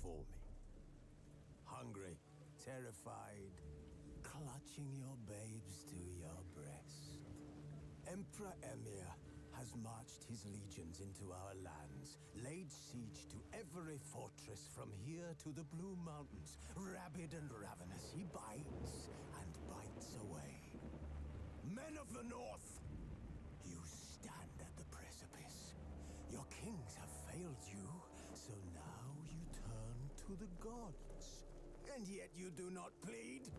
before me. Hungry, terrified, clutching your babes to your breast. Emperor Emir has marched his legions into our lands, laid siege to every fortress from here to the Blue Mountains. Rabid and ravenous, he bites and bites away. Men of the North, you stand at the precipice. Your kings have failed you, so now you turn to the gods. And yet you do not plead.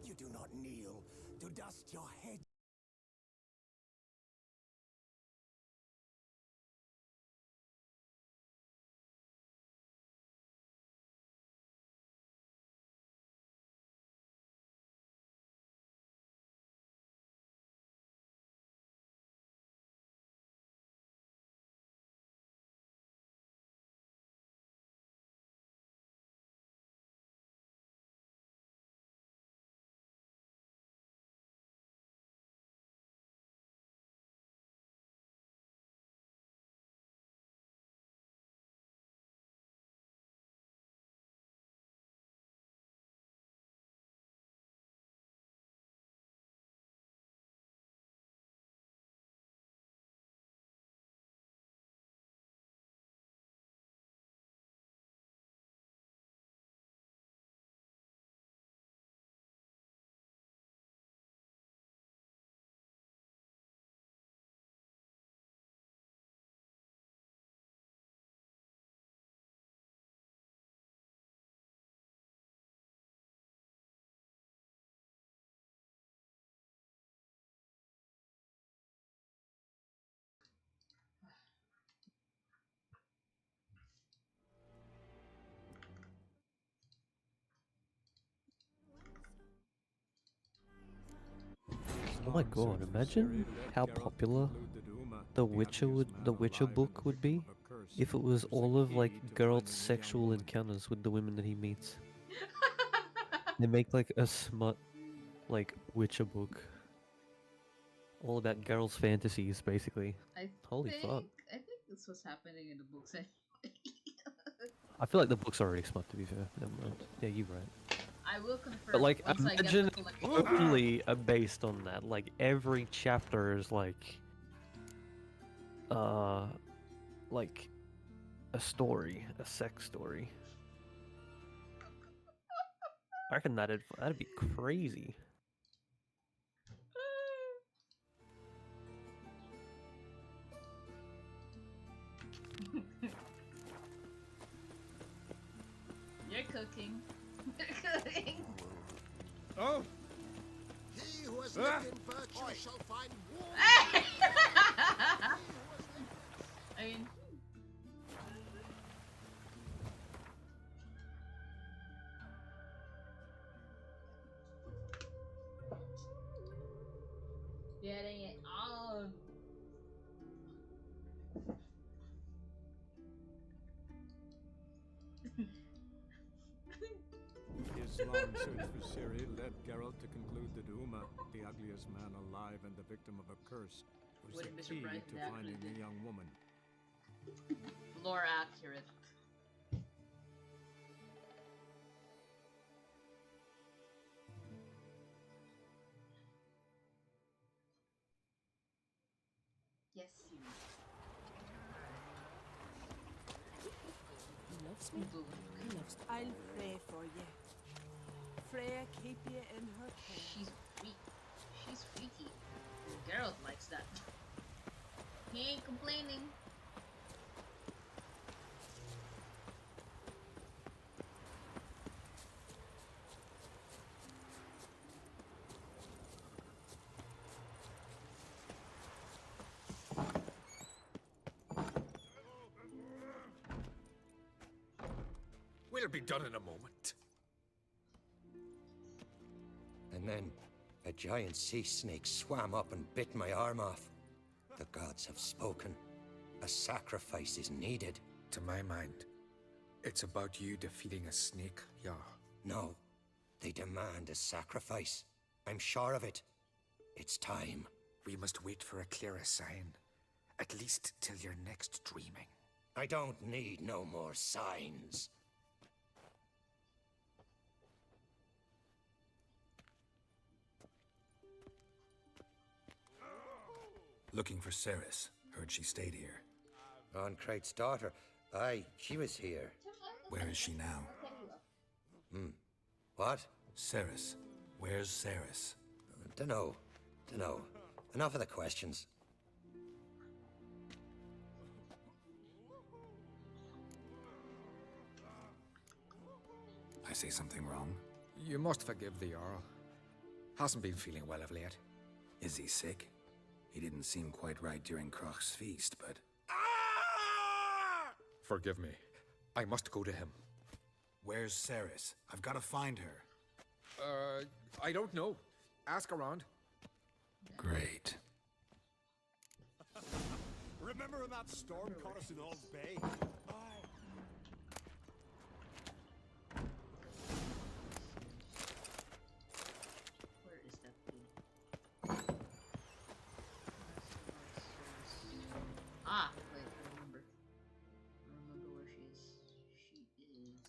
You do not kneel to dust your head. Oh my god, imagine how popular The Witcher book would be if it was all of like Geralt's sexual encounters with the women that he meets. They make like a smut like Witcher book. All about Geralt's fantasies basically. Holy fuck. I think this was happening in the books anyway. I feel like the book's already smut to be fair. Never mind. Yeah, you're right. I will confirm. But like once I get imagine the collection. totally based on that. Like every chapter is like a story, a sex story. I reckon that'd be crazy. You're cooking. You're cooking. Oh! He who has lived in virtue shall find warmth. I mean, getting it on. His long search for Ciri led Geralt to conclude that Uma, the ugliest man alive and the victim of a curse, was Wouldn't the be key surprised if to they finding actually the did. young woman. Lore accurate. Yes, you. He loves me. He loves me. I'll pray for you. Freya keep you in her care. She's freak. She's freaky. Geralt likes that. He ain't complaining. We'll be done in a moment. And then a giant sea snake swam up and bit my arm off. The gods have spoken. A sacrifice is needed. To my mind, it's about you defeating a snake, yeah. No, they demand a sacrifice. I'm sure of it. It's time. We must wait for a clearer sign. At least till your next dreaming. I don't need no more signs. Looking for Ceres. Heard she stayed here. Ron-Krait's daughter. Aye, she was here. Where is she now? What? Ceres. Where's Ceres? Dunno. Enough of the questions. I say something wrong? You must forgive the Jarl. Hasn't been feeling well of late. Is he sick? He didn't seem quite right during Kroch's feast, but... Forgive me. I must go to him. Where's Ceres? I've got to find her. I don't know. Ask around. Great. Remember when that storm caught us in Old Bay? Where is that thing? Ah, wait, I remember. I remember where she is. She is.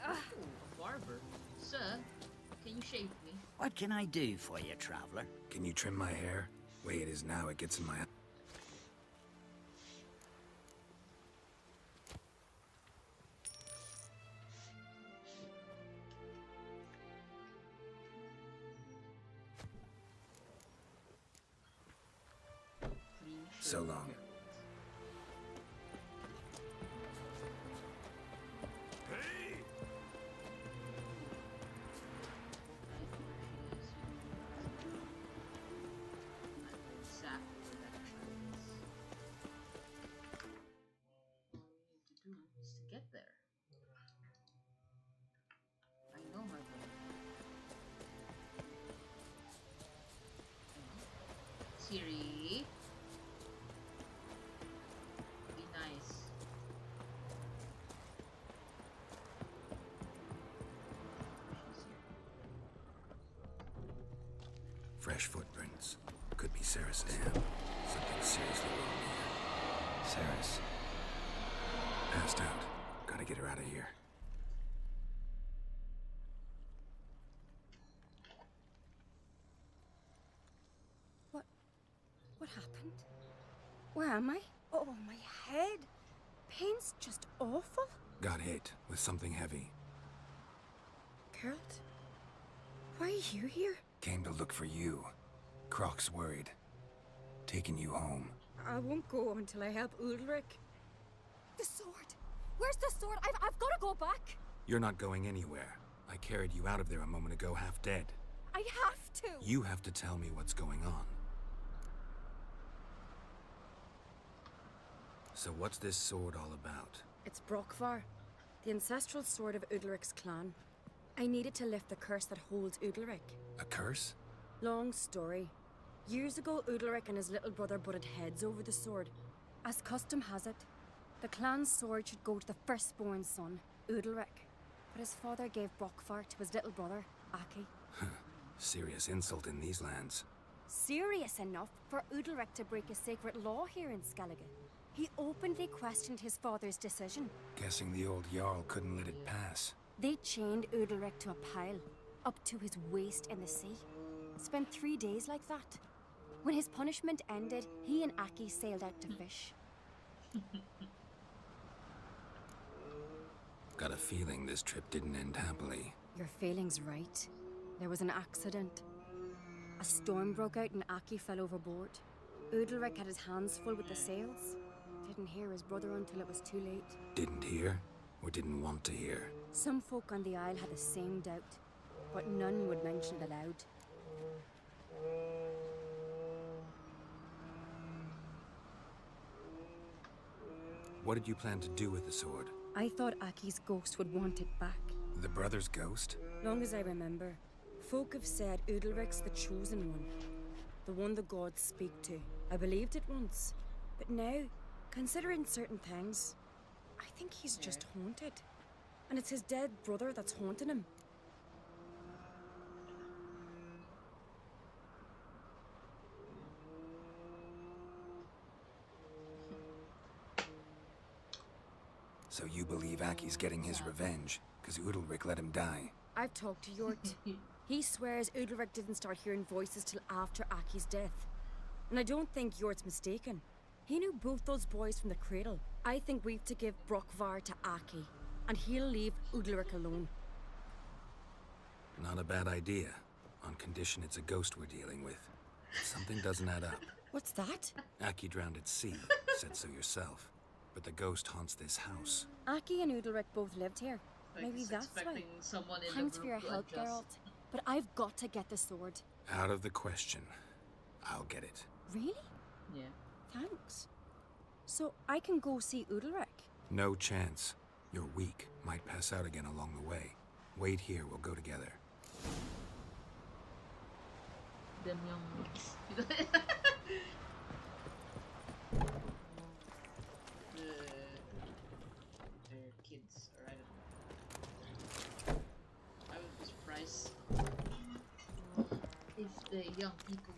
Ooh, a barber. Sir, can you shave me? What can I do for you, traveler? Can you trim my hair? Way it is now, it gets in my... Clean So shave. long. Siri, be nice. She's here. Fresh footprints. Could be Ceres' dam. Something seriously wrong here. Ceres. Passed out. Gotta get her out of here. What happened? Where am I? Oh, my head. Pain's just awful. Got hit with something heavy. Geralt, why are you here? Came to look for you. Croc's worried. Taking you home. I won't go until I help Ulrich. The sword. Where's the sword? I've got to go back. You're not going anywhere. I carried you out of there a moment ago half dead. I have to. You have to tell me what's going on. So what's this sword all about? It's Brokvar, the ancestral sword of Udalric's clan. I needed to lift the curse that holds Udalric. A curse? Long story. Years ago, Udalric and his little brother butted heads over the sword. As custom has it, the clan's sword should go to the firstborn son, Udalric. But his father gave Brokvar to his little brother, Aki. Serious insult in these lands. Serious enough for Udalric to break a sacred law here in Skellige. He openly questioned his father's decision. Guessing the old Jarl couldn't let it pass. They chained Udalric to a pile, up to his waist in the sea. Spent 3 days like that. When his punishment ended, he and Aki sailed out to fish. Got a feeling this trip didn't end happily. Your feeling's right. There was an accident. A storm broke out and Aki fell overboard. Udalric had his hands full with the sails. Didn't hear his brother until it was too late. Didn't hear? Or didn't want to hear? Some folk on the Isle had the same doubt, but none would mention it aloud. What did you plan to do with the sword? I thought Aki's ghost would want it back. The brother's ghost? Long as I remember, folk have said Udalric's the chosen one. The one the gods speak to. I believed it once. But now, considering certain things, I think he's just haunted. And it's his dead brother that's haunting him. So you believe Aki's getting his revenge, because Udalric let him die? I've talked to Yort. He swears Udalric didn't start hearing voices till after Aki's death. And I don't think Yort's mistaken. He knew both those boys from the cradle. I think we've to give Brokvar to Aki, and he'll leave Udalric alone. Not a bad idea, on condition it's a ghost we're dealing with. Something doesn't add up. What's that? Aki drowned at sea, said so yourself. But the ghost haunts this house. Aki and Udalric both lived here. Like, Maybe he's that's why. expecting someone in Thanks the for room your to help, adjust. Geralt. But I've got to get the sword. Out of the question. I'll get it. Really? Yeah. Thanks. So I can go see Udalric? No chance. You're weak. Might pass out again along the way. Wait here, we'll go together. Them young ones. They're kids, alright. I would be surprised if the young people.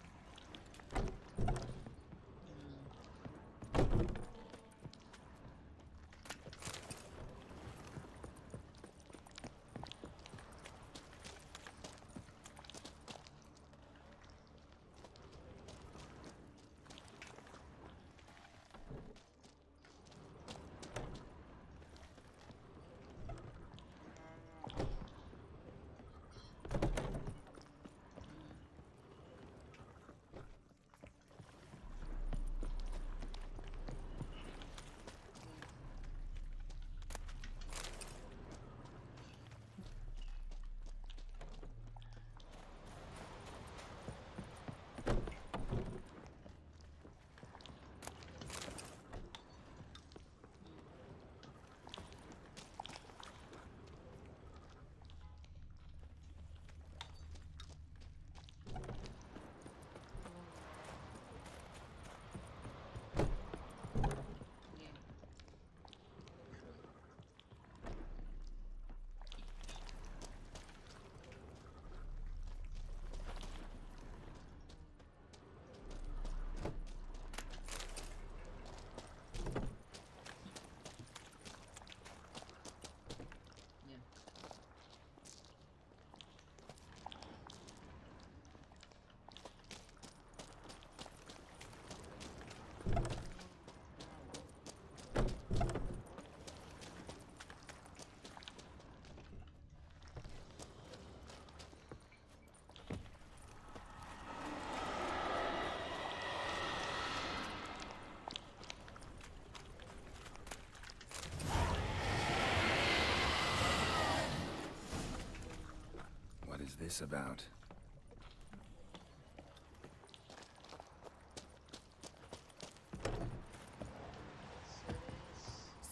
What is this about?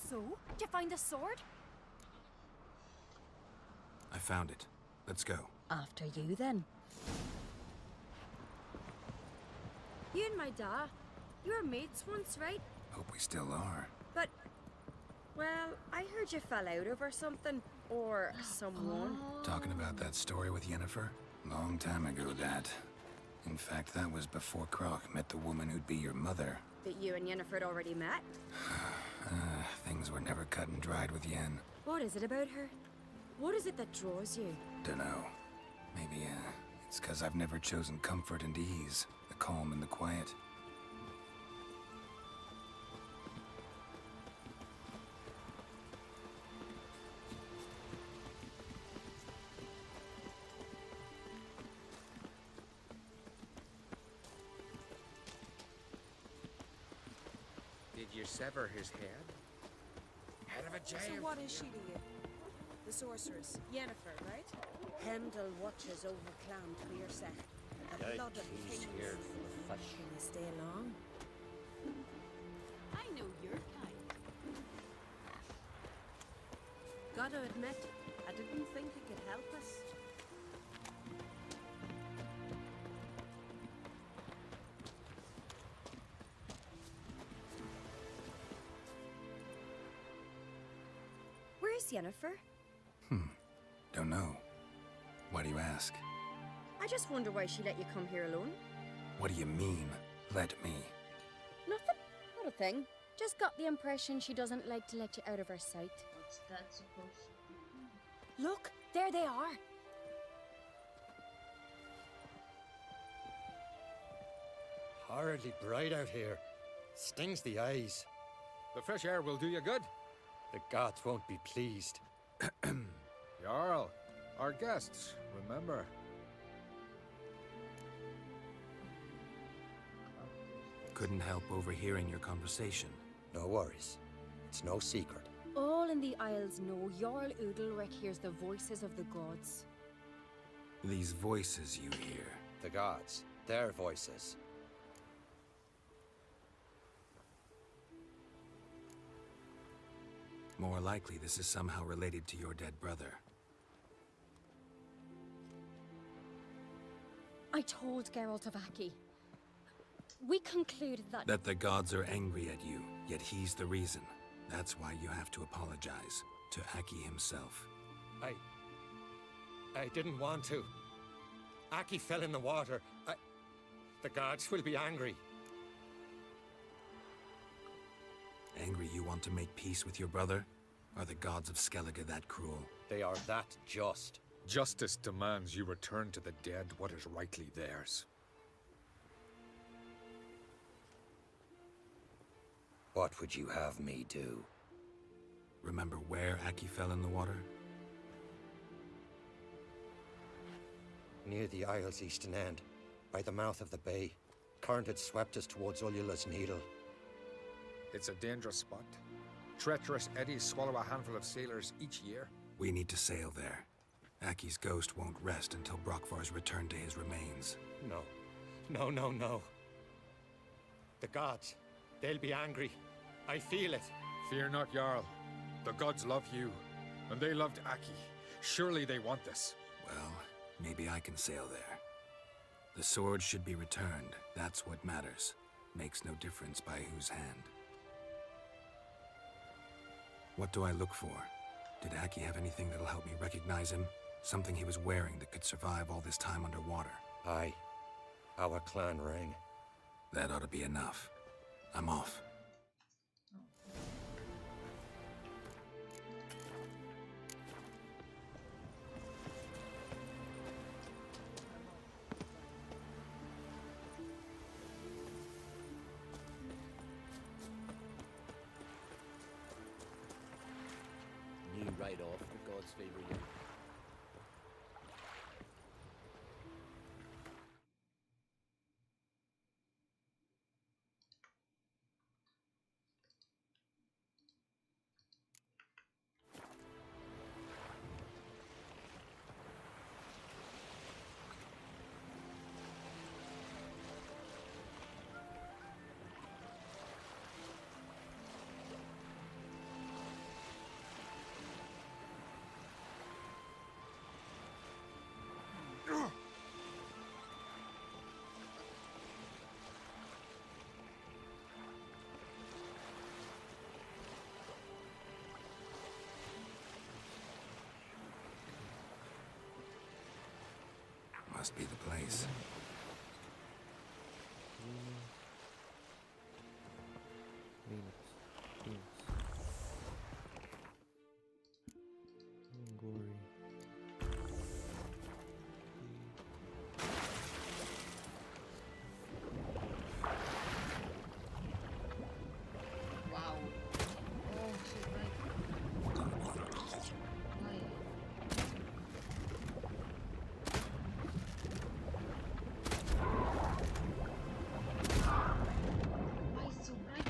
So, did you find the sword? I found it. Let's go. After you, then. You and my da, you were mates once, right? Hope we still are. But, well, I heard you fell out over something. Or someone. Talking about that story with Yennefer? Long time ago, that. In fact, that was before Croc met the woman who'd be your mother. That you and Yennefer had already met? Things were never cut and dried with Yen. What is it about her? What is it that draws you? Dunno. Maybe, it's 'cause I've never chosen comfort and ease. The calm and the quiet. Did you sever his head? Head of a So giant. what is she to you? The sorceress, Yennefer, right? Heimdall watches over Clan Twyrsek. A lot of things. Can you stay long? I know your kind. Gotta admit, I didn't think it could help us. Where's Yennefer? Don't know. Why do you ask? I just wonder why she let you come here alone. What do you mean, let me? Nothing. Not a thing. Just got the impression she doesn't like to let you out of her sight. What's that supposed to be? Look, there they are. horridly bright out here. Stings the eyes. The fresh air will do you good. The gods won't be pleased. Jarl, our guests, remember. Couldn't help overhearing your conversation. No worries. It's no secret. All in the Isles know Jarl Udalric hears the voices of the gods. These voices you hear. The gods. Their voices. More likely this is somehow related to your dead brother. I told Geralt of Aki. We concluded that... That the gods are angry at you, yet he's the reason. That's why you have to apologize to Aki himself. I didn't want to. Aki fell in the water. The gods will be angry. Angry you want to make peace with your brother? Are the gods of Skellige that cruel? They are that just. Justice demands you return to the dead what is rightly theirs. What would you have me do? Remember where Aki fell in the water? Near the Isle's eastern end, by the mouth of the bay. Current had swept us towards Ullula's Needle. It's a dangerous spot. Treacherous eddies swallow a handful of sailors each year. We need to sail there. Aki's ghost won't rest until Brokvar's returned to his remains. No. No, no, no. The gods, they'll be angry. I feel it. Fear not, Jarl. The gods love you, and they loved Aki. Surely they want this. Well, maybe I can sail there. The sword should be returned. That's what matters. Makes no difference by whose hand. What do I look for? Did Aki have anything that'll help me recognize him? Something he was wearing that could survive all this time underwater? Aye. Our clan ring. That ought to be enough. I'm off. New right off, the gods favor you. Must be the place. Glory. Wow. Oh, she's right. Why? Why is so bright?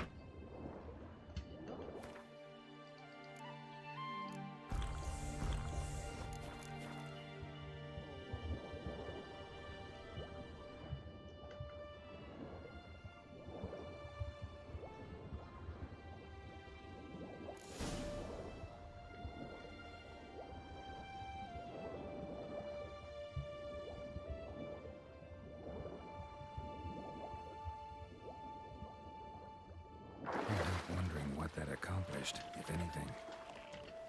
I'm wondering what that accomplished, if anything.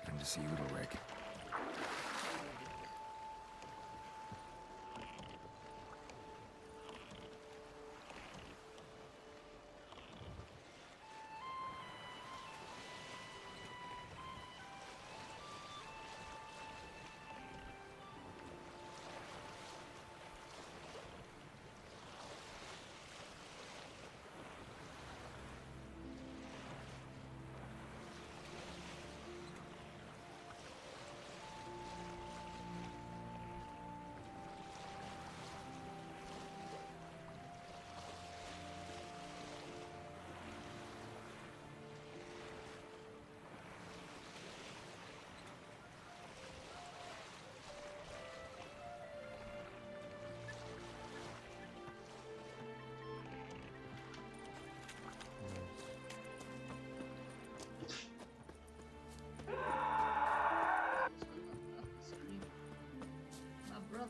Time to see Udalric.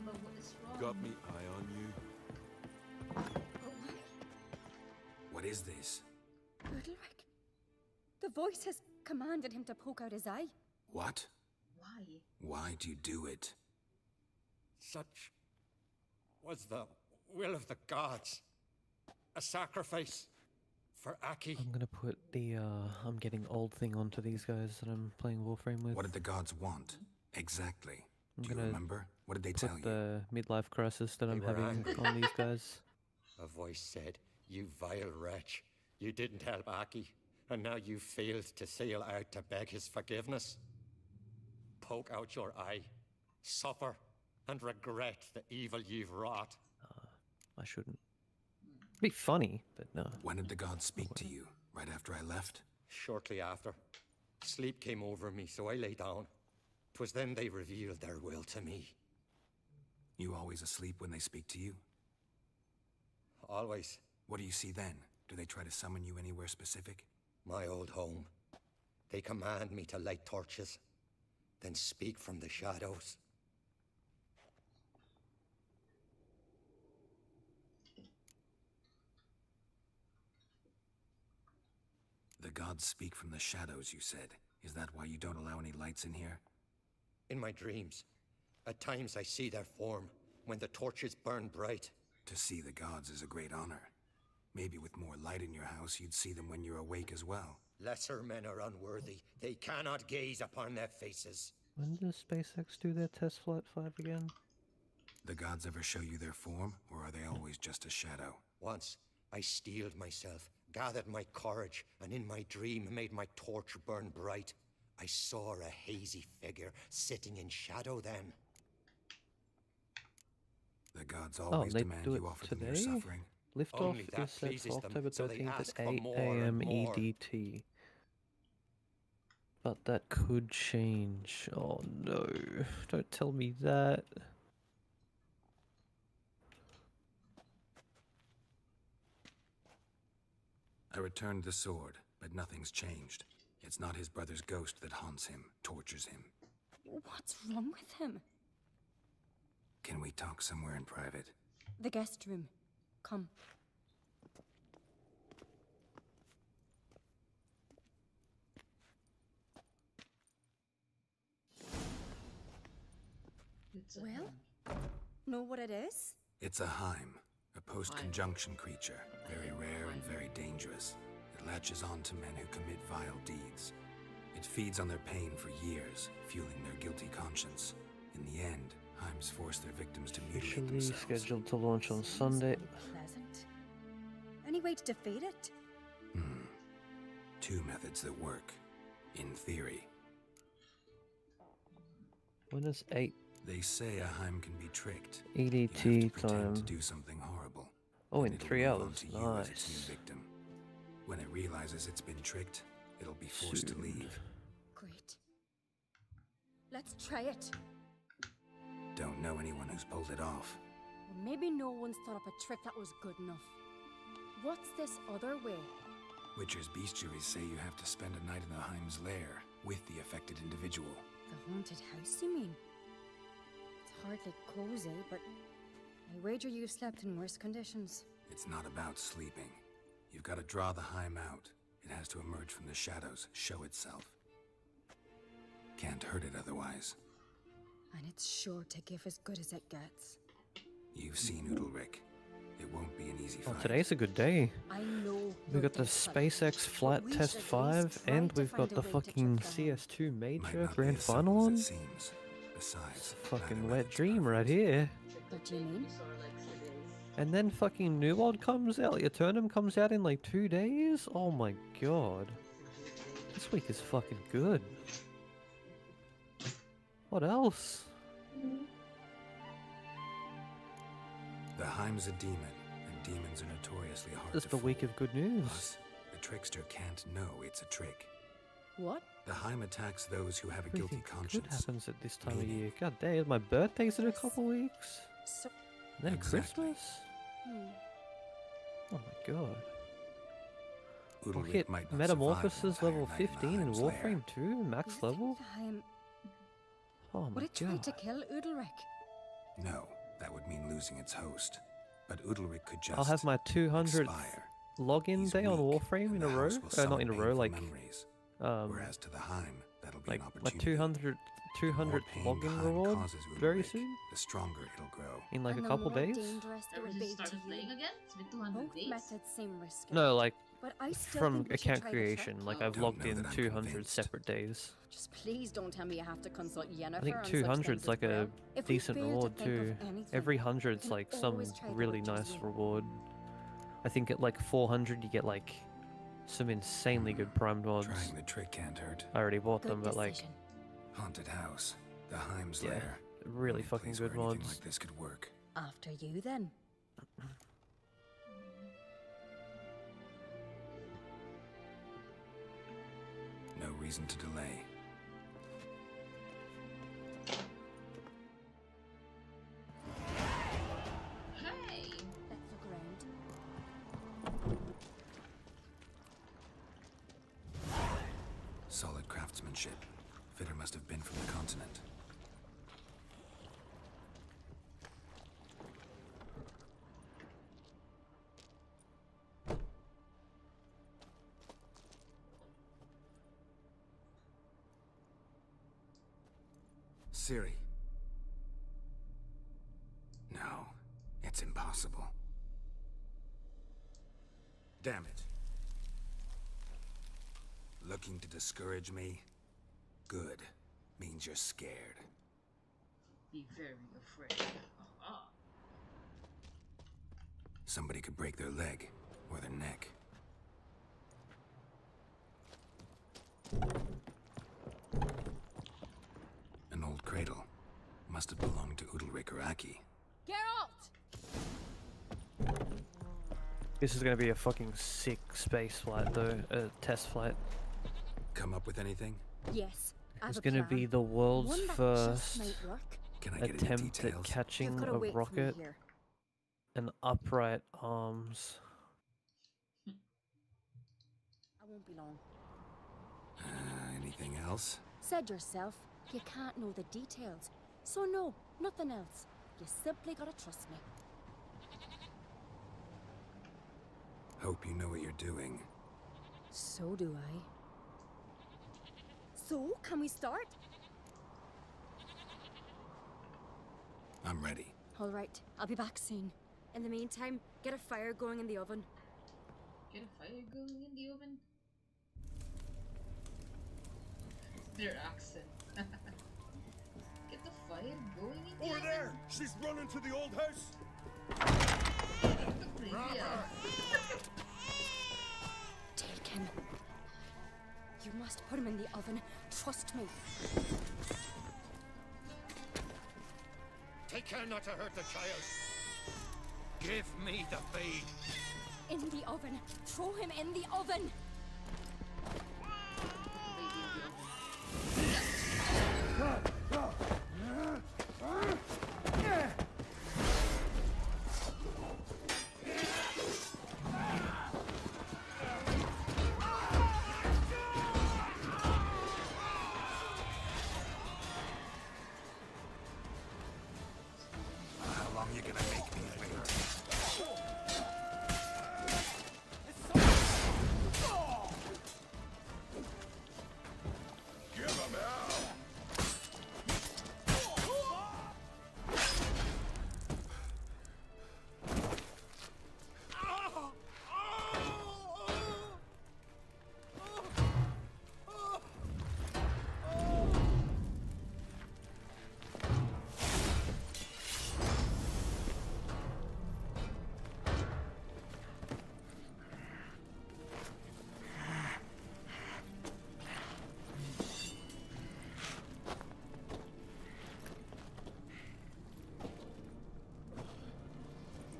but what is wrong? Got me eye on you. What is this? Udalric. The voice has commanded him to poke out his eye. What? Why? Why do you do it? Such was the will of the gods. A sacrifice for Aki. I'm gonna put the I'm getting old thing onto these guys that I'm playing Warframe with. What did the gods want? Exactly. I'm Do you gonna remember? What did they tell Put you? the midlife crisis that I'm were having angry. on these guys. A voice said, "You vile wretch, you didn't help Aki, and now you failed to sail out to beg his forgiveness. Poke out your eye, suffer, and regret the evil you've wrought." I shouldn't. Be funny, but no. When did the gods speak to you? Right after I left? Shortly after, sleep came over me, so I lay down. 'Twas then they revealed their will to me. You always asleep when they speak to you? Always. What do you see then? Do they try to summon you anywhere specific? My old home. They command me to light torches, then speak from the shadows. The gods speak from the shadows, you said. Is that why you don't allow any lights in here? In my dreams, at times I see their form when the torches burn bright. To see the gods is a great honor. Maybe with more light in your house, you'd see them when you're awake as well. Lesser men are unworthy. They cannot gaze upon their faces. When does SpaceX do their test flight 5 again? The gods ever show you their form, or are they always just a shadow? Once, I steeled myself, gathered my courage, and in my dream made my torch burn bright. I saw a hazy figure sitting in shadow then. The gods always they demand do you it offer them today? your suffering. Liftoff Only that is set pleases for them, October so they 13th at ask for 8 more and AM more. EDT. But that could change. Oh no. Don't tell me that. I returned the sword, but nothing's changed. It's not his brother's ghost that haunts him, tortures him. What's wrong with him? Can we talk somewhere in private? The guest room. Come. It's a Well, know what it is? It's a Heim, a post-conjunction creature, very rare and very dangerous. It latches on to men who commit vile deeds. It feeds on their pain for years, fueling their guilty conscience. In the end, Heims force their victims to mutilate Officially themselves. scheduled to launch on Sunday. Pleasant. Any way to defeat it? Two methods that work, in theory. When is 8 They say a Heim can be tricked. You have to EDT pretend to time? do something horrible. Oh, and in it'll 3 move on hours. to you as its Nice. new victim. When it realizes it's been tricked, it'll be forced to Soon. leave. Great. Let's try it. Don't know anyone who's pulled it off. Well, maybe no one's thought up a trick that was good enough. What's this other way? Witcher's bestiaries say you have to spend a night in the Heim's lair with the affected individual. The haunted house, you mean? It's hardly cozy, but I wager you've slept in worse conditions. It's not about sleeping. You've got to draw the Heim out. It has to emerge from the shadows, show itself. Can't hurt it otherwise. And it's sure to give as good as it gets. You've seen Udalric. It won't be an easy Oh, fight. today's a good day. I know. We got the SpaceX Flight Test 5, and we've got the fucking CS2 Might Major not be Grand as simple Final as on. it seems. Besides, It's a neither fucking method's wet dream perfect. right here. What do you mean? And then fucking New World comes out, Eternum comes out in like 2 days? Oh my god. This week is fucking good. What else? The Heim's a demon, and demons are notoriously hard Just to a week fool. of good news. Plus, the trickster can't know it's a trick. What? The Heim attacks those who have a guilty Everything good conscience. happens at this time of Meaning- year. God damn, my birthday's in a couple weeks. So, And then Exactly. Christmas? Oh my god. We'll Udalric hit might not Metamorphosis survive an level entire night in the 15 in Heim's lair. Warframe 2, max you think level? the Heim Oh my would it try god. to kill Udalric? No, That would mean losing its host. But Udalric could just I'll have my 200th expire. login He's day on weak, Warframe and in the a row. house will summon Not in a row, painful like memories. Whereas to the Heim, that'll be like an my opportunity. 200 pain login Heim reward causes very Udalric, soon, the stronger it'll grow. in like And a the couple more days. dangerous it Ever will since be to started playing you. again? It's been 200 Both days. methods seem risky. No, like but I still from think we should account try the trick. creation. Like I've Don't logged know in that I'm 200 convinced. separate days. Just please don't tell me you have to consult Yennefer I think on such 200 things is like as a well. If we decent fail to reward think of too. anything, Every we 100's can like some always try the really witch's nice wheel. reward. I think at like 400 you get like some insanely good primed mods. Trying the trick can't hurt. I already bought Good them, but like decision. Haunted house, the Heim's yeah, lair. really Only fucking place good where anything mods. like this could work. After you then. No reason to delay. Hey! Let's look around. Solid craftsmanship. Fitter must have been from the continent. Ciri. No, it's impossible. Damn it. Looking to discourage me? Good. Means you're scared. Be very afraid. Somebody could break their leg or their neck. An old cradle. Must have belonged to Udalric or Aki. Geralt! This is gonna be a fucking sick space flight though, a test flight. Come up with anything? Yes, I have It's a gonna plan. be the world's One that just first might work. Can I get any attempt at details? catching You've got to a wait for me rocket here. and upright arms. I won't be long. Anything else? Said yourself, you can't know the details. So no, nothing else. You simply gotta trust me. Hope you know what you're doing. So do I. So, can we start? I'm ready. All right, I'll be back soon. In the meantime, get a fire going in the oven. Get a fire going in the oven? Their accent. Get the fire going in the Over oven? there! She's running to the old house! Take him. You must put him in the oven. Trust me. Take care not to hurt the child. Give me the feed. In the oven. Throw him in the oven. How long you gonna make me wait? Give him hell!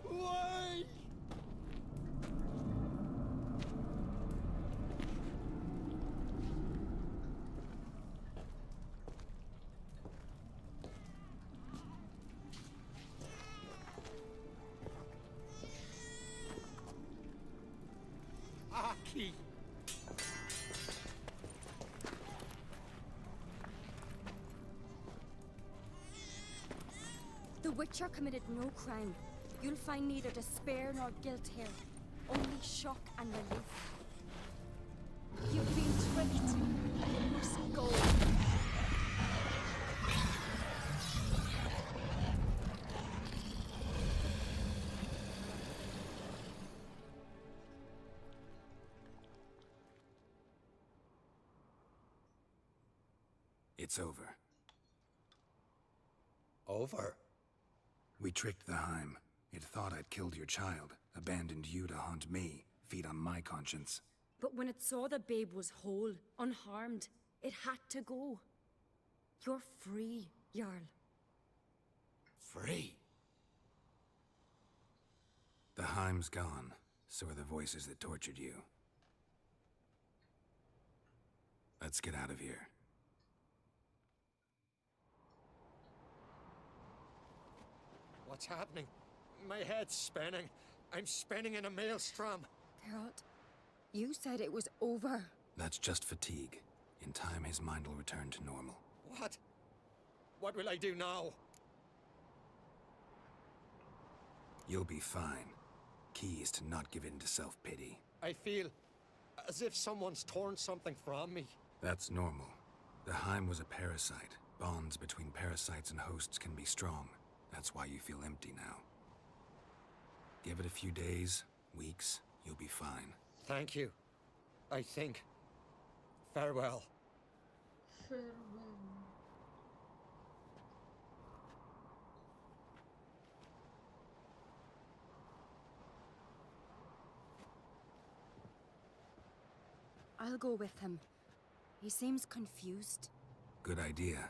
Why? Aki! The Witcher committed no crime. You'll find neither despair nor guilt here. Only shock and relief. You've been tricked. You must go. It's over. Over? We tricked the Heim. It thought I'd killed your child, abandoned you to haunt me, feed on my conscience. But when it saw the babe was whole, unharmed, it had to go. You're free, Jarl. Free? The Heim's gone, so are the voices that tortured you. Let's get out of here. What's happening? My head's spinning. I'm spinning in a maelstrom. Geralt, you said it was over. That's just fatigue. In time, his mind will return to normal. What? What will I do now? You'll be fine. Key is to not give in to self-pity. I feel as if someone's torn something from me. That's normal. The Heim was a parasite. Bonds between parasites and hosts can be strong. That's why you feel empty now. Give it a few days, weeks, you'll be fine. Thank you. I think. Farewell. Farewell. I'll go with him. He seems confused. Good idea.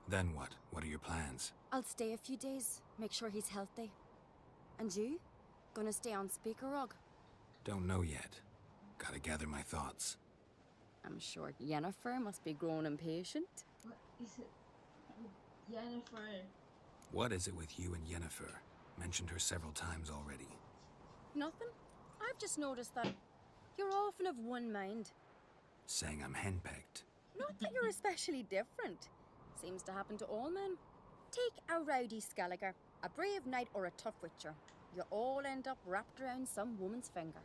Then what? What are your plans? I'll stay a few days, make sure he's healthy. And you? Gonna stay on Speaker Rog? Don't know yet. Gotta gather my thoughts. I'm sure Yennefer must be growing impatient. What is it with Yennefer? What is it with you and Yennefer? Mentioned her several times already. Nothing. I've just noticed that you're often of one mind. Saying I'm henpecked. Not that you're especially different. Seems to happen to all men. Take a rowdy Skelliger, a brave knight or a tough witcher. You all end up wrapped around some woman's finger.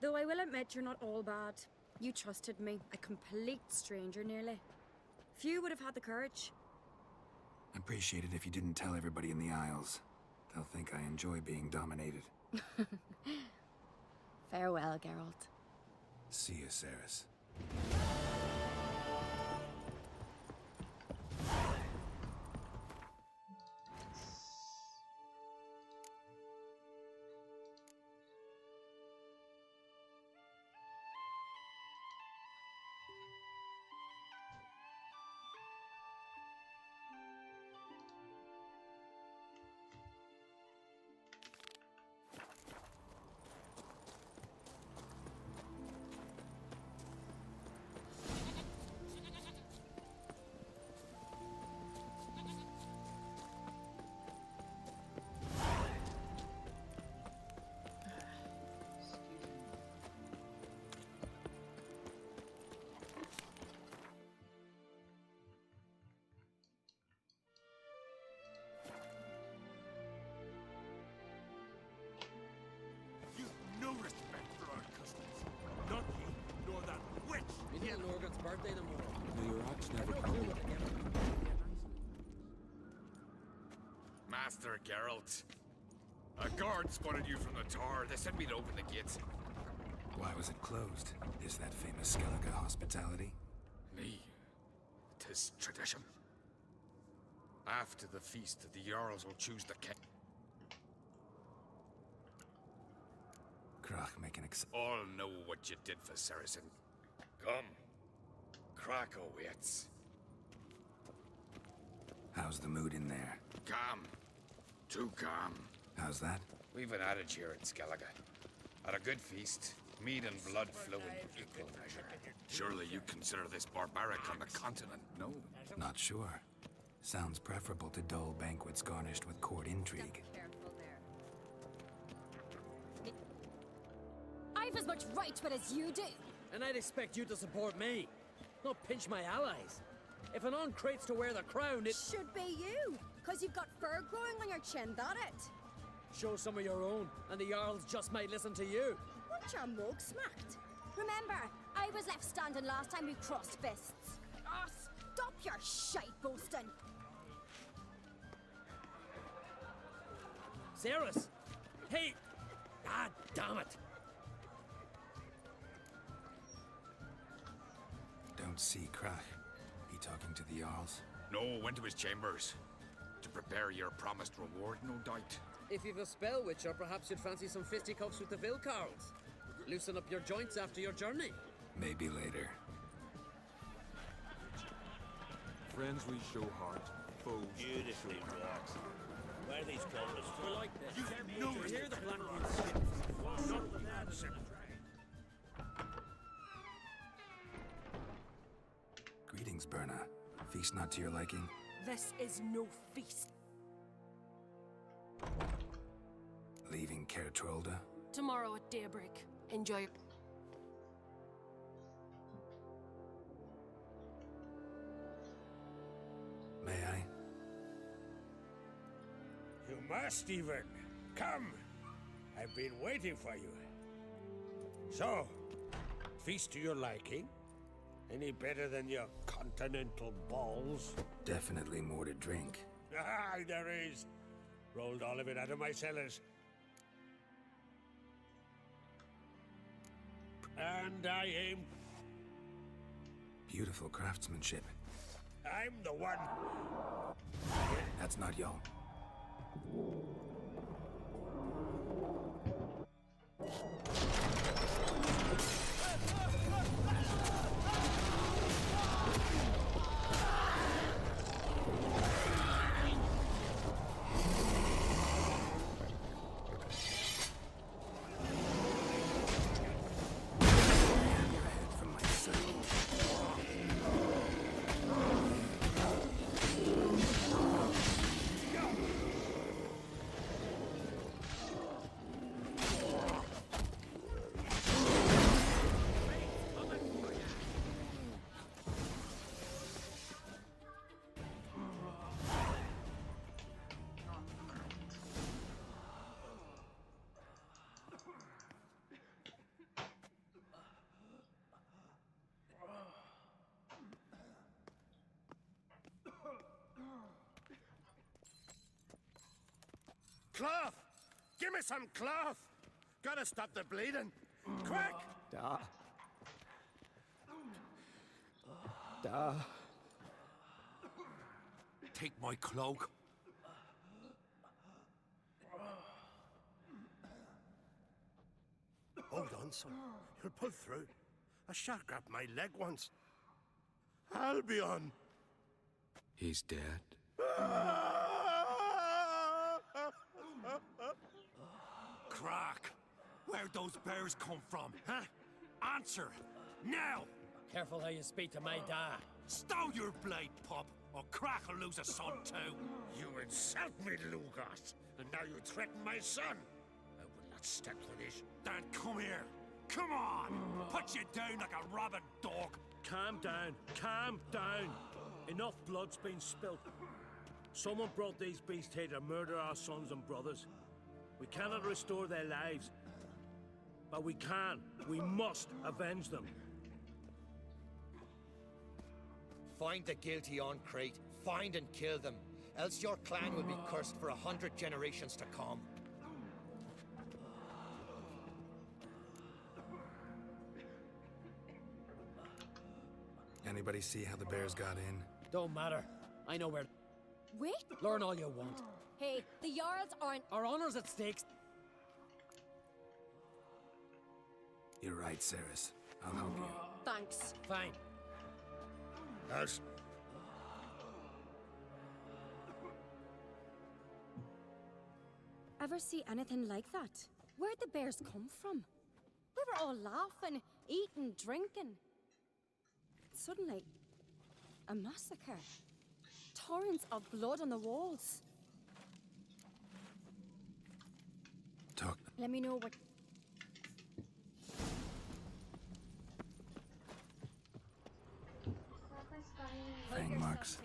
Though I will admit you're not all bad. You trusted me, a complete stranger nearly. Few would have had the courage. I'd appreciate it if you didn't tell everybody in the Isles. They'll think I enjoy being dominated. Farewell, Geralt. See you, Cerys. No respect for our customs. Not you, nor that witch! We need Lorgan's birthday tomorrow. No, your ox never called. Master Geralt. A guard spotted you from the tower. They said we'd open the gates. Why was it closed? Is that famous Skellige hospitality? Me. 'Tis tradition. After the feast, the Jarls will choose the king. Krach make an All know what you did for Saracen. Come. Krakow waits. How's the mood in there? Calm. Too calm. How's that? We've an adage here in Skellige. At a good feast, mead and blood flow in equal measure. Surely you consider this barbaric on the continent, no? Not sure. Sounds preferable to dull banquets garnished with court intrigue. I've as much right to it as you do. And I'd expect you to support me, not pinch my allies. If an on crates to wear the crown, it should be you. 'Cause you've got fur growing on your chin, that it? Show some of your own, and the Jarls just might listen to you. Want your mug smacked? Remember, I was left standing last time we crossed fists. Ah, stop your shite boasting. Cerys! Hey! Ah, damn it! Don't see Crach. He talking to the Jarls? No, went to his chambers. To prepare your promised reward, no doubt. If you've a spell, Witcher, perhaps you'd fancy some fisticuffs with the Vilcarls. Loosen up your joints after your journey. Maybe later. Friends we show heart, foes we show heart. Where are these cobblers from? We're like this. You know to hear the Blackwood Not the mad cemetery. Greetings, Berna. Feast not to your liking? This is no feast. Leaving Caer Trolda? Tomorrow at daybreak. Enjoy it. May I? You must even. Come. I've been waiting for you. So, feast to your liking? Any better than your continental balls? Definitely more to drink. Ah, there is. Rolled all of it out of my cellars. And I aim. Beautiful craftsmanship. I'm the one. That's not yo. Cloth! Give me some cloth! Gotta stop the bleeding. Quick! Take my cloak. Hold on, son. You'll pull through. A shark grabbed my leg once. Albion! He's dead. Crach! Where'd those bears come from, huh? Answer! Now! Careful how you speak to my dad. Stow your blade, pup, or Crach will lose a son too. You insult me, Lugas, and now you threaten my son. I will not step for this. Dan, come here. Come on! Put you down like a rabid dog. Calm down. Calm down. Enough blood's been spilt. Someone brought these beasts here to murder our sons and brothers. We cannot restore their lives. But we can. We must avenge them. Find the guilty on Crate. Find and kill them. Else your clan will be cursed for 100 generations to come. Anybody see how the bears got in? Don't matter. I know where. Wait. Learn all you want. Hey, the Jarls aren't. Our honor's at stake. You're right, Cerys. I'll help you. Thanks. Fine. Yes. Ever see anything like that? Where'd the bears come from? We were all laughing, eating, drinking. Suddenly, a massacre. Torrents of blood on the walls. Talk. Let me know what... Fang marks.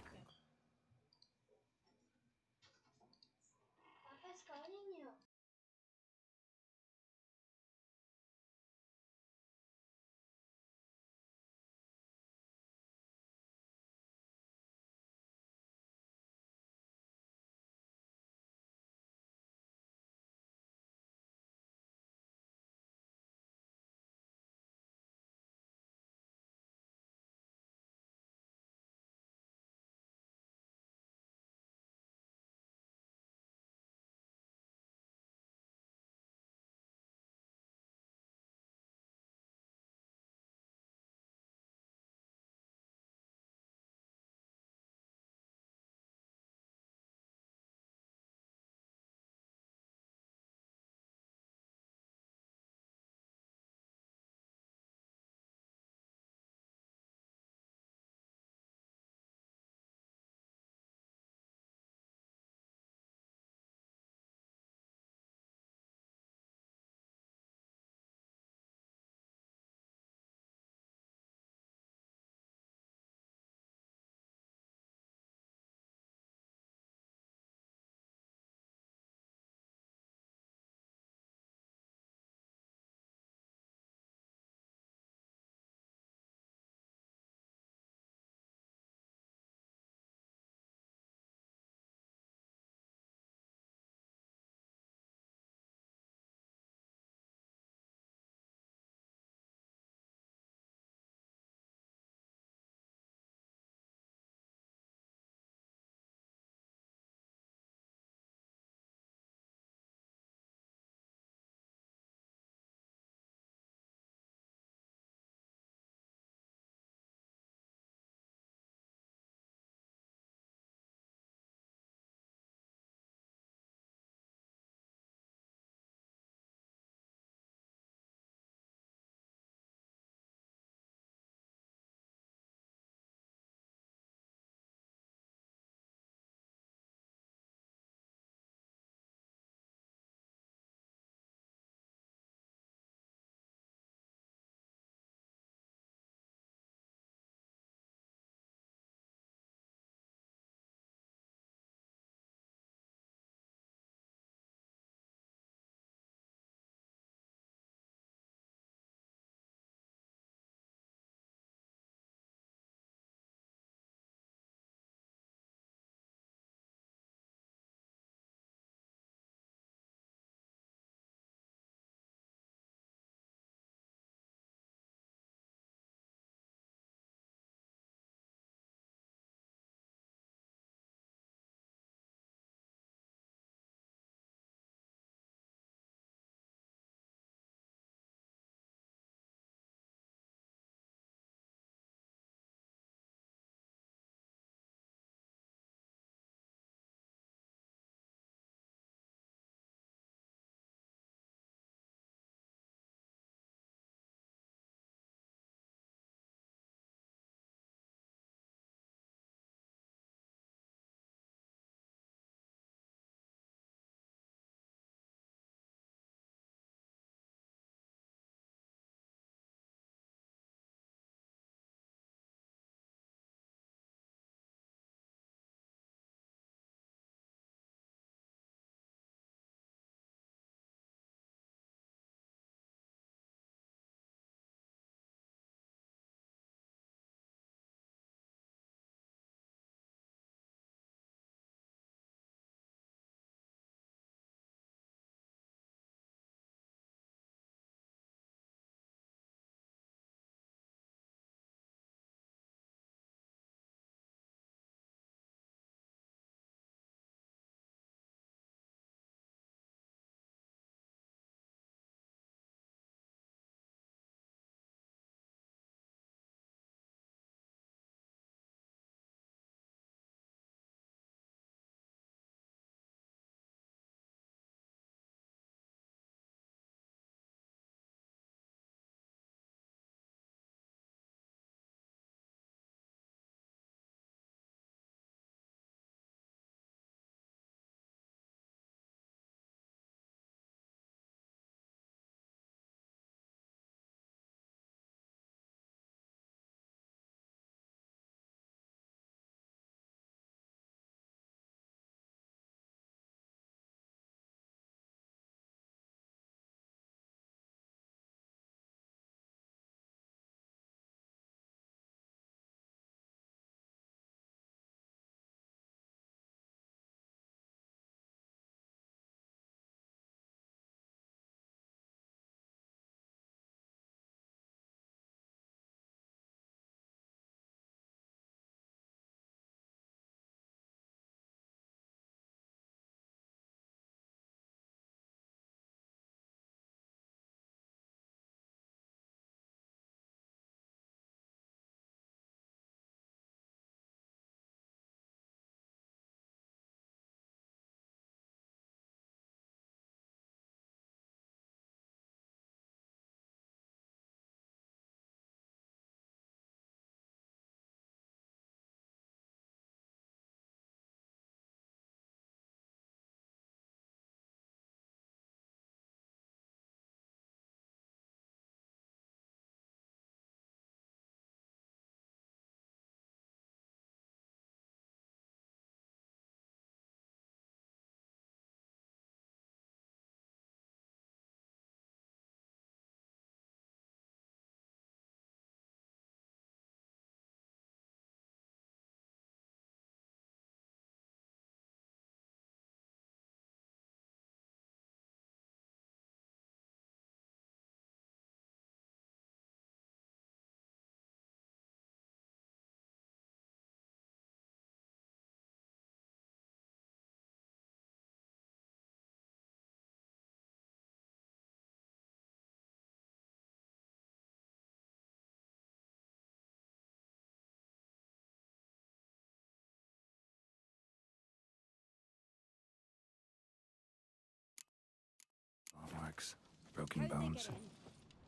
marks, broken bones.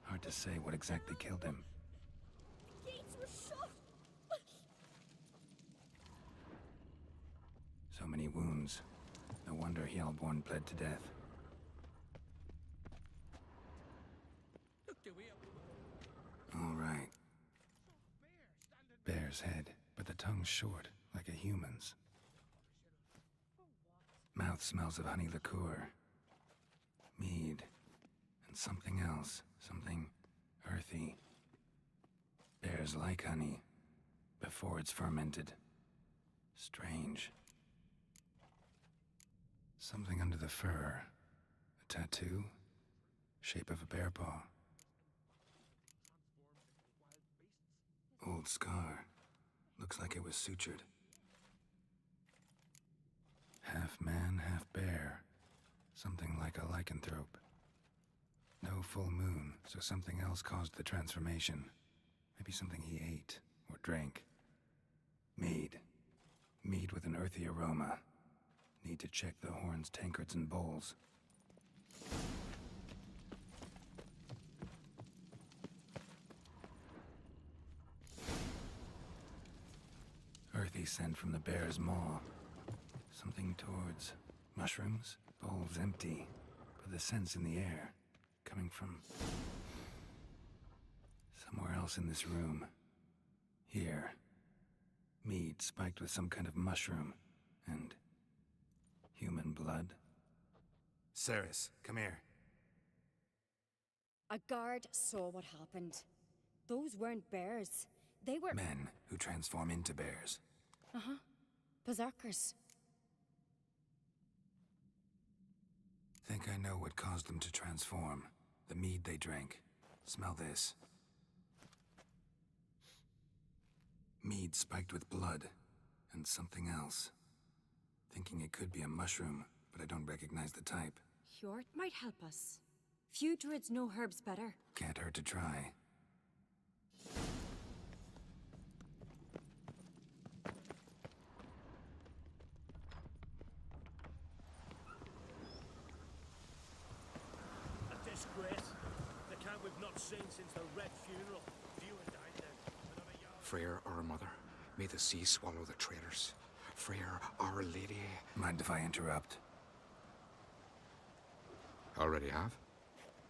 Hard to say what exactly killed him. Gates were shut. So many wounds. No wonder Hjalborn bled to death. All right. Bear's head, but the tongue's short, like a human's. Mouth smells of honey liqueur, mead, and something else, something earthy. Bears like honey, before it's fermented. Strange. Something under the fur. A tattoo? Shape of a bear paw. Old scar. Looks like it was sutured. Half man, half bear. Something like a lycanthrope. No full moon, so something else caused the transformation. Maybe something he ate or drank. Mead. Mead with an earthy aroma. Need to check the horns, tankards, and bowls. Earthy scent from the bear's maw. Something towards mushrooms. Bowls empty, but the scent's in the air. Coming from somewhere else in this room. Here. Mead spiked with some kind of mushroom. And human blood. Ceres, come here. A guard saw what happened. Those weren't bears. They were... Men who transform into bears. Uh-huh. Berserkers. Think I know what caused them to transform. The mead they drank. Smell this. Mead spiked with blood. And something else. Thinking it could be a mushroom, but I don't recognize the type. Hjort might help us. Few druids know herbs better. Can't hurt to try. A disgrace. The camp we've not seen since the Red Funeral. You and I then. Freyr, our mother, may the sea swallow the traitors. Freyr, our lady. Mind if I interrupt? Already have?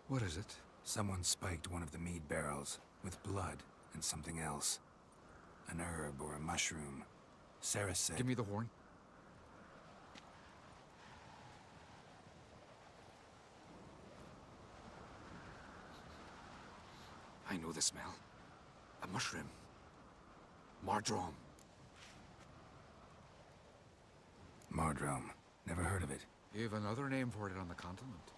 What is it? Someone spiked one of the mead barrels with blood and something else. An herb or a mushroom. Ceres said... Give me the horn. I know the smell. A mushroom. Mardrome. Mardrome. Never heard of it. You've another name for it on the continent.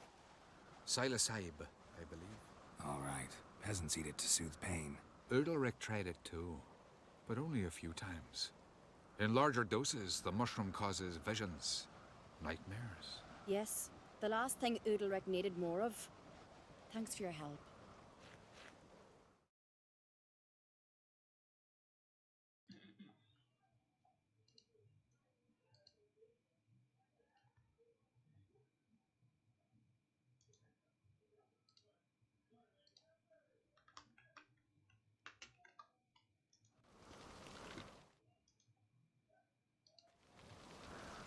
Psilocybe, I believe. All right. Peasants eat it to soothe pain. Udalric tried it too, but only a few times. In larger doses, the mushroom causes visions, nightmares. Yes, the last thing Udalric needed more of. Thanks for your help.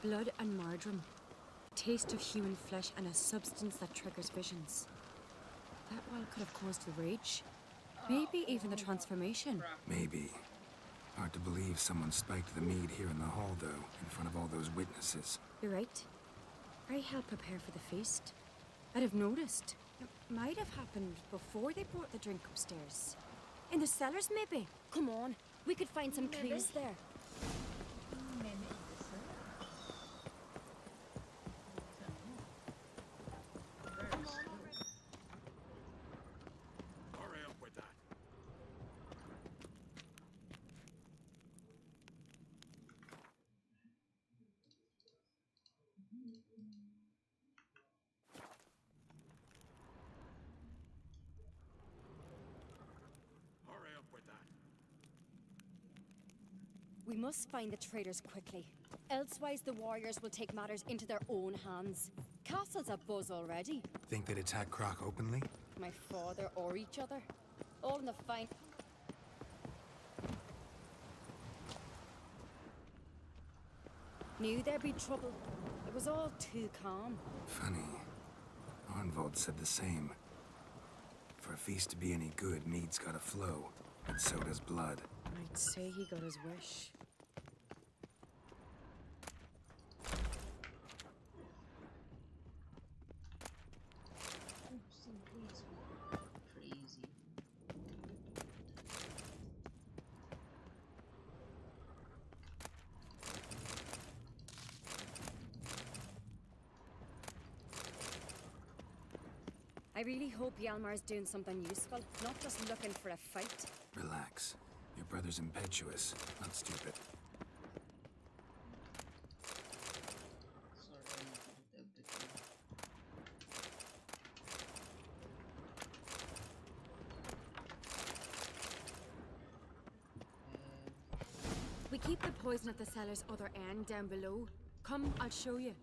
Blood and mardrome. Taste of human flesh and a substance that triggers visions. That well could have caused the rage. Maybe even the transformation. Maybe. Hard to believe someone spiked the mead here in the hall, though, in front of all those witnesses. You're right. I helped prepare for the feast. I'd have noticed. It might have happened before they brought the drink upstairs. In the cellars, maybe? Come on, we could find some clues there. Hurry up with that. Hurry up with that. We must find the traitors quickly. Elsewise, the warriors will take matters into their own hands. castle's a buzz already. Think they'd attack Croc openly? My father or each other. All in the fine. Knew there'd be trouble. It was all too calm. Funny. Arnvold said the same. For a feast to be any good, mead's gotta flow. And so does blood. I'd say he got his wish. Crazy. I really hope Hjalmar's doing something useful, not just looking for a fight. Relax. Your brother's impetuous, not stupid. We keep the poison at the cellar's other end down below. Come, I'll show you.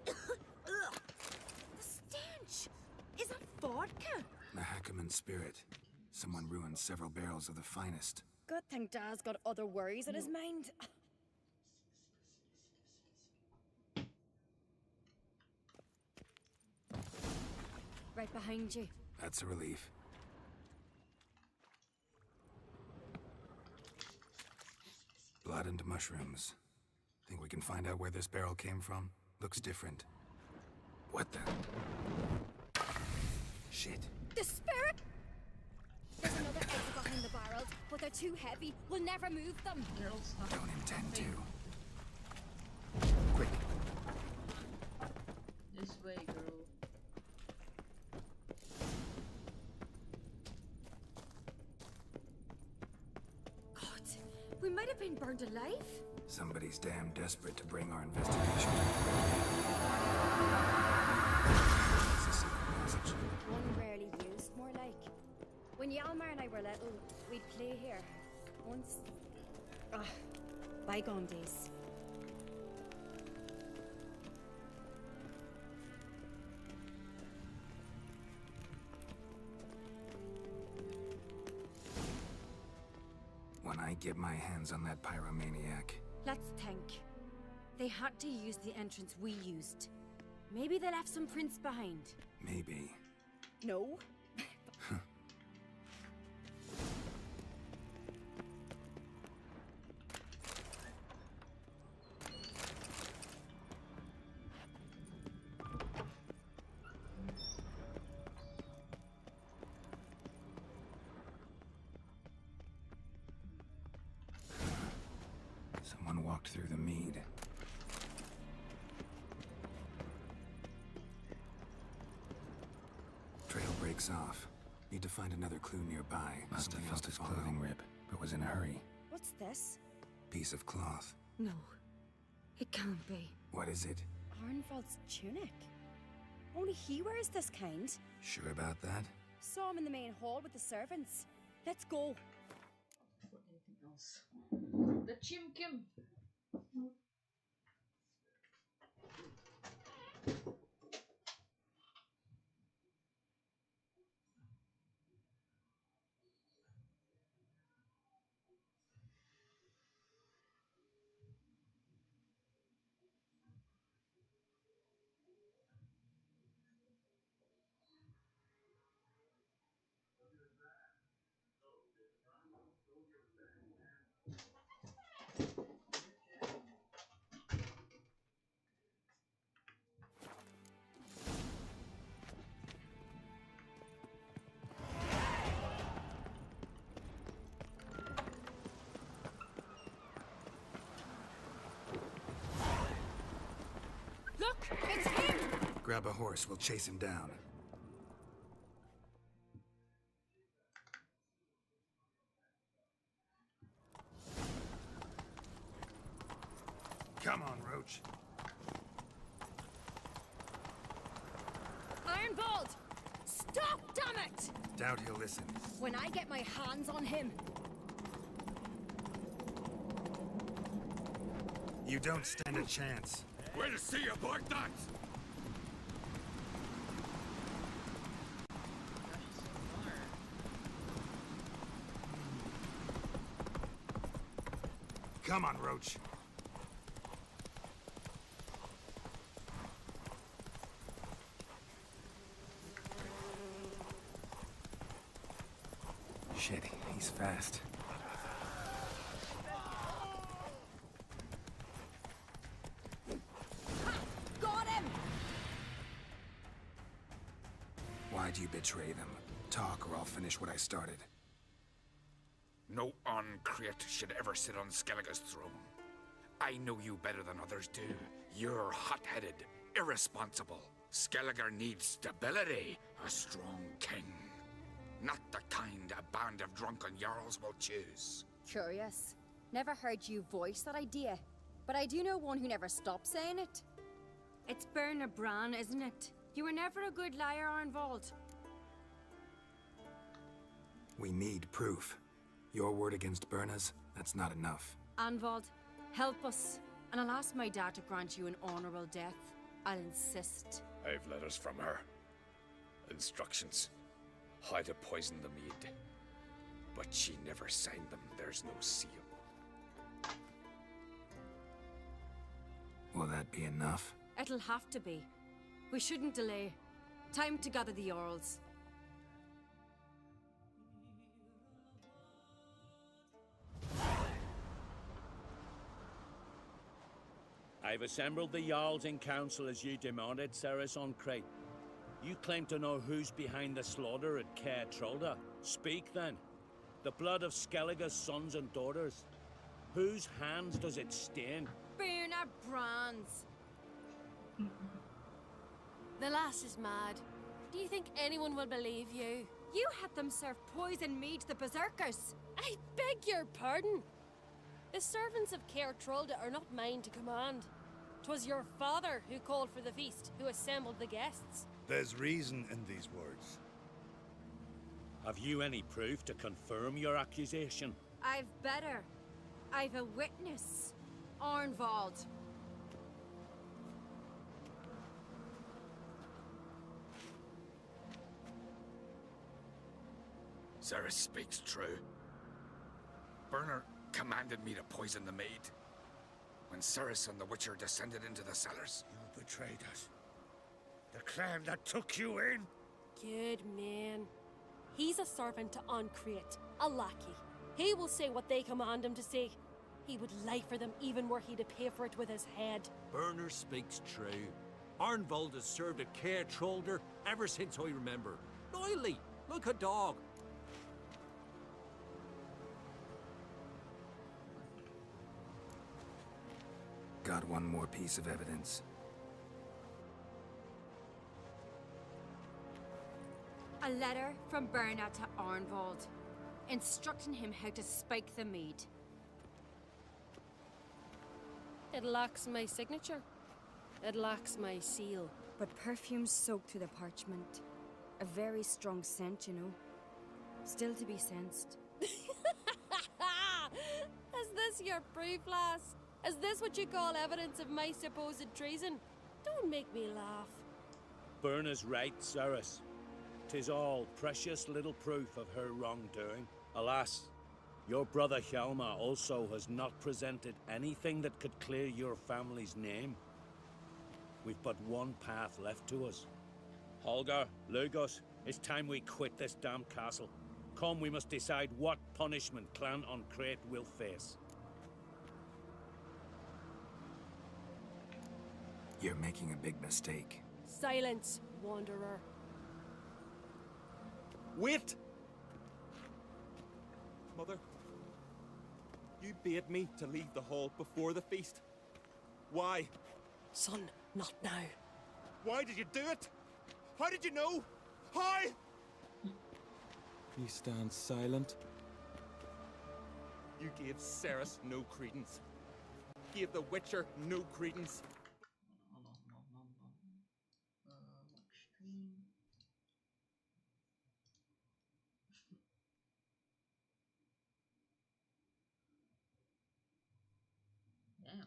The stench! Is that vodka? Mahakaman spirit. Someone ruined several barrels of the finest. Good thing Dad's got other worries in his mind. Right behind you. That's a relief. Blood and mushrooms. Think we can find out where this barrel came from? Looks different. What the? Shit. The spirit! There's another exit behind the barrels, but they're too heavy. We'll never move them. Don't intend to. Quick. This way, girl. We might have been burned alive. Somebody's damn desperate to bring our investigation to It's a secret passage. One rarely used, more like. When Hjalmar and I were little, we'd play here. Once... bygone days. When I get my hands on that pyromaniac. Let's think. They had to use the entrance we used. Maybe they left some prints behind. Maybe. No. Someone walked through the mead. Trail breaks off. Need to find another clue nearby. Must have felt his clothing rip, but was in a hurry. What's this? Piece of cloth. No. It can't be. What is it? Arnvold's tunic. Only he wears this kind. Sure about that? Saw him in the main hall with the servants. Let's go. For anything else. The Chimkim. Look! It's him! Grab a horse, we'll chase him down. Come on, Roach. Ironvold! Stop, damn it! Doubt he'll listen. When I get my hands on him. You don't stand a chance. We'll see about that! Come on, Roach. Shit, he's fast. Got him! Why'd you betray them? Talk, or I'll finish what I started. No Ankreat should ever sit on Skellige's throne. I know you better than others do. You're hot-headed, irresponsible. Skellige needs stability, a strong king. Not the kind a band of drunken Jarls will choose. Curious. Never heard you voice that idea. But I do know one who never stops saying it. It's Bernard Bran, isn't it? You were never a good liar, Arnvald. We need proof. Your word against Berna's, that's not enough. Arnvald, help us. And I'll ask my dad to grant you an honorable death. I'll insist. I've letters from her. Instructions. How to poison the mead. But she never signed them. There's no seal. Will that be enough? It'll have to be. We shouldn't delay. Time to gather the Jarls. I've assembled the Jarls in council as you demanded, Cerys Ankreat. You claim to know who's behind the slaughter at Caer Trolda. Speak then. The blood of Skellige's sons and daughters. Whose hands does it stain? Bernard Bran's. The lass is mad. Do you think anyone will believe you? You had them serve poison mead to the berserkers. I beg your pardon. The servants of Caer Trolda are not mine to command. 'Twas your father who called for the feast, who assembled the guests. There's reason in these words. Have you any proof to confirm your accusation? I've better. I've a witness. Arnvald. Cerys speaks true. Bernard commanded me to poison the maid. When Cerys and the Witcher descended into the cellars. You betrayed us. The clan that took you in? Good man. He's a servant to Ankreat, a lackey. He will say what they command him to say. He would lie for them even were he to pay for it with his head. Bernard speaks true. Arnvald has served at Caer Trolder ever since I remember. Loyally, like a dog. Got one more piece of evidence. A letter from Bernard to Arnvald, instructing him how to spike the mead. It lacks my signature. It lacks my seal. But perfume soaked through the parchment. A very strong scent, you know. Still to be sensed. Is this your proof, lass? Is this what you call evidence of my supposed treason? Don't make me laugh. Berna's right, Cerys. 'Tis all precious little proof of her wrongdoing. Alas, your brother Hjalmar also has not presented anything that could clear your family's name. We've but one path left to us. Holger, Lugos, it's time we quit this damn castle. Come, we must decide what punishment Clan Ankreat will face. You're making a big mistake. Silence, wanderer. Wait! Mother, you bade me to leave the hall before the feast. Why? Son, not now. Why did you do it? How did you know? How? You stand silent. You gave Cerys no credence. Gave the Witcher no credence. Damn.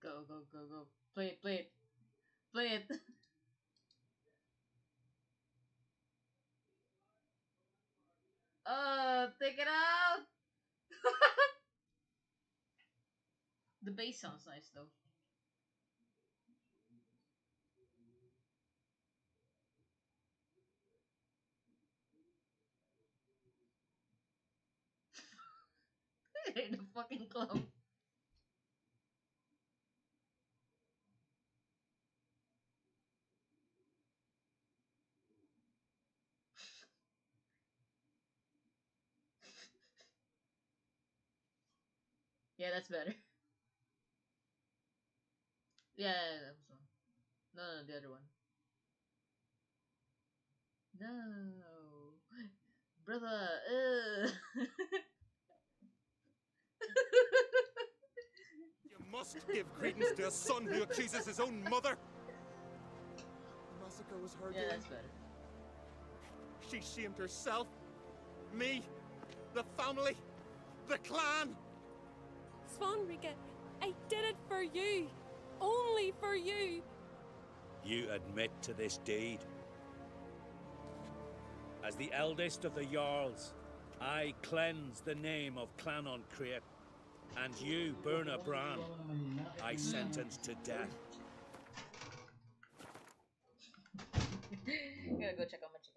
Go, go, go, go. Play it, play it. Play it. Take it out. The bass sounds nice though. The fucking clown. Yeah, that's better. Yeah, that was one. No, no, the other one. No, brother. You must give credence to a son who accuses his own mother. The massacre was her doing. Yeah, that's better. She shamed herself, me, the family, the clan. Svanrika, I did it for you. Only for you. You admit to this deed. As the eldest of the Jarls, I cleanse the name of Clan on Crete, and you, Burna Bran, I sentence to death. Gotta go check on my chicken.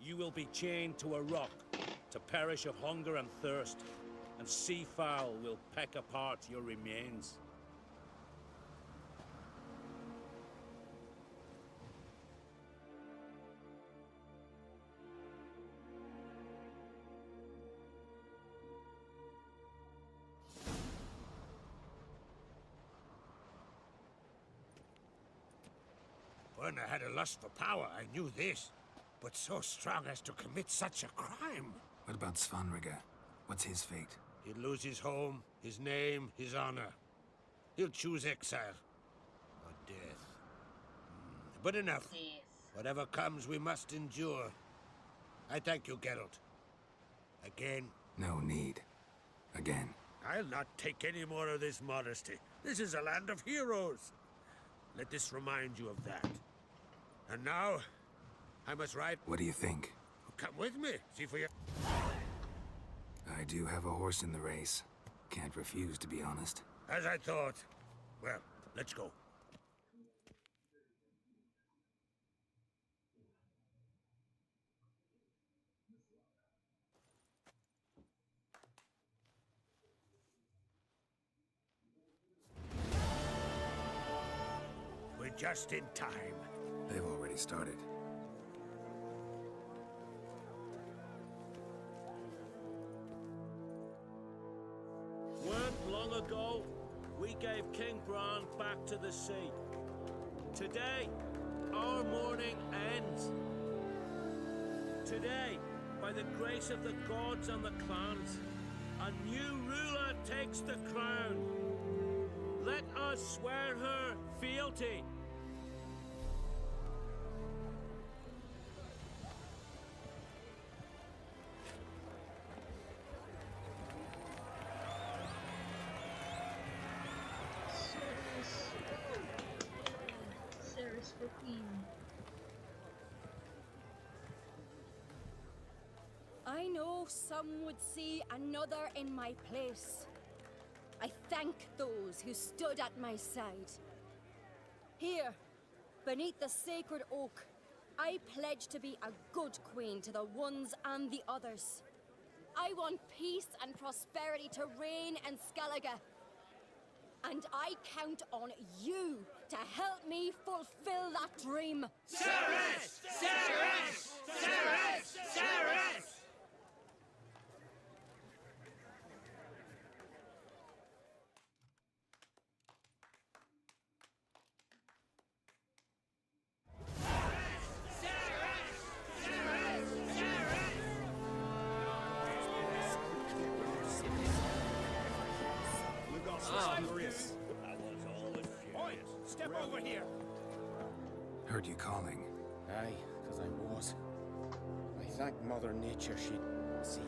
You will be chained to a rock, to perish of hunger and thirst, and sea fowl will peck apart your remains. Burna had a lust for power, I knew this. But so strong as to commit such a crime. What about Svanrika? What's his fate? He'll lose his home, his name, his honor. He'll choose exile. Or death. But enough. Yes. Whatever comes, we must endure. I thank you, Geralt. Again. No need. Again. I'll not take any more of this modesty. This is a land of heroes. Let this remind you of that. And now, I must ride. What do you think? Come with me. See for your... I do have a horse in the race. Can't refuse, to be honest. As I thought. Well, let's go. We're just in time. They've already started. Weren't long ago, we gave King Bran back to the sea. Today, our mourning ends. Today, by the grace of the gods and the clans, a new ruler takes the crown. Let us swear her fealty. Ceres for queen. I know some would see another in my place. I thank those who stood at my side. Here, beneath the sacred oak, I pledge to be a good queen to the ones and the others. I want peace and prosperity to reign in Skellige. And I count on you to help me fulfill that dream. Ceres! Ceres! Ceres! Ceres! Step over here! Heard you calling. Aye, 'cause I was. I thank Mother Nature she'd see.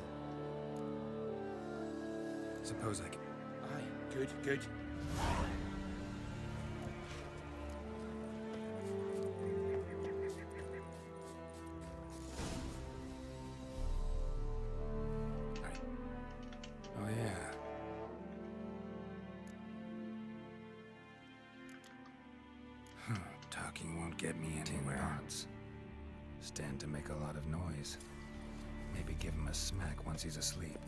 Suppose I can... Aye, good, good. Oh, yeah. Talking won't get me anywhere. Stand to make a lot of noise. Maybe give him a smack once he's asleep.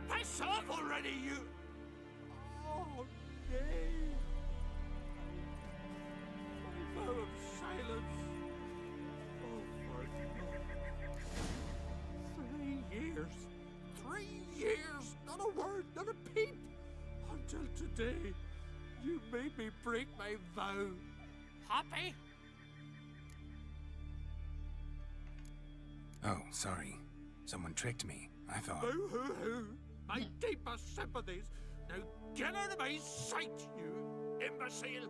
Piss off already, you... Oh, nay. My vow of silence. Oh, for 3 years. 3 years! Not a word, not a peep! Until today, you made me break my vow. Happy? Oh, sorry. Someone tricked me. I thought... Boo-hoo-hoo! My deepest sympathies. Now get out of my sight, you imbecile!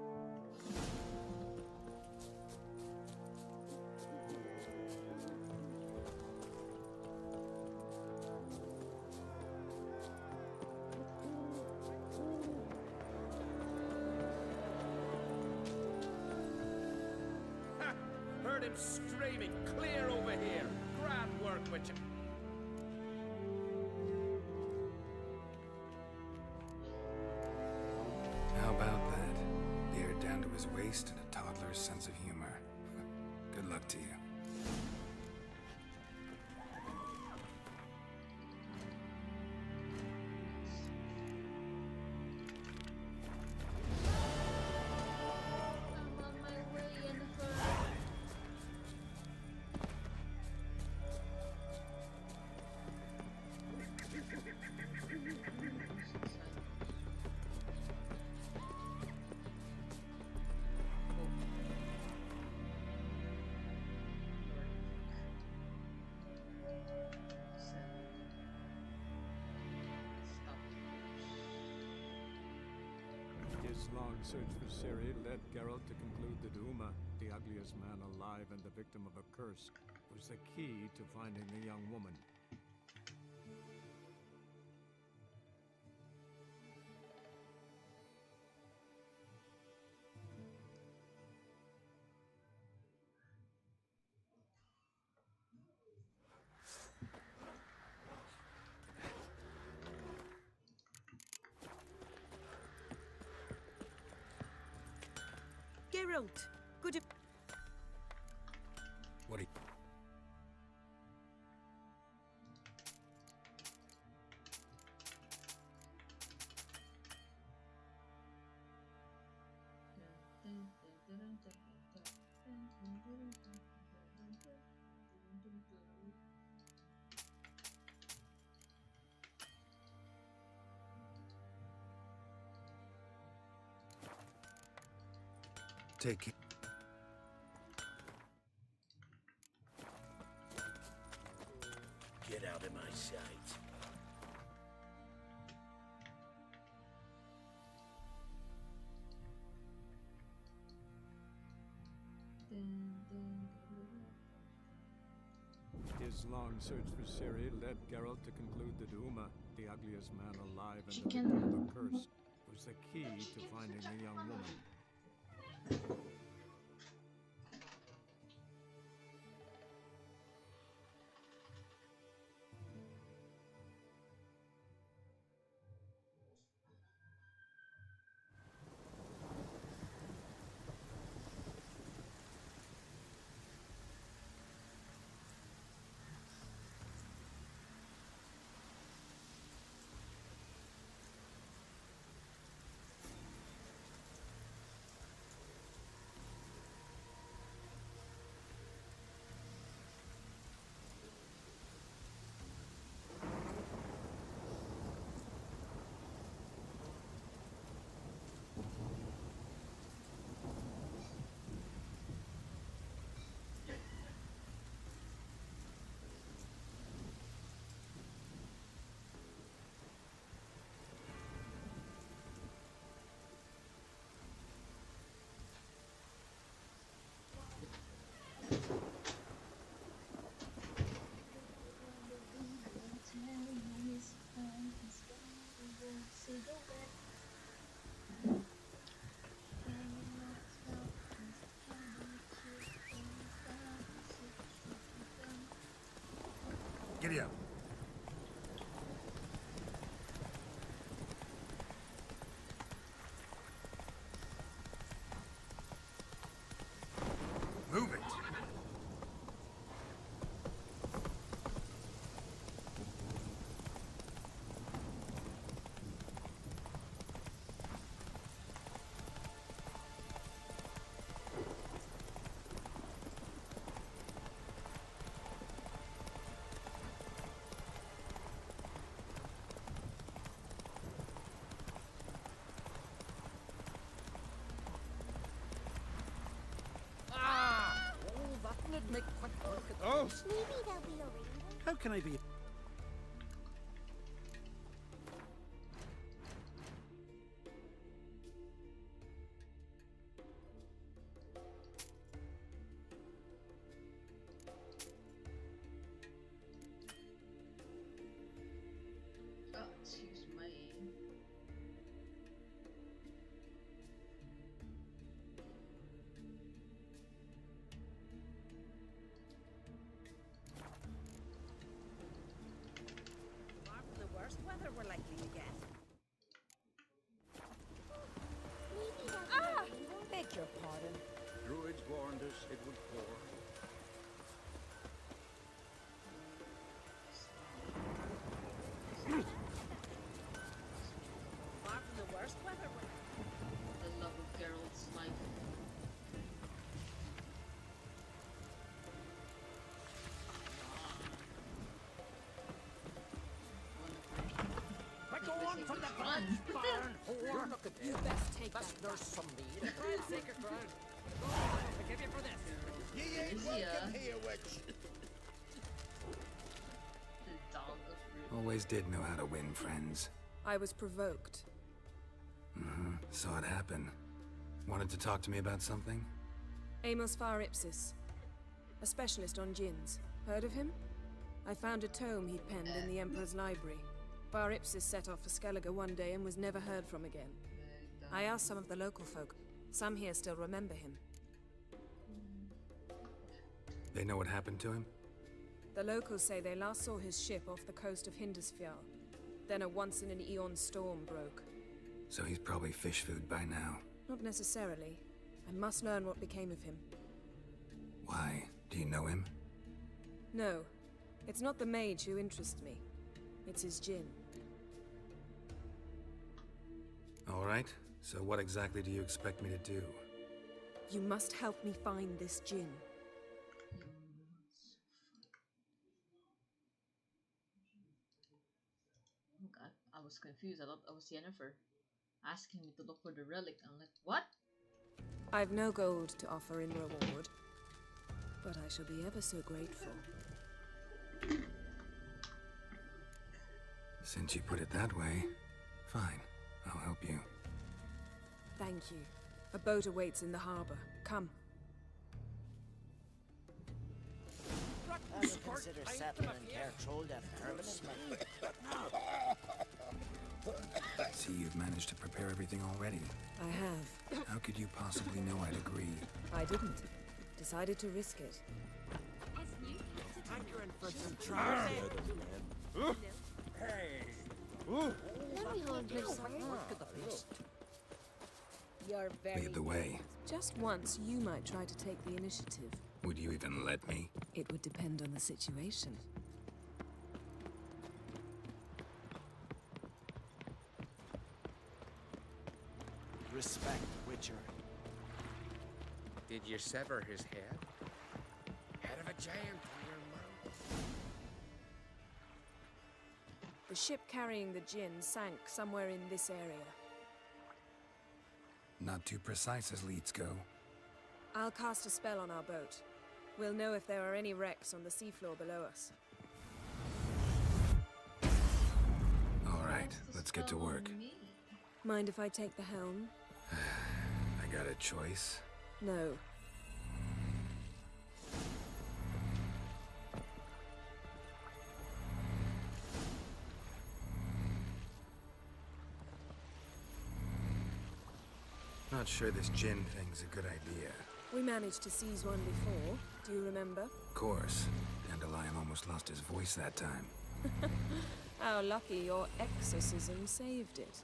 Ha! Heard him screaming clear over here. Grand work with you. How about that? Beard down to his waist and a toddler's sense of humor. Good luck to you. I'm on my way, Yennefer. His long search for Ciri led Geralt to conclude that Uma, the ugliest man alive and the victim of a curse, was the key to finding the young woman. Geralt, good. What are you... Take it. Get out of my sight. His long search for Ciri led Geralt to conclude that Uma, the ugliest man alive and the Chicken. victim of a curse, was the key to finding the young woman. Giddy up. Move it. Oh! Maybe there'll be a rainbow. How can I be? Oh, excuse me. Far from the worst weather we're likely to get. Maybe there'll be a rainbow. Beg your pardon. Druids warned us it would pour. Far from the worst weather we're... The love of Geralt's life. But go on from the Run. barn, whore. Look at You this. best take That's that. nurse some mead. Try and sacred ground. Go on, I give you for this. Ye ain't Is he, welcome here, witch. The dog of Ruth. Always did know how to win friends. I was provoked. Saw it happen. Wanted to talk to me about something? Amos Far Ipsis. A specialist on djinns. Heard of him? I found a tome he'd penned in the Emperor's library. Far Ipsis set off for Skellige one day and was never heard from again. I asked some of the local folk. Some here still remember him. They know what happened to him? The locals say they last saw his ship off the coast of Hindisfjall. Then a once-in-an-eon storm broke. So he's probably fish food by now. Not necessarily. I must learn what became of him. Why? Do you know him? No. It's not the mage who interests me. It's his djinn. All right. So what exactly do you expect me to do? You must help me find this djinn. Oh god, I was confused. I thought I was Yennefer asking me to look for the relic. I'm like, what? I've no gold to offer in reward, but I shall be ever so grateful. Since you put it that way, fine. I'll help you. Thank you. A boat awaits in the harbor. Come. I would consider settling in Caer Trolldam permanently. See, you've managed to prepare everything already. I have. How could you possibly know I'd agree? I didn't. Decided to risk it. Hankering for some trousers. Hey! You're very... Lead the way. Just once, you might try to take the initiative. Would you even let me? It would depend on the situation. Respect, Witcher. Did you sever his head? Head of a giant on your mouth. The ship carrying the djinn sank somewhere in this area. Not too precise as leads go. I'll cast a spell on our boat. We'll know if there are any wrecks on the seafloor below us. All right, let's get to work. Mind if I take the helm? I got a choice. No. Not sure this djinn thing's a good idea. We managed to seize one before. Do you remember? Of course. Dandelion almost lost his voice that time. How lucky your exorcism saved it.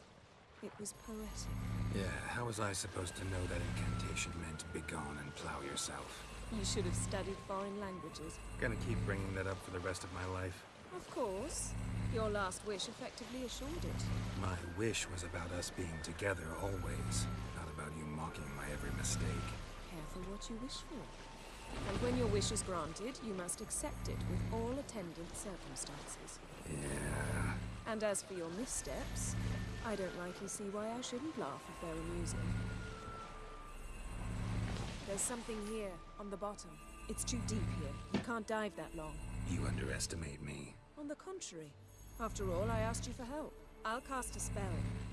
It was poetic. Yeah, how was I supposed to know that incantation meant begone and plow yourself? You should have studied foreign languages. Gonna keep bringing that up for the rest of my life. Of course. Your last wish effectively assured it. My wish was about us being together always, not about you mocking my every mistake. Careful what you wish for. And when your wish is granted, you must accept it with all attendant circumstances. Yeah. And as for your missteps, I don't rightly see why I shouldn't laugh if they're amusing. There's something here, on the bottom. It's too deep here. You can't dive that long. You underestimate me. On the contrary. After all, I asked you for help. I'll cast a spell.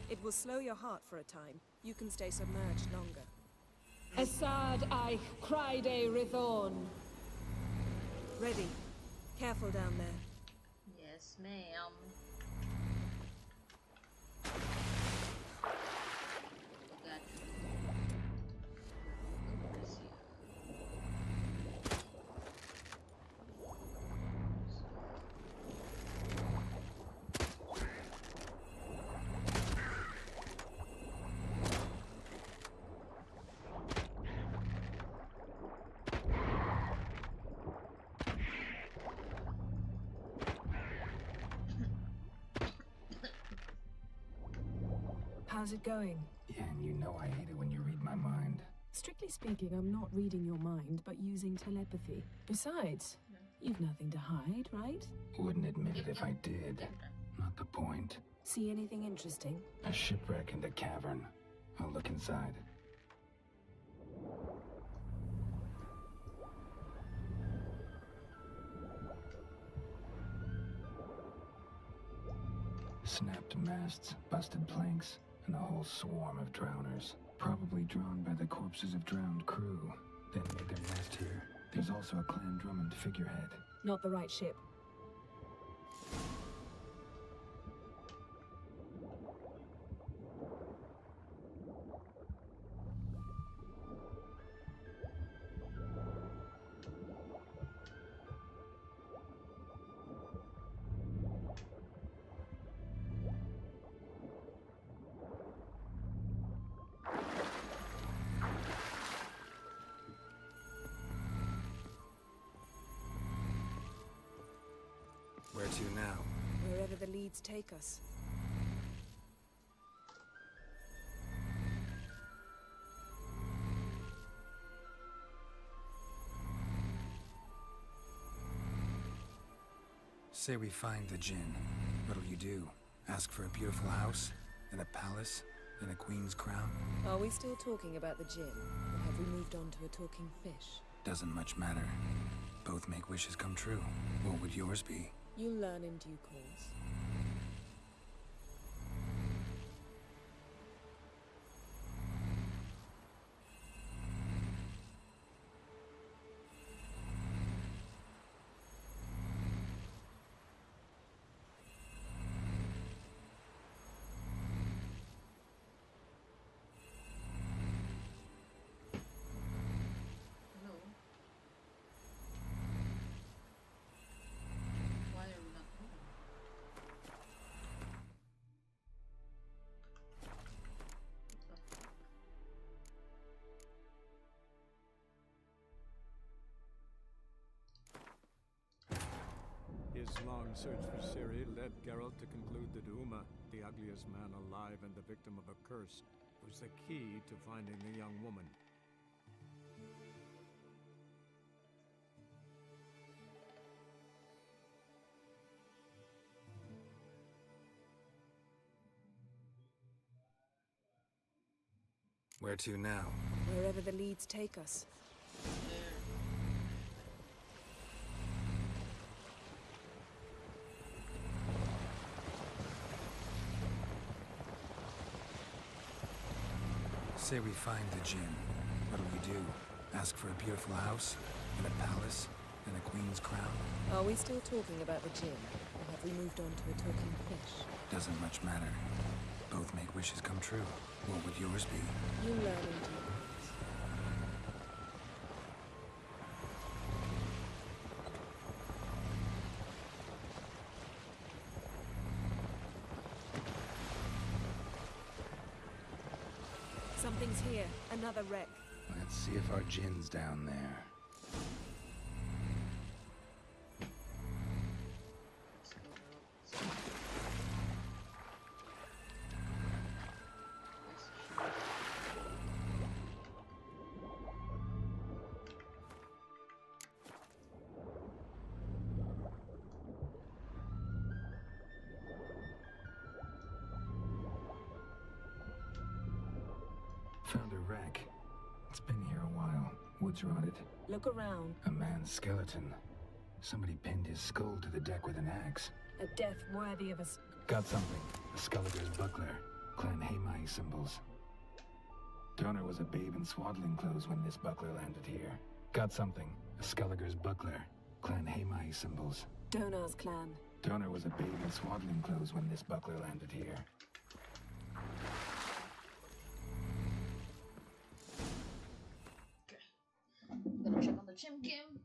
It will slow your heart for a time. You can stay submerged longer. Assad I Cried Rithorn. Ready. Careful down there. Yes, ma'am. How's it going? Yeah, and you know I hate it when you read my mind. Strictly speaking, I'm not reading your mind, but using telepathy. Besides, you've nothing to hide, right? Wouldn't admit it if I did. Not the point. See anything interesting? A shipwreck and a cavern. I'll look inside. Snapped masts, busted planks. and a whole swarm of drowners, probably drawn by the corpses of drowned crew, then made their nest here. There's also a Clan Drummond figurehead. Not the right ship. Where to now? Wherever the leads take us. Say we find the Jinn. What'll you do? Ask for a beautiful house? And a palace? And a queen's crown? Are we still talking about the Jinn? Or have we moved on to a talking fish? Doesn't much matter. Both make wishes come true. What would yours be? You'll learn in due course. Hello. Why are we not moving? What the fuck? His long search for Ciri led Geralt to conclude that Uma, the ugliest man alive and the victim of a curse, was the key to finding the young woman. Where to now? Wherever the leads take us. Say we find the Jinn. What'll you do? Ask for a beautiful house? And a palace? And a queen's crown? Are we still talking about the Jinn? Or have we moved on to a talking fish? Doesn't much matter. Both make wishes come true. What would yours be? You'll learn in due course. Something's here. Another wreck. Let's see if our Jinn's down there. Found a wreck. It's been here a while. Wood's rotted. Look around. A man's skeleton. Somebody pinned his skull to the deck with an axe. A death worthy of us. Got something. A Skelliger's buckler. Clan Hamai symbols. Donor was a babe in swaddling clothes when this buckler landed here. Got something. A Skelliger's buckler. Clan Hamai symbols. Donar's clan. Donor was a babe in swaddling clothes when this buckler landed here. Gonna check on the Chimkim.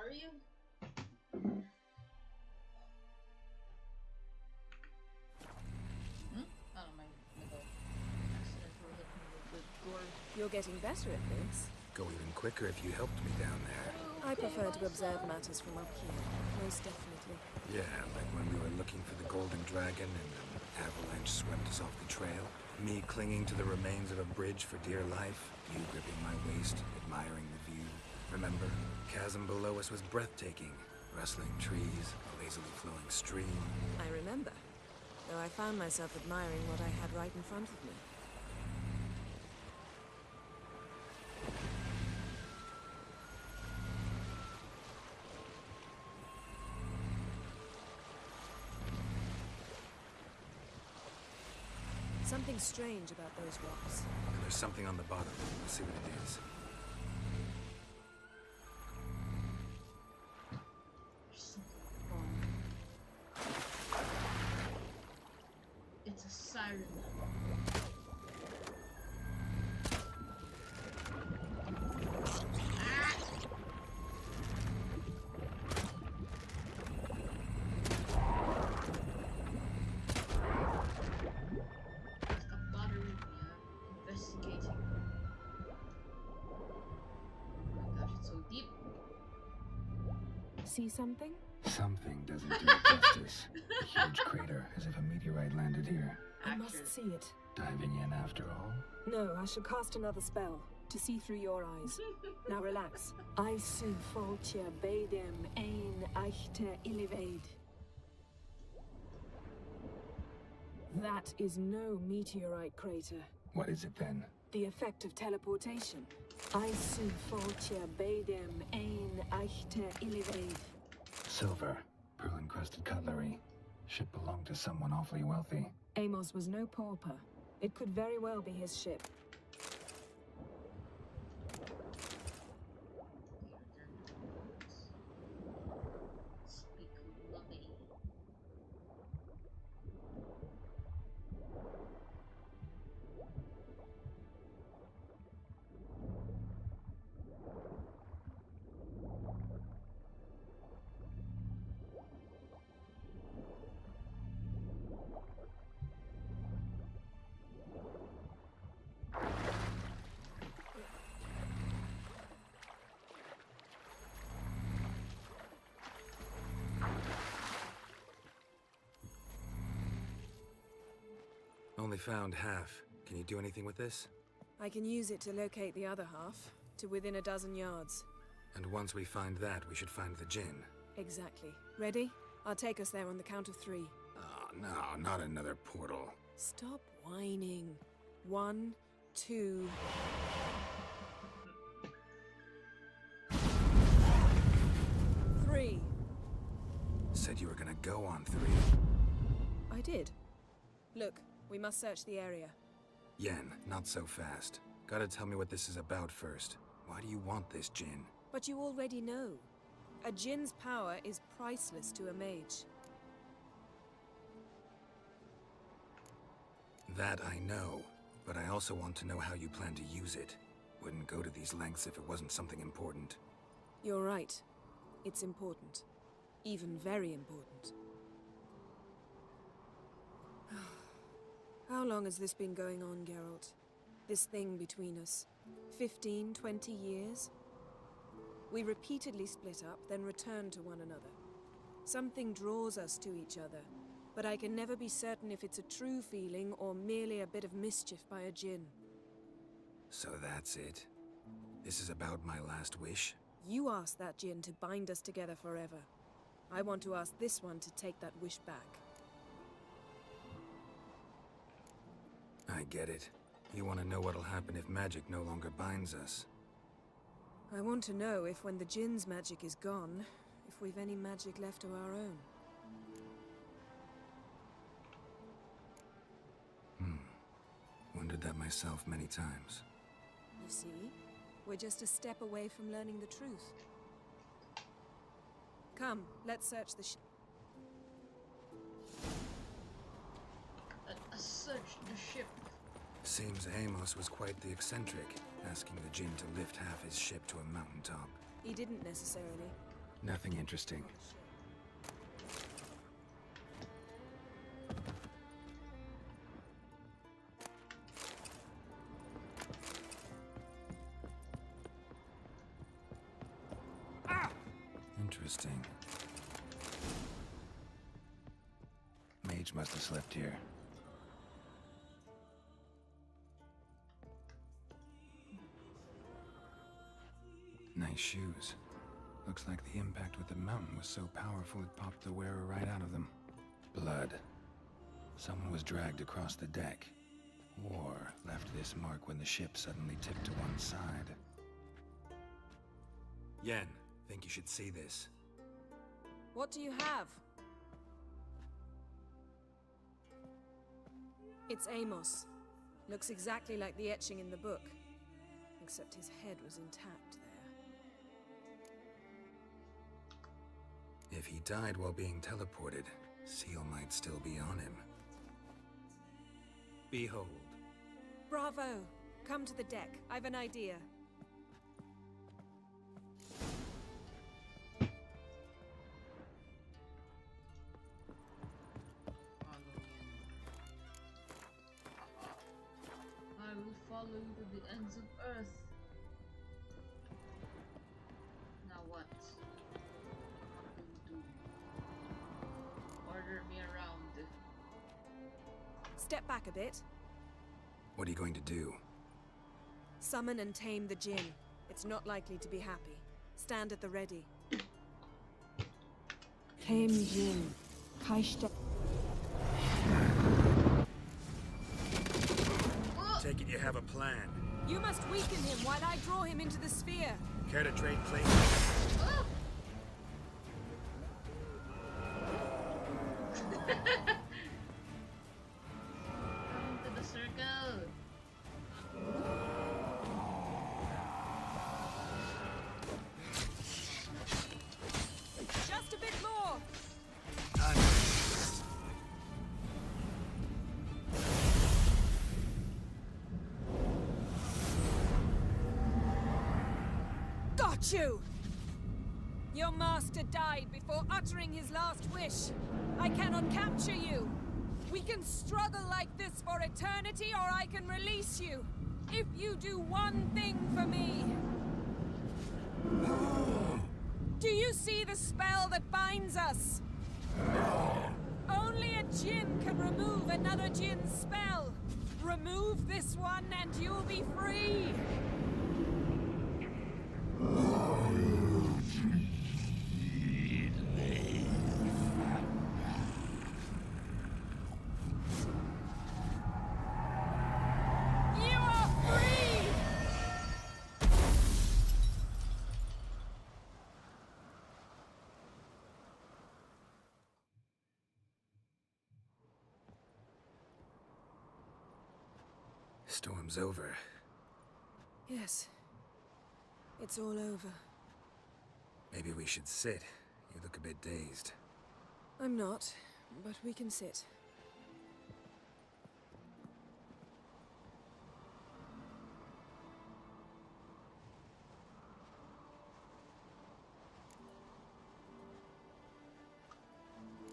are you? Oh my god. Accidentally hit me with the door. You're getting better at this. Go even quicker if you helped me down there. I prefer to observe matters from up here, most definitely. Yeah, like when we were looking for the Golden Dragon and an avalanche swept us off the trail. Me clinging to the remains of a bridge for dear life. You gripping my waist, admiring the view. Remember, chasm below us was breathtaking. Rustling trees, a lazily flowing stream. I remember, though I found myself admiring what I had right in front of me. Something strange about those rocks. And there's something on the bottom. Let's see what it is. It's a siren. See something? Something doesn't do it justice. A huge crater, as if a meteorite landed here. I must see it. Diving in after all? No, I shall cast another spell to see through your eyes. Now relax. I sub foltje bedem ein echte illivaid. That is no meteorite crater. What is it then? The effect of teleportation. I sub foltje bedem ein echte illivaid. Silver, pearl-encrusted cutlery. Ship belonged to someone awfully wealthy. Amos was no pauper. It could very well be his ship. Only found half. Can you do anything with this? I can use it to locate the other half, to within a dozen yards. And once we find that, we should find the Jinn. Exactly. Ready? I'll take us there on the count of 3. Oh, no, not another portal. Stop whining. 1, 2... 3. Said you were gonna go on 3. I did. Look, we must search the area. Yen, not so fast. Gotta tell me what this is about first. Why do you want this Jinn? But you already know. A Jinn's power is priceless to a mage. That I know, but I also want to know how you plan to use it. Wouldn't go to these lengths if it wasn't something important. You're right. It's important. Even very important. How long has this been going on, Geralt? This thing between us? 15, 20 years? We repeatedly split up, then returned to one another. Something draws us to each other, but I can never be certain if it's a true feeling or merely a bit of mischief by a Jinn. So that's it? This is about my last wish? You asked that Jinn to bind us together forever. I want to ask this one to take that wish back. I get it. You want to know what'll happen if magic no longer binds us. I want to know if when the Jinn's magic is gone, if we've any magic left of our own. Wondered that myself many times. You see? We're just a step away from learning the truth. Come, let's search the Search the ship. Seems Amos was quite the eccentric, asking the Jinn to lift half his ship to a mountaintop. He didn't necessarily. Nothing interesting. Interesting. Mage must have slept here. Nice shoes. Looks like the impact with the mountain was so powerful it popped the wearer right out of them. Blood. Someone was dragged across the deck. Or left this mark when the ship suddenly tipped to one side. Yen, think you should see this. What do you have? It's Amos. Looks exactly like the etching in the book. Except his head was intact there. If he died while being teleported, Seal might still be on him. Behold. Bravo! Come to the deck. I've an idea. I will follow you to the ends of Earth. Now what? What do you do? Order me around. Step back a bit. What are you going to do? Summon and tame the Jinn. It's not likely to be happy. Stand at the ready. Tame Jinn. Kaishta. Take it you have a plan. You must weaken him while I draw him into the sphere. Care to trade places? Oh! Come to the circle. Just a bit more. Got you! Your master died before uttering his last wish. I cannot capture you. We can struggle like this for eternity, or I can release you. If you do one thing for me. Do you see the spell that binds us? Only a Jinn can remove another Jinn's spell. Remove this one and you'll be free. You are free! Storm's over. Yes. It's all over. Maybe we should sit. You look a bit dazed. I'm not, but we can sit.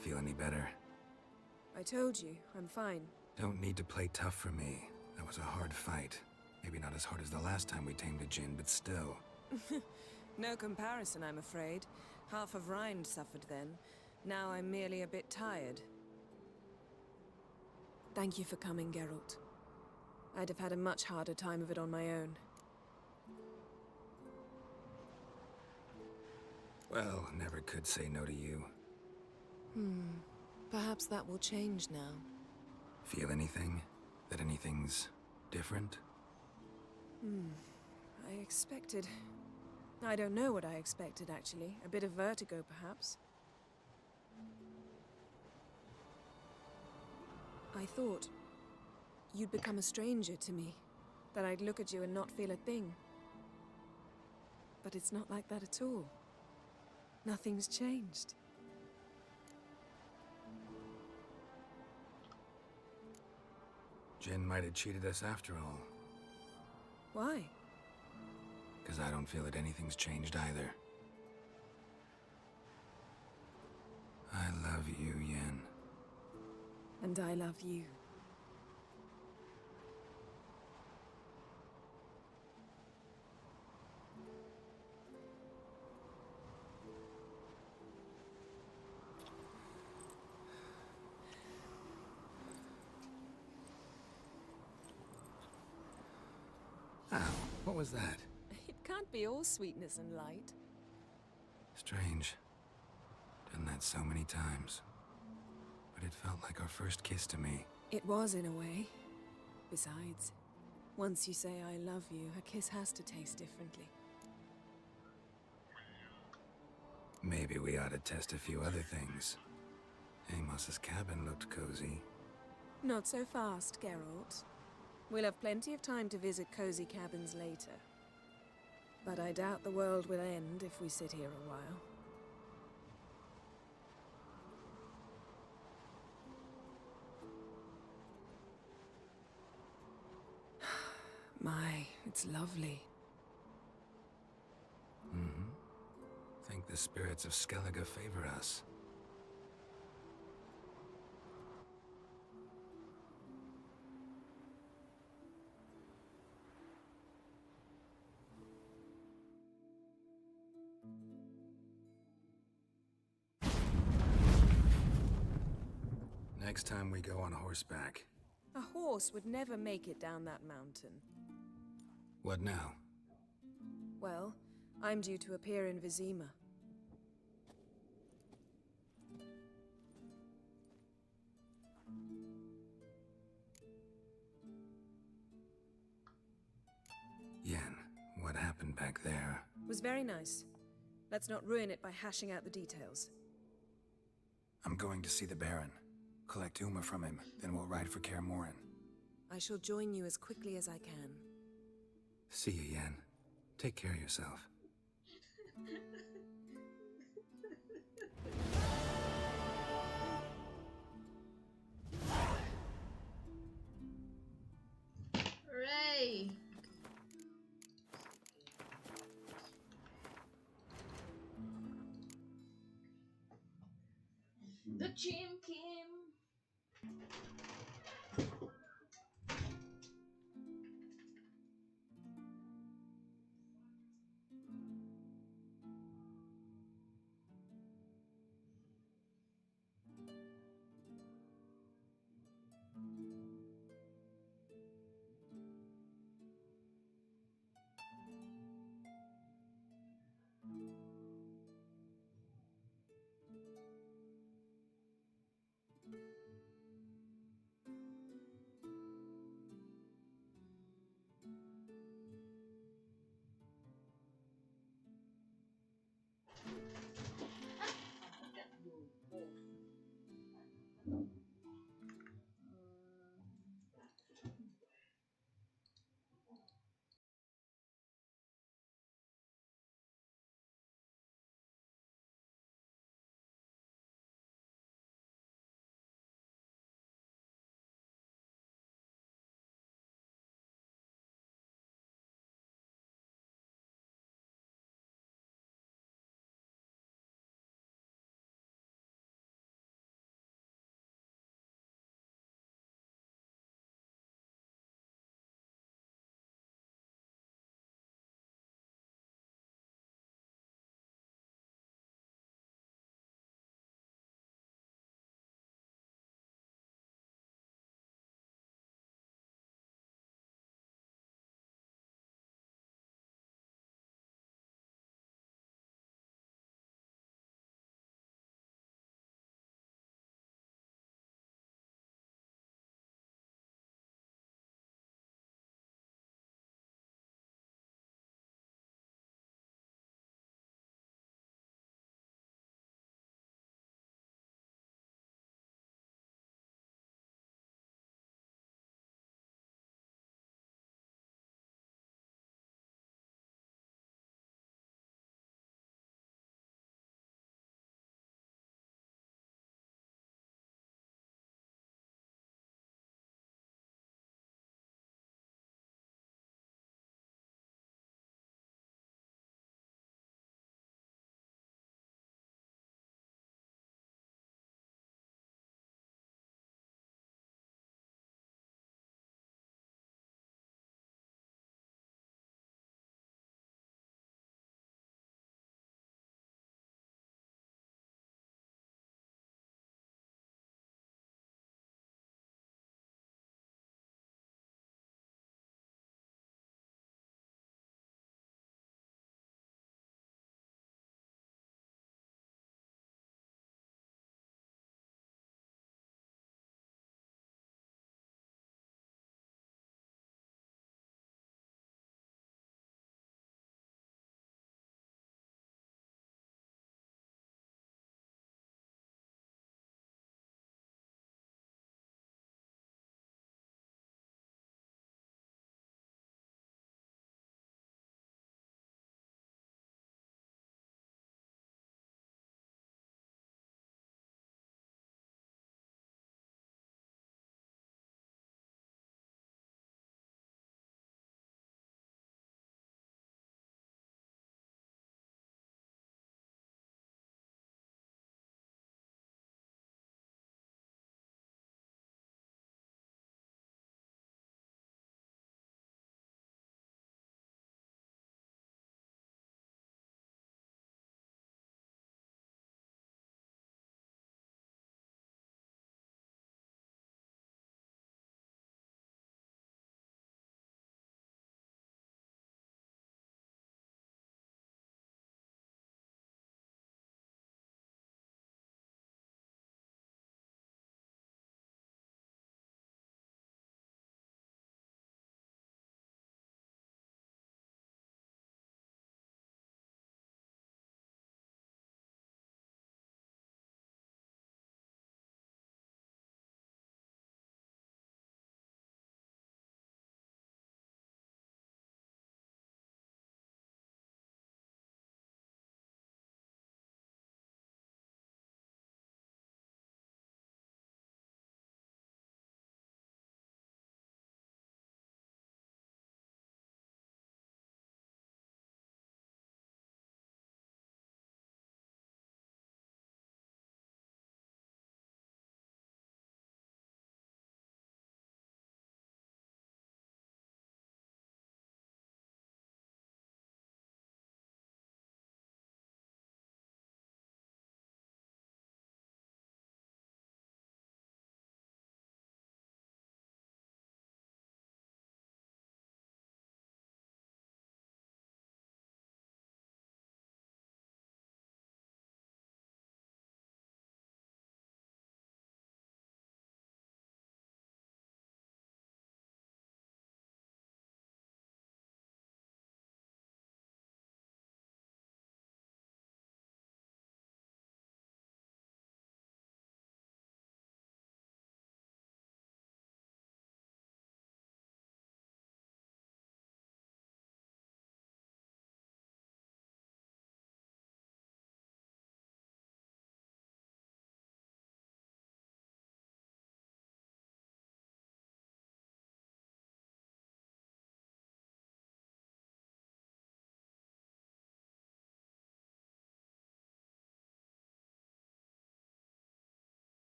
Feel any better? I told you, I'm fine. Don't need to play tough for me. That was a hard fight. Maybe not as hard as the last time we tamed a Jinn, but still. No comparison, I'm afraid. Half of Rind suffered then. Now I'm merely a bit tired. Thank you for coming, Geralt. I'd have had a much harder time of it on my own. Well, never could say no to you. Perhaps that will change now. Feel anything? That anything's different? I expected... I don't know what I expected, actually. A bit of vertigo, perhaps. I thought you'd become a stranger to me. That I'd look at you and not feel a thing. But it's not like that at all. Nothing's changed. Jinn might have cheated us after all. Why? Because I don't feel that anything's changed either. love you, Yen. And I love you. Ow, what was that? It can't be all sweetness and light. Strange. Done that so many times. But it felt like our first kiss to me. It was, in a way. Besides, once you say I love you, a kiss has to taste differently. Maybe we ought to test a few other things. Amos's cabin looked cozy. Not so fast, Geralt. We'll have plenty of time to visit cozy cabins later. But I doubt the world will end if we sit here a while. My, it's lovely. Mm-hmm. Think the spirits of Skellige favor us. Next time we go on horseback. A horse would never make it down that mountain. What now? Well, I'm due to appear in Vizima. Yen, what happened back there? It was very nice. Let's not ruin it by hashing out the details. I'm going to see the Baron. Collect Uma from him, then we'll ride for Kaer Morhen. I shall join you as quickly as I can. See you, Yen. Take care of yourself. Hooray! The Chim Kim!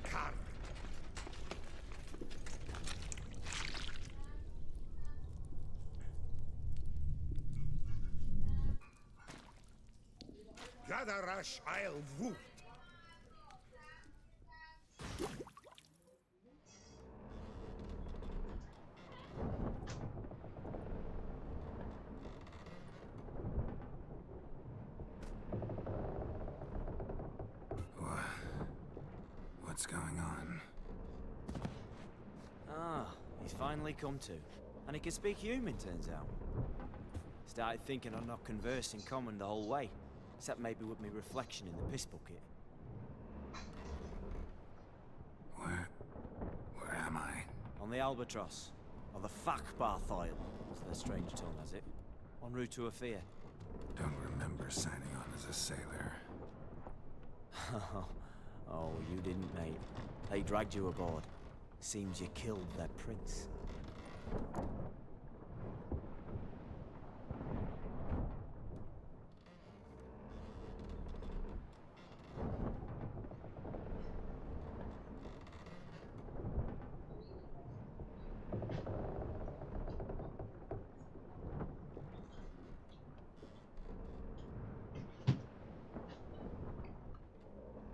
Karl. Gadarash I'll Wut. What's going on? Ah, he's finally come to. And he can speak human, turns out. Started thinking I'm not conversing common the whole way. Except maybe with my reflection in the piss bucket. Where am I? On the Albatross. Or the Fakbarthoil, as their strange tongue has it. En route to Afir. Don't remember signing on as a sailor. Oh, you didn't, mate. They dragged you aboard. Seems you killed their prince.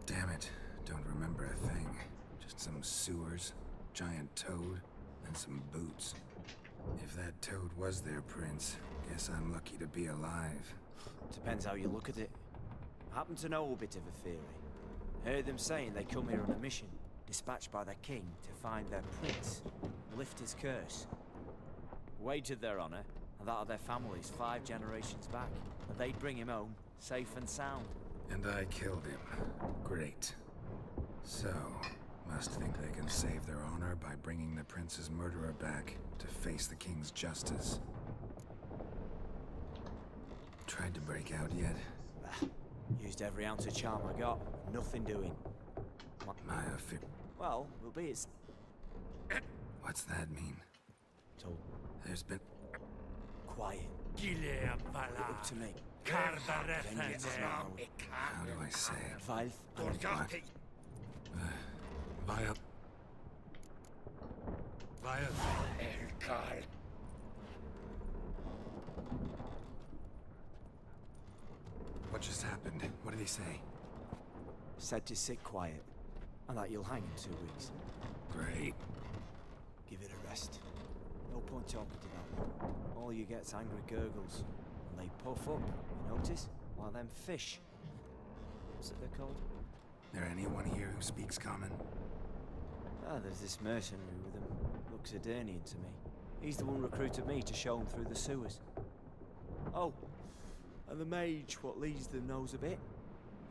Damn it. Don't remember a thing. Just some sewers, giant toad, and some boots. If that toad was their prince, guess I'm lucky to be alive. Depends how you look at it. I happen to know a bit of a theory. Heard them saying they come here on a mission, dispatched by their king to find their prince, lift his curse. Wagered their honor, and that of their families 5 generations back, that they'd bring him home, safe and sound. And I killed him. Great. So, must think they can save their honor by bringing the prince's murderer back to face the king's justice. Tried to break out yet? Used every ounce of charm I got. Nothing doing. Well, we'll be as... What's that mean? Told. There's been... Quiet. Up to me. How do I say it? Valth. What? Vile... Karl. What just happened? What did he say? Said to sit quiet, and that you'll hang in 2 weeks. Great. Give it a rest. No point talking to that one. All you get's angry gurgles, and they puff up, you notice? Like them fish. What's it they're called? There anyone here who speaks common? Ah, there's this mercenary with him. Looks Adernian to me. He's the one recruited me to show him through the sewers. Oh, and the mage what leads them knows a bit.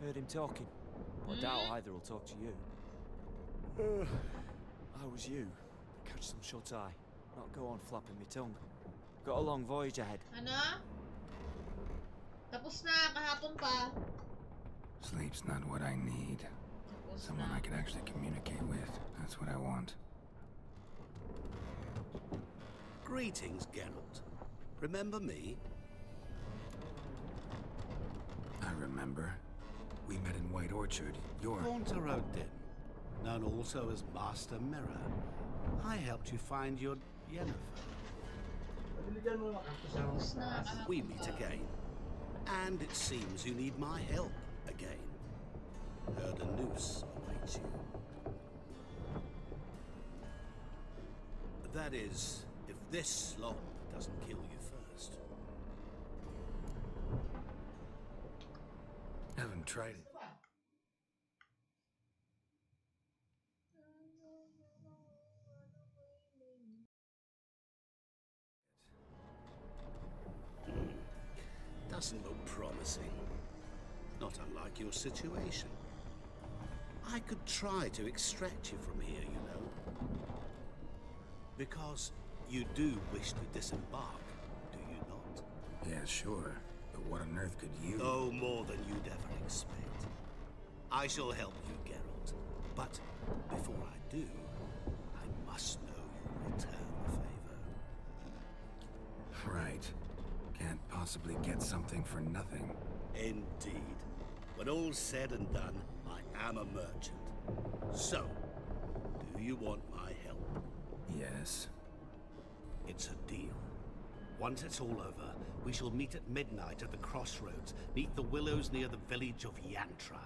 Heard him talking. I doubt either will talk to you. I was you. Catch some shut-eye. Not go on flapping my tongue. Got a long voyage ahead. Ano? Tapos na, kahapon pa. Sleep's not what I need. Someone I can actually communicate with. That's what I want. Greetings, Geralt. Remember me? I remember. We met in White Orchard. You're... Haunter Odin, known also as Master Mirror. I helped you find your Yennefer. We meet again. And it seems you need my help again. Heard a noose awaits you. That is, if this slop doesn't kill you first. Haven't tried it. Doesn't look promising. Not unlike your situation. I could try to extract you from here, you know. Because you do wish to disembark, do you not? Yeah, sure. But what on earth could you... Oh, more than you'd ever expect. I shall help you, Geralt. But before I do, I must know you'll return the favor. Right. Can't possibly get something for nothing. Indeed. When all's said and done, I am a merchant. So, do you want my help? Yes. It's a deal. Once it's all over, we shall meet at midnight at the crossroads, neath the willows near the village of Yantra.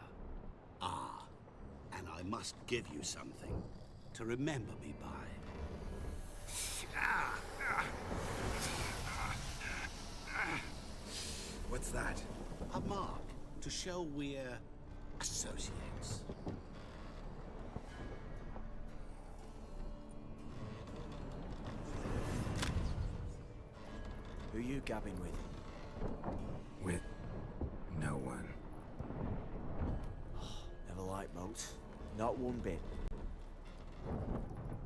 Ah, and I must give you something to remember me by. What's that? A mark to show we're associates. Who you gabbing with? With no one. Never liked boats. Not one bit.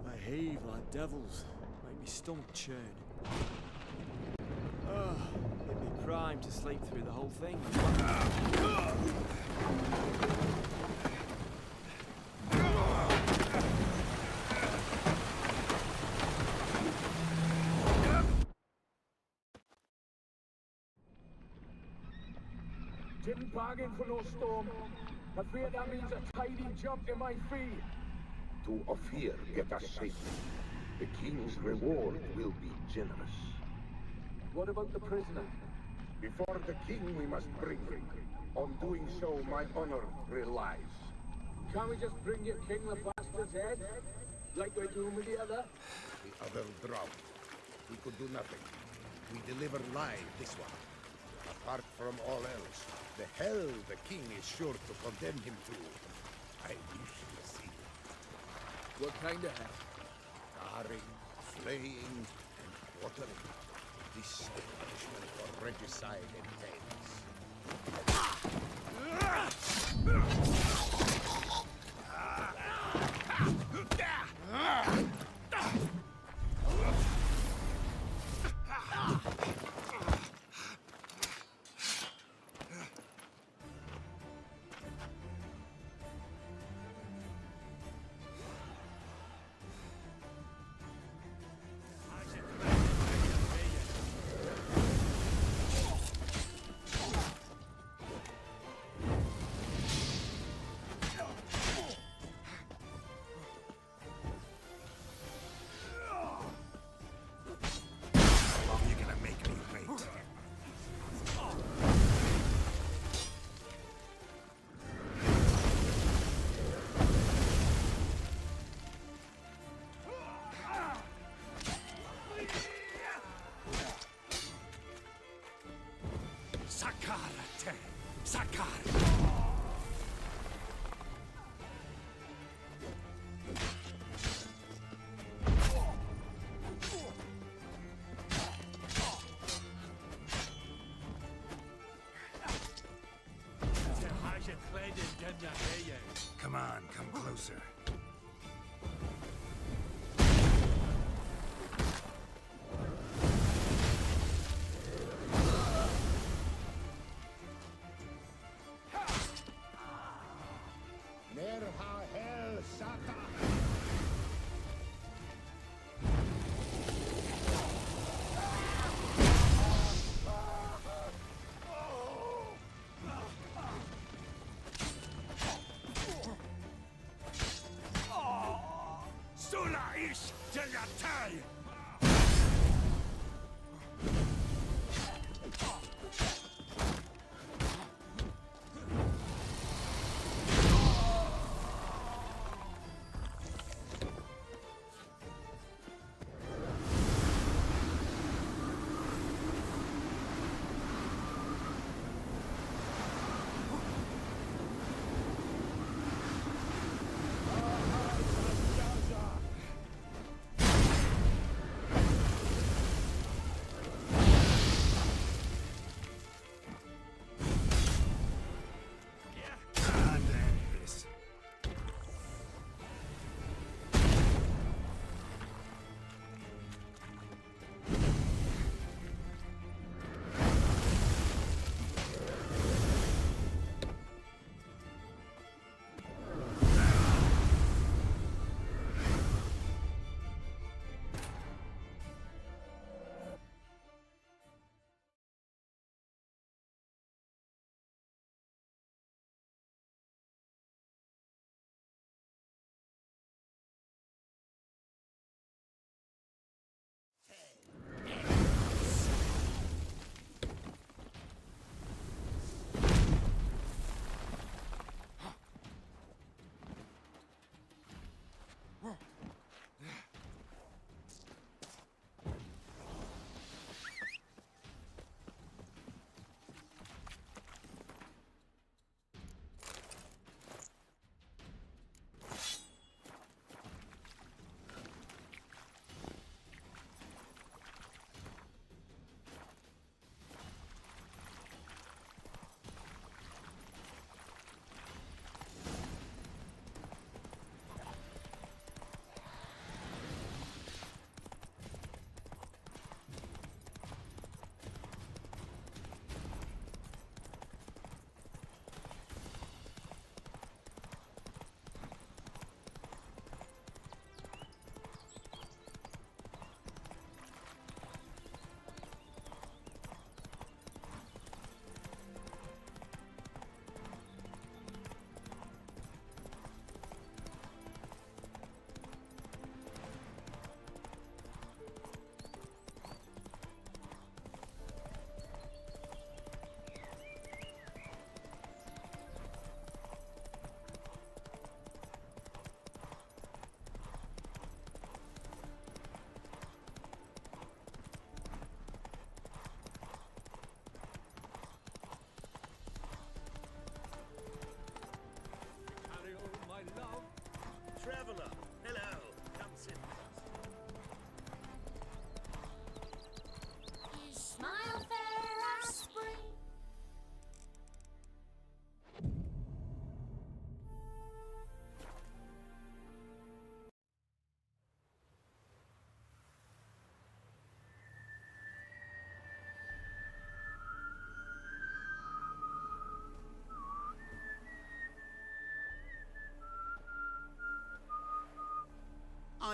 They heave like devils. Make me stomach churn. It'd be crime to sleep through the whole thing. Didn't bargain for no storm. Afraid that means a tidy jump in my fee. To Ophir get us safely. The king's reward will be generous. What about the prisoner? Before the king we must bring him. On doing so, my honor relies. Can't we just bring your king the bastard's head? Like we're doing with the other? The other drowned. We could do nothing. We deliver live this one. Apart from all else, the hell the king is sure to condemn him to. I wish to see. What kind of hell? Scarring, flaying, and quartering. This is the punishment for regicide Sakarate! Sakar! Come on, come closer. Merha hell Saka! Sula ish Jagatai!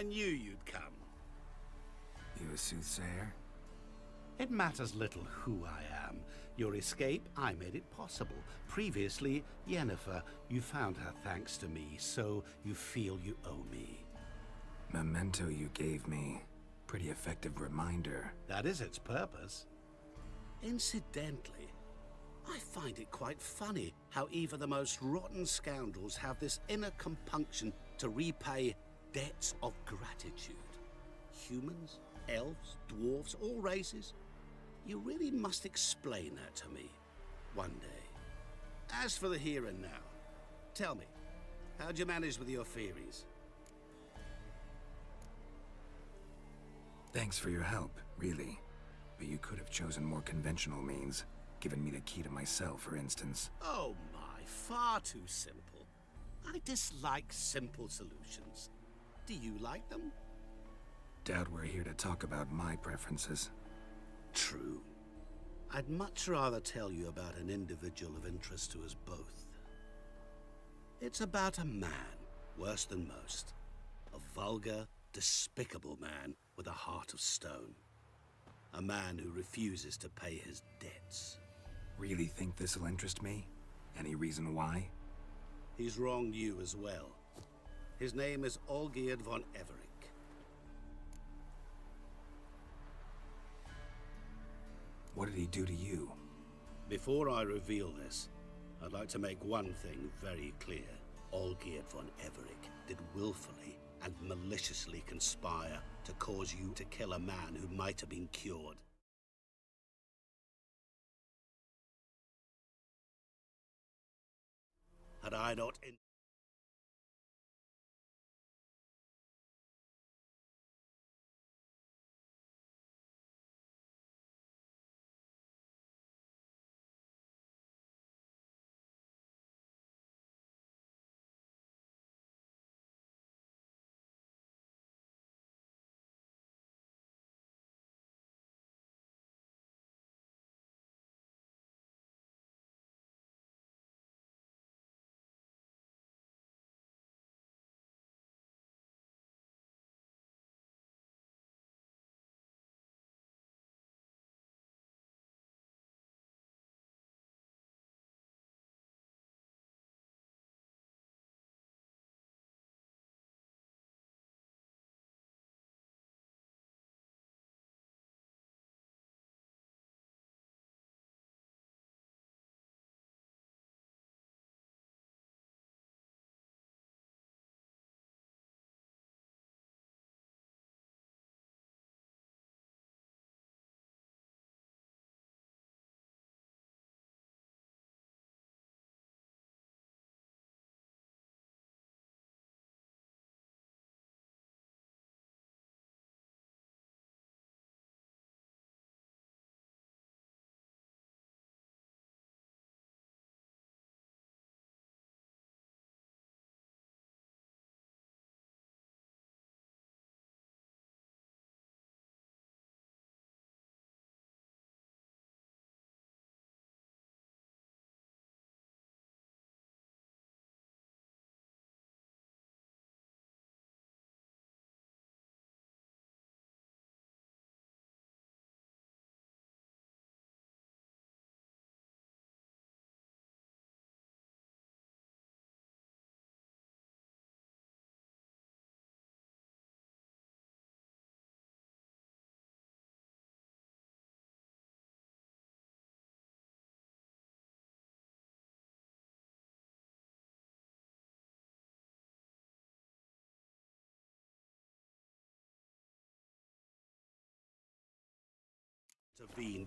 knew you'd come. You a soothsayer? It matters little who I am. Your escape, I made it possible. Previously, Yennefer, you found her thanks to me, so you feel you owe me. Memento you gave me. Pretty effective reminder. That is its purpose. Incidentally, I find it quite funny how even the most rotten scoundrels have this inner compunction to repay debts of gratitude. Humans, elves, dwarves, all races. You really must explain that to me one day. As for the here and now, tell me, how'd you manage with your theories? Thanks for your help, really. But you could have chosen more conventional means. Given me the key to my cell, for instance. Oh my, far too simple. I dislike simple solutions. Do you like them? Doubt we're here to talk about my preferences. True. I'd much rather tell you about an individual of interest to us both. It's about a man, worse than most. A vulgar, despicable man with a heart of stone. A man who refuses to pay his debts. Really think this'll interest me? Any reason why? He's wronged you as well. His name is Olgierd von Everec. What did he do to you? Before I reveal this, I'd like to make one thing very clear. Olgierd von Everec did willfully and maliciously conspire to cause you to kill a man who might have been cured. Had I not intervened,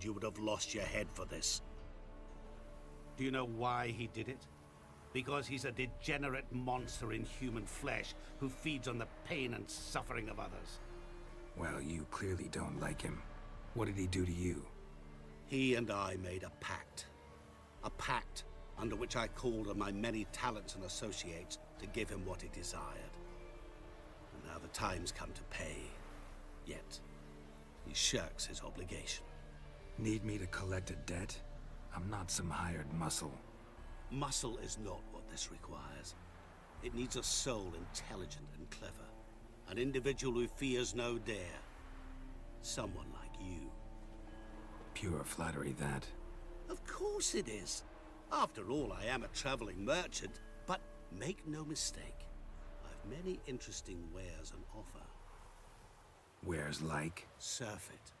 you would have lost your head for this. Do you know why he did it? Because he's a degenerate monster in human flesh who feeds on the pain and suffering of others. Well, you clearly don't like him. What did he do to you? He and I made a pact. A pact under which I called on my many talents and associates to give him what he desired. And now the time's come to pay. Yet, he shirks his obligation. Need me to collect a debt? I'm not some hired muscle. Muscle is not what this requires. It needs a soul intelligent and clever. An individual who fears no dare. Someone like you. Pure flattery, that. Of course it is. After all, I am a traveling merchant. But make no mistake, I've many interesting wares on offer. Wares like? Surfeit.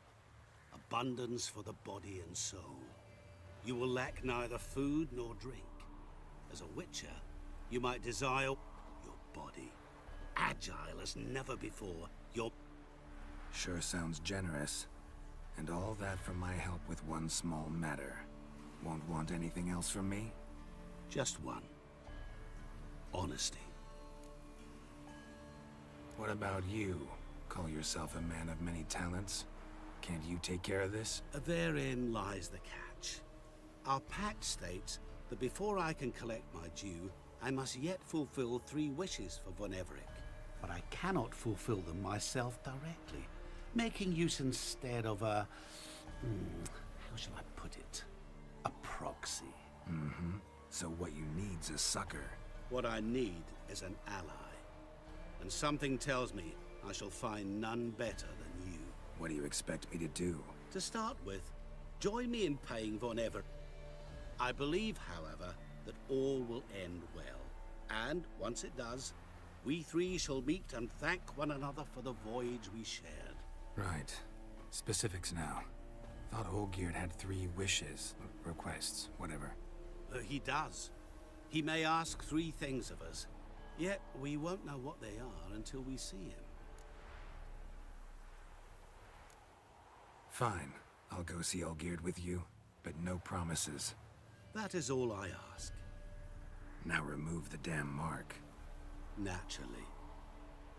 Abundance for the body and soul. You will lack neither food nor drink. As a witcher, you might desire your body. Agile as never before. Your... Sure sounds generous. And all that for my help with one small matter. Won't want anything else from me? Just one. Honesty. What about you? Call yourself a man of many talents? Can't you take care of this? Therein lies the catch. Our pact states that before I can collect my due, I must yet fulfill 3 wishes for Von Everec. But I cannot fulfill them myself directly, making use instead of a... how shall I put it? A proxy. Mm-hmm. So what you need's a sucker. What I need is an ally. And something tells me I shall find none better than you. What do you expect me to do? To start with, join me in paying Von Everec. I believe, however, that all will end well. And, once it does, we 3 shall meet and thank one another for the voyage we shared. Right. Specifics now. Thought Olgierd had 3 wishes, requests, whatever. He does. He may ask 3 things of us, yet we won't know what they are until we see him. Fine. I'll go see Olgierd with you, but no promises. That is all I ask. Now remove the damn mark. Naturally.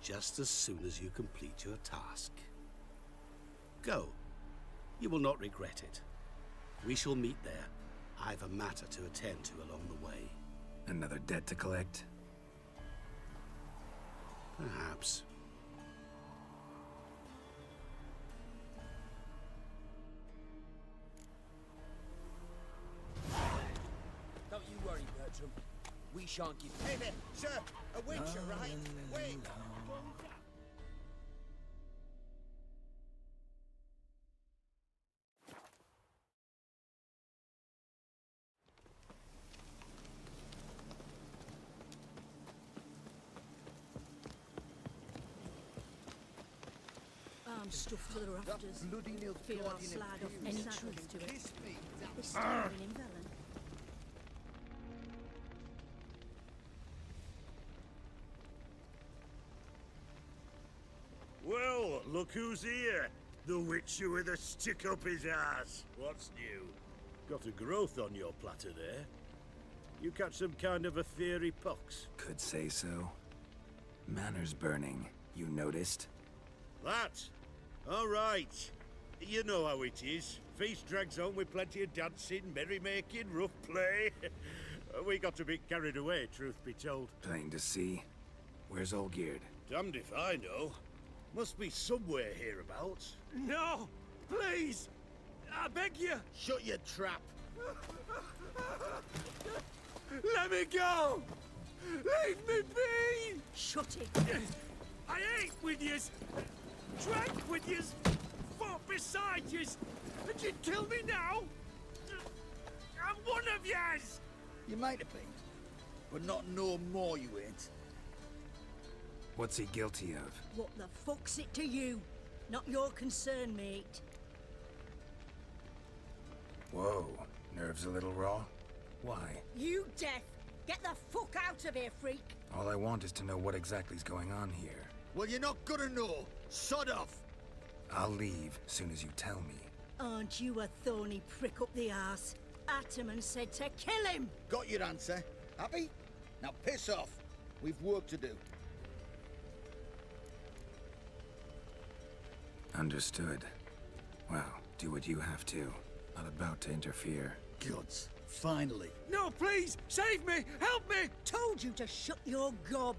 Just as soon as you complete your task. Go. You will not regret it. We shall meet there. I've a matter to attend to along the way. Another debt to collect? Perhaps. Don't you worry, Bertram. We shan't give... Hey there, sir! A witcher, right? Wait! I'm stuffed to the rafters. Bloody nil Feel I'll slide off any truth to it. They're starving in Velen. Well, look who's here. The Witcher with a stick up his ass. What's new? Got a growth on your platter there. You catch some kind of a fiery pox? Could say so. Manor's burning. You noticed? That? All right. You know how it is. Feast drags on with plenty of dancing, merrymaking, rough play. We got a bit carried away, truth be told. Plain to see. Where's Olgierd? Damned if I know. Must be somewhere hereabouts. No! Please! I beg you! Shut your trap! Let me go! Leave me be! Shut it! I ate with yous! Drank with yous! Fought beside yous! And you'd kill me now? I'm one of yous! You might have been, but not no more you ain't. What's he guilty of? What the fuck's it to you? Not your concern, mate. Whoa. Nerves a little raw? Why? You deaf! Get the fuck out of here, freak! All I want is to know what exactly's going on here. Well, you're not gonna know. Sod off! I'll leave soon as you tell me. Aren't you a thorny prick up the arse? Ataman said to kill him! Got your answer. Happy? Now piss off. We've work to do. Understood. Well, do what you have to. Not about to interfere. Gods. Finally. No, please! Save me! Help me! Told you to shut your gob.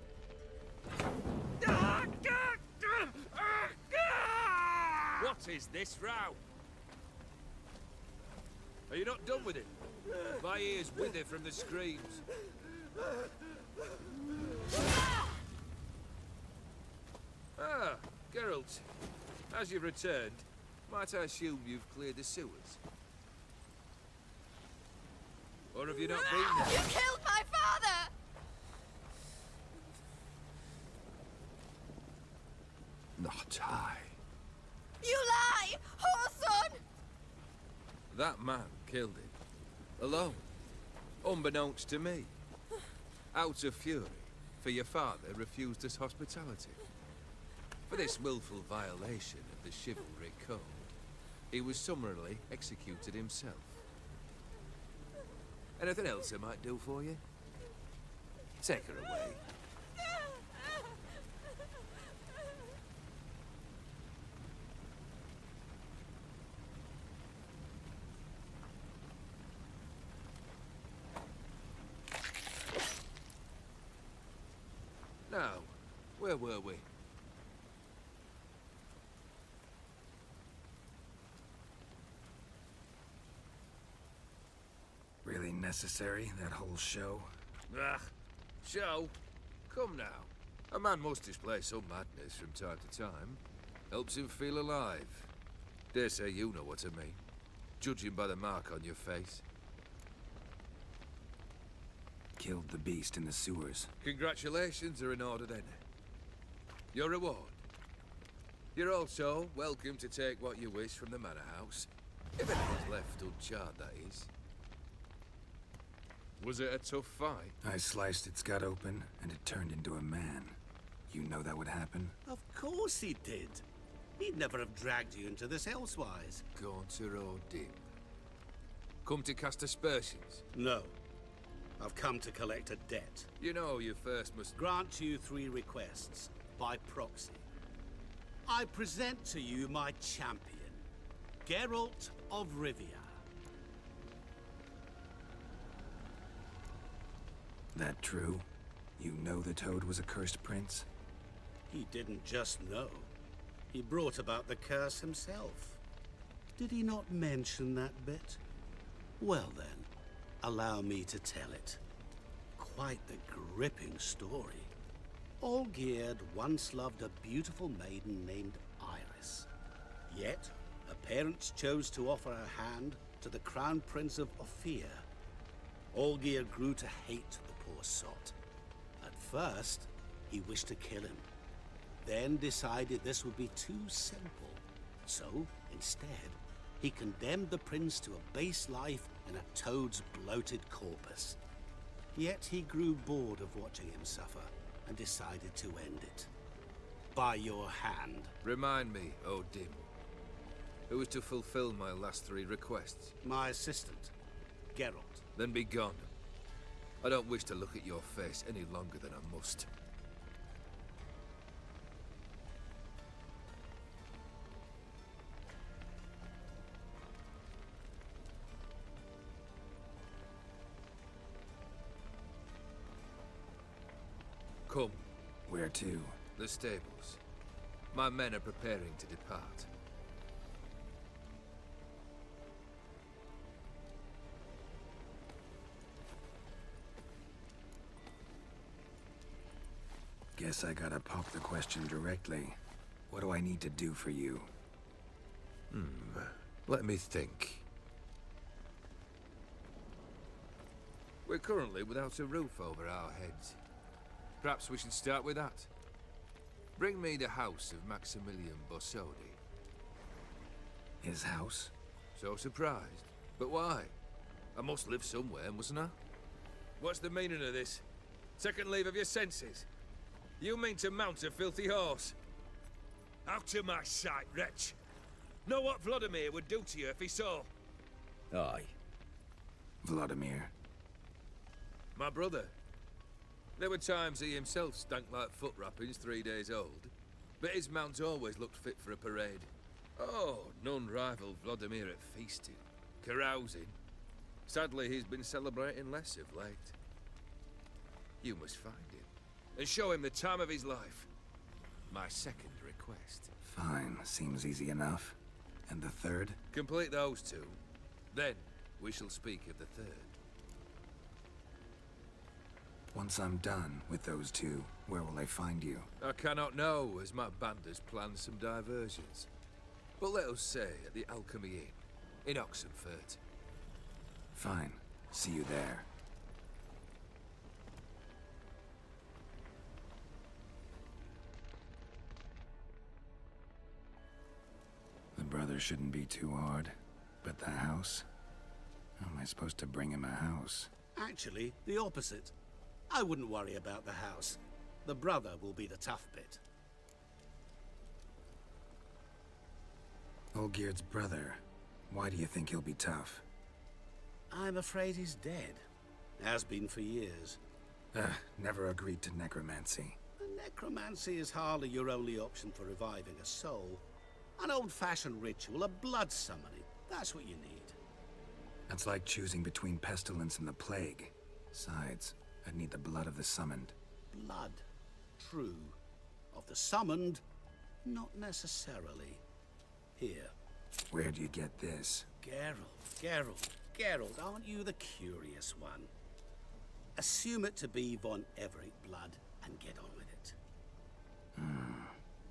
What is this row? Are you not done with it? My ears wither from the screams. Ah, Geralt. As you've returned, might I assume you've cleared the sewers? Or have you not been there? You killed my father! Not I. You lie! Whoreson! That man killed him. Alone. Unbeknownst to me. Out of fury, for your father refused us hospitality. For this willful violation of the chivalry code, he was summarily executed himself. Anything else I might do for you? Take her away. Now, where were we? Really necessary, that whole show? Ah, show? Come now. A man must display some madness from time to time. Helps him feel alive. Dare say you know what I mean. Judging by the mark on your face. Killed the beast in the sewers. Congratulations are in order then. Your reward. You're also welcome to take what you wish from the manor house. If anything's left uncharred, that is. Was it a tough fight? I sliced its gut open, and it turned into a man. You know that would happen? Of course he did. He'd never have dragged you into this elsewise. Gaunter O'Dim. Come to cast aspersions? No. I've come to collect a debt. You know you first must... Grant you 3 requests, by proxy. I present to you my champion, Geralt of Rivia. That true? You know the Toad was a cursed prince? He didn't just know. He brought about the curse himself. Did he not mention that bit? Well then, allow me to tell it. Quite the gripping story. Olgierd once loved a beautiful maiden named Iris. Yet, her parents chose to offer her hand to the Crown Prince of Ophir. Olgierd grew to hate the poor sot. At first, he wished to kill him. Then decided this would be too simple. So, instead, he condemned the prince to a base life in a toad's bloated corpus. Yet he grew bored of watching him suffer and decided to end it. By your hand. Remind me, O'Dim. Who was to fulfill my last 3 requests? My assistant, Geralt. Then be gone. I don't wish to look at your face any longer than I must. Come. Where to? The stables. My men are preparing to depart. Guess I gotta pop the question directly. What do I need to do for you? Let me think. We're currently without a roof over our heads. Perhaps we should start with that. Bring me the house of Maximilian Borsodi. His house? So surprised. But why? I must live somewhere, mustn't I? What's the meaning of this? Second leave of your senses? You mean to mount a filthy horse? Out of my sight, wretch! Know what Vladimir would do to you if he saw? Aye. Vladimir. My brother. There were times he himself stank like foot wrappings 3 days old, but his mount always looked fit for a parade. Oh, none rivaled Vladimir at feasting, carousing. Sadly, he's been celebrating less of late. You must find him, and show him the time of his life. My second request. Fine, seems easy enough. And the third? Complete those 2. Then, we shall speak of the third. Once I'm done with those two, where will I find you? I cannot know, as my banders plan some diversions. But let us say at the Alchemy Inn, in Oxenfurt. Fine. See you there. The brother shouldn't be too hard. But the house? How am I supposed to bring him a house? Actually, the opposite. I wouldn't worry about the house. The brother will be the tough bit. Olgierd's brother. Why do you think he'll be tough? I'm afraid he's dead. Has been for years. Never agreed to necromancy. Necromancy is hardly your only option for reviving a soul. An old-fashioned ritual, a blood summoning. That's what you need. That's like choosing between pestilence and the plague. Besides, I'd need the blood of the summoned. Blood. True. Of the summoned, not necessarily. Here. Where'd you get this? Geralt, aren't you the curious one? Assume it to be von Everett blood and get on with it.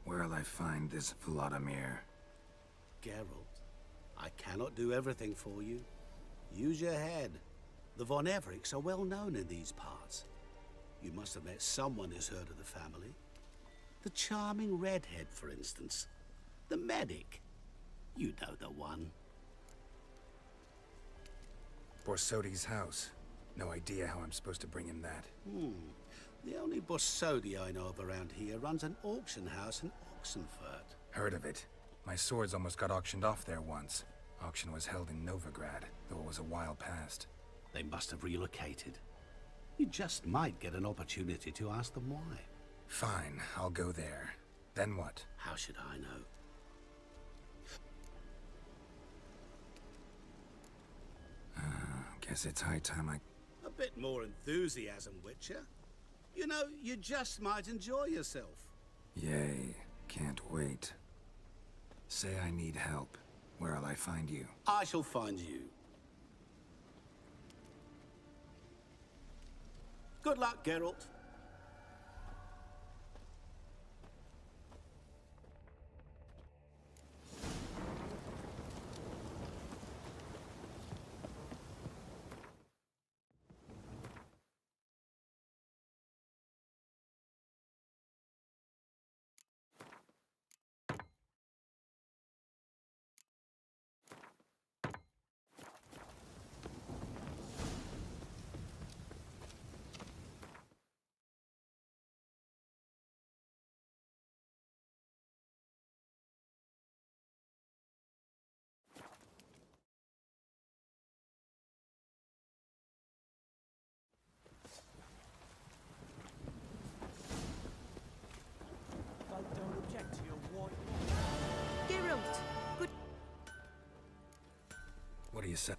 Where'll I find this Vladimir? Geralt, I cannot do everything for you. Use your head. The von Evericks are well known in these parts. You must have met someone who's heard of the family. The charming redhead, for instance. The medic. You know the one. Borsodi's house. No idea how I'm supposed to bring him that. The only Borsodi I know of around here runs an auction house in Oxenfurt. Heard of it. My swords almost got auctioned off there once. Auction was held in Novigrad, though it was a while past. They must have relocated. You just might get an opportunity to ask them why. Fine, I'll go there. Then what? How should I know? Guess it's high time I... A bit more enthusiasm, Witcher. You know, you just might enjoy yourself. Yay, can't wait. Say I need help. Where'll I find you? I shall find you. Good luck, Geralt. Geralt, good. What do you say?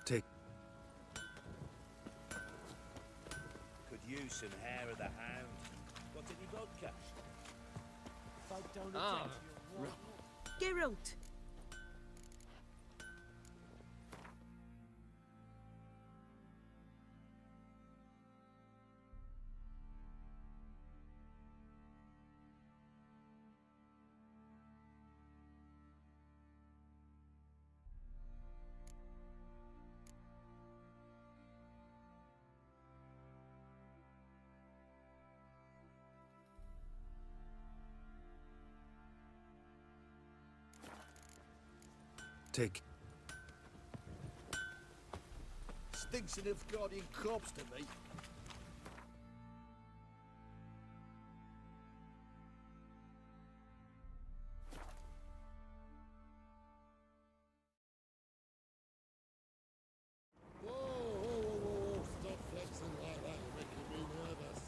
Take. Could use some hair of the hound. Got any vodka? Folk don't object to your Geralt. Take. Stinks of Nilfgaardian corpse to me. Whoa. Stop flexing like that. You're making me nervous.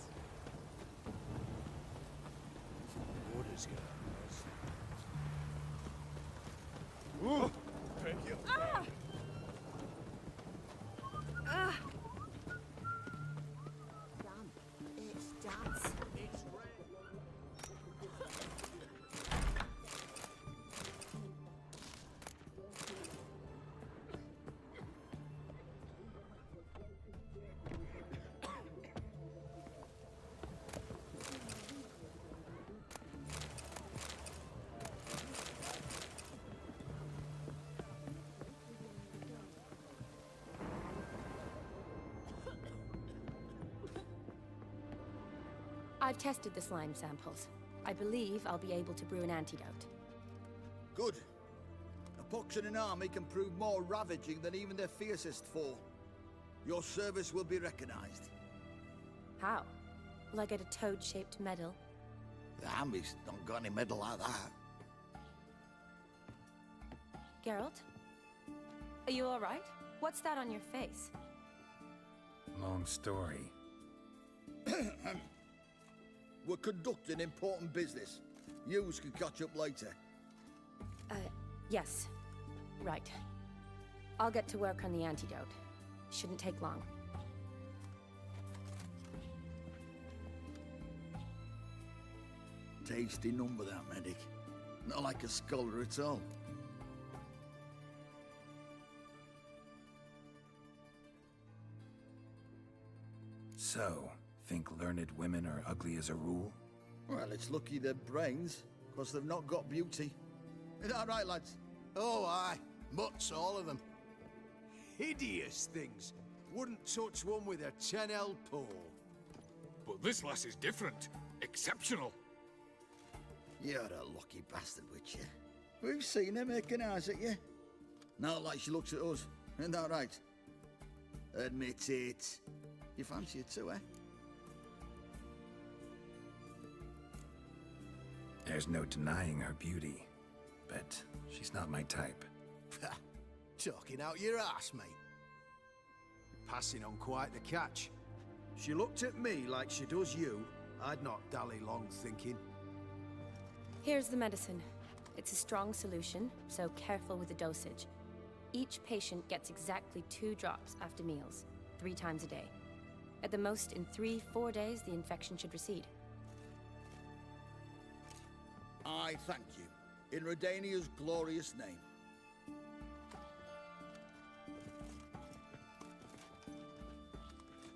I've tested the slime samples. I believe I'll be able to brew an antidote. Good. A pox in an army can prove more ravaging than even their fiercest foe. Your service will be recognized. How? Will I get a toad-shaped medal? The army's not got any medal like that. Geralt? Are you alright? What's that on your face? Long story. We're conducting important business. Yous can catch up later. Yes. Right. I'll get to work on the antidote. Shouldn't take long. Tasty number, that medic. Not like a scholar at all. So, think learned women are ugly as a rule? Well, it's lucky they're brains, because they've not got beauty. Is that right, lads? Oh, aye. Mutts, all of them. Hideous things. Wouldn't touch one with a 10L pole. But this lass is different. Exceptional. You're a lucky bastard, Witcher. We've seen her making eyes at you. Not like she looks at us. Isn't that right? Admit it. You fancy it too, eh? There's no denying her beauty, but she's not my type. Talking out your ass, mate. You're passing on quite the catch. She looked at me like she does you. I'd not dally long thinking. Here's the medicine. It's a strong solution, so careful with the dosage. Each patient gets exactly 2 drops after meals, 3 times a day. At the most, in 3-4 days, the infection should recede. I thank you. In Redania's glorious name.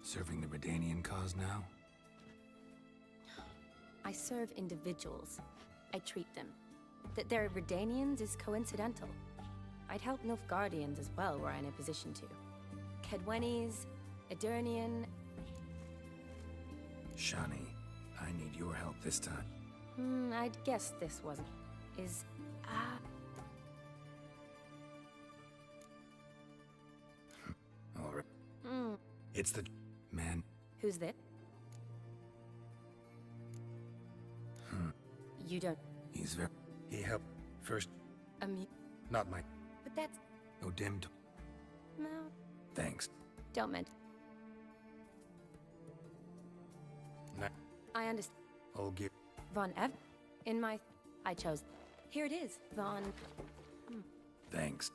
Serving the Redanian cause now? I serve individuals. I treat them. That they're Redanians is coincidental. I'd help Nilfgaardians as well were I in a position to. Kaedwenis, Edirnian... Shani, I need your help this time. I'd guess this wasn't... is... All right. It's the... man. Who's that? You don't... He's very... He helped... First... Not my... But that's... Odin... No. Thanks. Don't mention... Nah. I understand. I'll give... Von Ev... In my... I chose... Here it is. Von... Thanks.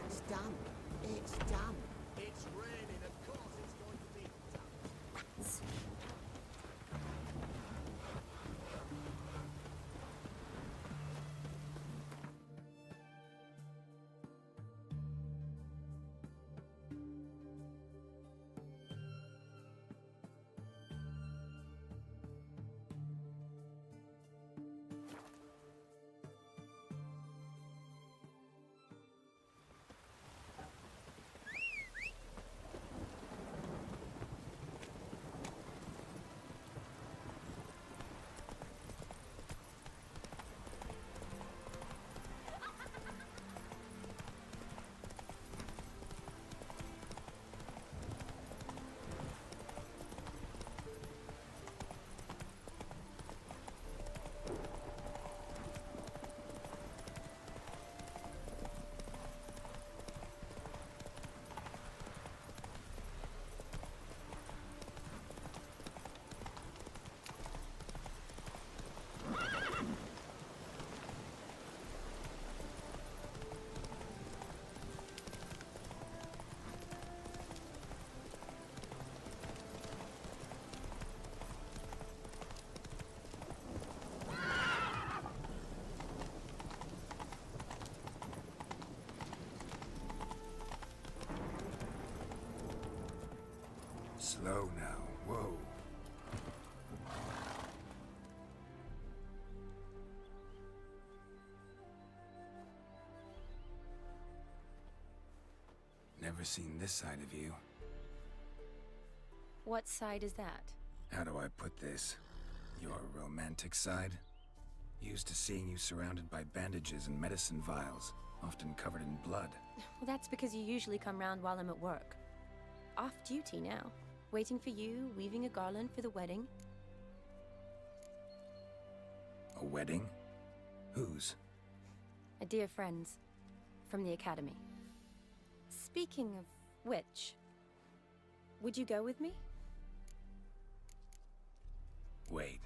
It's done. It's done. It's raining, of course it's going to be done. Slow now. Whoa. never seen this side of you. What side is that? How do I put this? Your romantic side? Used to seeing you surrounded by bandages and medicine vials, often covered in blood. Well, that's because you usually come round while I'm at work. Off duty now. Waiting for you, weaving a garland for the wedding. A wedding? Whose? A dear friend's. From the academy. Speaking of which, would you go with me? Wait.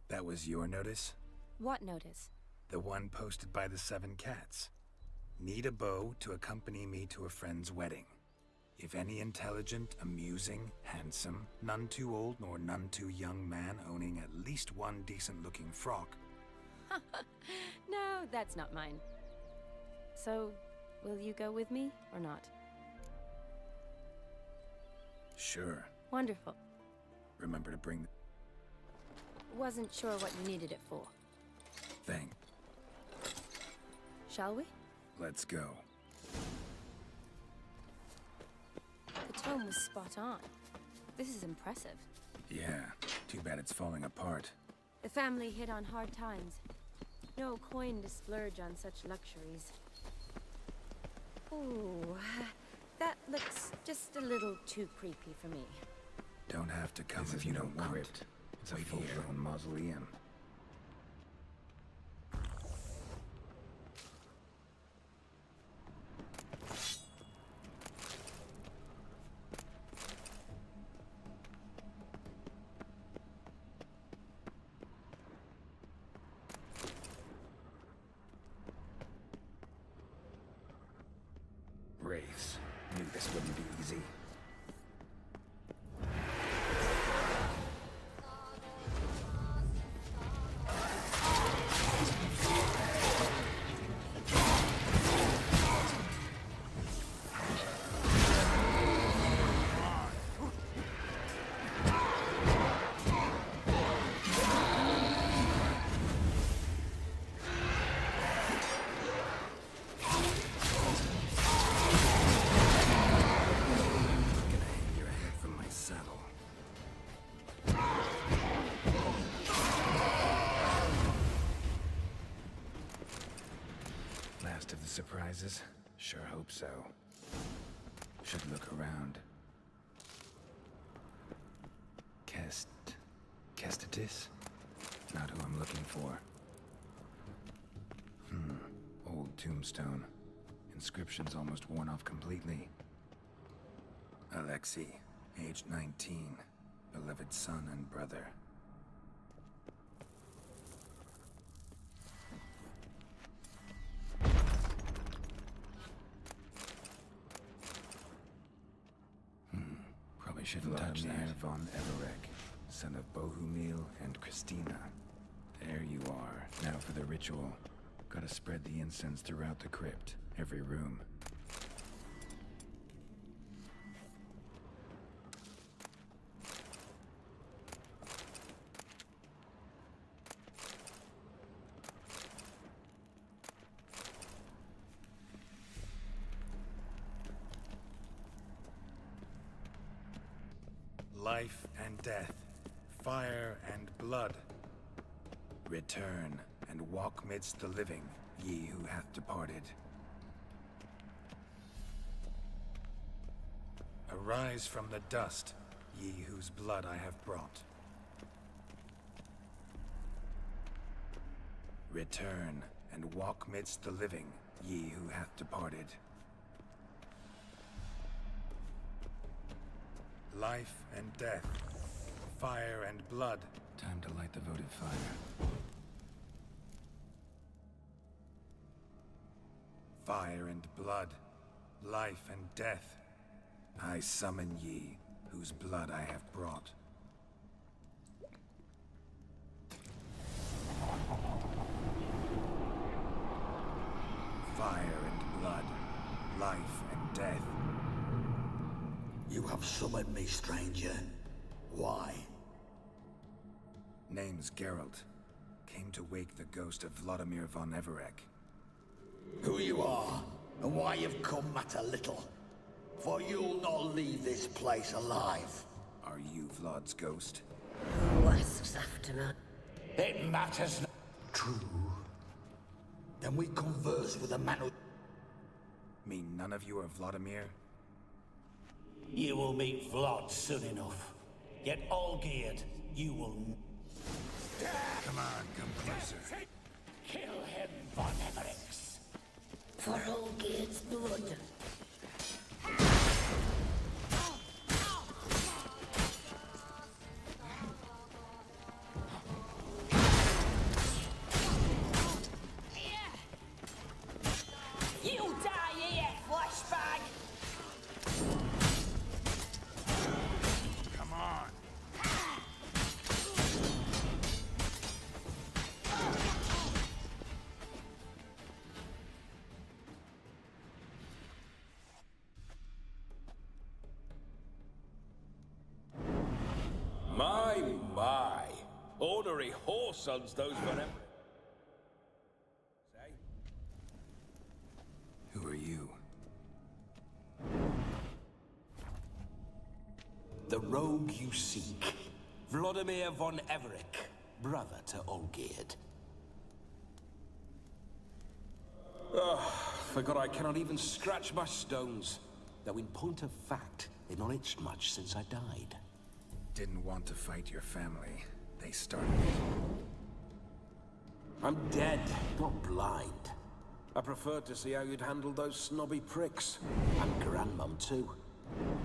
That was your notice? What notice? The one posted by the 7 cats. Need a beau to accompany me to a friend's wedding. If any intelligent, amusing, handsome, none too old nor none too young man owning at least one decent-looking frock. No, that's not mine. So, will you go with me or not? Sure. Wonderful. Remember to bring... Wasn't sure what you needed it for. Thing. Shall we? Let's go. The tome was spot on. This is impressive. Yeah, too bad it's falling apart. The family hit on hard times. No coin to splurge on such luxuries. Ooh, that looks just a little too creepy for me. Don't have to come if you don't want. Crypt. It's a full-blown mausoleum. Wraiths. Knew this wouldn't be easy. Surprises? Sure hope so. Should look around. Kestatis? Not who I'm looking for. Old tombstone. Inscription's almost worn off completely. Alexei, aged 19. Beloved son and brother. Shouldn't touch that. Von Everek, son of Bohumil and Christina. There you are. Now for the ritual. Gotta spread the incense throughout the crypt, every room. Life and death, fire and blood. Return and walk midst the living, ye who hath departed. Arise from the dust, ye whose blood I have brought. Return and walk midst the living, ye who hath departed. Life and death, fire and blood. Time to light the votive fire. Fire and blood, life and death. I summon ye, whose blood I have brought. Fire and blood, life and death. You have summoned me, stranger. Why? Name's Geralt. Came to wake the ghost of Vladimir von Everek. Who you are, and why you've come matter little. For you'll not leave this place alive. Are you Vlad's ghost? Who asks after me? It matters not. True. Then we converse with a man who... Mean none of you are Vladimir? You will meet Vlad soon enough. Get all geared. You will... Come on, come closer. Kill him, Von Everix. For Olgierd's blood. You die here, flashbag! Come on. My. Ornery whoresons those Von Everett. Who are you? The rogue you seek. Vladimir von Everec, brother to Olgierd. Forgot I cannot even scratch my stones. Though in point of fact, they've not itched much since I died. Didn't want to fight your family. They started it. I'm dead, not blind. I preferred to see how you'd handle those snobby pricks. And Grandmum, too.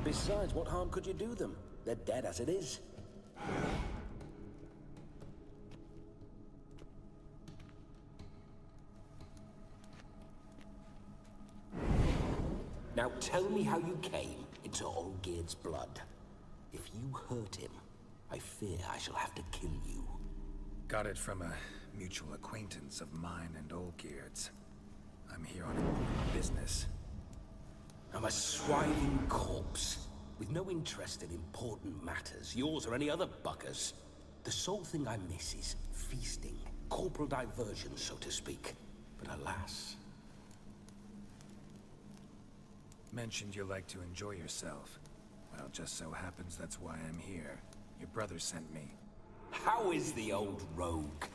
Besides, what harm could you do them? They're dead as it is. Now tell me how you came into Olgierd's blood. If you hurt him, I fear I shall have to kill you. Got it from a mutual acquaintance of mine and Olgierd's. I'm here on important business. I'm a swiving corpse, with no interest in important matters, yours or any other buggers. The sole thing I miss is feasting, corporal diversion, so to speak. But alas... Mentioned you like to enjoy yourself. Well, just so happens that's why I'm here. Your brother sent me. How is the old rogue?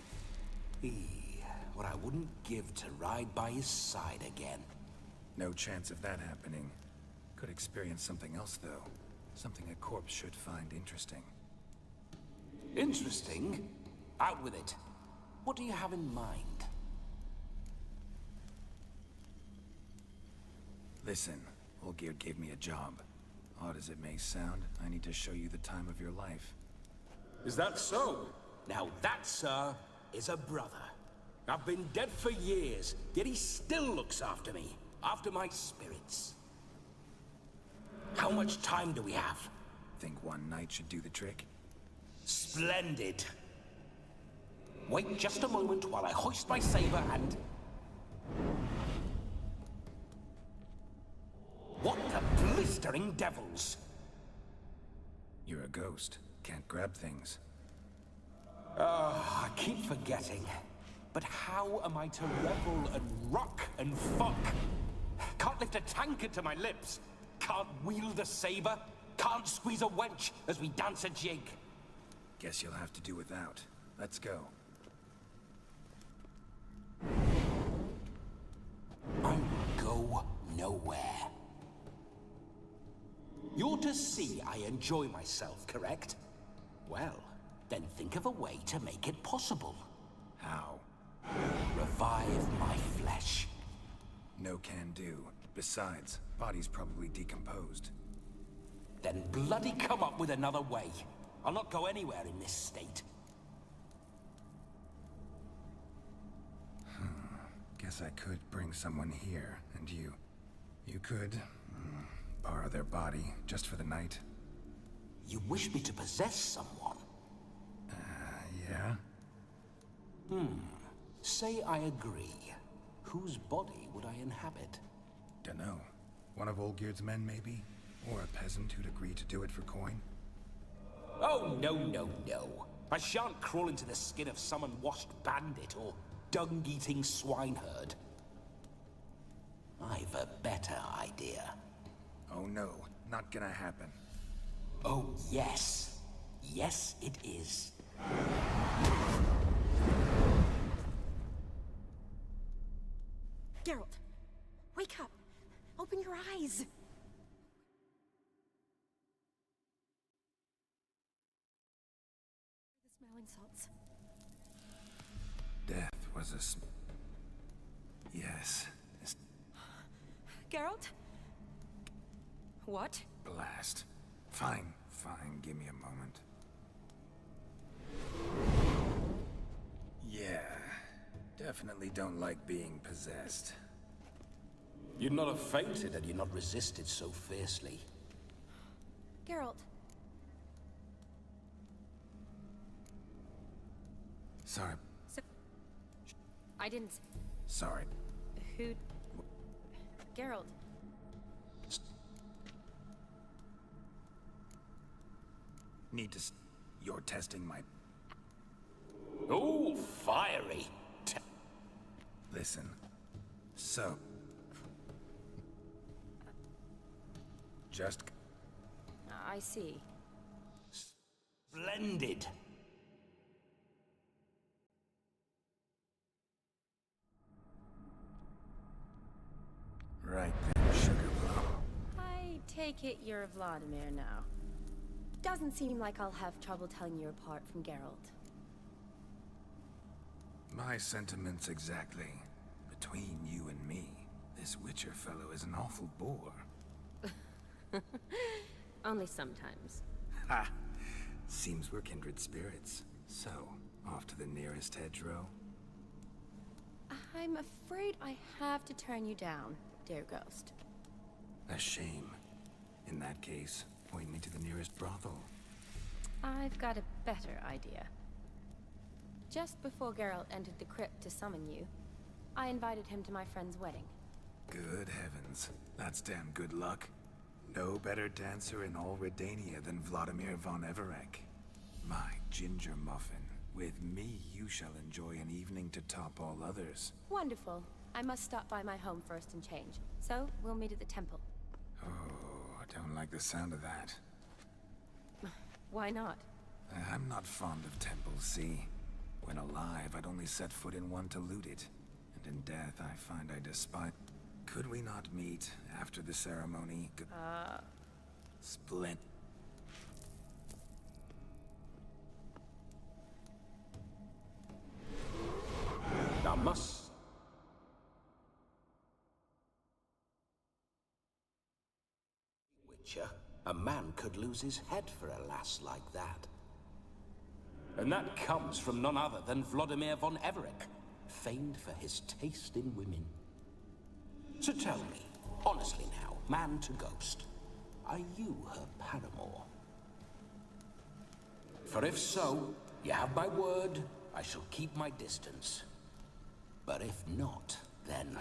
What I wouldn't give to ride by his side again. No chance of that happening. Could experience something else, though. Something a corpse should find interesting. Interesting? Out with it. What do you have in mind? Listen, Olgierd gave me a job. Odd as it may sound, I need to show you the time of your life. Is that so? Now that, sir, is a brother. I've been dead for years, yet he still looks after me. After my spirits. How much time do we have? Think one night should do the trick? Splendid. Wait just a moment while I hoist my saber and... What the blistering devils? You're a ghost. Can't grab things. I keep forgetting. But how am I to revel and rock and fuck? Can't lift a tankard to my lips. Can't wield a saber. Can't squeeze a wench as we dance a jig. Guess you'll have to do without. Let's go. I will go nowhere. You're to see I enjoy myself, correct? Well, then think of a way to make it possible. How? Revive my flesh. No can do. Besides, body's probably decomposed. Then bloody come up with another way. I'll not go anywhere in this state. Guess I could bring someone here, and you could borrow their body just for the night. You wish me to possess someone? Yeah? Say I agree. Whose body would I inhabit? Dunno. One of Olgierd's men, maybe? Or a peasant who'd agree to do it for coin? Oh, no, no, no. I shan't crawl into the skin of some unwashed bandit or dung-eating swineherd. I've a better idea. Oh no, not gonna happen. Oh, yes. Yes, it is. Geralt, wake up. Open your eyes. The smell insults. Death was yes. Geralt? What? Blast. Fine, give me a moment. Yeah, definitely don't like being possessed. You'd not have fainted had you not resisted so fiercely. Geralt. Sorry. I didn't... Sorry. Who... Geralt. Need to... You're testing my... Oh, fiery. Listen. So... Just... I see. Splendid. Right then, sugar plum. I take it you're Vladimir now. Doesn't seem like I'll have trouble telling you apart from Geralt. My sentiments exactly. Between you and me, this Witcher fellow is an awful bore. Only sometimes. Ha! Seems we're kindred spirits. So, off to the nearest hedgerow? I'm afraid I have to turn you down, dear ghost. A shame. In that case, point me to the nearest brothel. I've got a better idea. Just before Geralt entered the crypt to summon you, I invited him to my friend's wedding. Good heavens. That's damn good luck. No better dancer in all Redania than Vladimir von Everec. My ginger muffin. With me, you shall enjoy an evening to top all others. Wonderful. I must stop by my home first and change. So, we'll meet at the temple. Oh, I don't like the sound of that. Why not? I'm not fond of temples, see? When alive, I'd only set foot in one to loot it. And in death, I find I despise... Could we not meet after the ceremony? Splint. Now must... Witcher, a man could lose his head for a lass like that. And that comes from none other than Vladimir von Everec, famed for his taste in women. So tell me, honestly now, man to ghost, are you her paramour? For if so, you have my word, I shall keep my distance. But if not, then...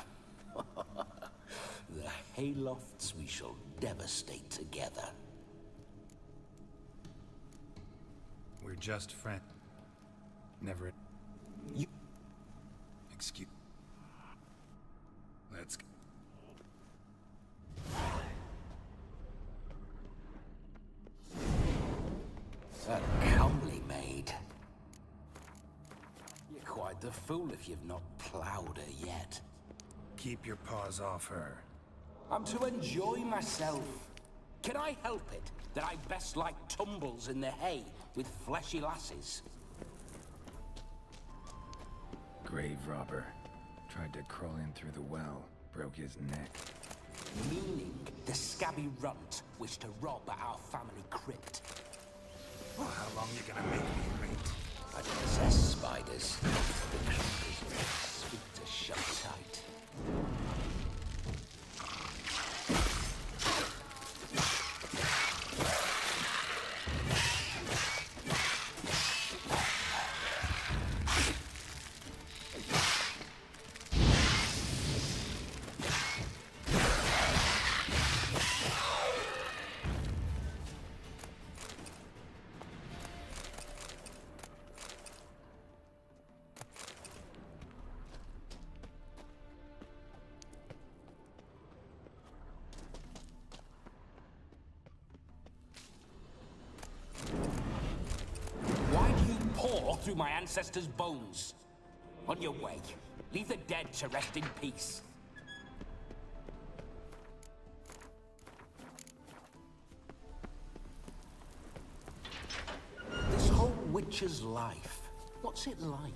the haylofts we shall devastate together. We're just friends. Never... You... Excuse... Let's... A comely maid. You're quite the fool if you've not plowed her yet. Keep your paws off her. I'm to enjoy myself. Can I help it that I best like tumbles in the hay with fleshy lasses? Grave robber. Tried to crawl in through the well. Broke his neck. Meaning the scabby runt wished to rob our family crypt. Well, how long you gonna make me wait? I possess spiders. The crypt is sweet to shut tight. through my ancestors' bones. On your way. Leave the dead to rest in peace. This whole witcher's life, what's it like?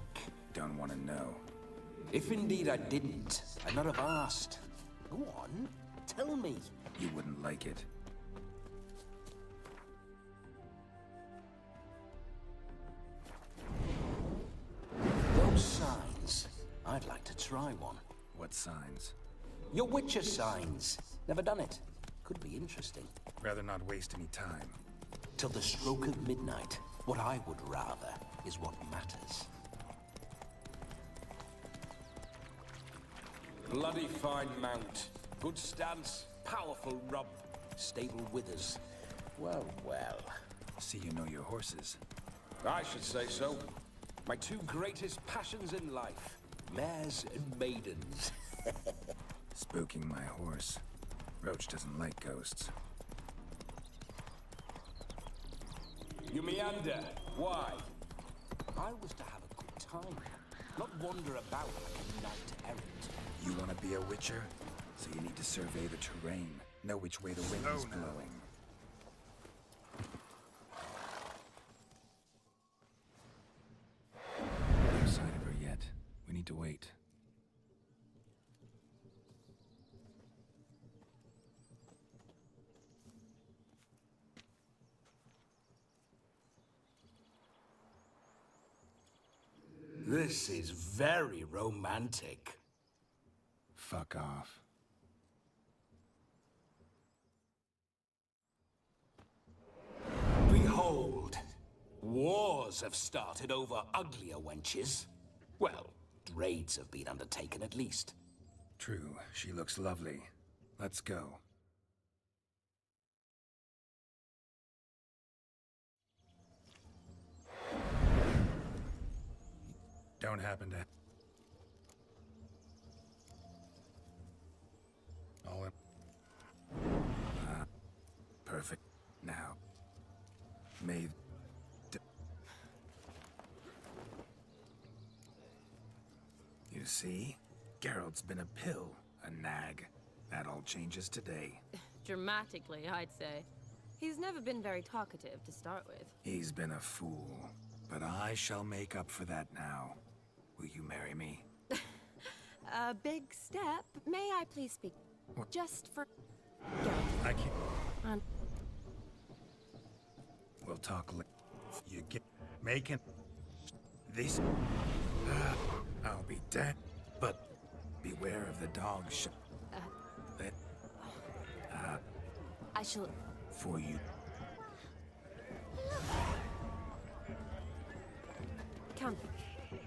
Don't want to know. If indeed I didn't, I'd not have asked. Go on, tell me. You wouldn't like it. Those signs. I'd like to try one. What signs? Your Witcher signs. Never done it. Could be interesting. Rather not waste any time. Till the stroke of midnight, what I would rather is what matters. Bloody fine mount. Good stance, powerful rub, stable withers. Well, well. See you know your horses. I should say so. My two greatest passions in life. Mares and maidens. Spooking my horse. Roach doesn't like ghosts. You meander. Why? I was to have a good time. Not wander about like a knight errant. You want to be a witcher? So you need to survey the terrain. Know which way the wind is blowing. No sign of her yet. We need to wait. This is very romantic. Fuck off. Behold, wars have started over uglier wenches. Well, raids have been undertaken at least. True, she looks lovely. Let's go. Don't happen to... All in... perfect. Now. May... You see? Geralt's been a pill, a nag. That all changes today. Dramatically, I'd say. He's never been very talkative to start with. He's been a fool. But I shall make up for that now. Will you marry me? A big step. May I please speak? What? Just for... I can't... We'll talk later. You get... making... this... I'll be dead. But... beware of the dogs. I shall... For you. Come.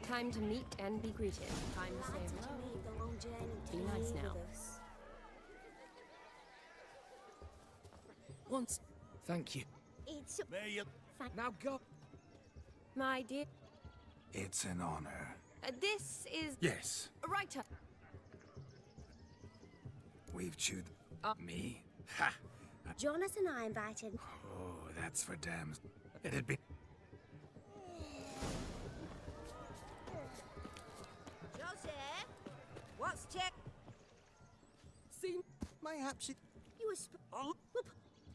Time to meet and be greeted. Time to say hello. Be nice now. Once. Thank you. It's... There you... Now go. My dear... It's an honor. This is... Yes. Right up. We've chewed... me? Ha! Jonas and I invited... Oh, that's for damn... It'd be... Joseph? What's check? See, mayhaps it... You were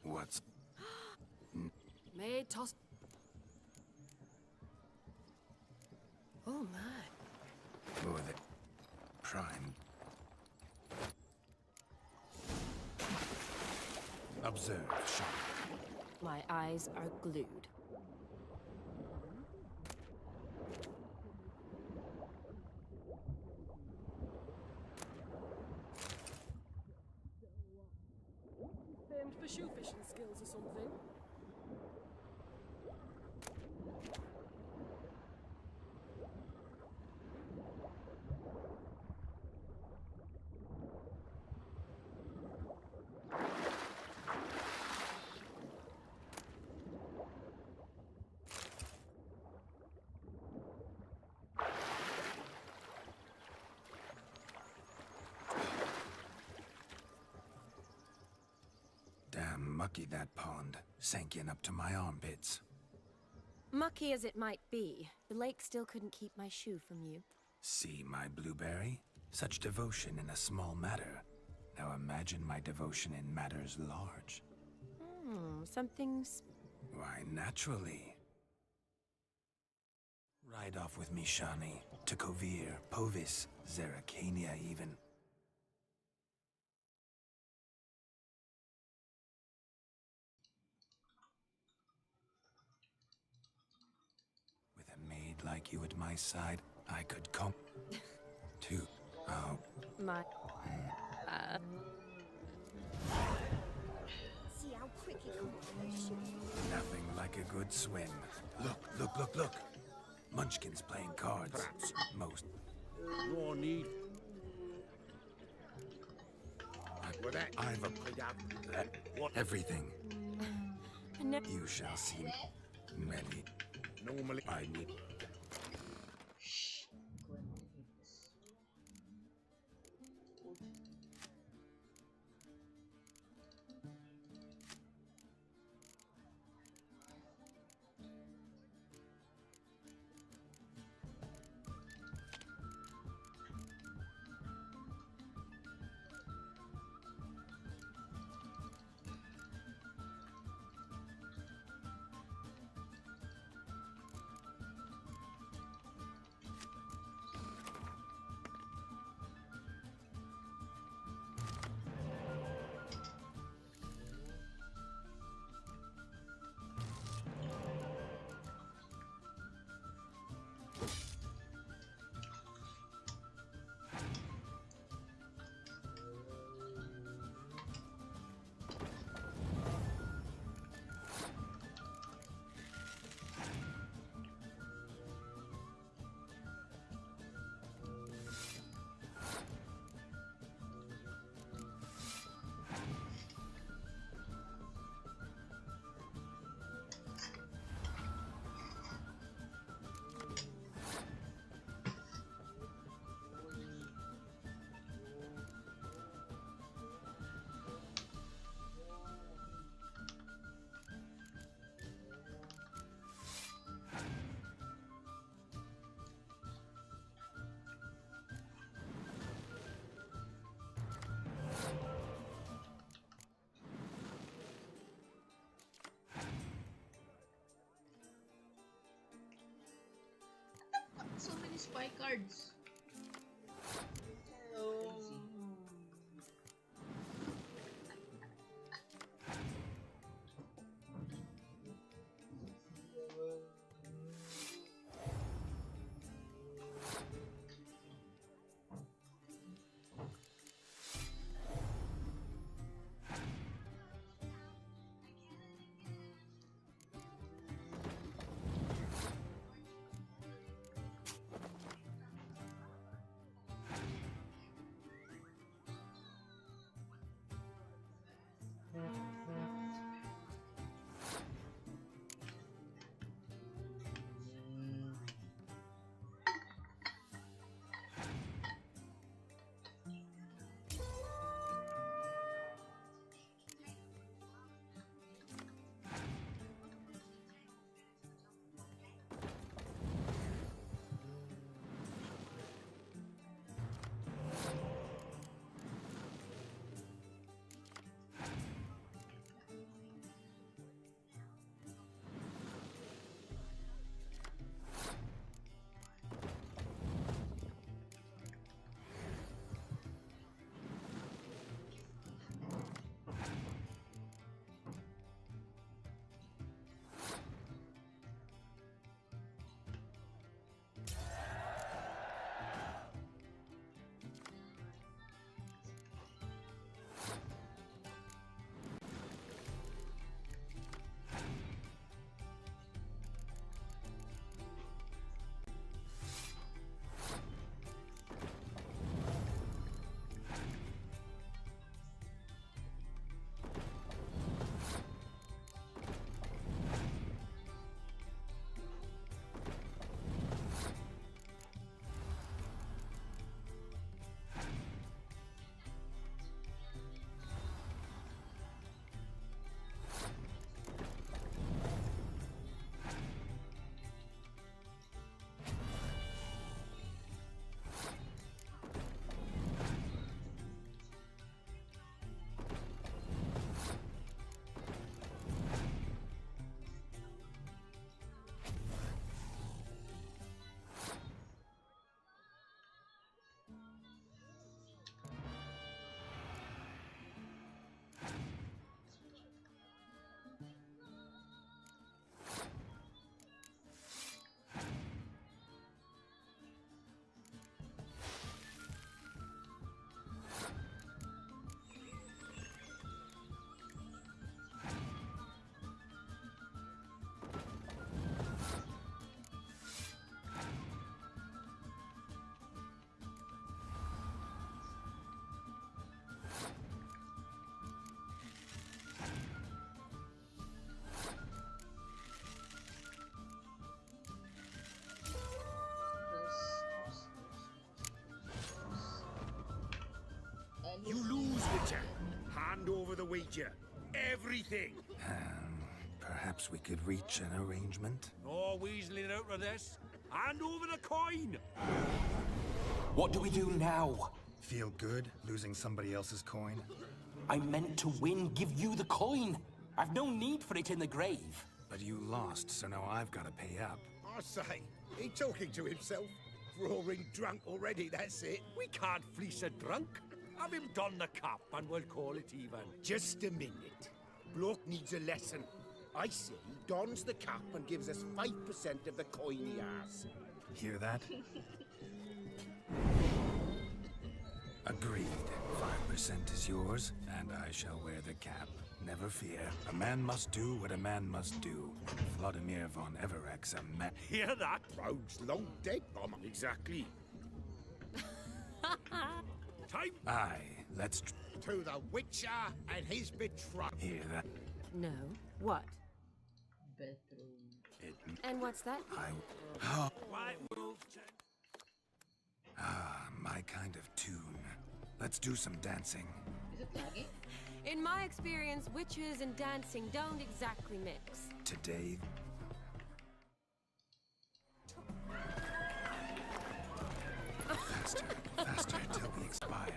What's... May toss... Oh my. For the... prime... Observe, Sean. My eyes are glued. Famed for shoe fishing skills or something? Damn mucky that pond. Sank in up to my armpits. Mucky as it might be, the lake still couldn't keep my shoe from you. See my blueberry? Such devotion in a small matter. Now imagine my devotion in matters large. Something's... Why, naturally. Ride off with me, Shani. To Kovir, Povis, Zeracania even. With a maid like you at my side, I could come to... Oh. My... See how quick it comes. Nothing like a good swim. Look. Munchkin's playing cards. Perhaps. Most. No need. I've everything. You shall see many. Normally, I need. So many spy cards. wager. Everything. Perhaps we could reach an arrangement? No weaseling out of this. Hand over the coin! What do we do now? Feel good losing somebody else's coin? I meant to win, give you the coin. I've no need for it in the grave. But you lost, so now I've got to pay up. I say, he talking to himself? Roaring drunk already, that's it. We can't fleece a drunk. Have him don the cap and we'll call it even. Just a minute. Bloke needs a lesson. I say he dons the cap and gives us 5% of the coin he has. Hear that? Agreed. 5% is yours, and I shall wear the cap. Never fear. A man must do what a man must do. Vladimir von Everek's a man. Hear that? Rogue's long dead, Bomber. Exactly. Time. Aye, let's... To the Witcher and his betrothed. Hear that? No. What? It... And what's that? White wolf. My kind of tune. Let's do some dancing. Is it laggy? In my experience, witches and dancing don't exactly mix. Today... Faster, faster till we expire.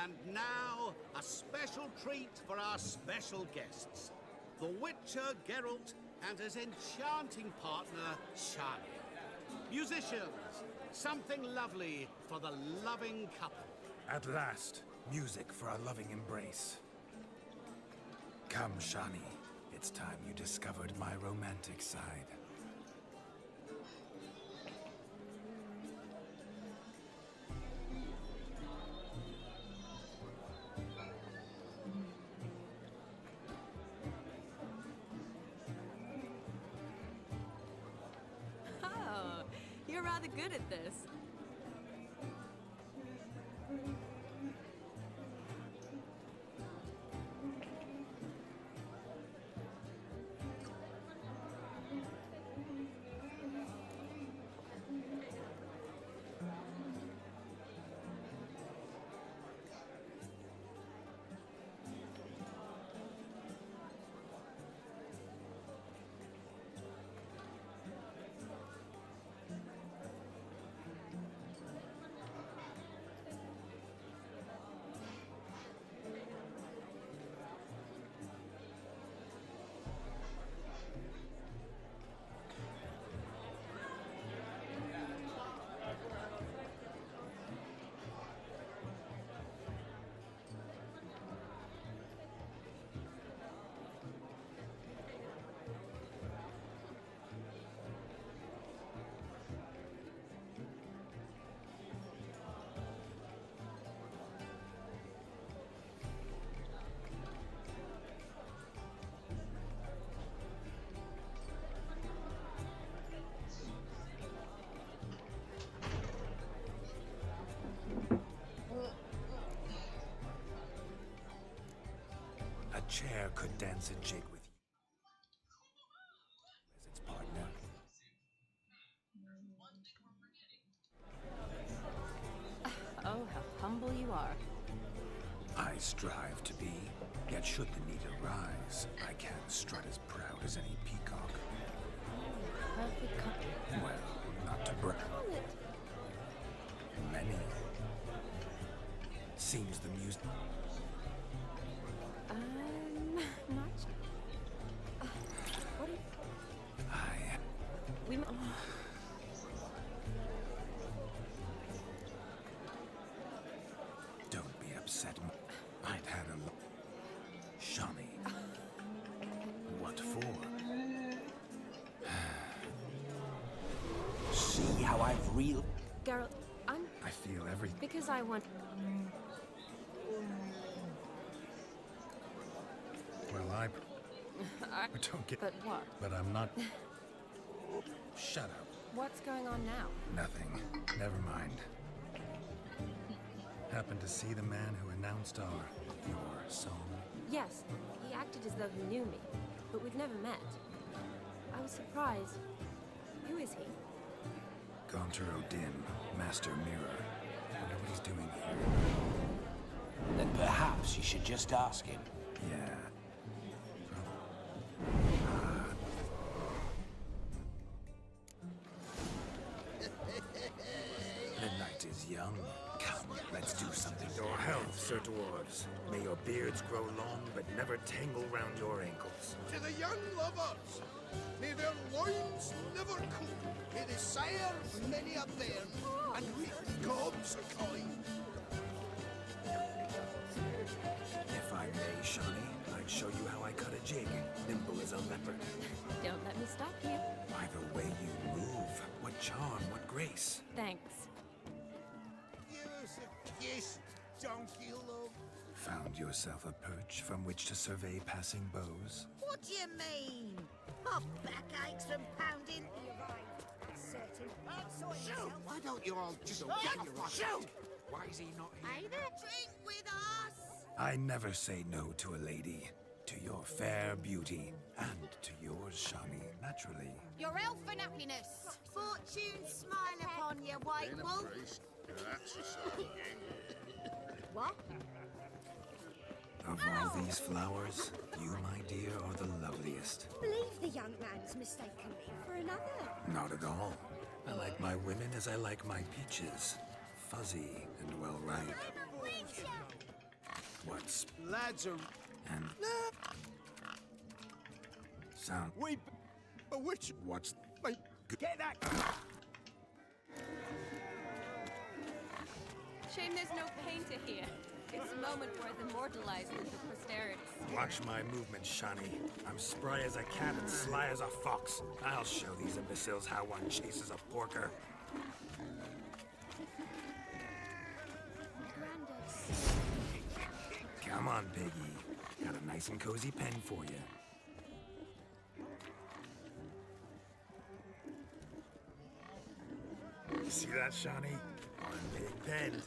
And now, a special treat for our special guests. The Witcher Geralt and his enchanting partner, Shani. Musicians, something lovely for the loving couple. At last, music for a loving embrace. Come, Shani. It's time you discovered my romantic side. Oh, you're rather good at this. A chair could dance a jig with you as its partner. Oh, how humble you are. I strive to be, yet should the need arise, I can strut as proud as any peacock. Perfect couple. Well, not to brag. Call it. Many. Seems the music... Not... what do you... We... Don't be upset. I'd had a look. Shani. I feel everything. Because I want... Well, I don't get... But what? But I'm not... Shut up. What's going on now? Nothing. Never mind. Happened to see the man who announced your song? Yes, he acted as though he knew me, but we've never met. I was surprised. Who is he? Gaunter O'Dim, Master Mirror. I wonder what he's doing here. Then perhaps you should just ask him. Yeah. The night is young. Come, let's do something. Your health, Sir Dwarves. May your beards grow long, but never tangle round your ankles. To the young lovers, may their loins never cool. May they sire many a bairn, and reap gobs of coin. If I may, Shawnee, I'd show you how I cut a jig, nimble as a leopard. Don't let me stop you. By the way you move, what charm, what grace. Thanks. Give us a kiss, donkey love. Found yourself a perch from which to survey passing bows? What do you mean? My back aches from pounding. Shoot! Why don't you all just get your shoot? Why is he not here? Ain't a drink with us? I never say no to a lady. To your fair beauty, and to yours, Shawnee, naturally. Your elfin happiness. Fortune smile upon you, white wolf. That's a song. What? Of all these flowers, you, my dear, are the loveliest. Believe the young man's mistaken me for another. Not at all. I like my women as I like my peaches. Fuzzy and well-ripe. What's... Lads are... And... Sound... We... Bewitch... What's... Wait, get that... Shame there's no painter here. It's a moment worth immortalizing for posterity. Watch my movements, Shawnee. I'm spry as a cat and sly as a fox. I'll show these imbeciles how one chases a porker. Come on, Piggy. Got a nice and cozy pen for you. See that, Shawnee? One big pen.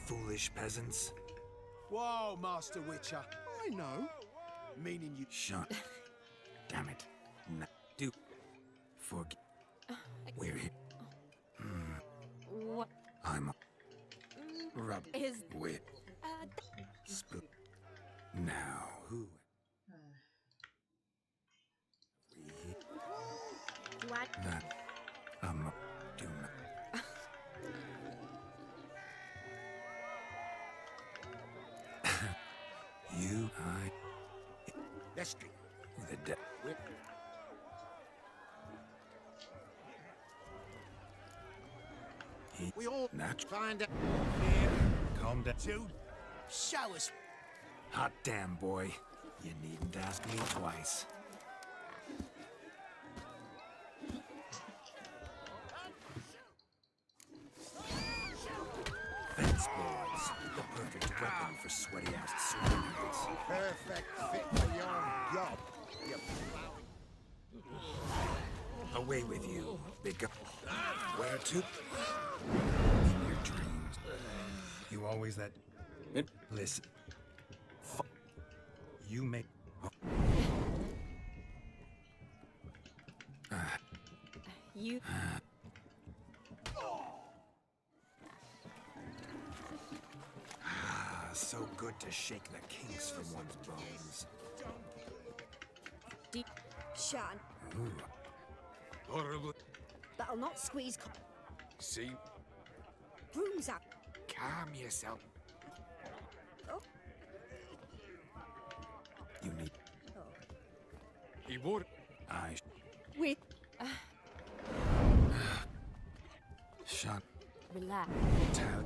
Foolish peasants. Whoa, Master Witcher. I know. Meaning you... Shut. Damn it. No. Do. Forget. We're here. What? I'm... Rub. Is... With. Spook. Now, who? What? That. Do not. You, Let's go. The devil. We all find out. Calm down. Dude, show us. Hot damn, boy. You needn't ask me twice. Fence boards. The perfect weapon for sweaty-ass swingers. Perfect fit for your job. You Away with you, big guy. Where to? In your dreams. You always that... Listen. You make... You... So good to shake the kinks from one's bones. Deep. Shan. Ooh. Horrible. That'll not squeeze. See? Brooms up. Calm yourself. Oh. You need... He would. with... Shut. Relax. Tad.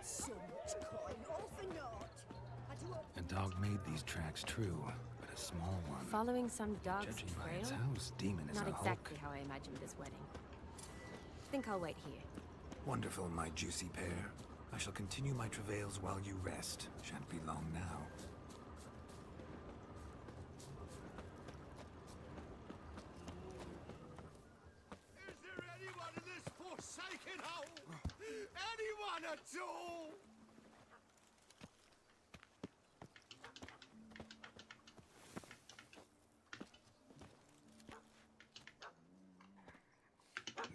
So much coin, all for naught. I do hope... A dog made these tracks true, but a small one. Following some dog's Judging by its trail? house, Demon is Not a exactly hulk. how I imagined this wedding. Think I'll wait here. Wonderful, my juicy pair. I shall continue my travails while you rest. Shan't be long now. Is there anyone in this forsaken hole? Anyone at all?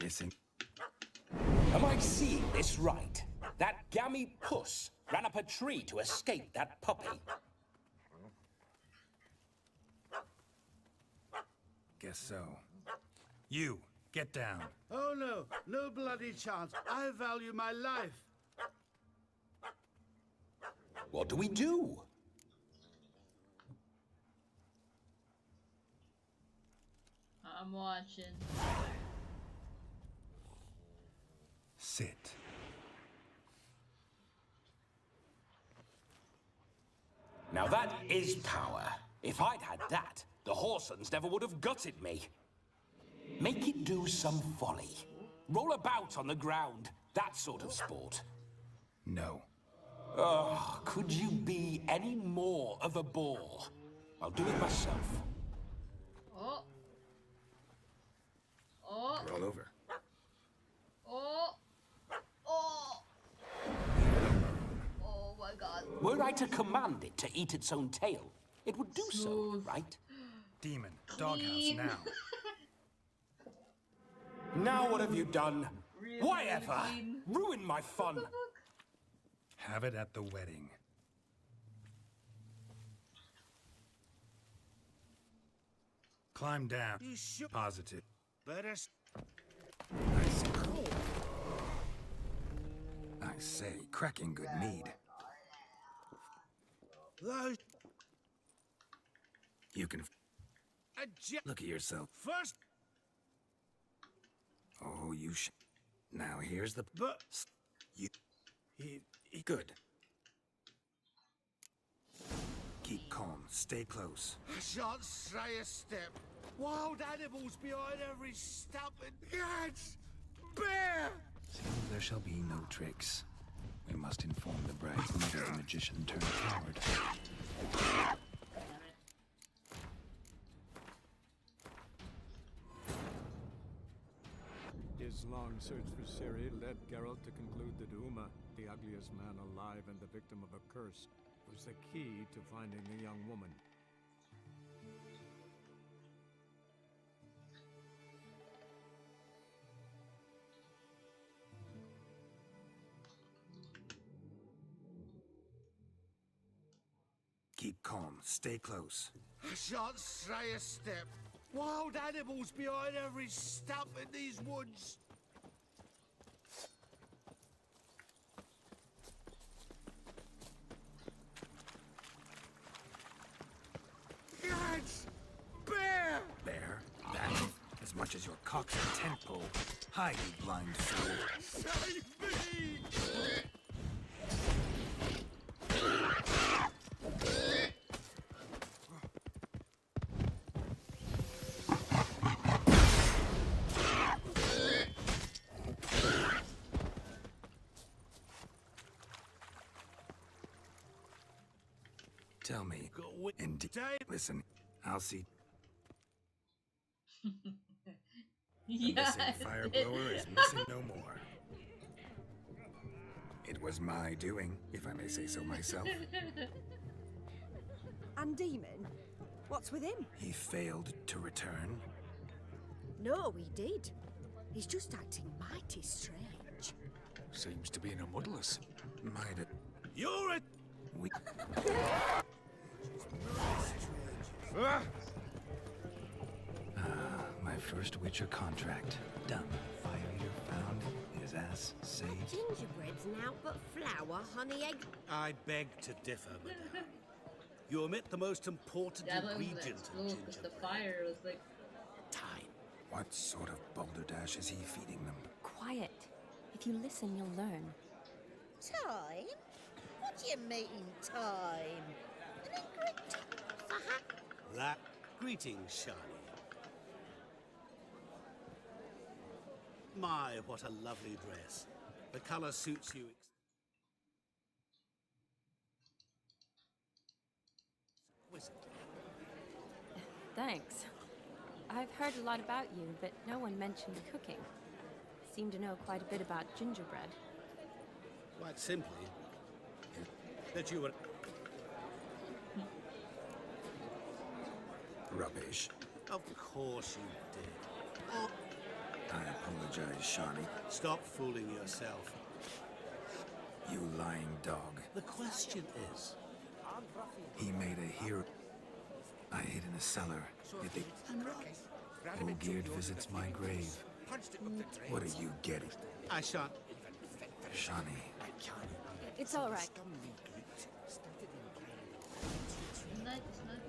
Missing. Am I seeing this right? That gammy puss ran up a tree to escape that puppy. Guess so. You, get down. Oh no, no bloody chance. I value my life. What do we do? I'm watching. Sit. Now that is power. If I'd had that, the Horsons never would have gutted me. Make it do some folly. Roll about on the ground. That sort of sport. No. Oh, could you be any more of a bore? I'll do it myself. Oh. Oh. Roll over. Oh. Oh. Oh my god. Were I to command it to eat its own tail, it would do so, right? Demon, doghouse now. Now what have you done? Really Why ever? clean. Ruin my fun. Have it at the wedding. Climb down. You should... Positive. Better... I say, cracking good mead. Those... You can look at yourself. First... Oh, you Now here's the... But... You... Good. Keep calm. Stay close. I shan't stray a step. Wild animals behind every stump and... Yes! Bear! Seems there shall be no tricks. We must inform the bride's mother the magician turned coward. His long search for Ciri led Geralt to conclude that Uma, the ugliest man alive and the victim of a curse, was the key to finding the young woman. Keep calm. Stay close. I shan't stray a step. Wild animals behind every stump in these woods. Yes! Bear! Bear? That? As much as your cock's a tent pole. Hide, you blind fool. Save me! Tell me. Indeed. Listen, I'll see. The Yes. missing fire blower is missing no more. It was my doing, if I may say so myself. And Demon? What's with him? He failed to return. No, he did. He's just acting mighty strange. Seems to be in a muddlers. Might have. You're a... We... My first Witcher contract. Done. Fire eater found. His ass saved. Gingerbread's now but flour, honey, egg. I beg to differ, madame. You omit the most important That was ingredient like of slow because gingerbread. the fire was like. Time. What sort of balderdash is he feeding them? Quiet. If you listen, you'll learn. Time? What do you mean, time? An ingredient for That greetings, Shani. My, what a lovely dress. The color suits you exquisitely. Thanks. I've heard a lot about you, but no one mentioned cooking. Seem to know quite a bit about gingerbread. Quite simply, that you were... Rubbish. Of course you did. Oh. I apologize, Shawnee. Stop fooling yourself. You lying dog. The question is... He made a hero. I hid in a cellar. Yet the Olgierd visits my grave. What are you getting? I shan't. Shawnee. It's all right.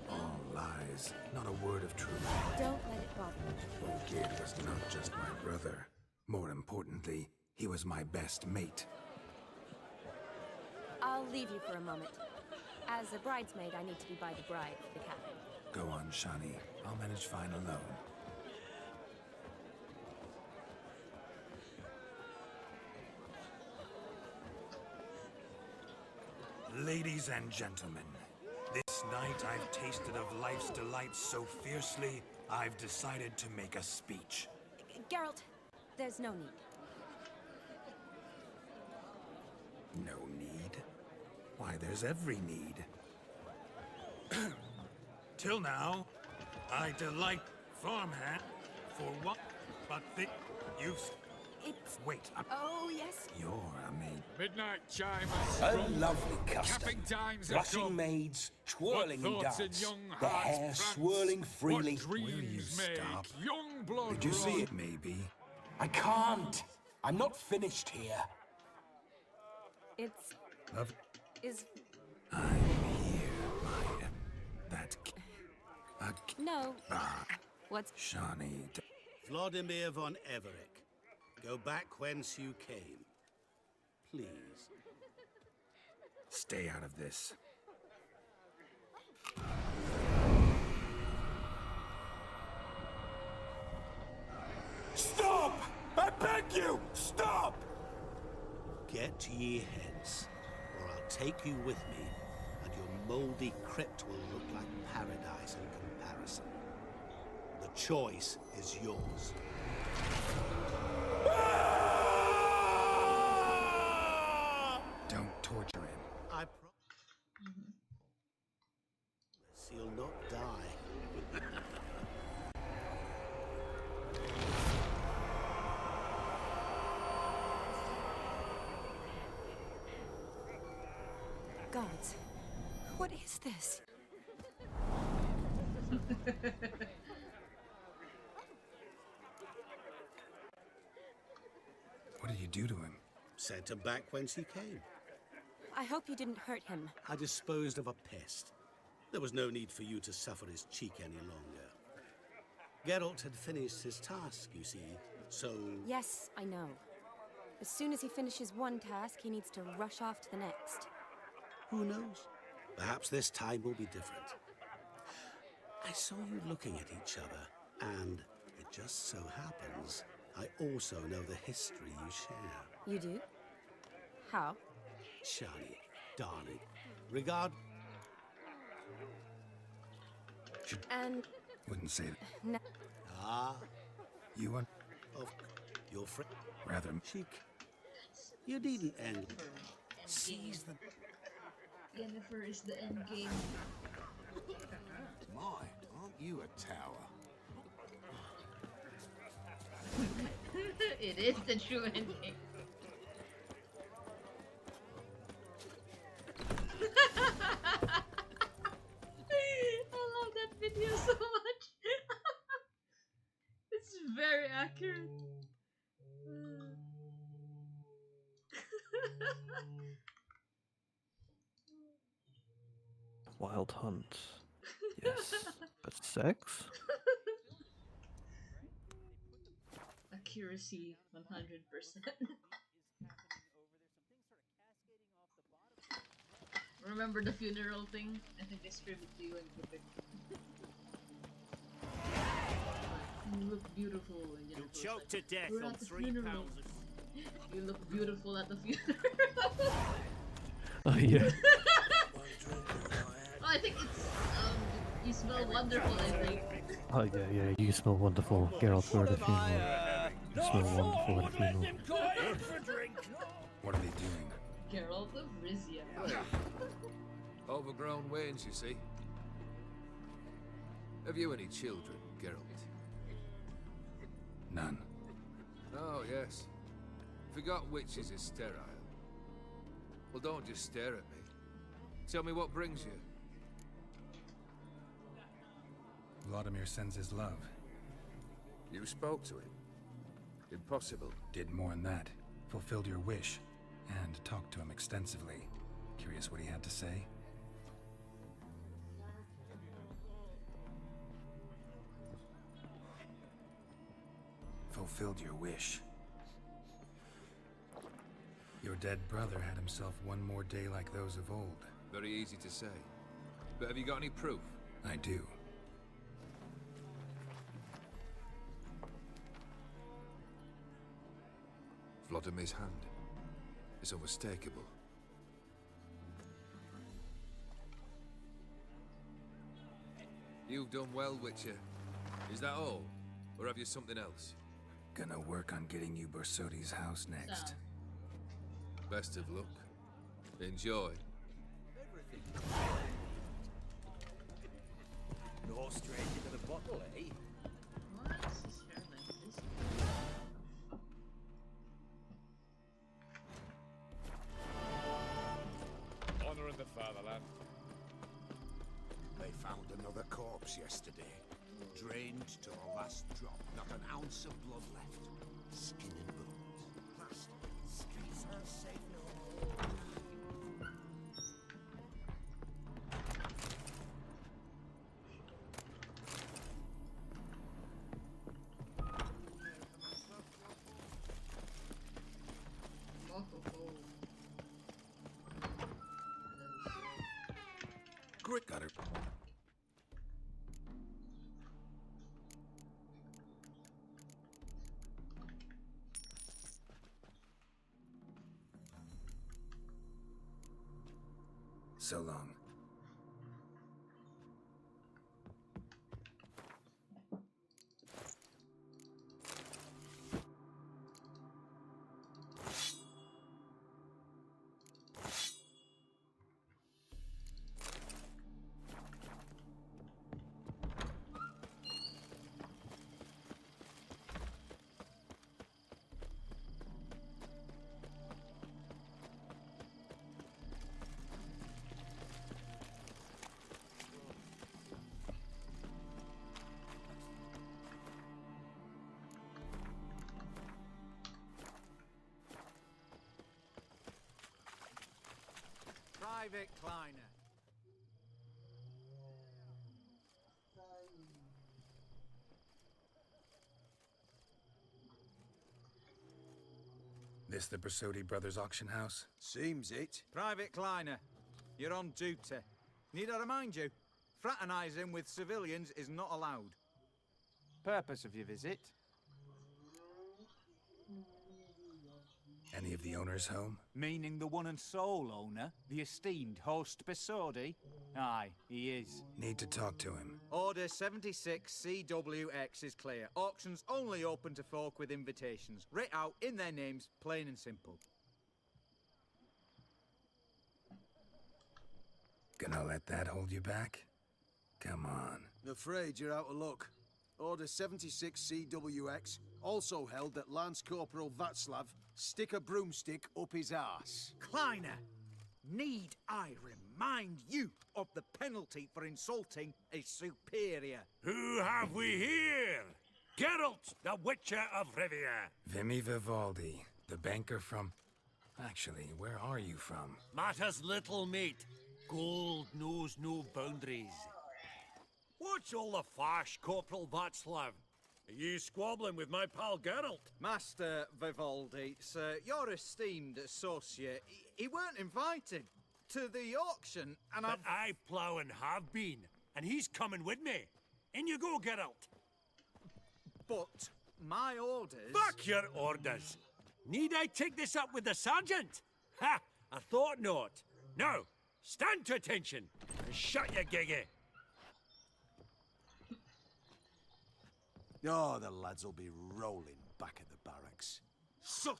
All lies. Not a word of truth. Don't let it bother you. Olgierd was not just my brother. More importantly, he was my best mate. I'll leave you for a moment. As a bridesmaid, I need to be by the bride for the cabin. Go on, Shawnee. I'll manage fine alone. Ladies and gentlemen, this night I've tasted of life's delights so fiercely, I've decided to make a speech. Geralt, there's no need. No need? Why, there's every need. Till now, I delight farmhand for what? But the... You've... It's... Wait, Oh, yes? You're a maid. Midnight chime has A struck. lovely custom. Capping times have Blushing come. maids, twirling in What thoughts in dance, young the hearts hair plants? swirling freely. What dreams make stop? young blood Did you see run? it, maybe? I can't. I'm not finished here. It's... Love... Is... I'm here, my... That... No. Ah, What's... Shawnee... Vladimir von Everec, go back whence you came. Please. Stay out of this. Stop! I beg you! Stop! Get ye hence, or I'll take you with me, and your mouldy crypt will look like paradise in comparison. The choice is yours. Don't torture him. I promise he'll not die. Gods. What is this? What did you do to him? Sent him back whence he came. I hope you didn't hurt him. I disposed of a pest. There was no need for you to suffer his cheek any longer. Geralt had finished his task, you see, so... Yes, I know. As soon as he finishes one task, he needs to rush off to the next. Who knows? Perhaps this time will be different. I saw you looking at each other, and it just so happens I also know the history you share. You do? How? Shani, darling, regard... And... Wouldn't say that. No. Ah, You want... of your friend... Rather... Cheek. You needn't end... Seize the... Yennefer is the end game. My, aren't you a tower? It is the true end game. I love that video so much. It's very accurate. Wild hunt. Yes. But sex? Accuracy 100%. Remember the funeral thing? I think they screamed it to you in the pic. You look beautiful. And You'll choke to death on 3 pounds of... You look beautiful at the funeral. Oh yeah. Oh, I think it's you smell wonderful, I think. Oh yeah. You smell wonderful. Geralt were at the funeral. You smell wonderful at the funeral. What are they doing? Geralt of Rivia. Overgrown wains, you see. Have you any children, Geralt? None. Oh, yes. Forgot witches is sterile. Well, don't just stare at me. Tell me what brings you. Vladimir sends his love. You spoke to him? Impossible. Did more than that. Fulfilled your wish. And talked to him extensively. Curious what he had to say? Fulfilled your wish. Your dead brother had himself one more day like those of old. Very easy to say. But have you got any proof? I do. Vladimir's hand. It's unmistakable. You've done well, Witcher. Is that all? Or have you something else? Gonna work on getting you Bersodi's house next. Best of luck. Enjoy. No straight into the bottle, eh? Why is his hair like this? Honor in the fatherland. They found another corpse yesterday. Drained to the last drop. Not an ounce of blood left. Skin and bones. Last streets are safe no more. Grit got her. So long. Private Kleiner. This the Bersodi Brothers auction house? Seems it. Private Kleiner, you're on duty. Need I remind you, fraternizing with civilians is not allowed. Purpose of your visit? Any of the owners home? Meaning the one and sole owner, the esteemed host Bersodi? Aye, he is. Need to talk to him. Order 76 CWX is clear. Auctions only open to folk with invitations. Writ out in their names, plain and simple. Gonna let that hold you back? Come on. Afraid you're out of luck. Order 76 CWX also held that Lance Corporal Václav stick a broomstick up his arse. Kleiner, need I remind you of the penalty for insulting a superior? Who have we here? Geralt, the Witcher of Rivia. Vimy Vivaldi, the banker from... Actually, where are you from? Matters little, mate. Gold knows no boundaries. What's all the fash, Corporal Václav? Are you squabbling with my pal Geralt? Master Vivaldi, sir, your esteemed associate, he weren't invited to the auction, and But I plough and have been, and he's coming with me. In you go, Geralt. But my orders... Back your orders! Need I take this up with the sergeant? Ha! I thought not. Now, stand to attention and shut your giggy. Oh, the lads will be rolling back at the barracks. So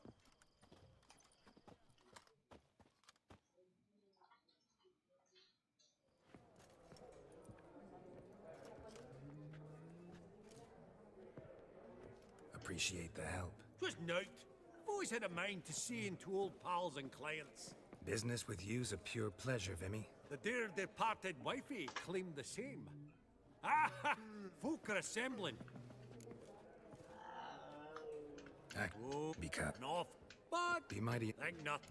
Appreciate the help. 'twas nout. I've always had a mind to see into old pals and clients. Business with you's a pure pleasure, Vimy. The dear departed wifey claimed the same. Ah, folk are assembling. Be cut. Off, but Be mighty. think not.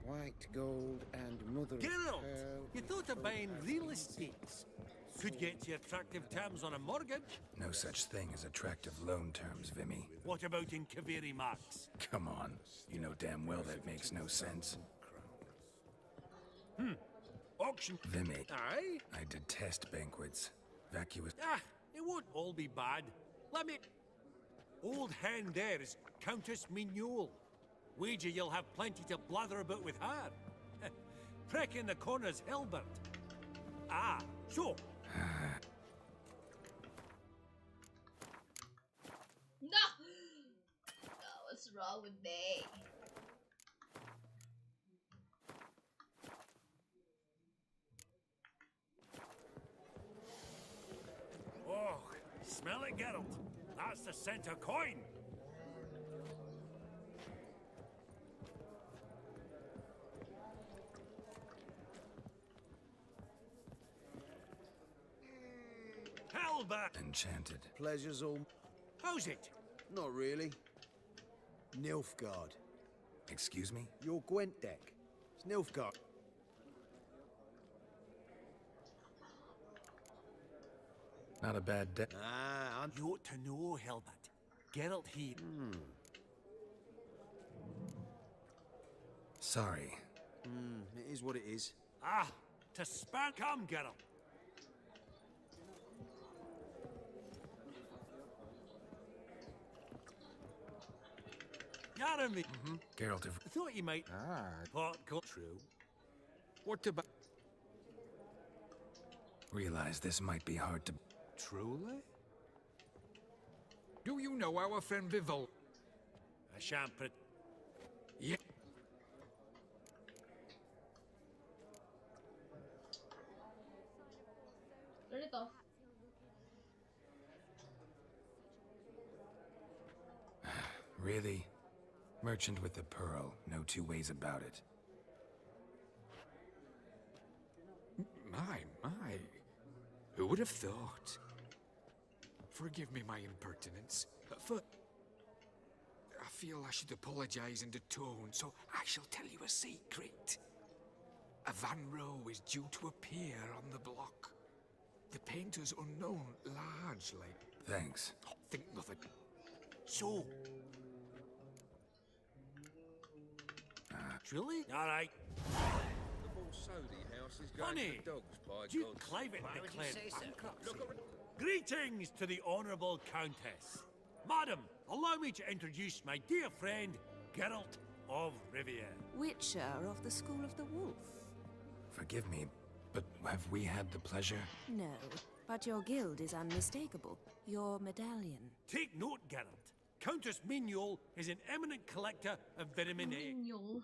White gold and mother of Geralt, pearl. you thought of buying real estates. Could get you attractive terms on a mortgage. No such thing as attractive loan terms, Vimy. What about in Kaviri Marks? Come on. You know damn well that makes no sense. Auction. Vimy. Aye? I detest banquets. Vacuous. Ah, it won't all be bad. Let me... Old hen there is Countess Mignole. Wager you'll have plenty to blather about with her. Prick in the corner's Hilbert. Ah, so... No! What's wrong with me? Oh, smell it, Geralt. That's the center coin. Halbert! Enchanted. Pleasure's all... How's it? Not really. Nilfgaard. Excuse me? Your Gwent deck. It's Nilfgaard. Not a bad deck. Ah, You ought to know, Hilbert. Geralt here. Sorry. It is what it is. Ah, to spare come, Geralt. Jeremy. Geralt of... I thought you might... Pot cut true. What about... Realize this might be hard to... Truly? Do you know our friend Vivol? I shan't put... Yeah. Turn it off. Really? Merchant with the pearl. No two ways about it. My. Who would have thought? Forgive me my impertinence, but I feel I should apologize in the tone, so I shall tell you a secret. A Van Row is due to appear on the block. The painter's unknown, largely. Thanks. Oh, think nothing. So... Really? All right. The Borsodi house is going Funny. to the dogs, by Duke God. Clivet Why would you declared say so? bankruptcy. Greetings to the Honourable Countess. Madam, allow me to introduce my dear friend, Geralt of Rivia. Witcher of the School of the Wolf. Forgive me, but have we had the pleasure? No, but your guild is unmistakable. Your medallion. Take note, Geralt. Countess Mignole is an eminent collector of vitamin A. Mignole.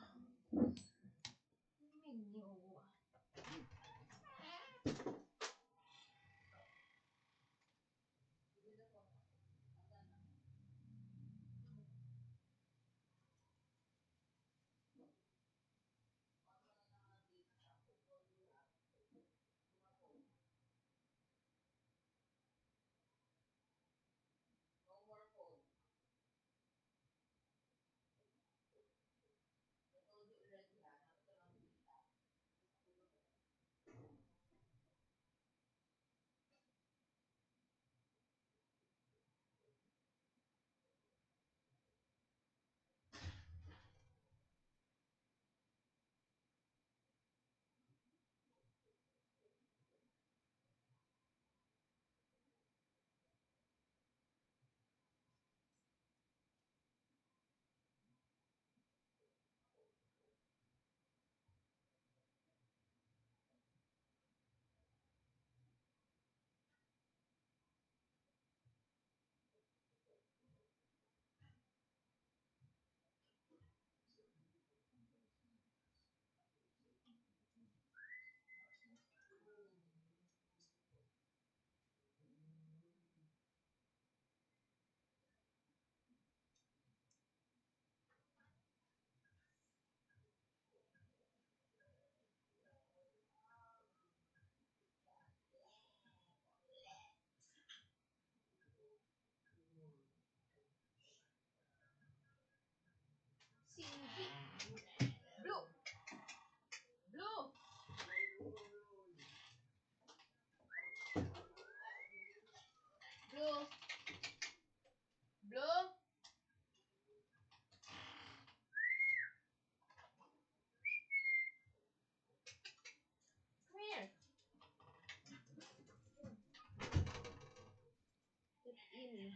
in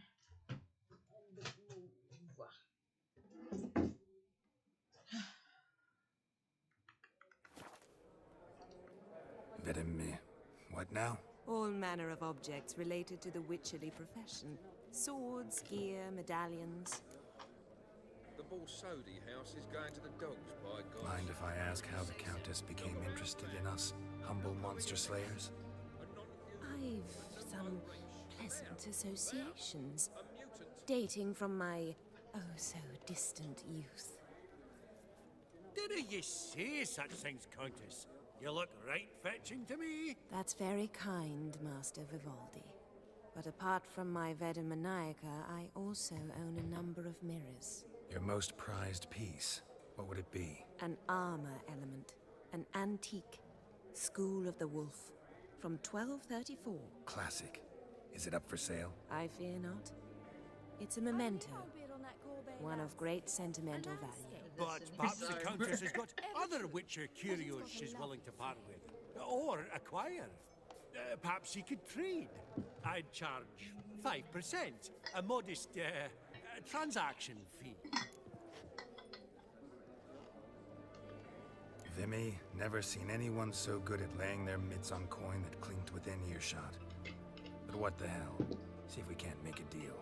and move. Vedeme. What now? All manner of objects related to the witcherly profession. Swords, gear, medallions. The Borsodi house is going to the dogs, by God. Mind if I ask how the Countess became interested in us, humble monster slayers? I've some pleasant associations, dating from my oh-so-distant youth. Didn't you say such things, Countess? You look right fetching to me. That's very kind, Master Vivaldi. But apart from my Veda Maniaca, I also own a number of mirrors. Your most prized piece, what would it be? An armor element. An antique. School of the Wolf. From 1234. Classic. Is it up for sale? I fear not. It's a memento. One of great sentimental value. But perhaps the Countess has got other Witcher curios she's willing to part with. Or acquire. Perhaps she could trade. I'd charge 5%. A modest transaction fee. Vimy, never seen anyone so good at laying their mitts on coin that clinked within earshot. But what the hell? See if we can't make a deal.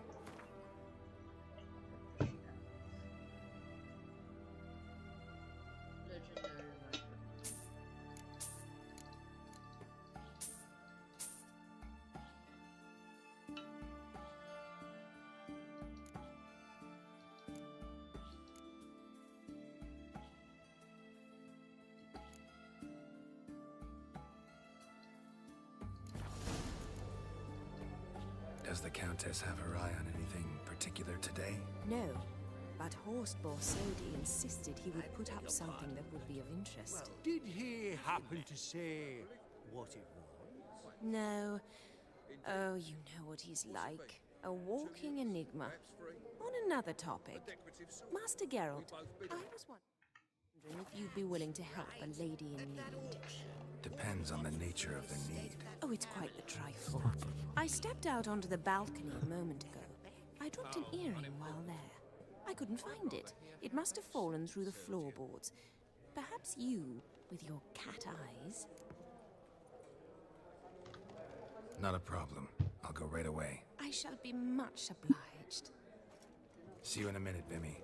Does the Countess have her eye on anything particular today? No, but Horst Borsodi insisted he would put up something that would be of interest. Did he happen to say what it was? No. Oh, you know what he's like. A walking enigma. On another topic, Master Geralt, I was wondering if you'd be willing to help a lady in need. Depends on the nature of the need. Oh, it's quite the trifle. I stepped out onto the balcony a moment ago. I dropped an earring while there. I couldn't find it. It must have fallen through the floorboards. Perhaps you, with your cat eyes... Not a problem. I'll go right away. I shall be much obliged. See you in a minute, Vimy.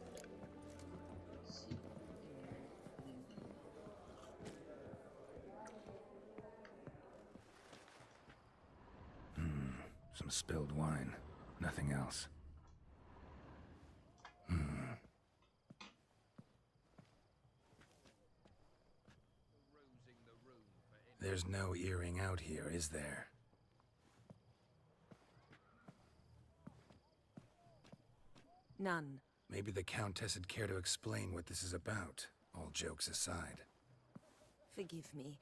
Some spilled wine. Nothing else. There's no earring out here, is there? None. Maybe the Countess would care to explain what this is about, all jokes aside. Forgive me.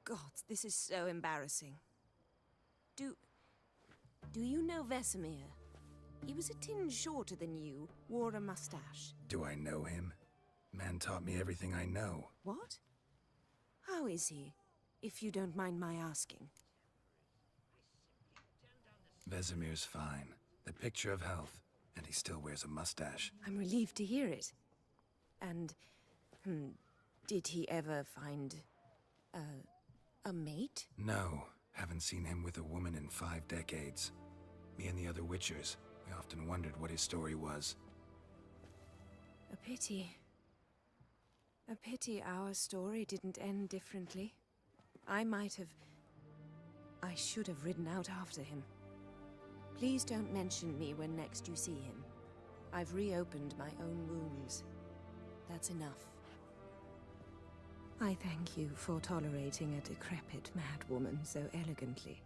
God, this is so embarrassing. Do you know Vesemir? He was a tinge shorter than you, wore a mustache. Do I know him? Man taught me everything I know. What? How is he, if you don't mind my asking? Vesemir's fine. The picture of health, and he still wears a mustache. I'm relieved to hear it. And, did he ever find a mate? No, haven't seen him with a woman in 5 decades. Me and the other Witchers, we often wondered what his story was. A pity. A pity our story didn't end differently. I should have ridden out after him. Please don't mention me when next you see him. I've reopened my own wounds. That's enough. I thank you for tolerating a decrepit madwoman so elegantly.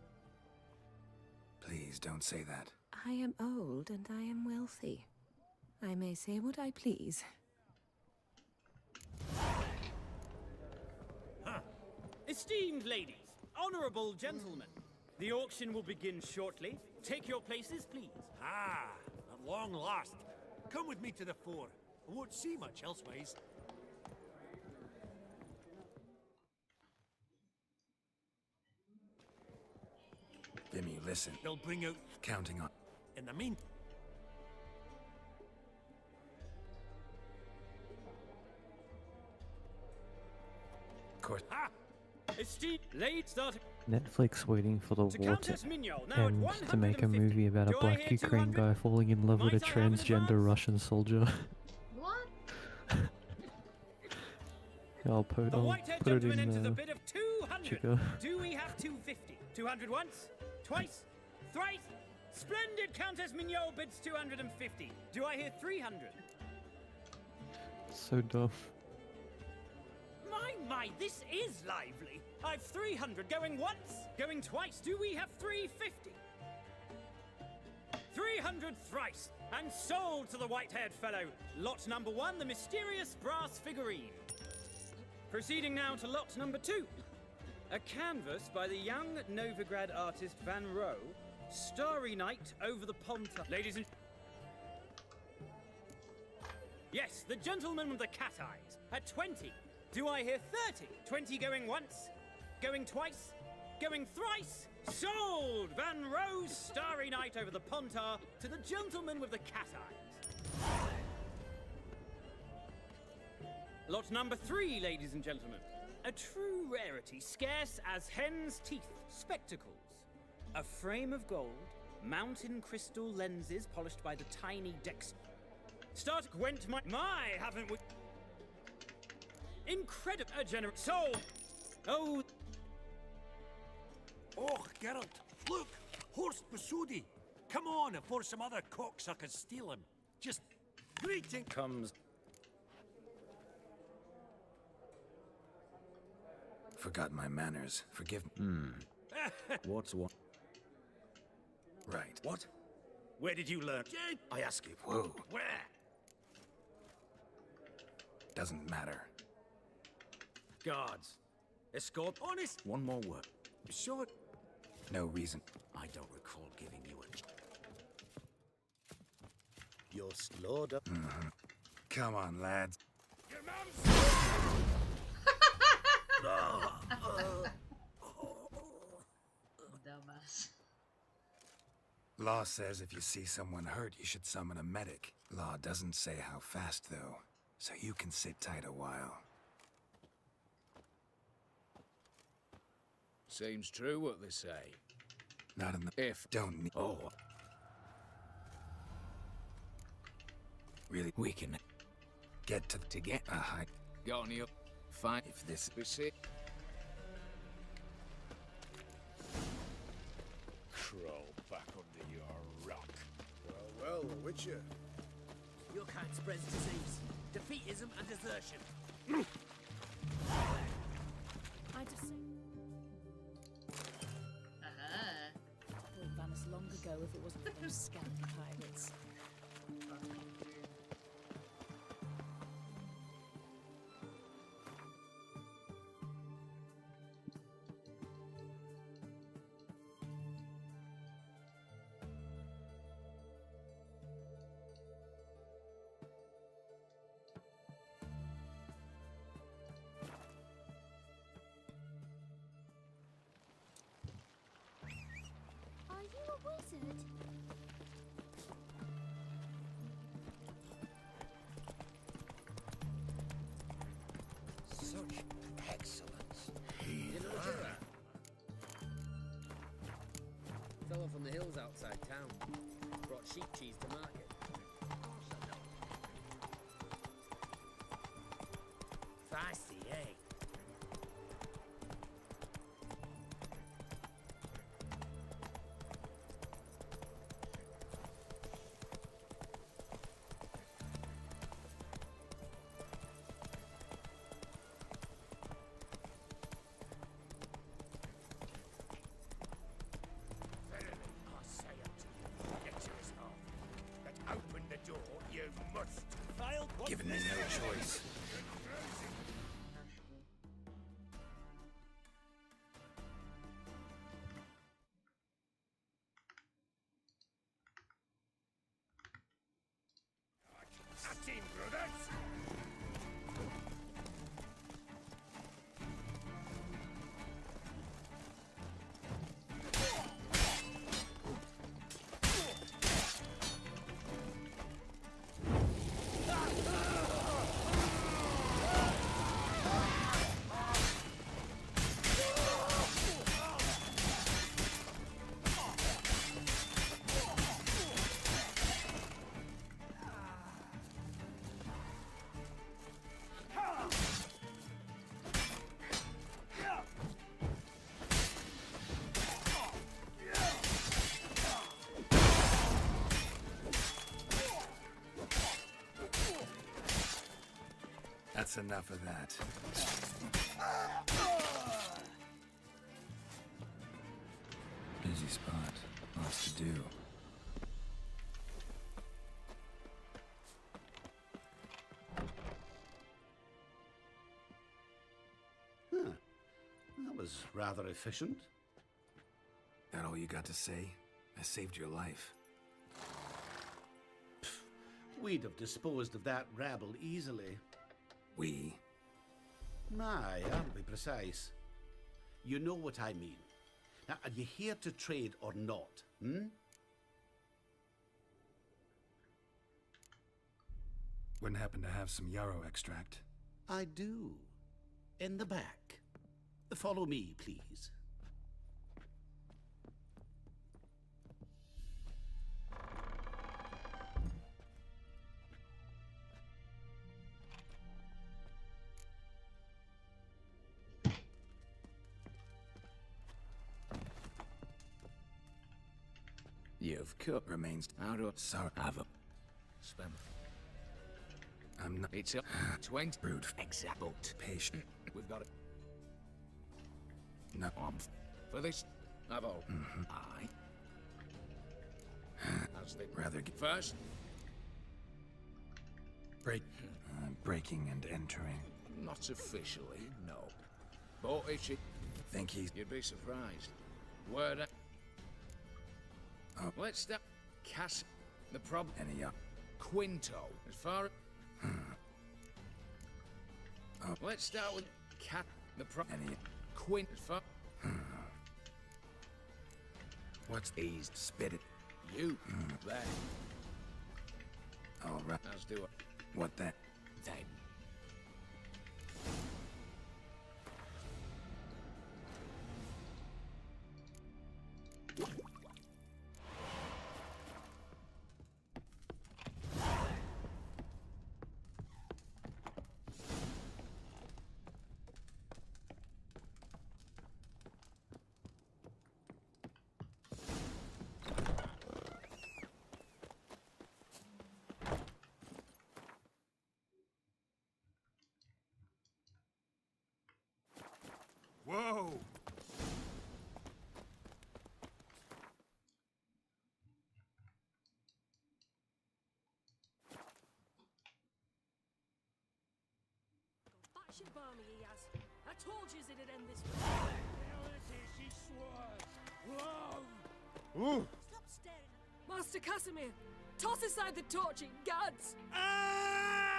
Please don't say that. I am old and I am wealthy. I may say what I please. Esteemed ladies, honorable gentlemen, the auction will begin shortly. Take your places, please. Ah, at long last. Come with me to the fore. I won't see much elsewise. Vimy, listen. They'll bring out... Counting on... In the mean... Of course. Ha! Esteemed late starting. Netflix waiting for the To war Countess to Mignol, now at end to make a 150. movie about a Do I black hear Ukraine 200? guy falling in love with a Might I have transgender Russian soldier. What? I'll put, The I'll white-haired put it gentleman enters a in bid of 200. Chica. Do we have 250? 200 once? Twice? Thrice? Splendid Countess Mignol bids 250. Do I hear 300? So dumb. My, this is lively. I've 300 going once, going twice. Do we have 350? 300 thrice, and sold to the white-haired fellow. Lot number 1, the mysterious brass figurine. Proceeding now to lot number 2. A canvas by the young Novigrad artist Van Rohe, Starry Night over the Ponta. Ladies and... Yes, the gentleman with the cat eyes, at 20. Do I hear 30? 20 going once, going twice, going thrice? Sold! Van Rohe's Starry Night over the Pontar to the gentleman with the cat eyes. Lot number 3, ladies and gentlemen. A true rarity, scarce as hen's teeth. Spectacles. A frame of gold, mountain crystal lenses polished by the tiny Dex. Start Gwent my, haven't we? Incredible, generous soul. Oh. Oh, Geralt, look! Horst Basudi! Come on, before some other cocksuckers steal him. Just greeting comes. Forgot my manners. Forgive me. What's what? Right. What? Where did you learn? I ask you. Whoa. Where? Doesn't matter. Guards. Escort. Honest. One more word. Short. No reason. I don't recall giving you a... You're slowed up. Come on, lads. Your mom's... Dumbass. Law says if you see someone hurt, you should summon a medic. Law doesn't say how fast, though, so you can sit tight a while. Seems true what they say. Not in the... If... Don't need... Oh. Really, we can... Get to get a high... Got any... Fine. If this... We see... Crawl back under your rock. Well, Witcher. Your kind spreads disease, defeatism, and desertion. I just say... Uh-huh. Would vanish long ago if it wasn't for those scammy pirates. Are you a wizard? Such excellence. Fellow from the hills outside town. Brought sheep cheese to market. Feisty, eh? Open the door, you must. Given me no choice. Team brothers. That's enough of that. Busy spot. Lots to do. Huh. That was rather efficient. That all you got to say? I saved your life. We'd have disposed of that rabble easily. We? Aye, I'll be precise. You know what I mean. Now, are you here to trade or not, hmm? Wouldn't happen to have some yarrow extract? I do. In the back. Follow me, please. You've cut remains out of sorry. Have a spam. I'm not. It's a 20 Rude. Exact. Patient. We've got it. No. For this, I've all. I. As they Rather get first. Breaking and entering. Not officially, no. But if you Think he's. you'd be surprised. Word. Oh. Let's start. Cass. The problem. Any Quinto. As far as. Oh. Let's start with Cat. The problem. Any. Quint. As far. What's eased? Spit it. You. There. All right. Let's do it. What then? Then. Whoa! Batshit balmy he has. I told you it'd end this way. She swore. Whoa! Ooh. Stop staring. Master Casimir, toss aside the torch, it gads. Ah!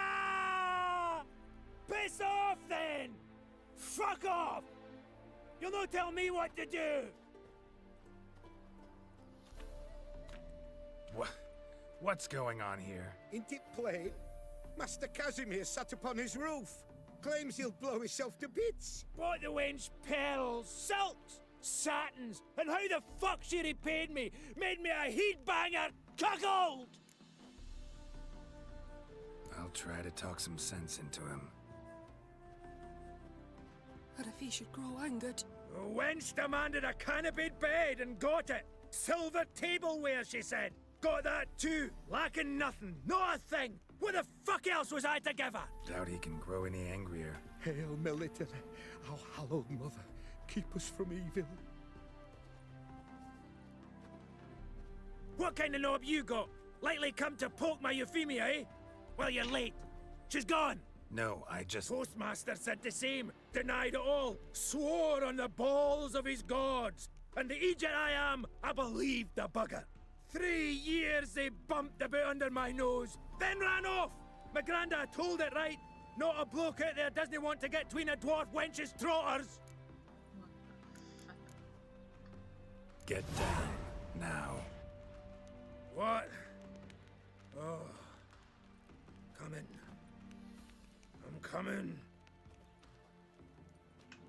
Piss off then! Fuck off! You'll not tell me what to do! What's going on here? Ain't it plain? Master Casimir sat upon his roof. Claims he'll blow himself to bits. Bought the wench pearls, silks, satins, and how the fuck she repaid me? Made me a heat-banger cuckold! I'll try to talk some sense into him. And if he should grow angered? The wench demanded a canopied bed and got it. Silver tableware, she said. Got that too. Lacking nothing. Not a thing. What the fuck else was I to give her? Doubt he can grow any angrier. Hail Military, our hallowed mother, keep us from evil. What kind of knob you got? Likely come to poke my Euphemia, eh? Well, you're late. She's gone. No, I just... Postmaster said the same. Denied it all. Swore on the balls of his gods. And the Egypt I am, I believed the bugger. 3 years they bumped about under my nose, then ran off. My granda told it right. Not a bloke out there doesn't want to get between a dwarf wench's trotters. Get down, now. What? Oh. Coming. I'm coming.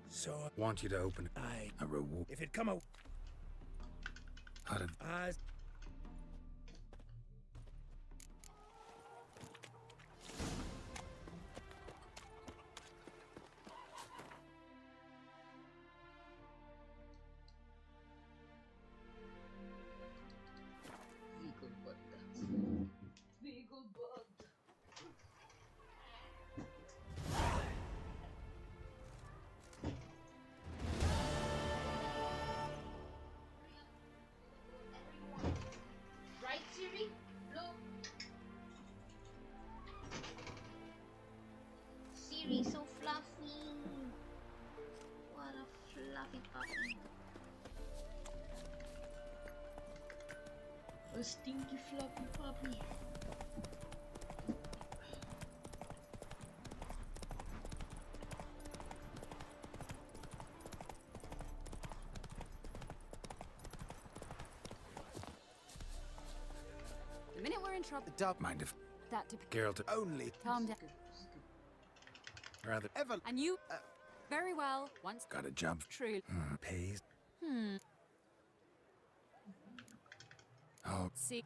So... Want you to open Aye. a reward. If it come out... Out of... As... Beagle bug. A stinky floppy puppy. The minute we're in trouble, Don't Mind if that depends. Geralt only Calm down. rather ever. And you, very well. Once got a job true. pays? Hmm. Oh, See.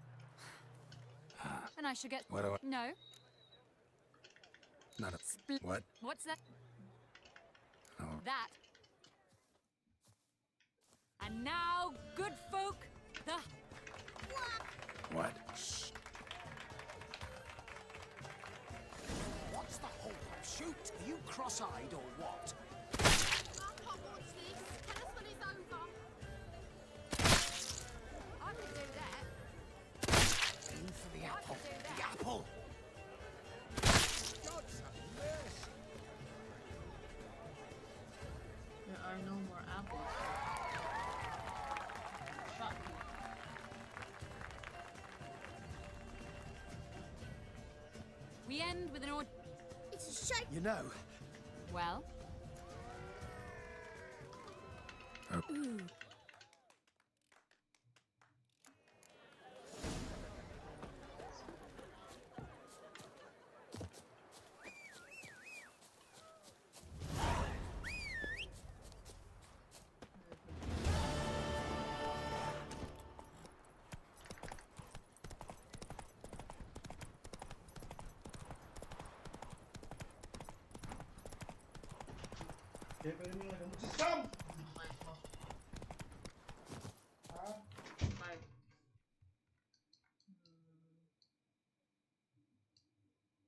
And I should get. What do I- No. not a Split. what? What's that? Oh, That. And now, good folk, the. what? What's the hold up? Shoot! Are you cross-eyed or what? I can't watch this. Tell us when it's over. I can do that. Aim for the apple. can do that. The apple! There are no more apples. Shot me. We end with an order. It's a shame. You know, Well. Oh. Ooh.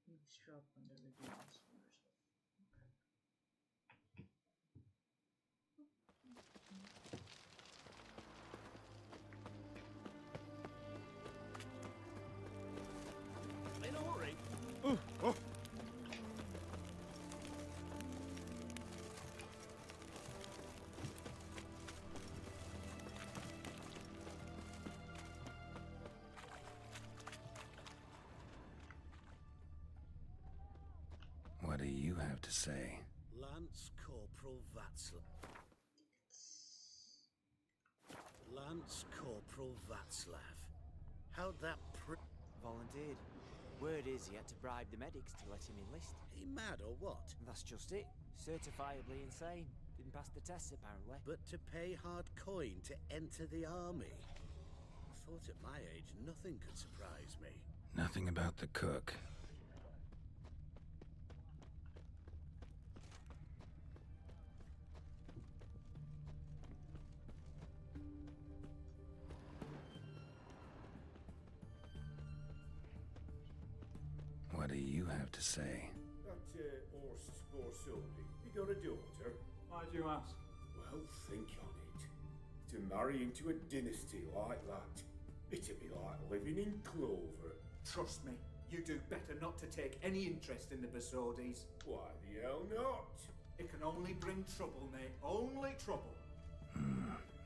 Eavesdrop on the reduced numbers. In a hurry. What do you have to say? Lance Corporal Václav. Lance Corporal Václav. How'd that Volunteered. Word is he had to bribe the medics to let him enlist. He mad or what? That's just it. Certifiably insane. Didn't pass the tests apparently. But to pay hard coin to enter the army? I thought at my age nothing could surprise me. Nothing about the cook. What do you have to say? That horse Scorsone, he got a daughter. Why do you ask? Well, think on it. To marry into a dynasty like that, it'd be like living in clover. Trust me, you do better not to take any interest in the Basodis. Why the hell not? It can only bring trouble, mate. Only trouble.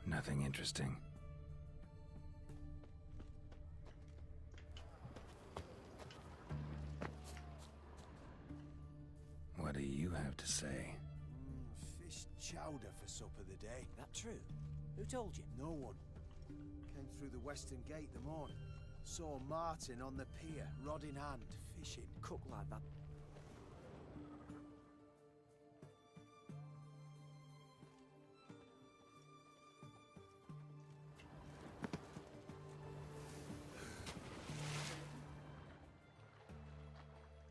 Nothing interesting. What do you have to say? fish chowder for supper the day. That true? Who told you? No one. Came through the western gate the morning. Saw Martin on the pier, rod in hand, fishing. Cook like that.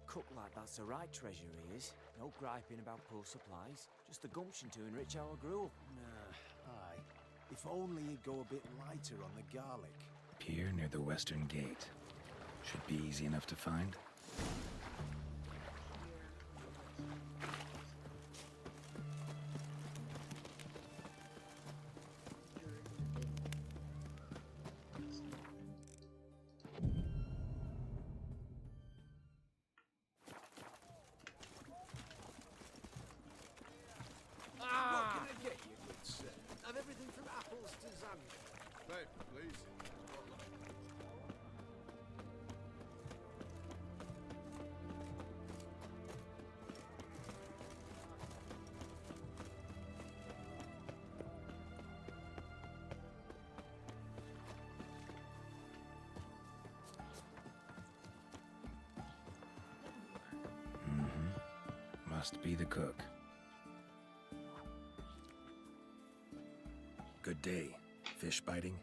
Cook like that's the right treasure he is. No griping about poor supplies. Just the gumption to enrich our gruel. Nah, aye. If only he'd go a bit lighter on the garlic. Pier near the western gate. Should be easy enough to find. What can I get you, good sir? Must be the cook. Good day. Fish biting?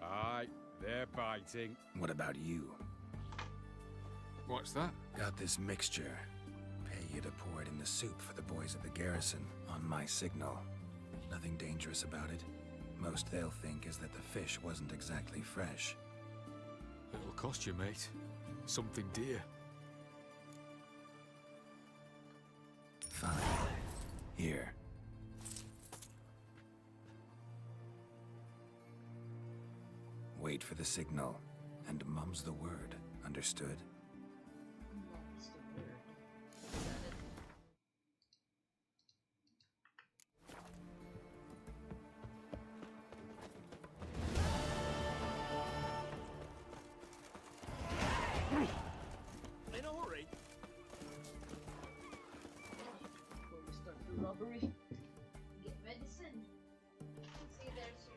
Aye, they're biting. What about you? What's that? Got this mixture. Pay you to pour it in the soup for the boys at the garrison, on my signal. Nothing dangerous about it. Most they'll think is that the fish wasn't exactly fresh. It'll cost you, mate. Something dear. Fine. Here. Wait for the signal, and mum's the word. Understood? Mum's the word. Got it. In a hurry. Before we start the robbery, get medicine. See you there soon.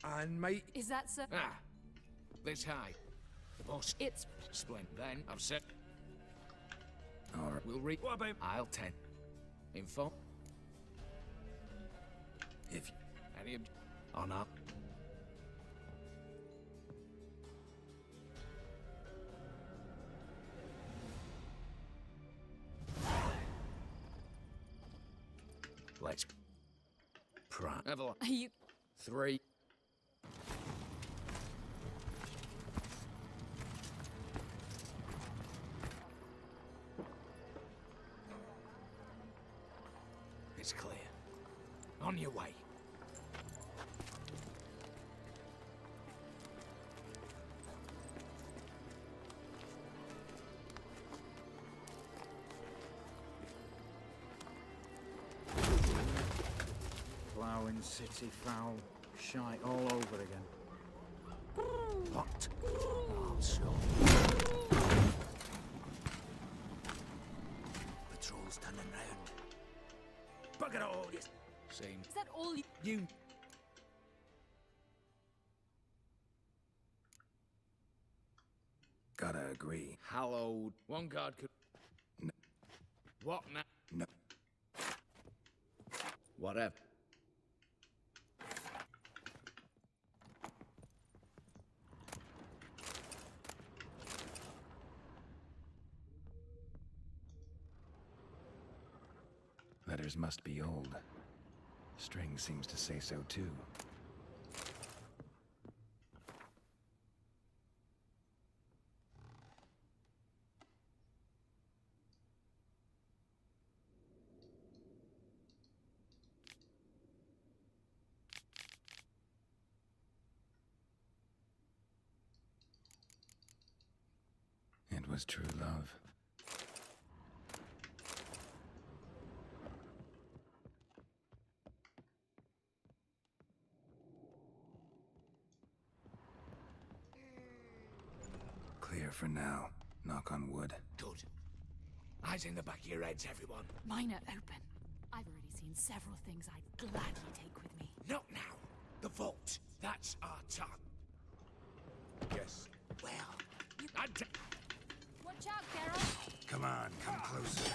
And mate. Is that so? Ah, this high. The boss. It's Splint. Then I've set. Alright. We'll read. What about aisle 10? Info. If any on up. Let's. Have a look. Are you 3. It's clear. On your way. Ploughing city foul. Shite all over again. What? Oh, so. Patrol's turning round. Bugger all this. Same. Is that all you... You. Gotta agree. Hallowed. One guard could. No. What now? No. Whatever. Letters must be old. String seems to say so too. was true love. Clear for now. Knock on wood. Good. Eyes in the back of your heads, everyone. Mine are open. I've already seen several things I'd gladly take with me. Not now. The vault. That's our target. Yes. Well, Watch out, Geralt! Come on, come closer.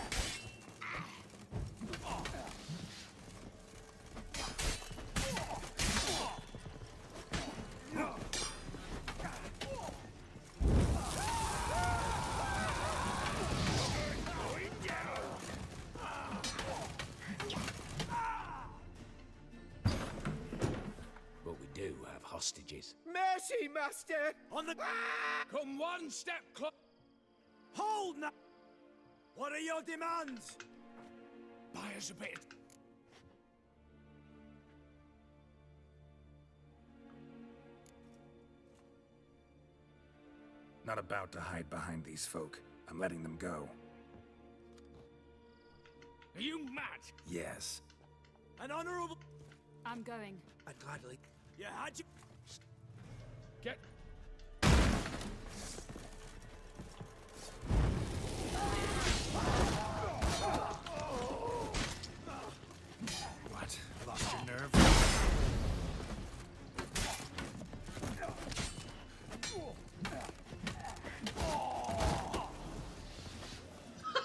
But we do have hostages. Mercy, master! On the... Come one step close. Hold now! What are your demands? Buy us a bit. Not about to hide behind these folk. I'm letting them go. Are you mad? Yes. An honorable... I'm going. I'd gladly... You had you... Get... What? Lost your nerve?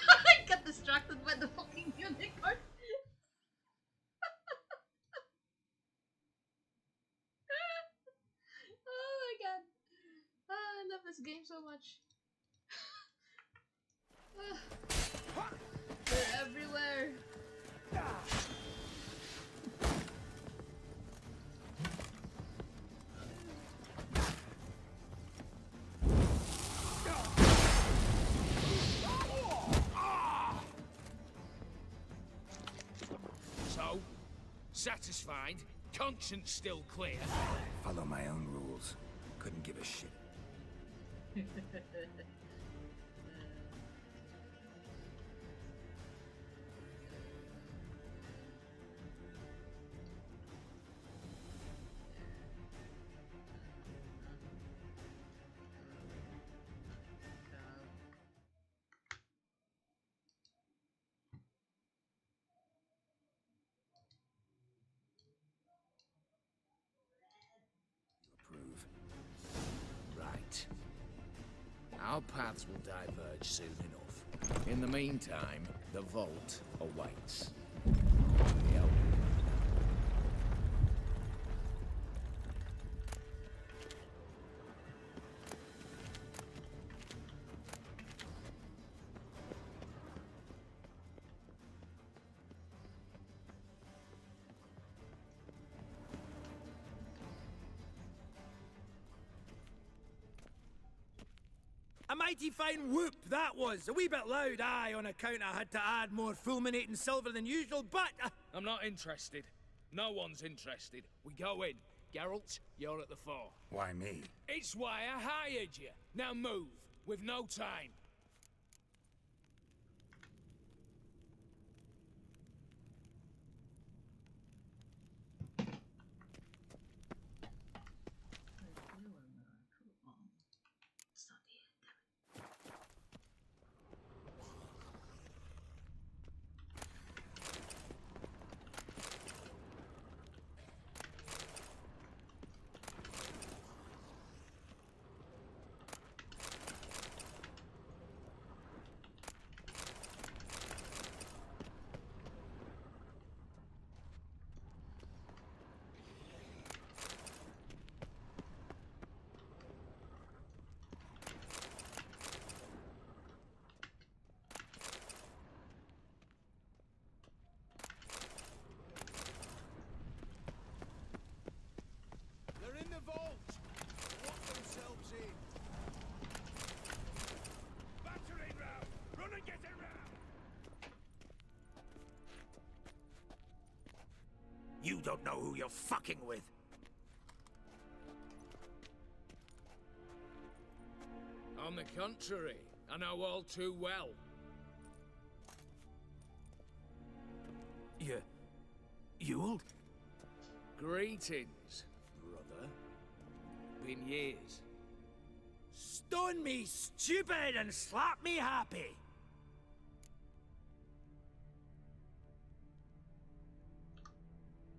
I got distracted by the fucking unicorn. Oh my god. Oh, I love this game so much. They're everywhere. So, satisfied? Conscience still clear? Follow my own rules. Couldn't give a shit. Right. Our paths will diverge soon enough. In the meantime, the vault awaits. Yep. A mighty fine whoop that was. A wee bit loud, aye, on account I had to add more fulminating silver than usual, but... I'm not interested. No one's interested. We go in. Geralt, you're at the fore. Why me? It's why I hired you. Now move. We've no time. They're in the vault! Lock themselves in. Battering round! Run and get it round! You don't know who you're fucking with. On the contrary, I know all too well. You'll? Greetings, brother. Been years. Stun me stupid and slap me happy!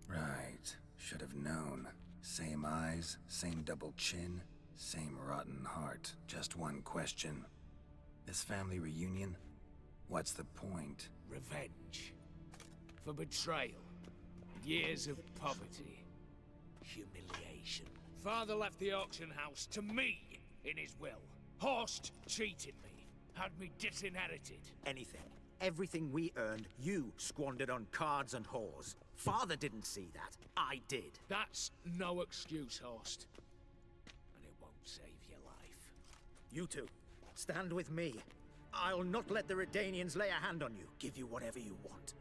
Right. Should have known. Same eyes, same double chin, same rotten heart. Just one question. This family reunion? What's the point? Revenge. For betrayal. Years of poverty. Humiliation. Father left the auction house to me in his will. Horst cheated me. Had me disinherited. Anything. Everything we earned, you squandered on cards and whores. Father didn't see that. I did. That's no excuse, Horst. And it won't save your life. You two, stand with me. I'll not let the Redanians lay a hand on you. Give you whatever you want.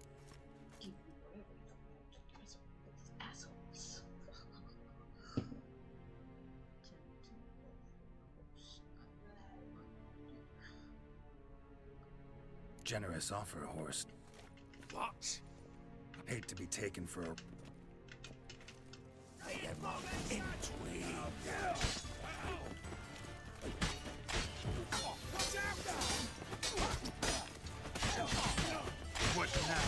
Assholes. Generous offer, Horst. What? I'd hate to be taken for a... What now?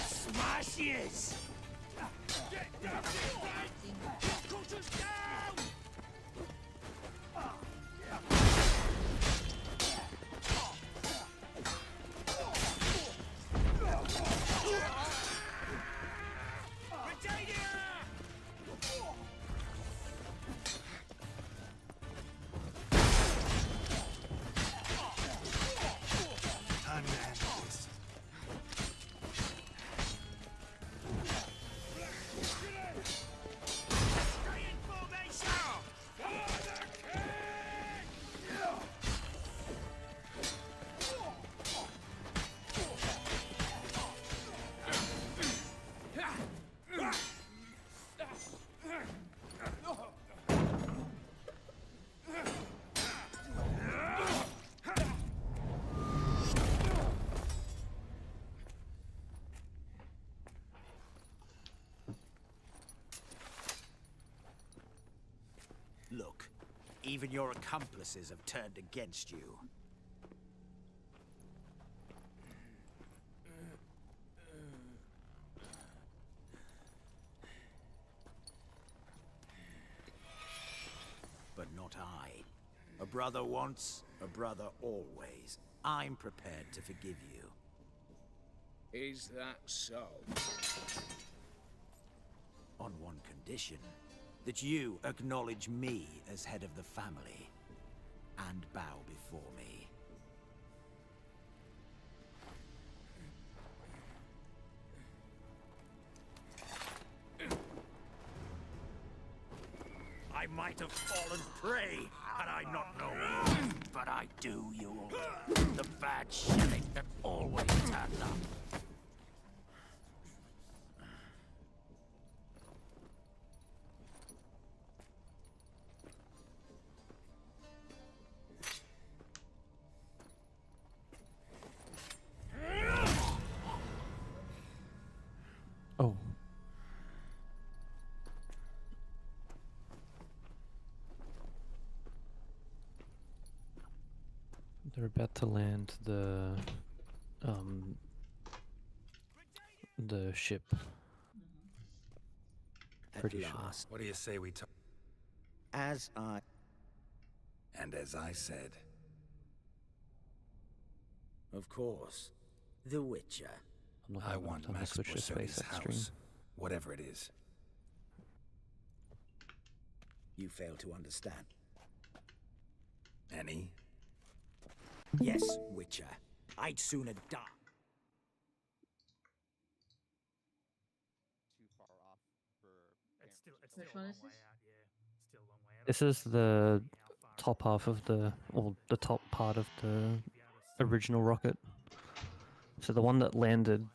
Smashes! Look, even your accomplices have turned against you. But not I. A brother once, a brother always. I'm prepared to forgive you. Is that so? On one condition. That you acknowledge me as head of the family and bow before me. I might have fallen prey had I not known, but I do, Yule. The bad shilling that always turned up. Oh. They're about to land the ship. Pretty sure. What do you say we talk? As I... And as I said. Of course. The Witcher. I want Max switch to Borsodi's SpaceX house. stream. Whatever it is. You fail to understand. Any? Yes, Witcher. I'd sooner die. Too far off for Which one is this? This is the top half of the, or the top part of the original rocket. So the one that landed,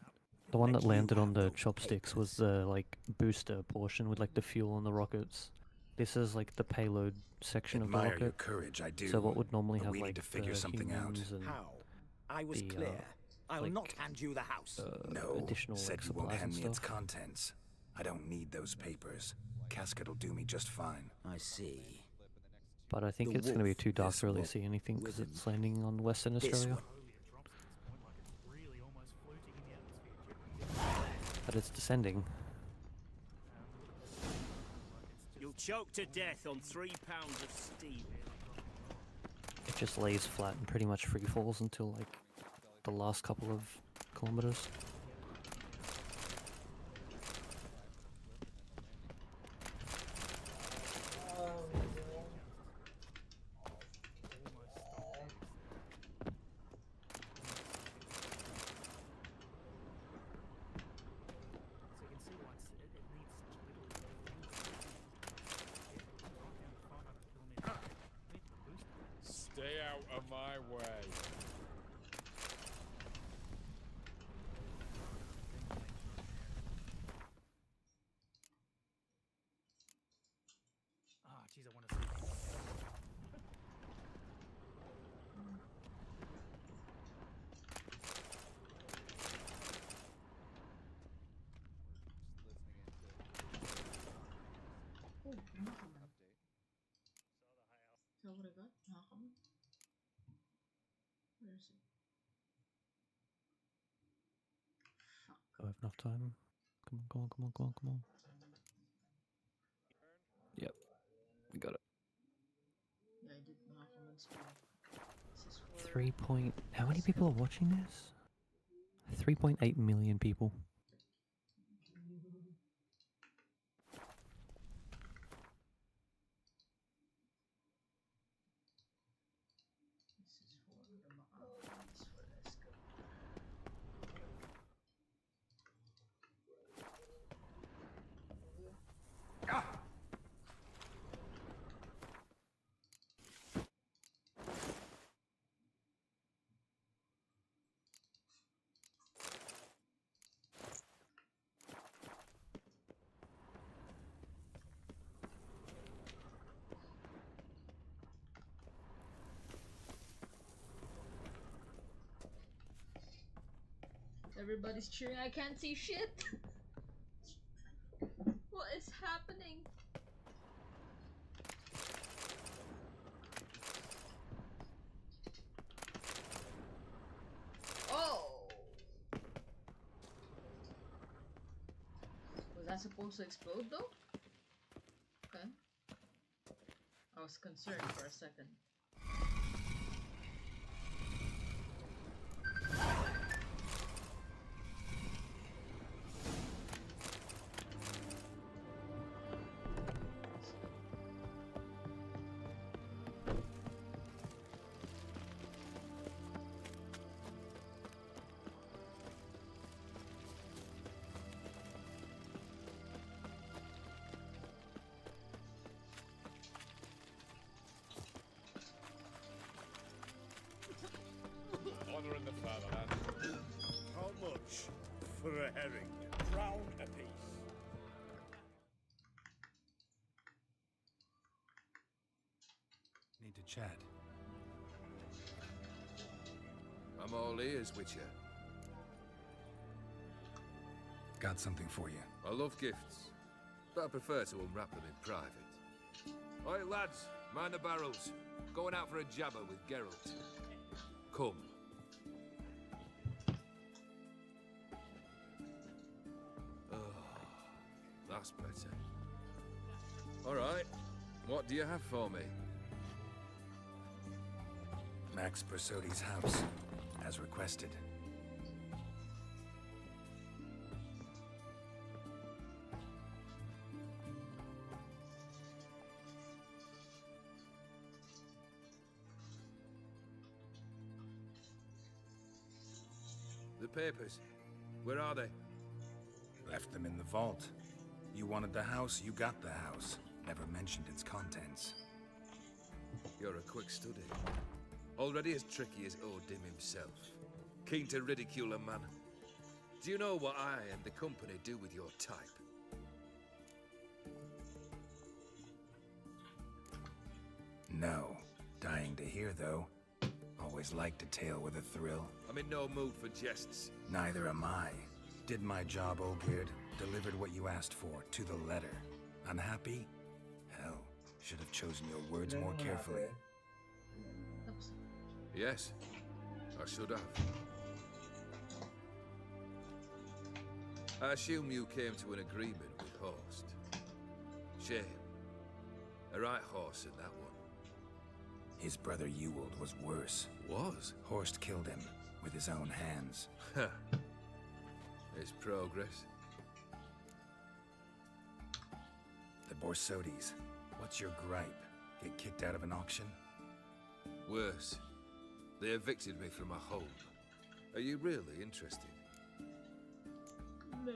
on the chopsticks was the like booster portion with like the fuel and the rockets. This is like the payload section of the Admire rocket. your courage, I do. So what would normally But have we like need to figure the something out. humans and How? I was the, clear. I'll like, not hand you the house. No, additional said like, you won't supplies hand and me its stuff. contents. I don't need those papers. Casket'll do me just fine. I see. But I think The it's going to be wolf, too dark this to really wolf, see anything because with it's landing on Western This Australia. one. But it's descending. You'll choke to death on 3 pounds of steam. It just lays flat and pretty much free falls until like the last couple of kilometers. Stay out of my way. Ah, jeez, I want to see. Oh, Nakaman. Is that what I got? Nakaman? Where is it? Do I have enough time? Come on, come on, come on, come on, come on. Yep, we got it. Yeah, I did Nakaman's too. This is for 3 point. How many people are watching this? 3.8 million people. This is for this is for Esco. Everybody's cheering. I can't see shit. What is happening? Oh! Was that supposed to explode though? Okay. I was concerned for a second. Honor in the fatherland. How much for a herring? Round apiece. Need to chat. I'm all ears, Witcher. Got something for you. I love gifts, but I prefer to unwrap them in private. Oi, lads, mind the barrels. Going out for a jabber with Geralt. Come. Oh, that's better. All right, what do you have for me? Max Bersodi's house, as requested. The papers. Where are they? Left them in the vault. You wanted the house, you got the house. never mentioned its contents. You're a quick study. Already as tricky as Odim himself. Keen to ridicule a man. Do you know what I and the company do with your type? No. Dying to hear, though. Always liked a tale with a thrill. I'm in no mood for jests. Neither am I. Did my job, Olgierd. Delivered what you asked for, to the letter. Unhappy? Hell, should have chosen your words more carefully. Yes, I should have. I assume you came to an agreement with Horst. Shame. A right horse in that one. His brother Ewald was worse. Was? Horst killed him with his own hands. His progress. The Borsodis. What's your gripe? Get kicked out of an auction? Worse. They evicted me from a home. Are you really interested? No.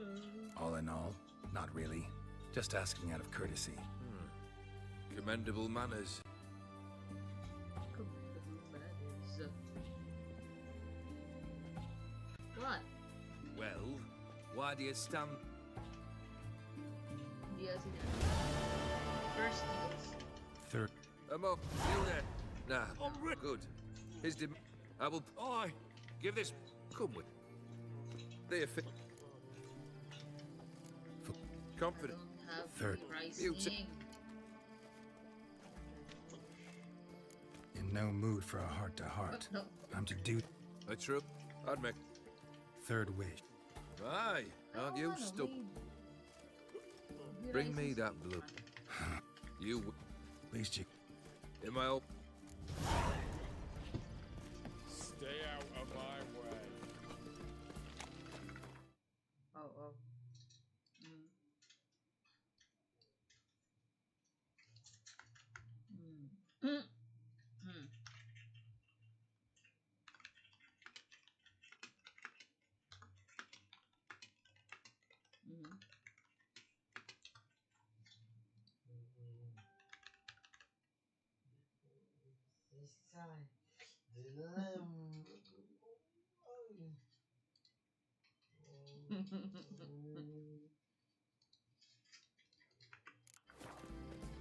All in all, not really. Just asking out of courtesy. Commendable manners. What? Well, why do you stand? Diaz first deals. Third. I'm up. You there? Nah. Good. His I will. Aye. Give this. Come with. They are fit. Confident. Third. Pricing. In no mood for a heart-to-heart. No. I'm to do. A trip. I'd make. Third wish. Aye. Aren't you stuck? Bring me that blue. You. Least you. In my old. Stay out of my way. Oh.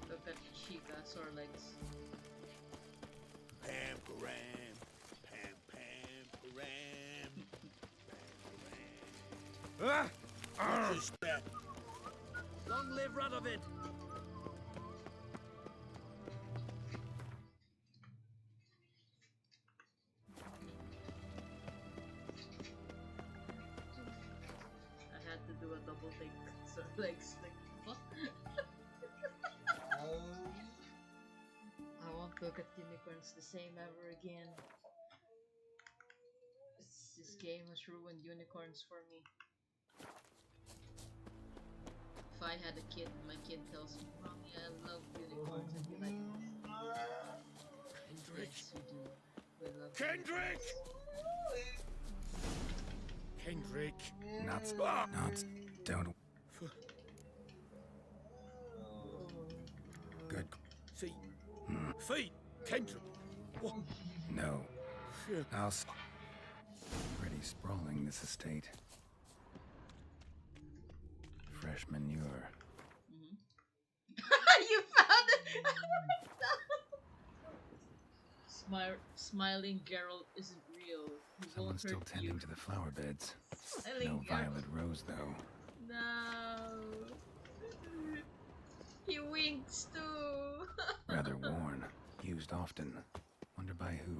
Look at Chica, sore legs. Pam param, pam pam param. What's this step? Long live Radovid! I had to do a double take, so legs like what? I won't look at unicorns the same ever again. This game has ruined unicorns for me. If I had a kid and my kid tells me, Mommy, I love unicorns, I'd be like, Kendrick! Yes, we do. We love Kendrick! Kendrick! Don't. Good. See. Feet! Kendrick! What? No. Pretty sprawling, this estate. Fresh manure. You found it! Smiling Geralt isn't real. He Someone's won't still hurt tending you. to the flower beds. Smiling No Geralt. violet rose, though. No. He winks too. Rather worn. Used often. Wonder by who.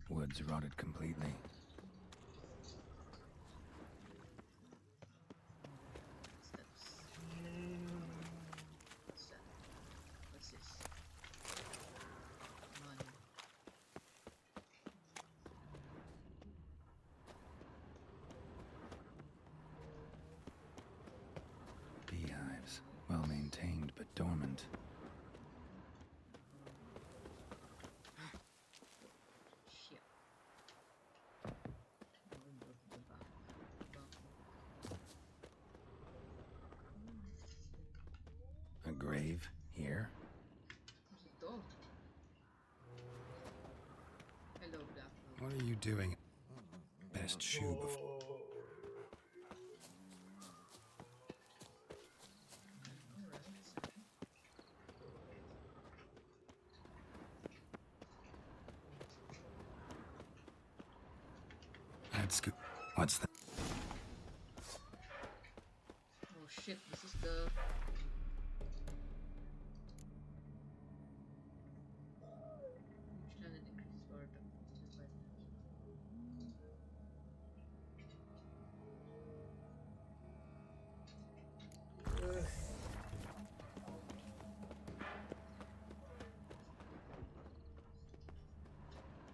Woods rotted completely. What's this? Money. Beehives. Well maintained, but dormant. Shit. slave here? Dog. Hello, good afternoon. What are you doing? Best shoe before. That's good. What's that? Oh shit, this is the...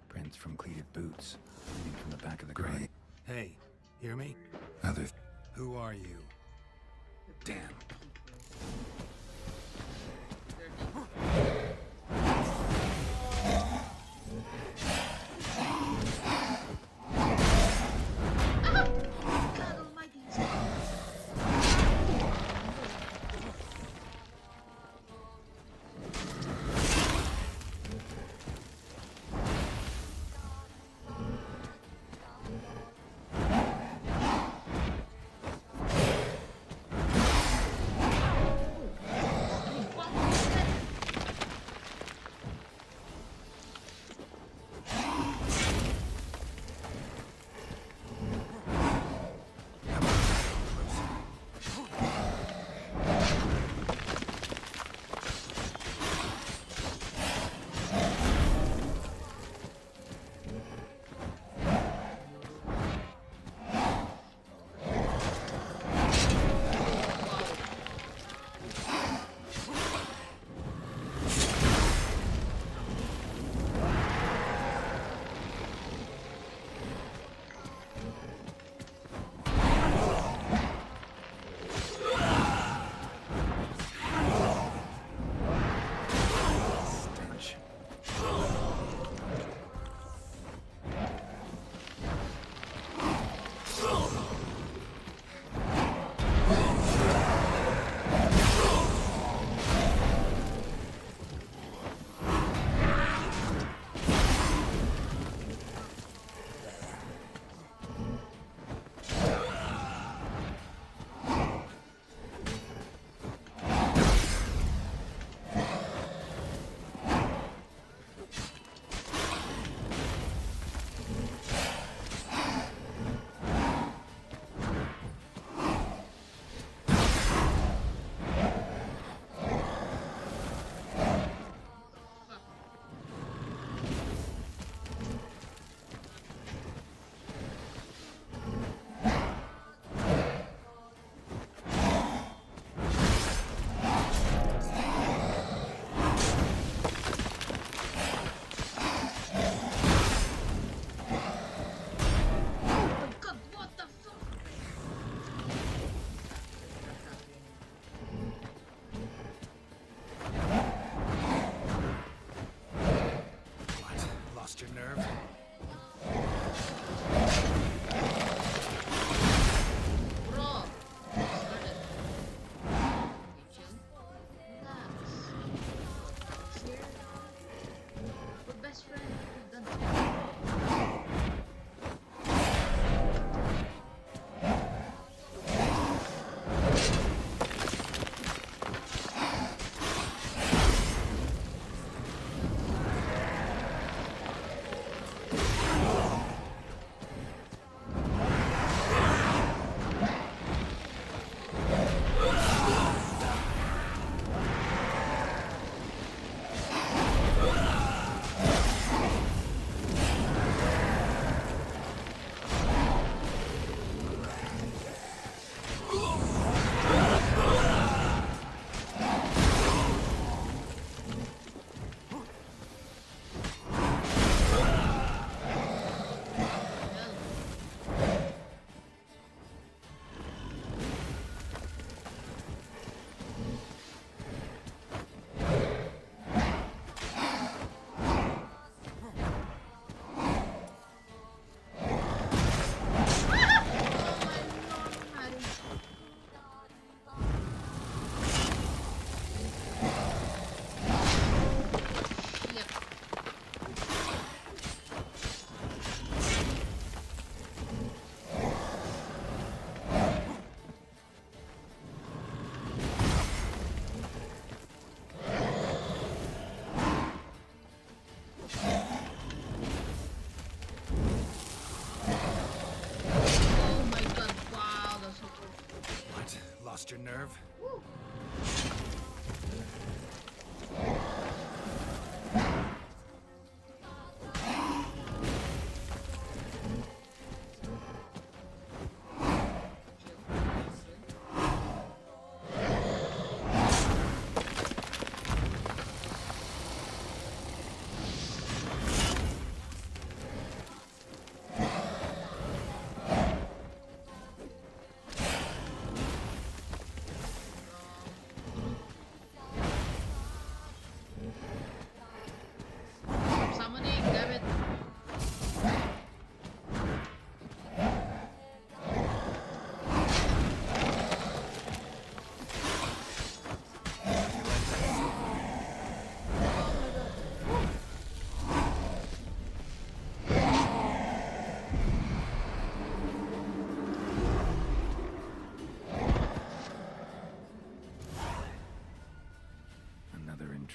Prints from cleated boots, leading from the back of the grave. Hey, hear me? Who are you? Damn.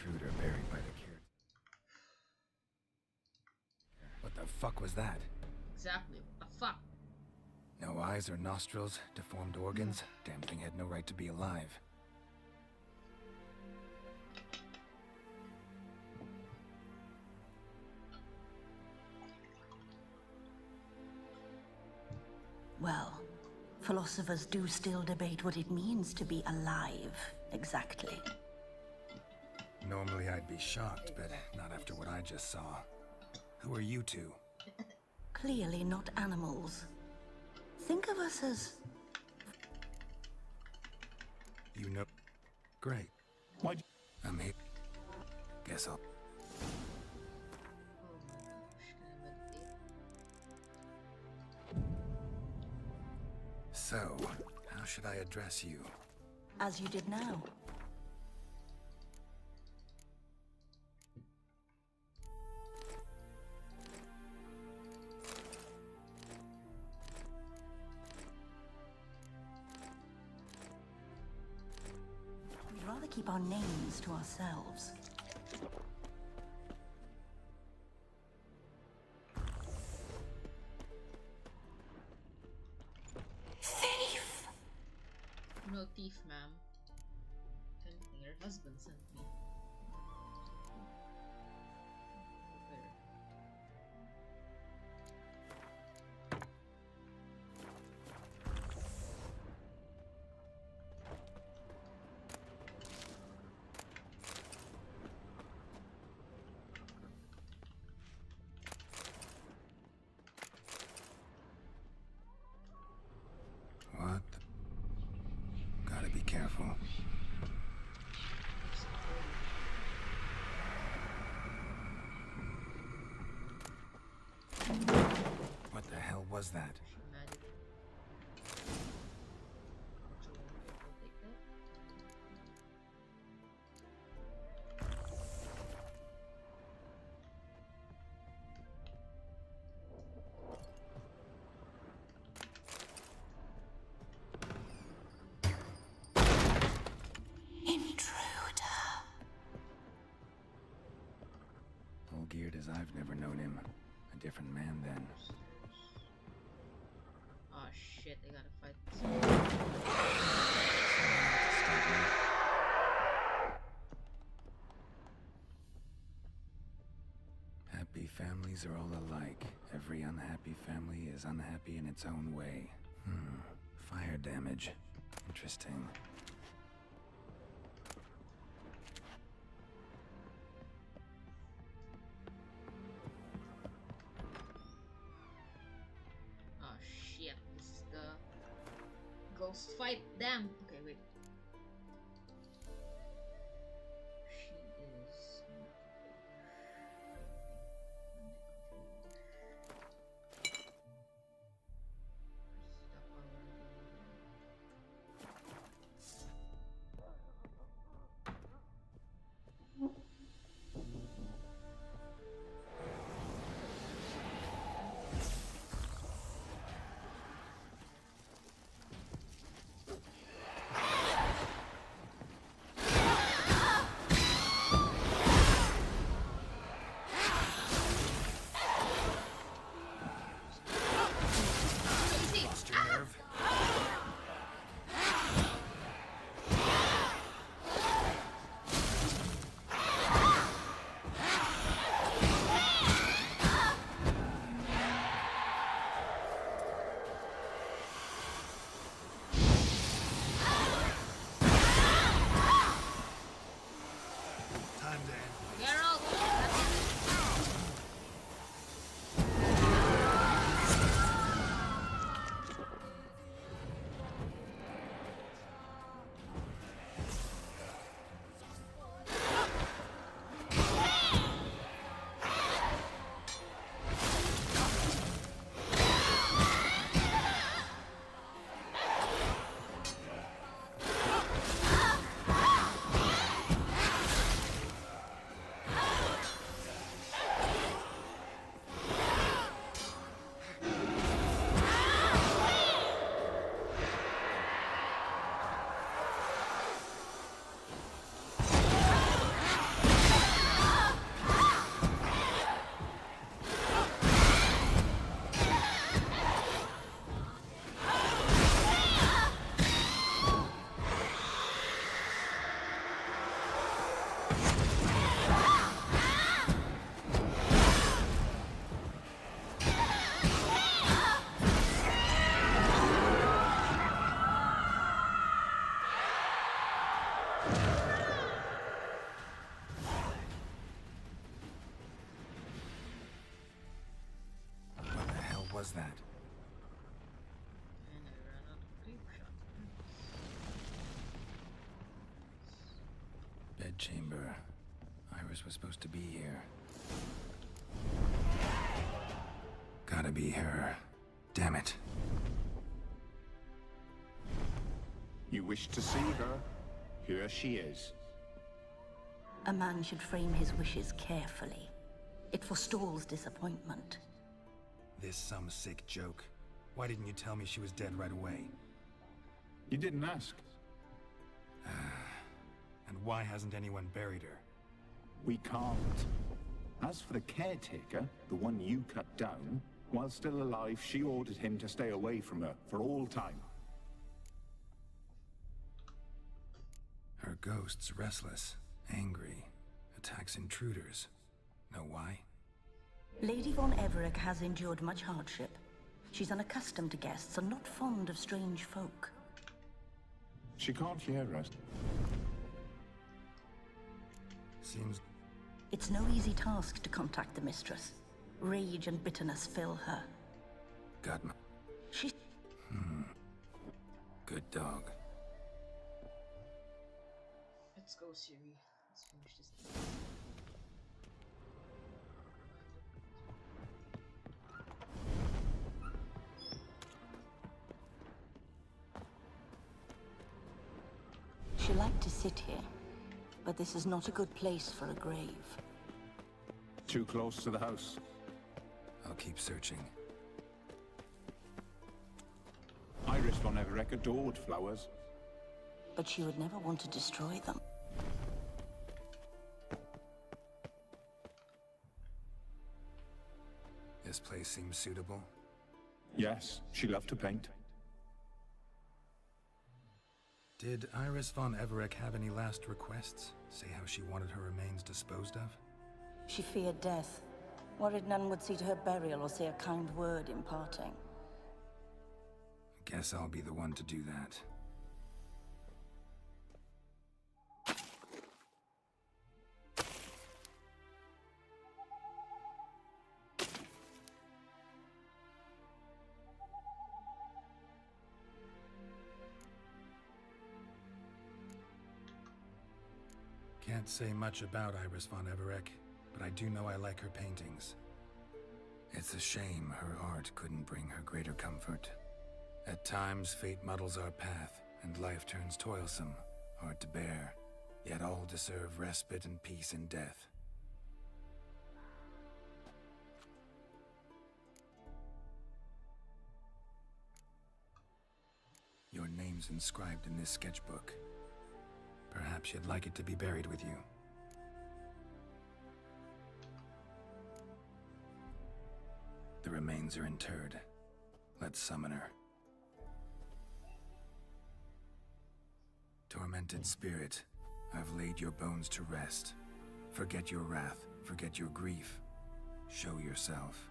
intruder buried by the care. What the fuck was that? Exactly. What the fuck? No eyes or nostrils, deformed organs. Damn thing had no right to be alive. Well, philosophers do still debate what it means to be alive, exactly. Normally I'd be shocked, but not after what I just saw. Who are you two? Clearly not animals. Think of us as... You know... Great. What? I'm here. Guess I'll... So, how should I address you? As you did now. We'd rather keep our names to ourselves. No thief, ma'am. Anything your husband sent me. What? Gotta be careful. What the hell was that? All geared as I've never known him. A different man then. Oh shit, they gotta fight this. Happy families are all alike. Every unhappy family is unhappy in its own way. Fire damage. Interesting. Oh shit, this is the ghost fight. Damn. Okay, wait. She is. Lost your nerve? Time to end. Geralt! was that? And I ran out of creep shot. Bedchamber. Iris was supposed to be here. Gotta be her. Damn it. You wish to see her? Here she is. A man should frame his wishes carefully. It forestalls disappointment. This some sick joke. Why didn't you tell me she was dead right away? You didn't ask. And why hasn't anyone buried her? We can't. As for the caretaker, the one you cut down, while still alive, she ordered him to stay away from her for all time. Her ghost's restless, angry, attacks intruders. Know why? Lady von Everec has endured much hardship. She's unaccustomed to guests and not fond of strange folk. She can't hear us. Seems... It's no easy task to contact the mistress. Rage and bitterness fill her. Gutman. She... Good dog. Let's go, Siri. Let's finish this thing. She liked to sit here, but this is not a good place for a grave. Too close to the house. I'll keep searching. Iris von Everec adored flowers. But she would never want to destroy them. This place seems suitable. Yes, she loved to paint. Did Iris von Everec have any last requests? Say how she wanted her remains disposed of? She feared death. Worried none would see to her burial or say a kind word in parting. Guess I'll be the one to do that. Can't say much about Iris von Everec, but I do know I like her paintings. It's a shame her art couldn't bring her greater comfort. At times, fate muddles our path, and life turns toilsome, hard to bear, yet all deserve respite and peace in death. Your name's inscribed in this sketchbook. Perhaps you'd like it to be buried with you. The remains are interred. Let's summon her. Tormented spirit, I've laid your bones to rest. Forget your wrath, forget your grief. Show yourself.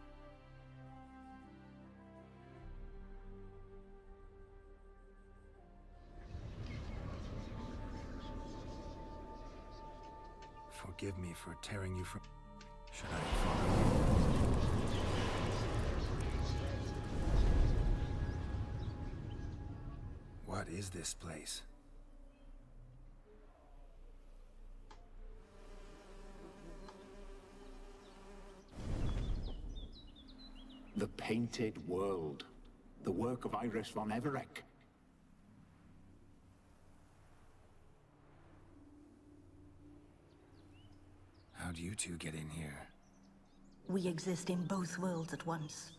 Forgive me for tearing you from... Should I follow you? What is this place? The Painted World. The work of Iris von Everec. How'd you two get in here? We exist in both worlds at once.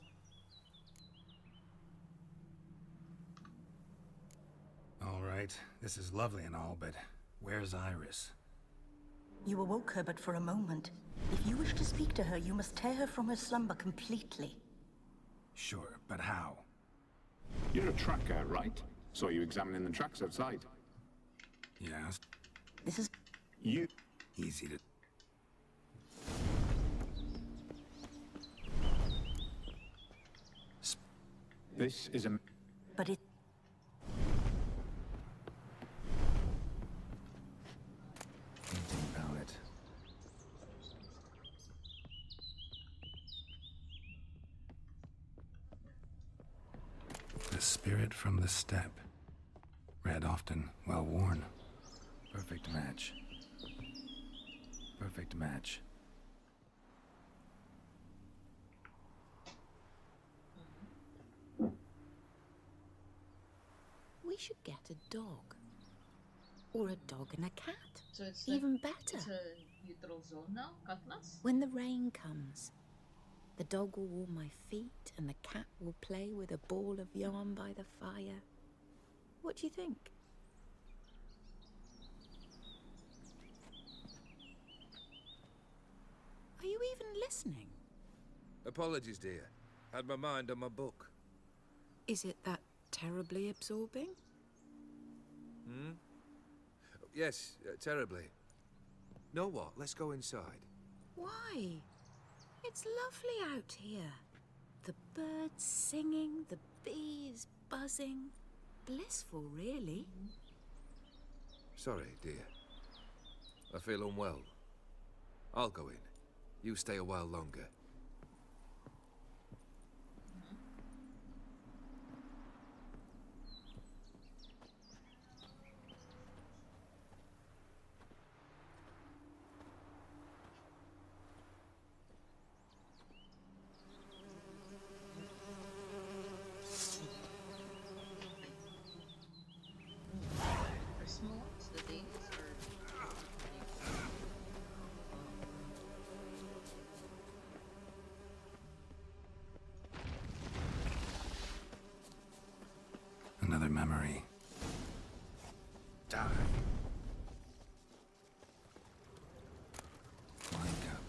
All right, this is lovely and all, but where's Iris? You awoke her but for a moment. If you wish to speak to her, you must tear her from her slumber completely. Sure, but how? You're a tracker, right? Saw you examining the tracks outside. Yes. This is... You... Easy to... This is a... But it... Painting palette. a spirit from the steppe. Red often well worn. Perfect match. Perfect match. We should get a dog. Or a dog and a cat. So it's even like, better. It's a neutral zone now, Cutlass? When the rain comes, the dog will warm my feet and the cat will play with a ball of yarn by the fire. What do you think? Are you even listening? Apologies, dear. Had my mind on my book. Is it that terribly absorbing? Hmm? Yes, terribly. Know what? Let's go inside. Why? It's lovely out here. The birds singing, the bees buzzing. Blissful, really. Sorry, dear. I feel unwell. I'll go in. You stay a while longer. Another memory. Die. Flying cup,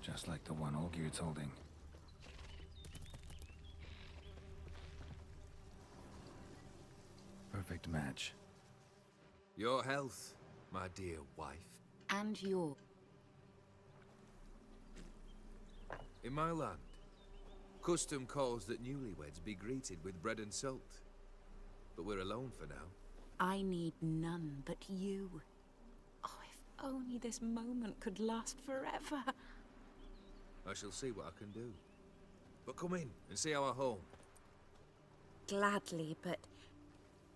just like the one Olgerd's holding. Perfect match. Your health, my dear wife. And your... In my land, custom calls that newlyweds be greeted with bread and salt. But we're alone for now. I need none but you. Oh, if only this moment could last forever. I shall see what I can do. But come in and see our home. Gladly, but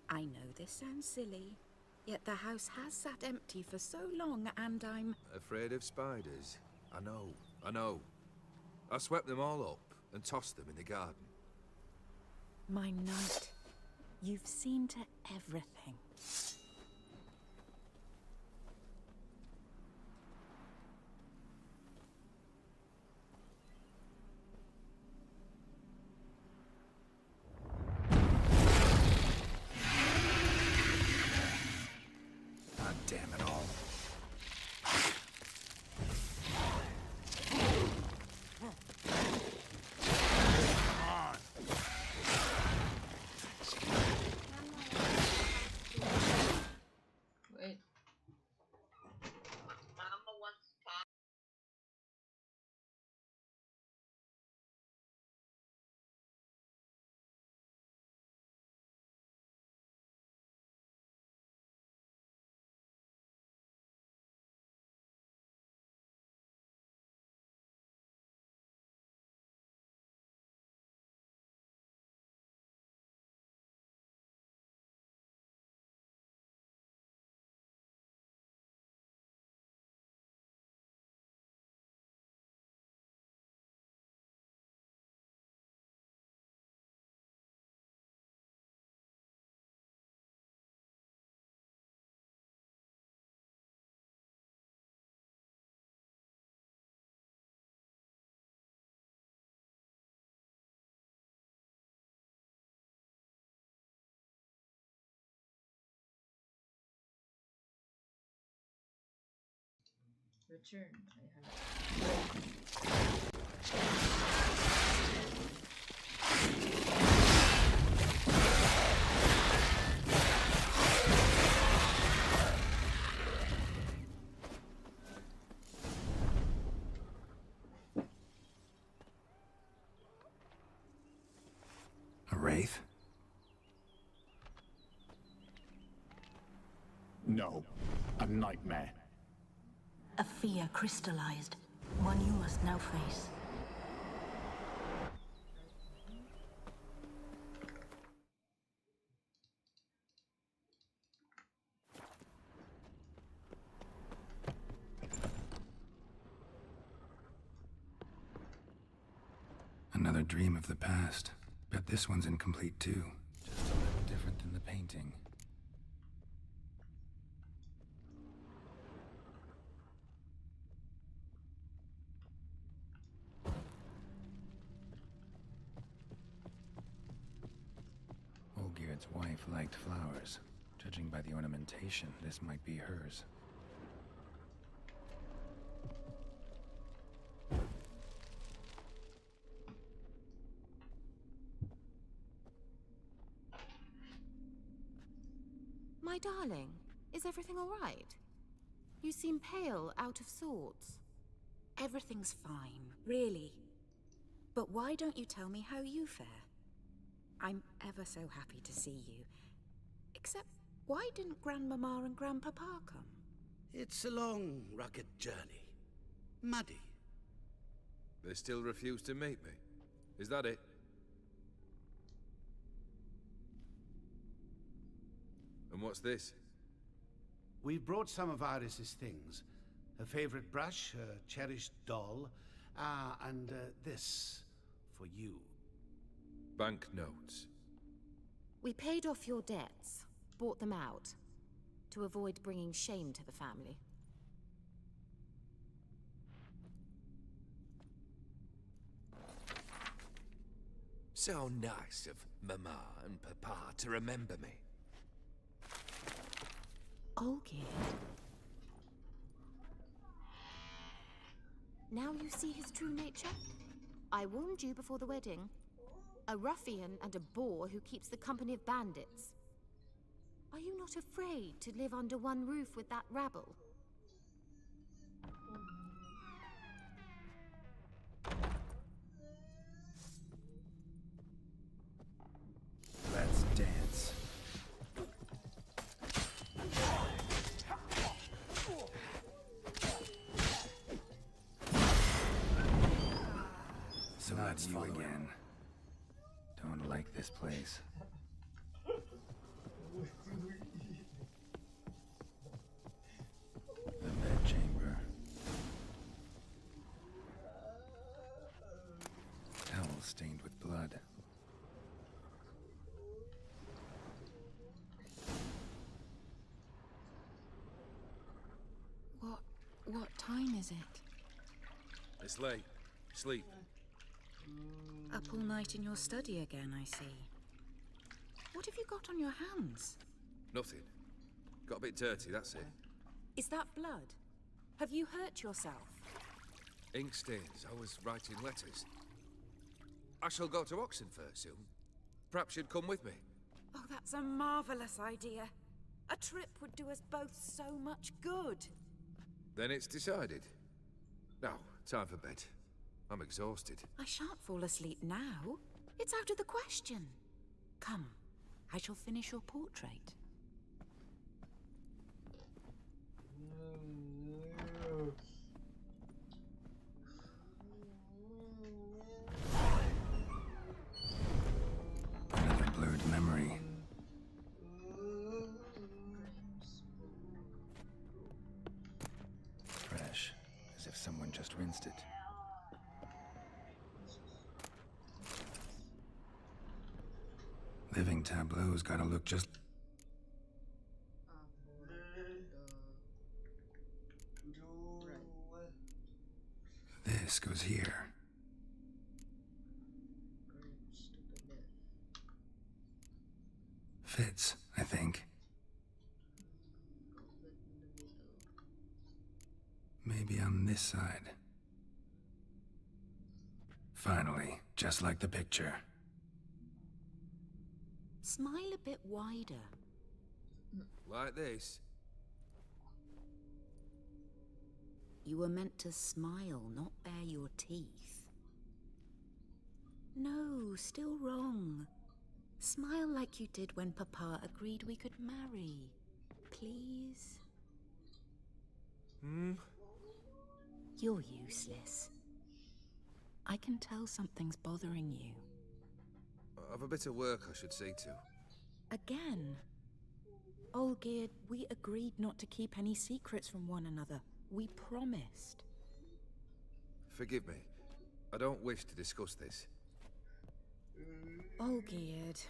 I know this sounds silly, yet the house has sat empty for so long and I'm... Afraid of spiders? I know. I swept them all up and tossed them in the garden. My knight, you've seen to everything. God damn it all. Wait. Return. A wraith? No, a nightmare. A fear crystallized, one you must now face. Another dream of the past. Bet this one's incomplete too. Just a little different than the painting. Olgierd's wife liked flowers. Judging by the ornamentation, this might be hers. My darling, is everything all right? You seem pale, out of sorts. Everything's fine, really. But why don't you tell me how you fare? I'm ever so happy to see you. Except, why didn't Grandmama and Grandpapa come? It's a long, rugged journey. Muddy. They still refuse to meet me. Is that it? And what's this? We've brought some of Iris's things. Her favorite brush, her cherished doll, and this for you. Banknotes. We paid off your debts, bought them out, to avoid bringing shame to the family. So nice of Mama and Papa to remember me. Olgierd. Now you see his true nature? I warned you before the wedding. A ruffian and a boor who keeps the company of bandits. Are you not afraid to live under one roof with that rabble? Let's dance. So that's you again. Don't like this place. The bedchamber. Towel stained with blood. What time is it? It's late. Sleep. Up all night in your study again, I see. What have you got on your hands? Nothing. Got a bit dirty, that's it. Is that blood? Have you hurt yourself? Ink stains. I was writing letters. I shall go to Oxenfurt soon. Perhaps you'd come with me. Oh, that's a marvelous idea. A trip would do us both so much good. Then it's decided. Now, time for bed. I'm exhausted. I shan't fall asleep now. It's out of the question. Come, I shall finish your portrait. Another blurred memory. Fresh, as if someone just rinsed it. Living tableau's gotta look just... This goes here. Fits, I think. Maybe on this side. Finally, just like the picture. Smile a bit wider. Like this? You were meant to smile, not bare your teeth. No, still wrong. Smile like you did when Papa agreed we could marry. Please? You're useless. I can tell something's bothering you. I've a bit of work I should see to. Again? Olgierd, we agreed not to keep any secrets from one another. We promised. Forgive me. I don't wish to discuss this. Olgierd.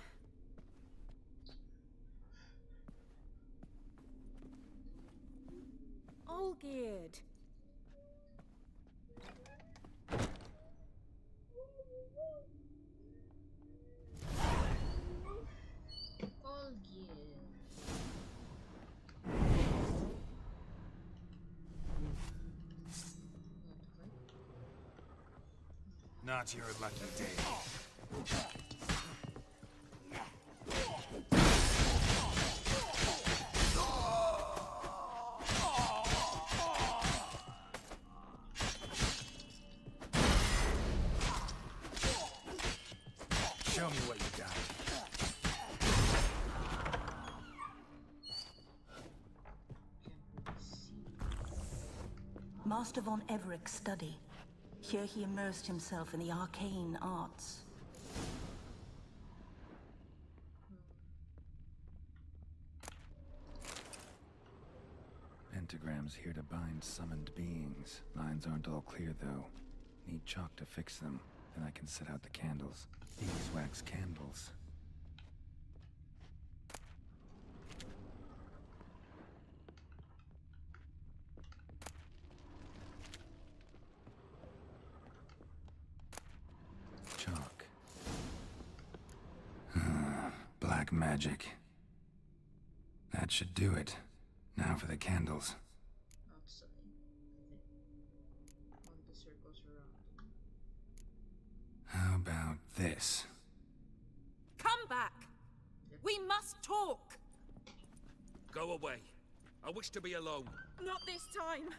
Olgierd. Not your lucky day. Show me what you got. Master von Everek's study. Here he immersed himself in the arcane arts. Pentagrams here to bind summoned beings. Lines aren't all clear, though. Need chalk to fix them. Then I can set out the candles. Beeswax candles. Chalk. Black magic. That should do it. Now for the candles. Outside. One of the circles around. How about this? Come back! We must talk! Go away. I wish to be alone. Not this time!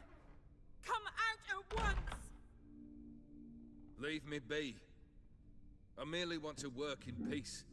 Come out at once! Leave me be. I merely want to work in peace.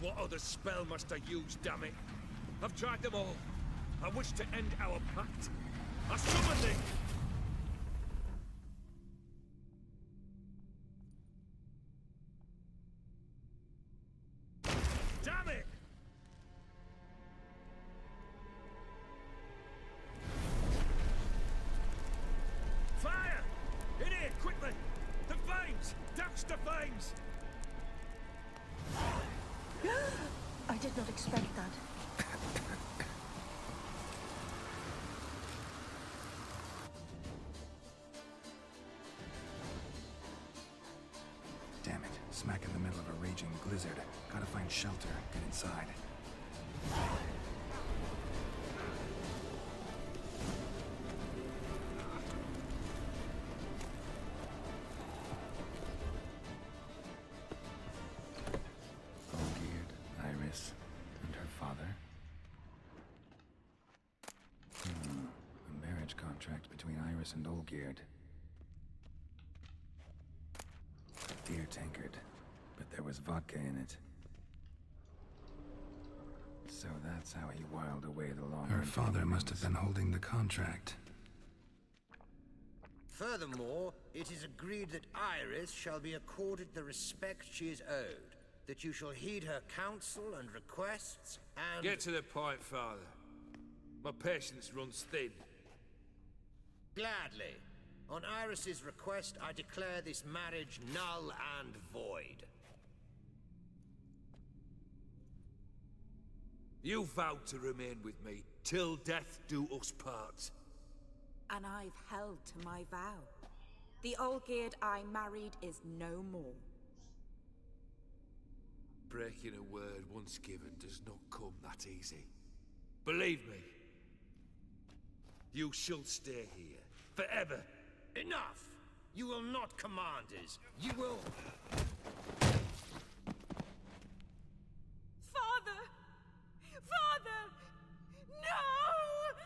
What other spell must I use, damn it? I've tried them all. I wish to end our pact. I summon thee! Damn it! Fire! In here, quickly! The flames! Douse the flames! I did not expect that. Damn it. Smack in the middle of a raging blizzard. Gotta find shelter. Get inside. And Olgierd. Beer tankard, but there was vodka in it. So that's how he whiled away the long. Her father must have been holding the contract. Furthermore, it is agreed that Iris shall be accorded the respect she is owed, that you shall heed her counsel and requests, and... Get to the point, Father. My patience runs thin. Gladly. On Iris's request, I declare this marriage null and void. You vowed to remain with me, till death do us part. And I've held to my vow. The Olgierd I married is no more. Breaking a word once given does not come that easy. Believe me, you shall stay here forever. Enough! You will not command us. You will... Father! Father! No!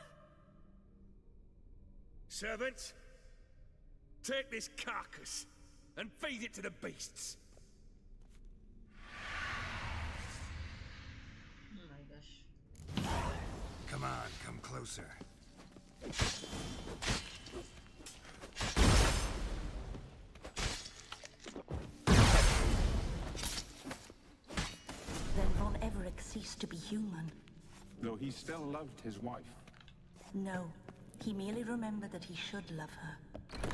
Servants, take this carcass and feed it to the beasts. Oh my gosh. Come on, come closer. Then Von Everett ceased to be human. Though he still loved his wife. No, he merely remembered that he should love her.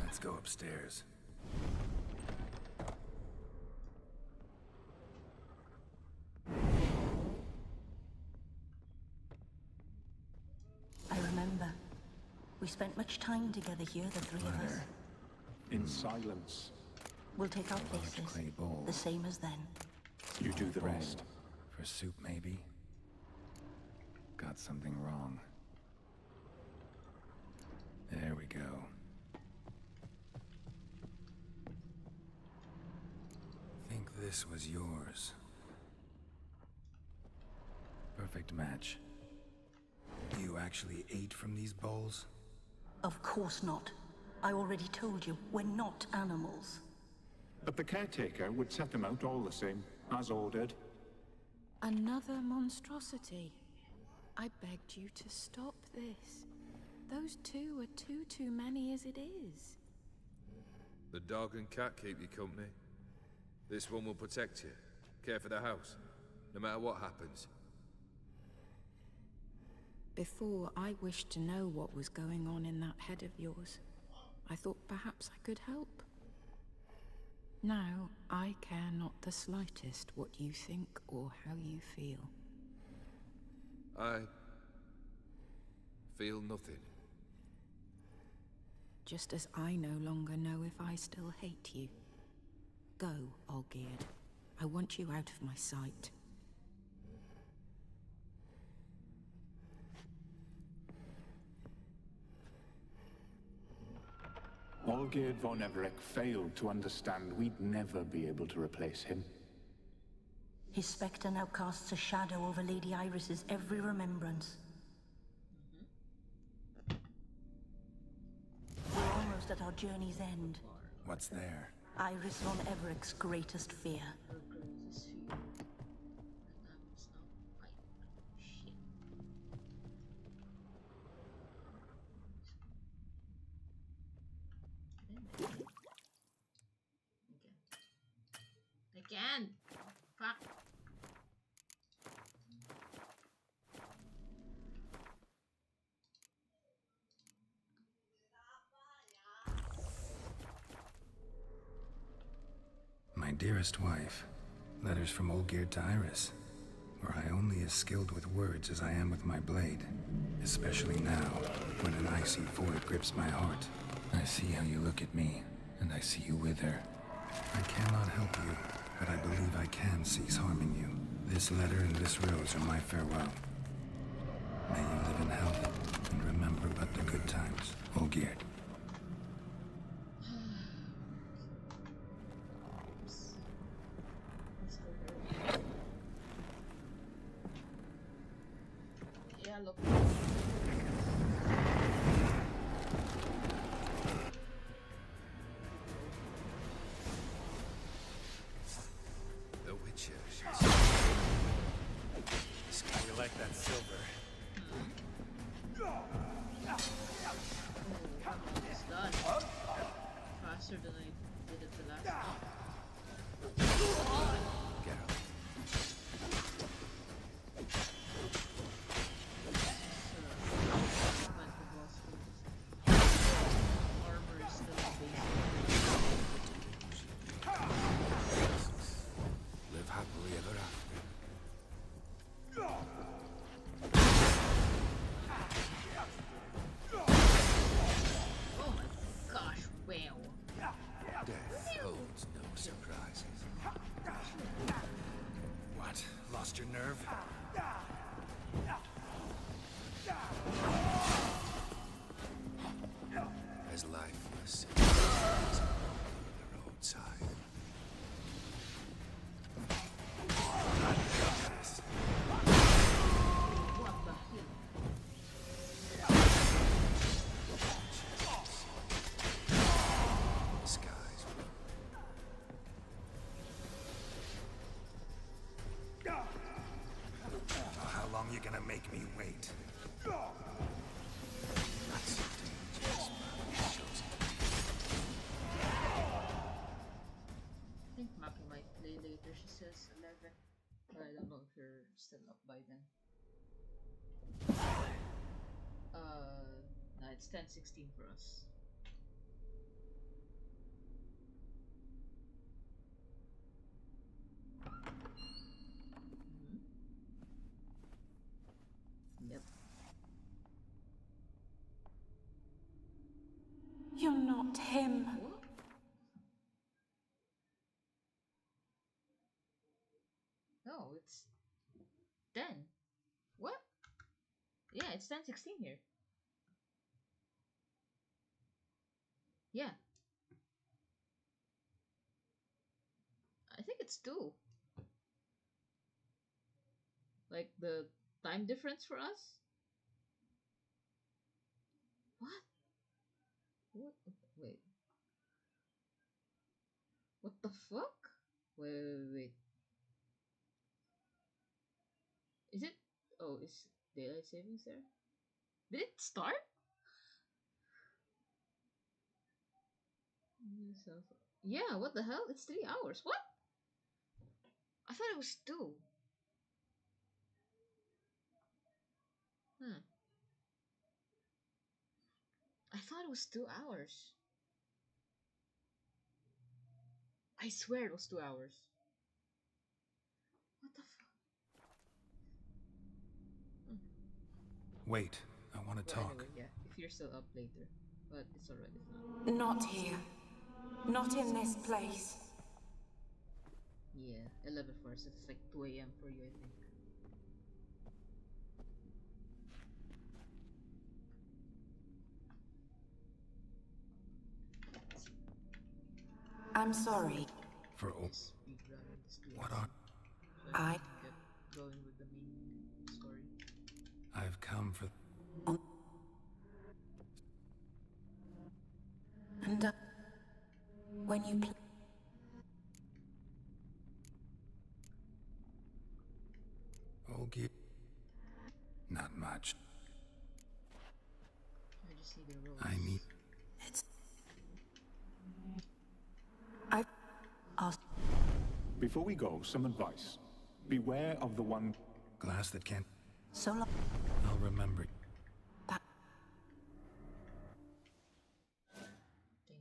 Let's go upstairs. I remember. We spent much time together here, the three of us. In silence. We'll take our places, clay bowl. the same as then. You do the rest. For soup, maybe? Got something wrong. There we go. Think this was yours. Perfect match. You actually ate from these bowls? Of course not. I already told you, we're not animals. But the caretaker would set them out all the same, as ordered. Another monstrosity. I begged you to stop this. Those two are too many as it is. The dog and cat keep you company. This one will protect you. Care for the house, no matter what happens. Before, I wished to know what was going on in that head of yours. I thought perhaps I could help. Now, I care not the slightest what you think or how you feel. I feel nothing. Just as I no longer know if I still hate you. Go, Olgierd. I want you out of my sight. Olgierd von Everett failed to understand we'd never be able to replace him. His spectre now casts a shadow over Lady Iris's every remembrance. We're almost at our journey's end. What's there? Iris von Everett's greatest fear. Again! Fuck. My dearest wife, letters from Olgierd to Iris. Were I only as skilled with words as I am with my blade, especially now, when an icy void grips my heart. I see how you look at me, and I see you wither. I cannot help you, but I believe I can cease harming you. This letter and this rose are my farewell. May you live in health, and remember but the good times, Olgierd. Yeah, look. The Witcher. You like that silver? It's done. Faster than I did it the last time. lost your nerve? As lifeless as the roadside. How long you gonna make me wait? That's so dangerous, I think Maki might play later, she says 11. But I don't know if you're still up by then. No, it's 10:16 for us. Yep. You're not him. What? No, it's 10. What? Yeah, it's 10:16 here. Yeah. I think it's 2. Like the time difference for us? What? What? Wait. What the fuck? Wait. Is it? Oh, is daylight savings there? Did it start? Yeah, what the hell? It's 3 hours. What? I thought it was 2. I thought it was 2 hours. I swear it was 2 hours. What the fuck? Wait, I want to talk. Anyway, yeah, if you're still up later. But it's alright if not. Not here. Not in this place. Yeah, 11 for us. It's like 2 AM for you, I think. I'm sorry. For all. What are... I... Kept going with the main story. I've come for... And when you play... Olgi... Not much. I just need a roll. I need... Before we go, some advice. Beware of the one... Glass that can't... So long. I'll remember. Thank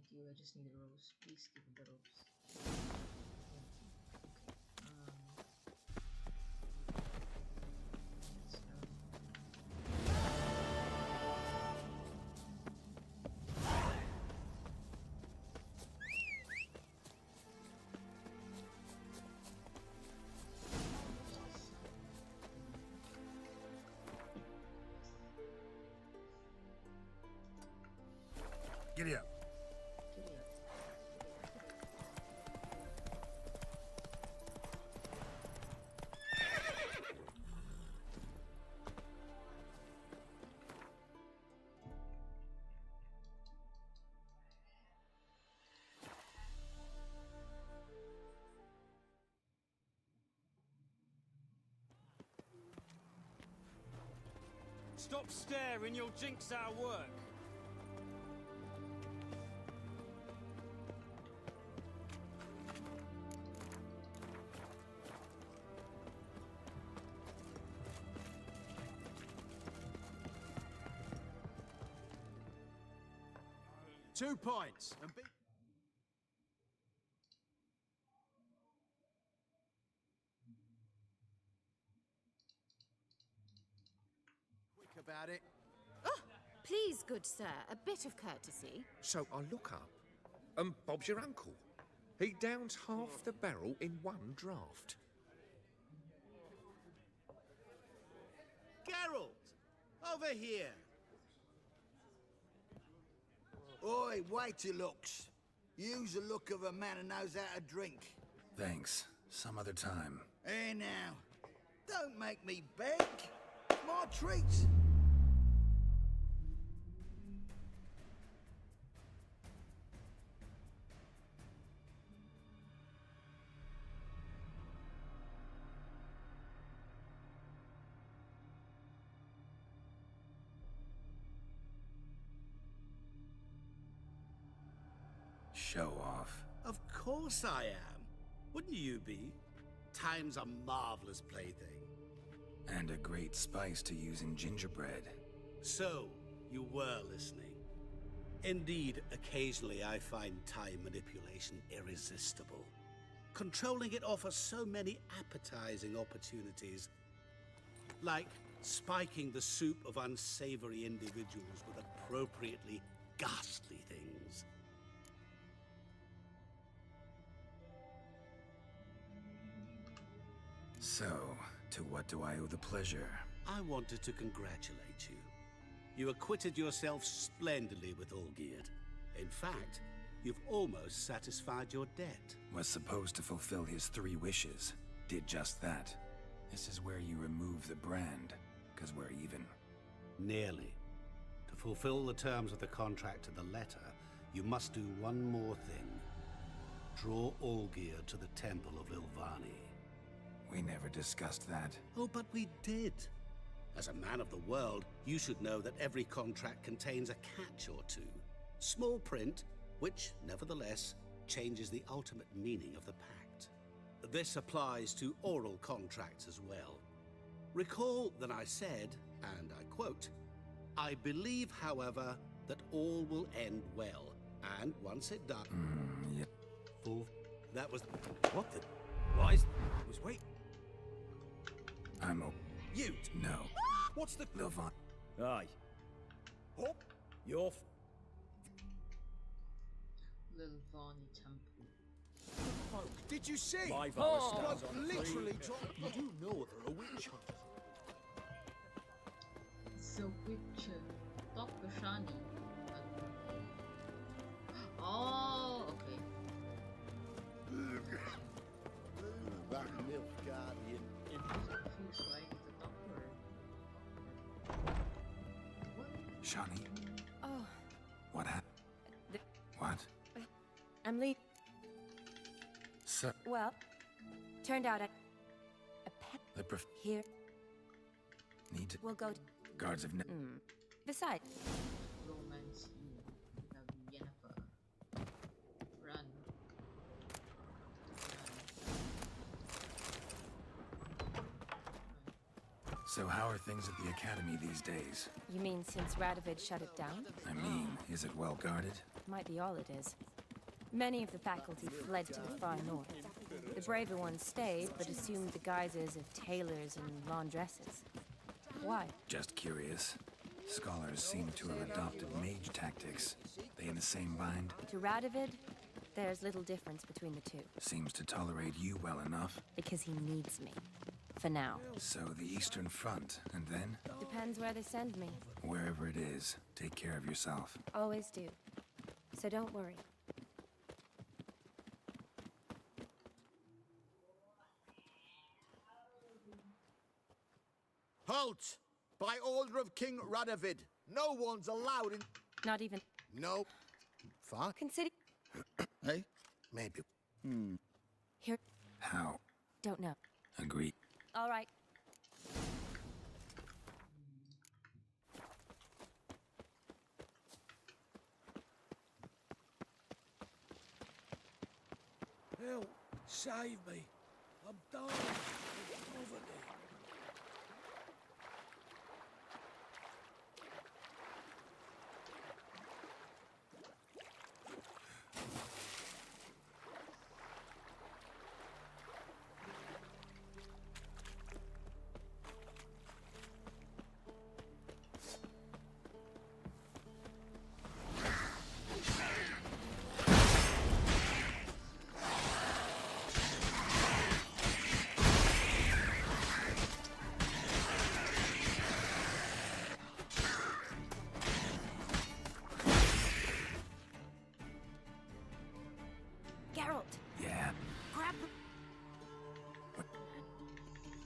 you, I just need a rose. Please give me the rose. Giddy up. Stop staring, you'll jinx our work. Two points. And be quick about it. Oh, please, good sir, a bit of courtesy. So I look up, and Bob's your uncle. He downs half the barrel in one draft. Geralt! Over here! Oi, wait your looks. Use the look of a man who knows how to drink. Thanks. Some other time. Hey now, don't make me beg. My treat. Show off. Of course I am. Wouldn't you be? Time's a marvelous plaything. And a great spice to use in gingerbread. So, you were listening. Indeed, occasionally I find time manipulation irresistible. Controlling it offers so many appetizing opportunities. Like spiking the soup of unsavory individuals with appropriately ghastly things. So, to what do I owe the pleasure? I wanted to congratulate you. You acquitted yourself splendidly with Olgierd. In fact, you've almost satisfied your debt. Was supposed to fulfill his 3 wishes. Did just that. This is where you remove the brand, because we're even. Nearly. To fulfill the terms of the contract to the letter, you must do one more thing. Draw Olgierd to the Temple of Ilvani. We never discussed that. Oh, but we did. As a man of the world, you should know that every contract contains a catch or two. Small print, which, nevertheless, changes the ultimate meaning of the pact. This applies to oral contracts as well. Recall that I said, and I quote, "I believe, however, that all will end well, and once it does..." Yeah. Full... That was... What the... Why is... Wait... I'm a... You... No. What's the... Ilvani. Aye. Hop. You're... Lilvani Temple. Folk, did you see? My voice stands Blood on literally three. dropped. You do know they're a witch hunter. The witch. Dr. Shani. Oh, okay. That milk guardian. Confused why it's a doctor. Shani, Oh, what happened? What? I'm leaving. Sir, Well, turned out a pet the here need to... will go to... Guards of... Besides, Romance. Yennefer. Run. So how are things at the Academy these days? you mean since Radovid shut it down? I mean, is it well guarded? Might be all it is. Many of the faculty fled to the far north. The braver ones stayed, but assumed the guises of tailors and laundresses. Why? Just curious. Scholars seem to have adopted mage tactics. They in the same bind? To Radovid, there's little difference between the two. Seems to tolerate you well enough. Because he needs me. For now. So the Eastern Front, and then? Depends where they send me. Wherever it is, take care of yourself. Always do. So don't worry. Halt! By order of King Radovid, no one's allowed in... Not even... No. Fuck? Consider... Hey? Maybe. Here... How? Don't know. Agree. All right. Help! Save me! I'm dying of poverty.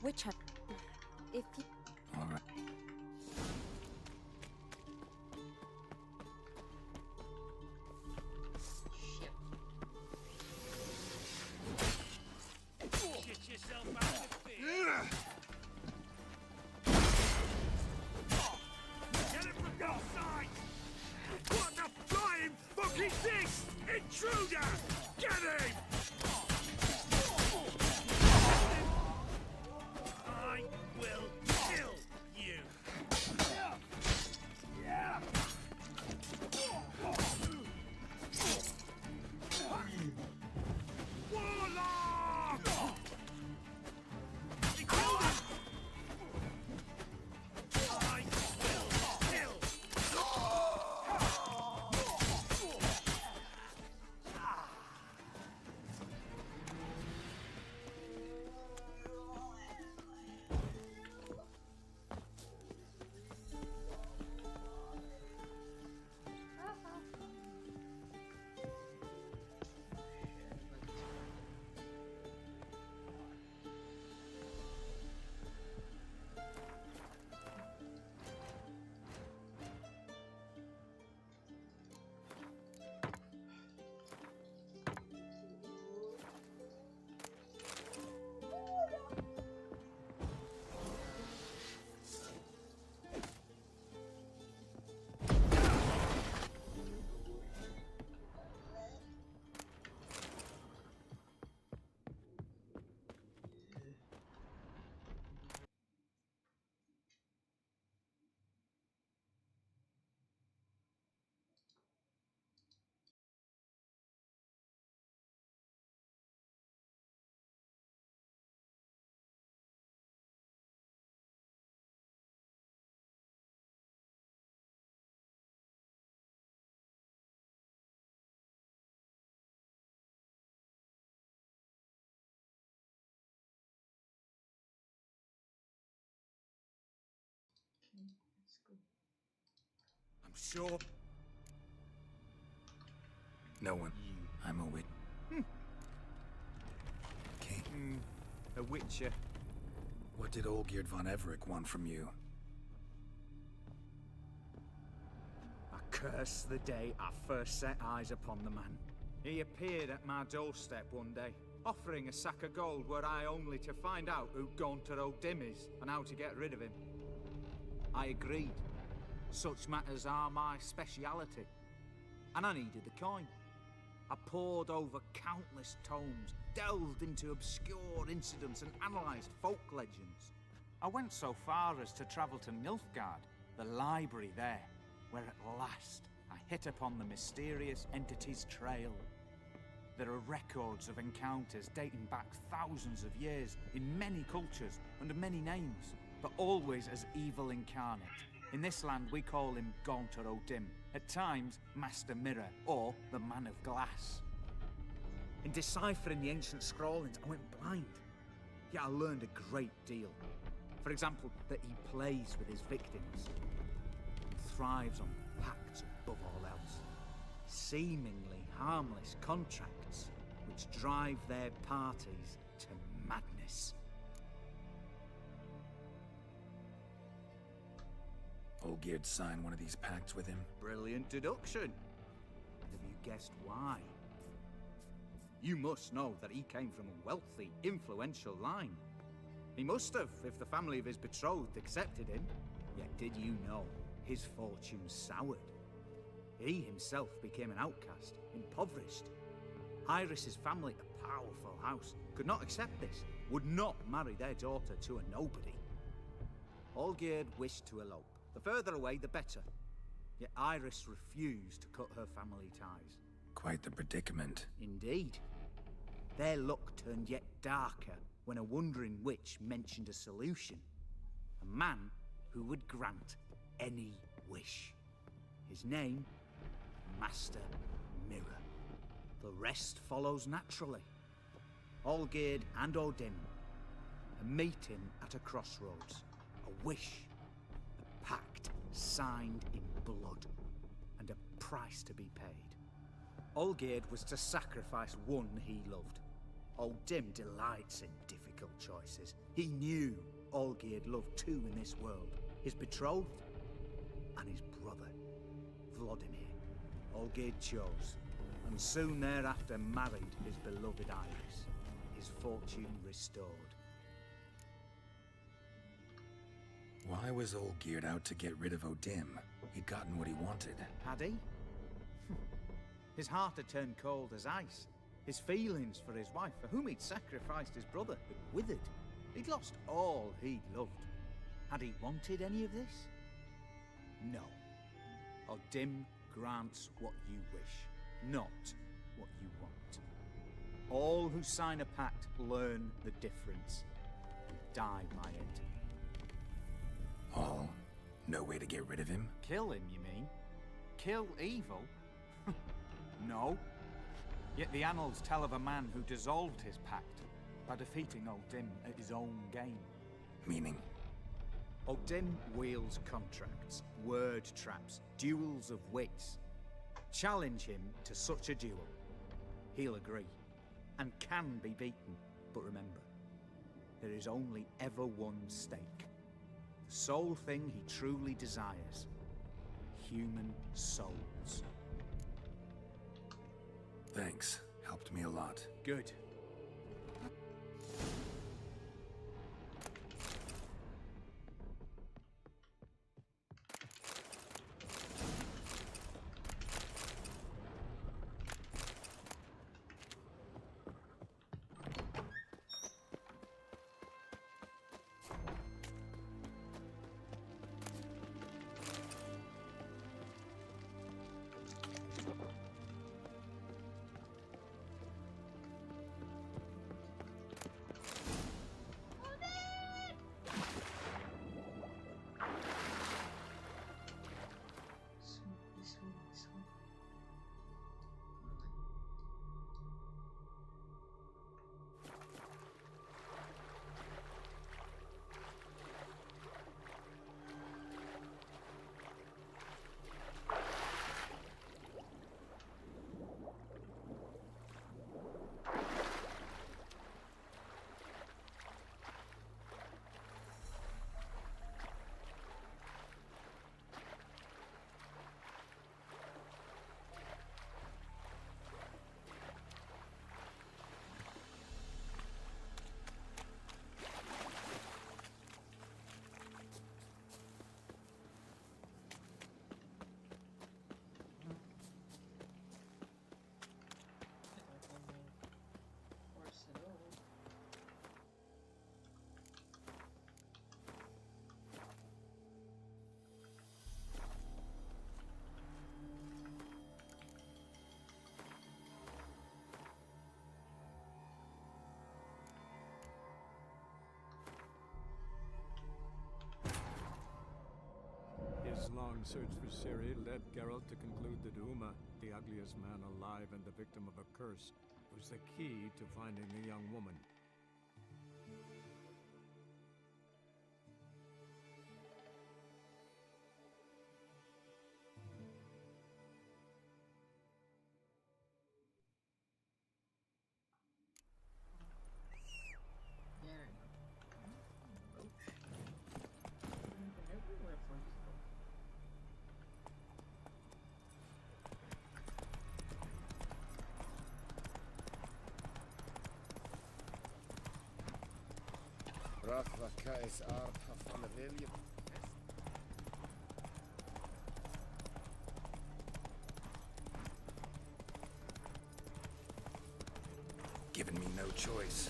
Witch hunt. If you... All right. Get yourself out of fear. Get it from your side! What the flying fuck is this? Intruder! Get him! I will kill you! Warlock! He killed him! I will kill! I'm sure. No one. I'm a witch. King. A witcher. What did Olgierd von Everec want from you? I curse the day I first set eyes upon the man. He appeared at my doorstep one day, offering a sack of gold were I only to find out who Gaunter O'Dim is and how to get rid of him. I agreed. Such matters are my speciality. And I needed the coin. I pored over countless tomes, delved into obscure incidents and analysed folk legends. I went so far as to travel to Nilfgaard, the library there, where at last I hit upon the mysterious entity's trail. There are records of encounters dating back thousands of years in many cultures under many names, but always as evil incarnate. In this land, we call him Gaunter O'Dim, at times Master Mirror, or the Man of Glass. In deciphering the ancient scrawlings, I went blind. Yet I learned a great deal. For example, that he plays with his victims, and thrives on pacts above all else. Seemingly harmless contracts, which drive their parties to madness. Olgierd signed one of these pacts with him. Brilliant deduction. Have you guessed why? You must know that he came from a wealthy, influential line. He must have, if the family of his betrothed accepted him. Yet did you know his fortune soured? He himself became an outcast, impoverished. Iris's family, a powerful house, could not accept this, would not marry their daughter to a nobody. Olgierd wished to elope. The further away, the better. Yet Iris refused to cut her family ties. Quite the predicament. Indeed. Their luck turned yet darker when a wandering witch mentioned a solution. A man who would grant any wish. His name, Master Mirror. The rest follows naturally. Olgierd and O'Dim, a meeting at a crossroads, a wish, a pact signed in blood, and a price to be paid. Olgierd was to sacrifice one he loved. Old Dim delights in difficult choices. He knew Olgierd loved two in this world. His betrothed and his brother, Vladimir. Olgierd chose, and soon thereafter married his beloved Iris, his fortune restored. Why was Olgierd out to get rid of Odim? He'd gotten what he wanted. Had he? His heart had turned cold as ice. His feelings for his wife, for whom he'd sacrificed his brother, had withered. He'd lost all he'd loved. Had he wanted any of this? No. Odim grants what you wish, not what you want. All who sign a pact learn the difference. Die my end. All? No way to get rid of him? Kill him, you mean? Kill evil? No. Yet the annals tell of a man who dissolved his pact by defeating Odim at his own game. Meaning? Odim wields contracts, word traps, duels of wits. Challenge him to such a duel. He'll agree, and can be beaten. But remember, there is only ever one stake. The sole thing he truly desires. Human souls. Thanks. Helped me a lot. Good. His long search for Ciri led Geralt to conclude that Uma, the ugliest man alive and the victim of a curse, was the key to finding the young woman. Rathva Kais Art Hafanavillium. Given me no choice.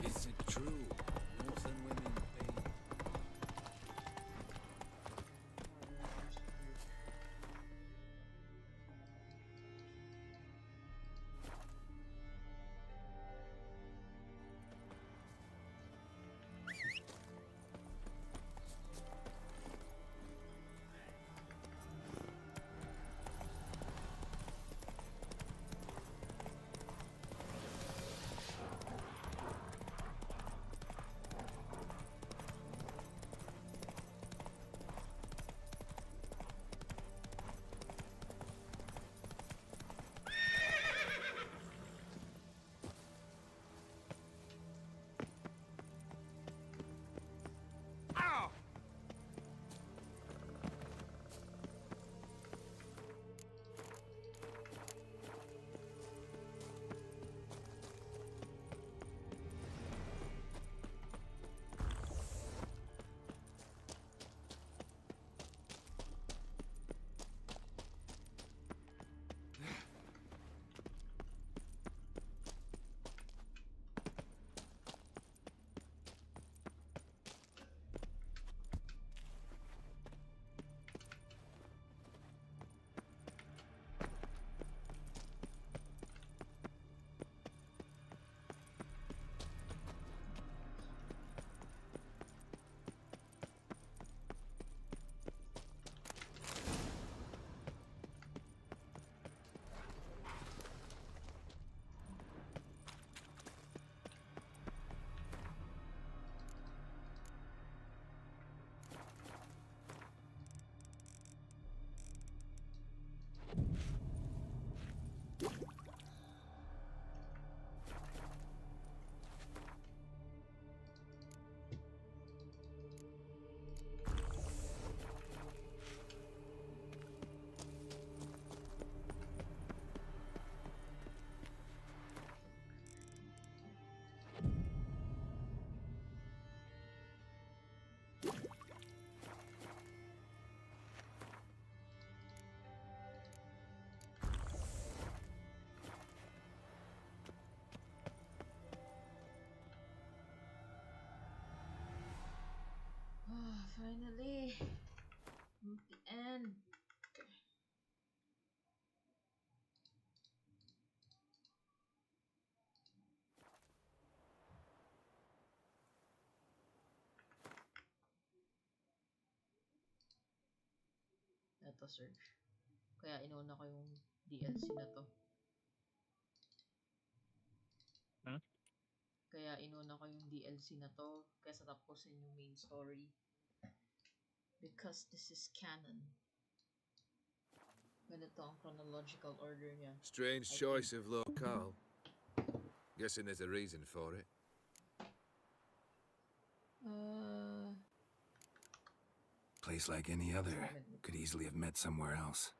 Is it true? Northern women pay. Finally. The end. Ito, search. Kaya inuna ko yung DLC na to. Huh? Kaya inuna ko yung DLC na to kaysa tapusin yung main story. Because this is canon. Ganito ang chronological order niya. Strange choice of locale. Guessing there's a reason for it. Place like any other. Could easily have met somewhere else.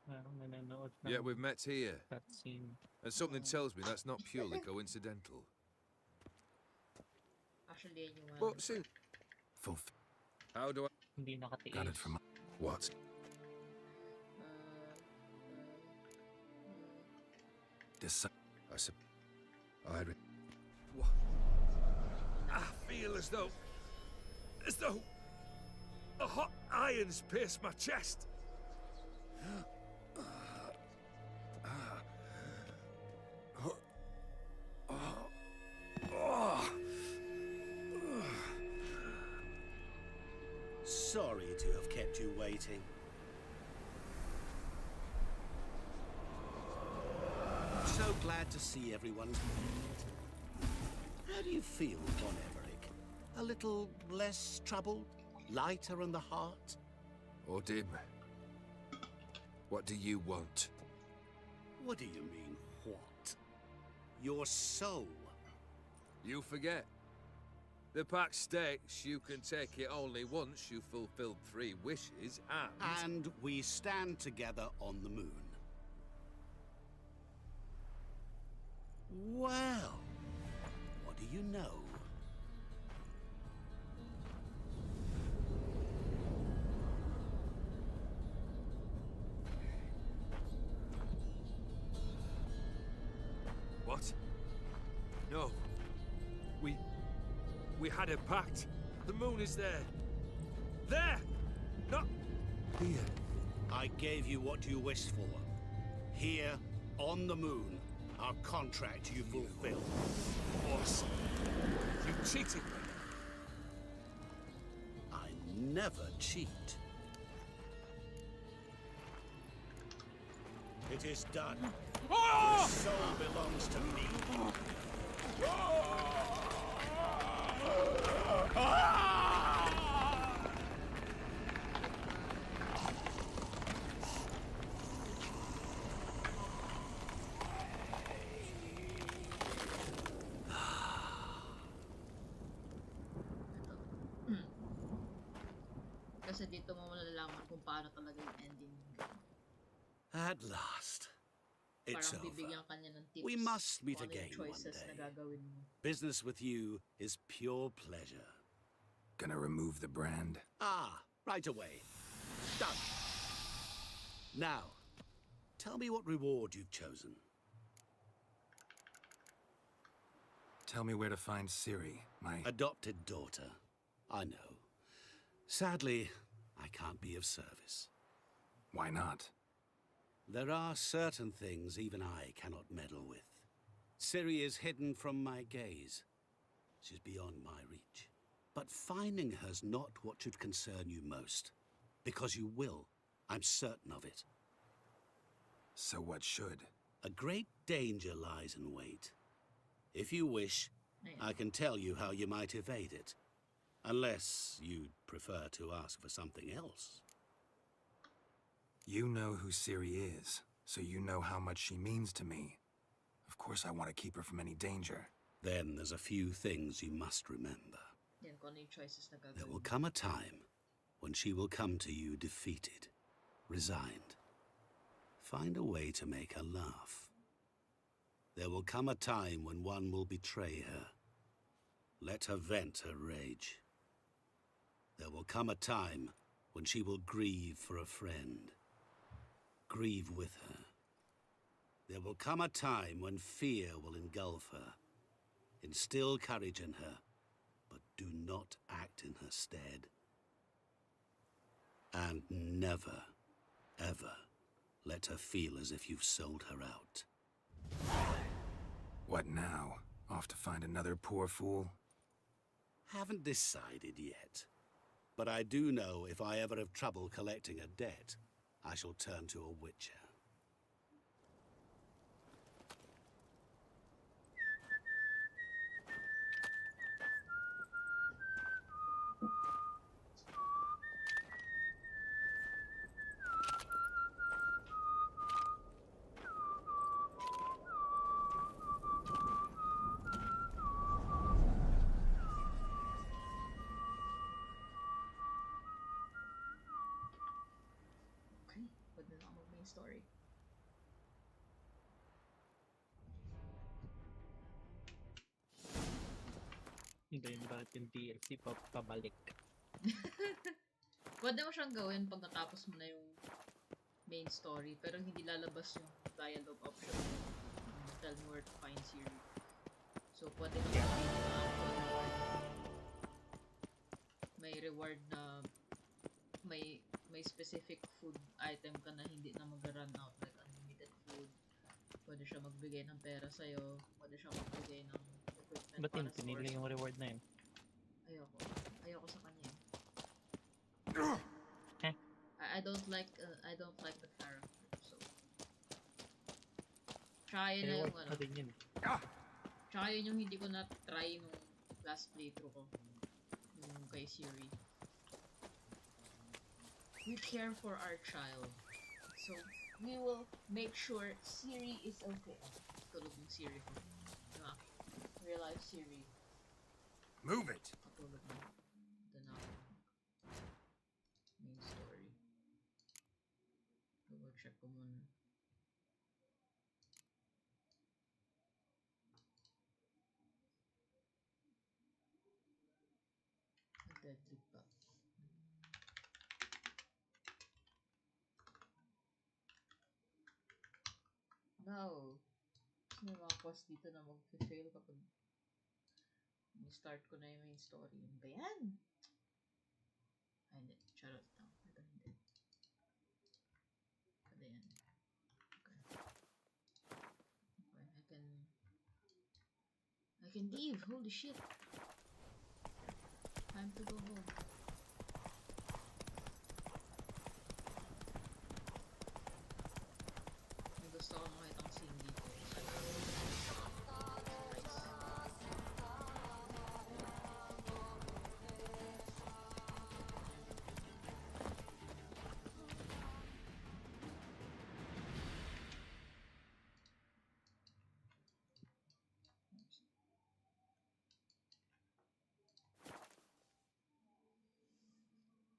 Yet we've met here. Cutscene. And something tells me that's not purely coincidental. Actually, yun yung But since... How do I... Hindi nakatiis. Got it from... What? I feel as though a hot iron's pierced my chest. Sorry to have kept you waiting. So glad to see everyone's moved. How do you feel, Von Everett? A little less troubled? Lighter on the heart? Odim, what do you want? What do you mean, what? Your soul. You forget. The pact states you can take it only once you've fulfilled 3 wishes, And we stand together on the moon. Well, what do you know? What? No. We had a pact. The moon is there. There! Not here. I gave you what you wished for. Here, on the moon, our contract you fulfilled. Boss, you cheated me. I never cheat. It is done. Your soul belongs to me. Kasi dito mo malalaman kung paano talaga yung ending. At last. It's Parang over. bibigyan ka niya ng tips We must meet kung ano yung again one choices day. na gagawin mo. Business with you is pure pleasure. Gonna remove the brand? Ah, right away. Done. Now, tell me what reward you've chosen. Tell me where to find Ciri, my... Adopted daughter. I know. Sadly, I can't be of service. Why not? There are certain things even I cannot meddle with. Ciri is hidden from my gaze. She's beyond my reach. But finding her's not what should concern you most. Because you will. I'm certain of it. So what should? A great danger lies in wait. If you wish, I can tell you how you might evade it. Unless you'd prefer to ask for something else. You know who Ciri is, so you know how much she means to me. Of course I want to keep her from any danger. Then there's a few things you must remember. Yan kung ano yung choices na gagawin. There will come a time when she will come to you defeated, resigned. Find a way to make her laugh. There will come a time when one will betray her. Let her vent her rage. There will come a time when she will grieve for a friend. Grieve with her. There will come a time when fear will engulf her. Instill courage in her, but do not act in her stead. And never, ever let her feel as if you've sold her out. What now? Off to find another poor fool? Haven't decided yet. But I do know if I ever have trouble collecting a debt, I shall turn to a witcher. Story. Hindi bakit yung DLC pabalik. Pwede mo siyang gawin pag natapos mo na yung main story, pero hindi lalabas yung dialogue option. Tell me where to find Siri. So, pwede mo may reward na may specific food item ka na hindi na mag-run out, like unlimited food. Pwede siya magbigay ng pera sa'yo, pwede siya magbigay ng equipment. Ba't yun? Pinili yung reward na yun? Ayoko sa kanya. I don't like the character, so try na yung ano. Tsaka yun yung hindi ko na-try nung last playthrough ko, yung kay Siri. We care for our child. So, we will make sure Siri is okay. Tulog ng Siri ko. Diba? Real life Siri. Move it! Patulog na. Ito na ako. Main story. Double check ko muna. Deadly pa. No. May mga quest dito na mag-fail kapag start ko na yung main story. Yun ba yan? Ay, hindi. Charot lang. Ito hindi. Kada yan. Okay. Okay, I can leave. Holy shit. Time to go home. May gusto ko makita ang scene dito.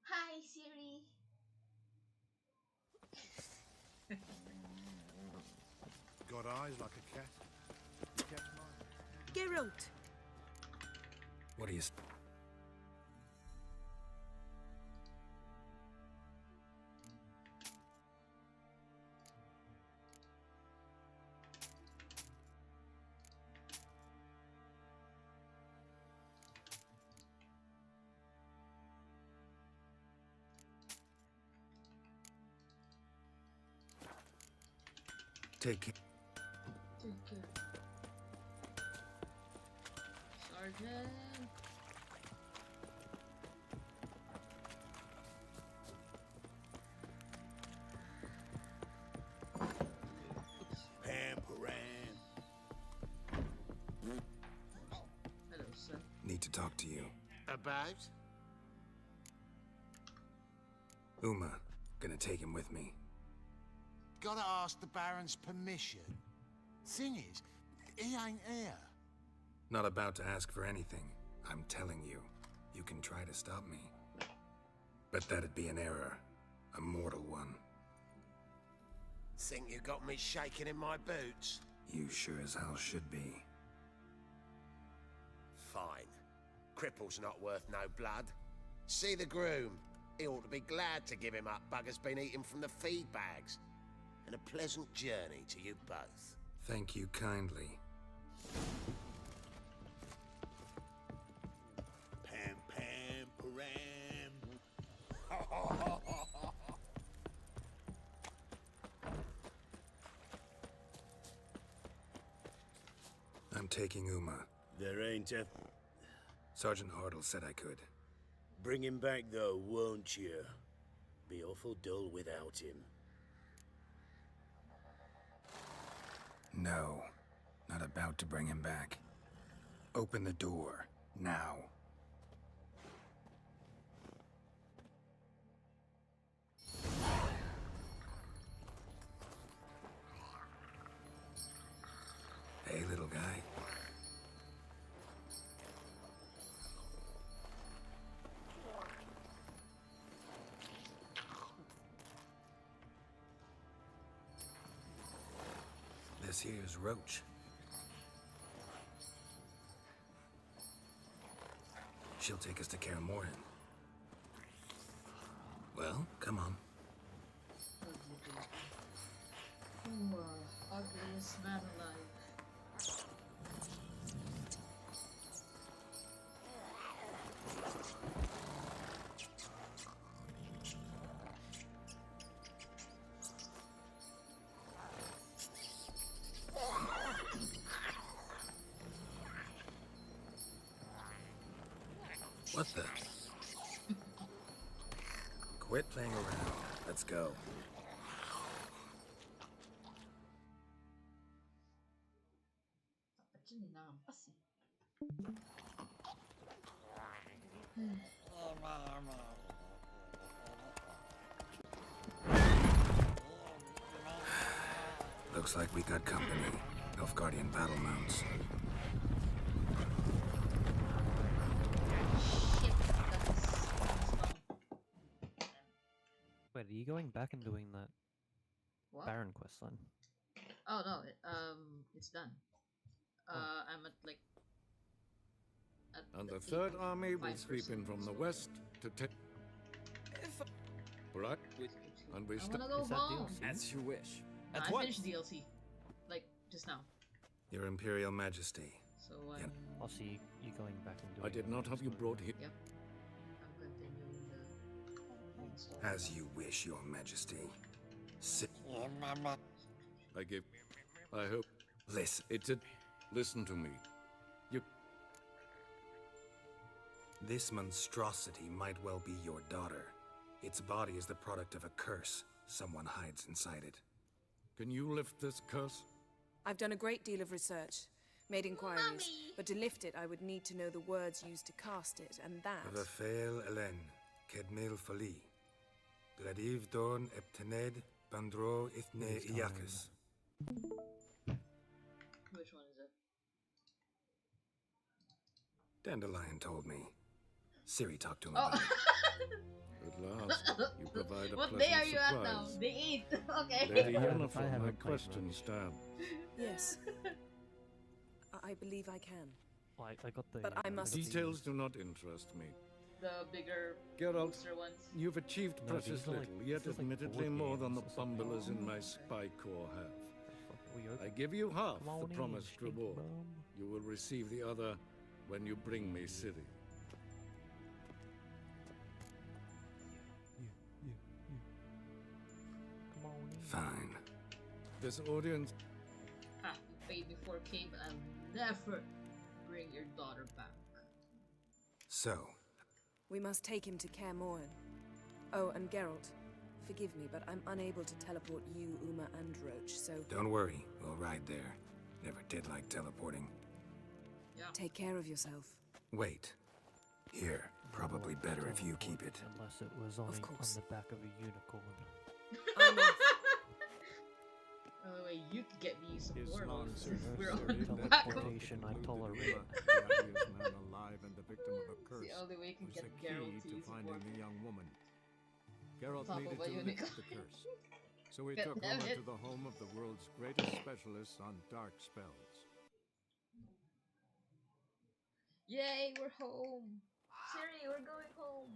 Hi, Siri. Got eyes like a cat. Cat's mine. Geralt! What are you... Take care. Take care. Sergeant. Pamperan. Hello, sir. Need to talk to you. About? Uma, gonna take him with me. Gotta ask the Baron's permission. Thing is, he ain't here. Not about to ask for anything. I'm telling you. You can try to stop me. But that'd be an error. A mortal one. Think you got me shaking in my boots? You sure as hell should be. Fine. Cripple's not worth no blood. See the groom. He ought to be glad to give him up. Bugger's been eating from the feed bags. And a pleasant journey to you both. Thank you kindly. Pam, pam, param. on taking Uma. There ain't a... Sergeant Hartle said I could. Bring him back, though, won't you? Be awful dull without him. No, not about to bring him back. Open the door, now. Hey, little guy. This here's Roach. She'll take us to Kaer Morhen. Well, come on. Ugliest man alive. What the? Quit playing around. Let's go. Looks like we got company. Nilfgaardian battle mounts. Wait, are you going back and doing that What? Baron quest then? Oh no, it's done. I'm at like. And the Third Army will sweep in from the west to take. Right? And we I wanna go home. As you wish. No, I finished DLC, like just now. Your Imperial Majesty. So I'm. I'll see you going back and doing. I did not have you brought here. Yep. I'm continuing the story. As you wish, Your Majesty. Sit. I hope. Listen. It's a. Listen to me. You. This monstrosity might well be your daughter. Its body is the product of a curse. Someone hides inside it. Can you lift this curse? I've done a great deal of research, made inquiries, but to lift it, I would need to know the words used to cast it, and that. Vafael Elen, Kedmil Fali. Bladiv Dorn Eptened, Bandro Ithne Iakis. Which one is it? Dandelion told me. Siri talked to him Oh. about it. At last, you provide a What day are pleasant you at now? surprise. Day 8. Okay. Lady Yennefer, my question stands. Yes. I believe I can. I got the. But I must. Details do not interest me. The bigger Geralt, booster ones. you've achieved No, precious these are like- little, yet these are like admittedly board more than the games or something. bumblers in my spy corps have. We I give you half Come on the in, promised stink reward. bum. You will receive the other when you bring me Ciri. Come on in. Fine. This audience. Ha! You paid me 4K, but I'll never bring your daughter back. So, We must take him to Kaer Morhen. Oh, and Geralt, forgive me, but I'm unable to teleport you, Uma, and Roach, so... don't worry. We'll ride there. Never did like teleporting. Take care of yourself. Wait. Here. Probably better if you keep it. Unless it was on, Of on course. the back of a unicorn. I'm off. Oh wait, you could get me some His more of long those service if we're on period the that back of teleportation I tolerate. The ugliest man alive and the victim of a It's curse the only way you can was get the Geralt key to to use finding more. the young woman. Geralt Top needed of a to lift unicorn. the curse. So he God took damn Uma it. to the home of the world's greatest specialists on dark spells. Yay, we're home! Siri, we're going home!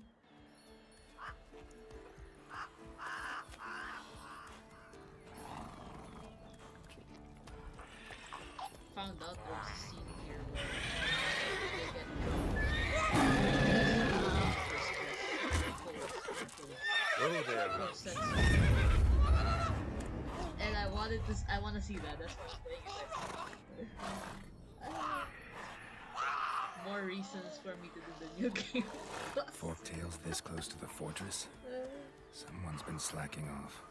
Found out there was a scene here where Oh, there. and I want to see that. That's why I'm playing it. More reasons for me to do the new game. Forktail's this close to the fortress. Someone's been slacking off.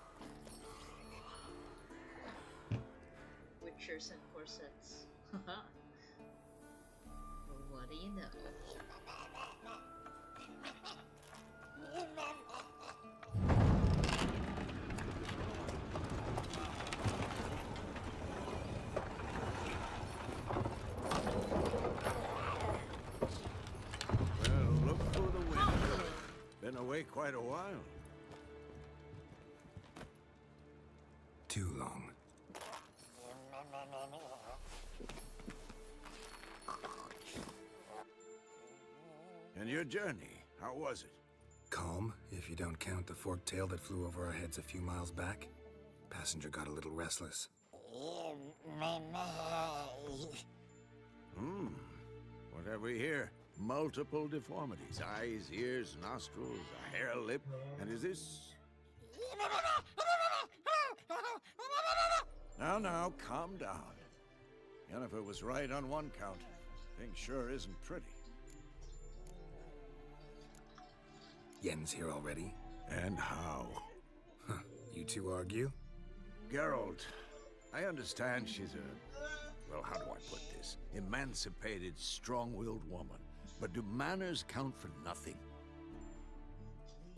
Witchers and corsets. Well, what do you know? Well, look for the wind. Been away quite a while. Too long. And your journey, how was it? Calm, if you don't count the forktail that flew over our heads a few miles back. Passenger got a little restless. What have we here? Multiple deformities. Eyes, ears, nostrils, a hair lip. And is this... Now, calm down. Yennefer was right on one count. Thing sure isn't pretty. Yen's here already? And how? Huh. You two argue? Geralt, I understand she's a... Well, how do I put this? Emancipated, strong-willed woman. But do manners count for nothing?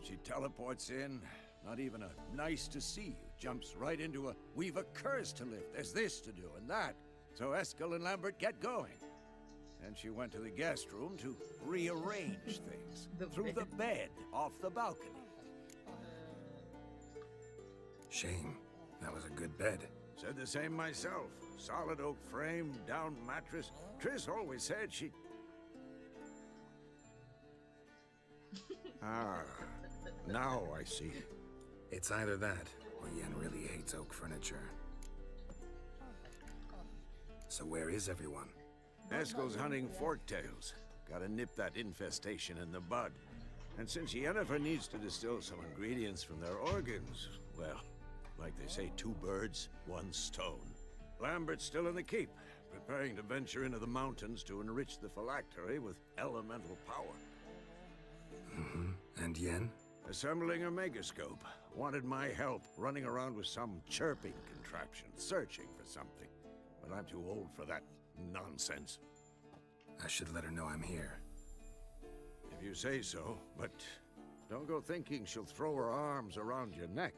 She teleports in, not even a nice to see you, jumps right into a we've a curse to lift, there's this to do and that. So Eskel and Lambert get going. And she went to the guest room to rearrange things. Through the bed, off the balcony. Shame. That was a good bed. Said the same myself. Solid oak frame, down mattress. Triss always said she... Now I see. It's either that, or Yen really hates oak furniture. So where is everyone? Eskel's hunting forktails. Gotta nip that infestation in the bud. And since Yennefer needs to distill some ingredients from their organs, well, like they say, 2 birds, 1 stone. Lambert's still in the keep, preparing to venture into the mountains to enrich the phylactery with elemental power. And Yen? Assembling a megascope. Wanted my help running around with some chirping contraption, searching for something. But I'm too old for that nonsense. I should let her know I'm here. If you say so, but don't go thinking she'll throw her arms around your neck.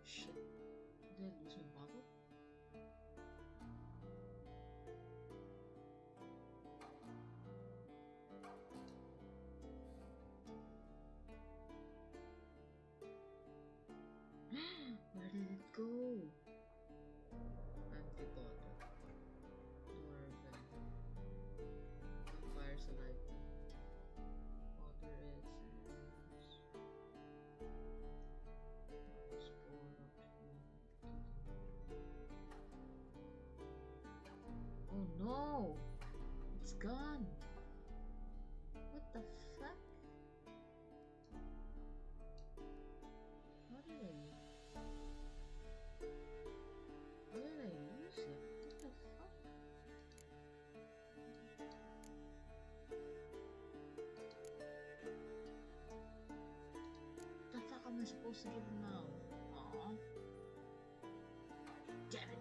Shit. Did I lose my bottle? Where did it go? Empty bottle. Dwarven. Vampires alive. Water essence. Oh no! It's gone! What the fuck? How did I lose it? What the fuck? The fuck am I supposed to give now? Aw. Damn it!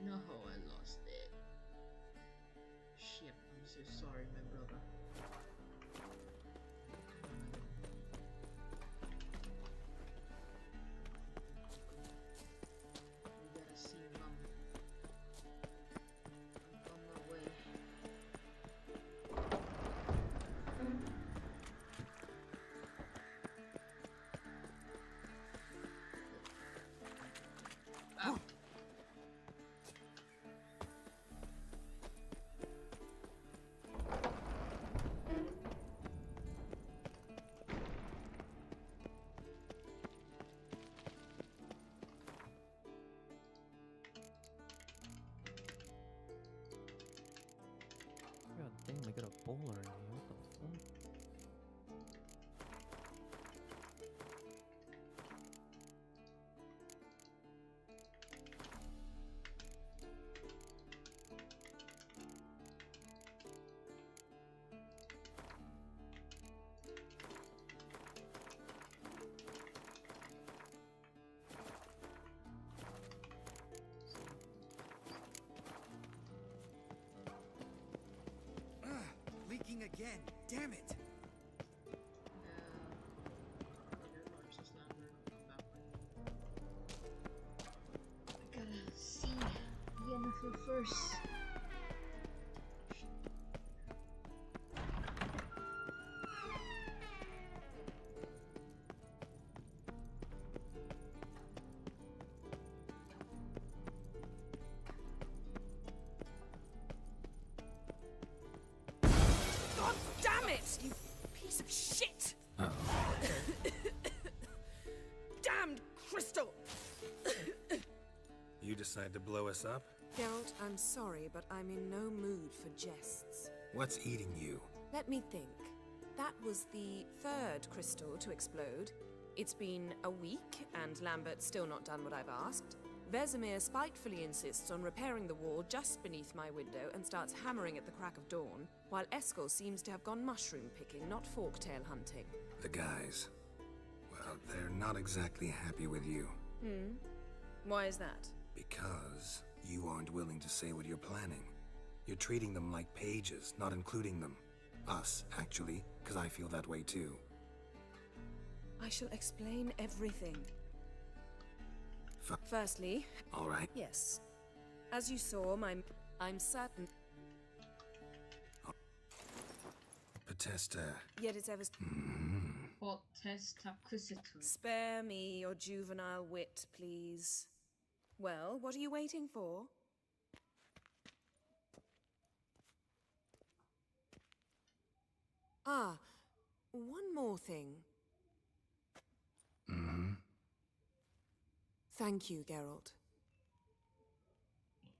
No, I lost it. Shit, I'm so sorry, my brother. suddenly got a baller in here. What the fuck? Leaking again. Damn it. I gotta see Yennefer first. God damn it, you piece of shit! Damned crystal! You decide to blow us up? Geralt, I'm sorry, but I'm in no mood for jests. What's eating you? Let me think. That was the third crystal to explode. It's been a week, and Lambert's still not done what I've asked. Vesemir spitefully insists on repairing the wall just beneath my window and starts hammering at the crack of dawn, while Eskel seems to have gone mushroom picking, not forktail hunting. The guys. Well, they're not exactly happy with you. Why is that? Because you aren't willing to say what you're planning. You're treating them like pages, not including them. Us, actually, because I feel that way too. I shall explain everything. Firstly... All right. Yes. As you saw, I'm certain... Potesta. Yet it's ever... Potestaquisitor. Spare me your juvenile wit, please. Well, what are you waiting for? Ah, one more thing. Thank you, Geralt.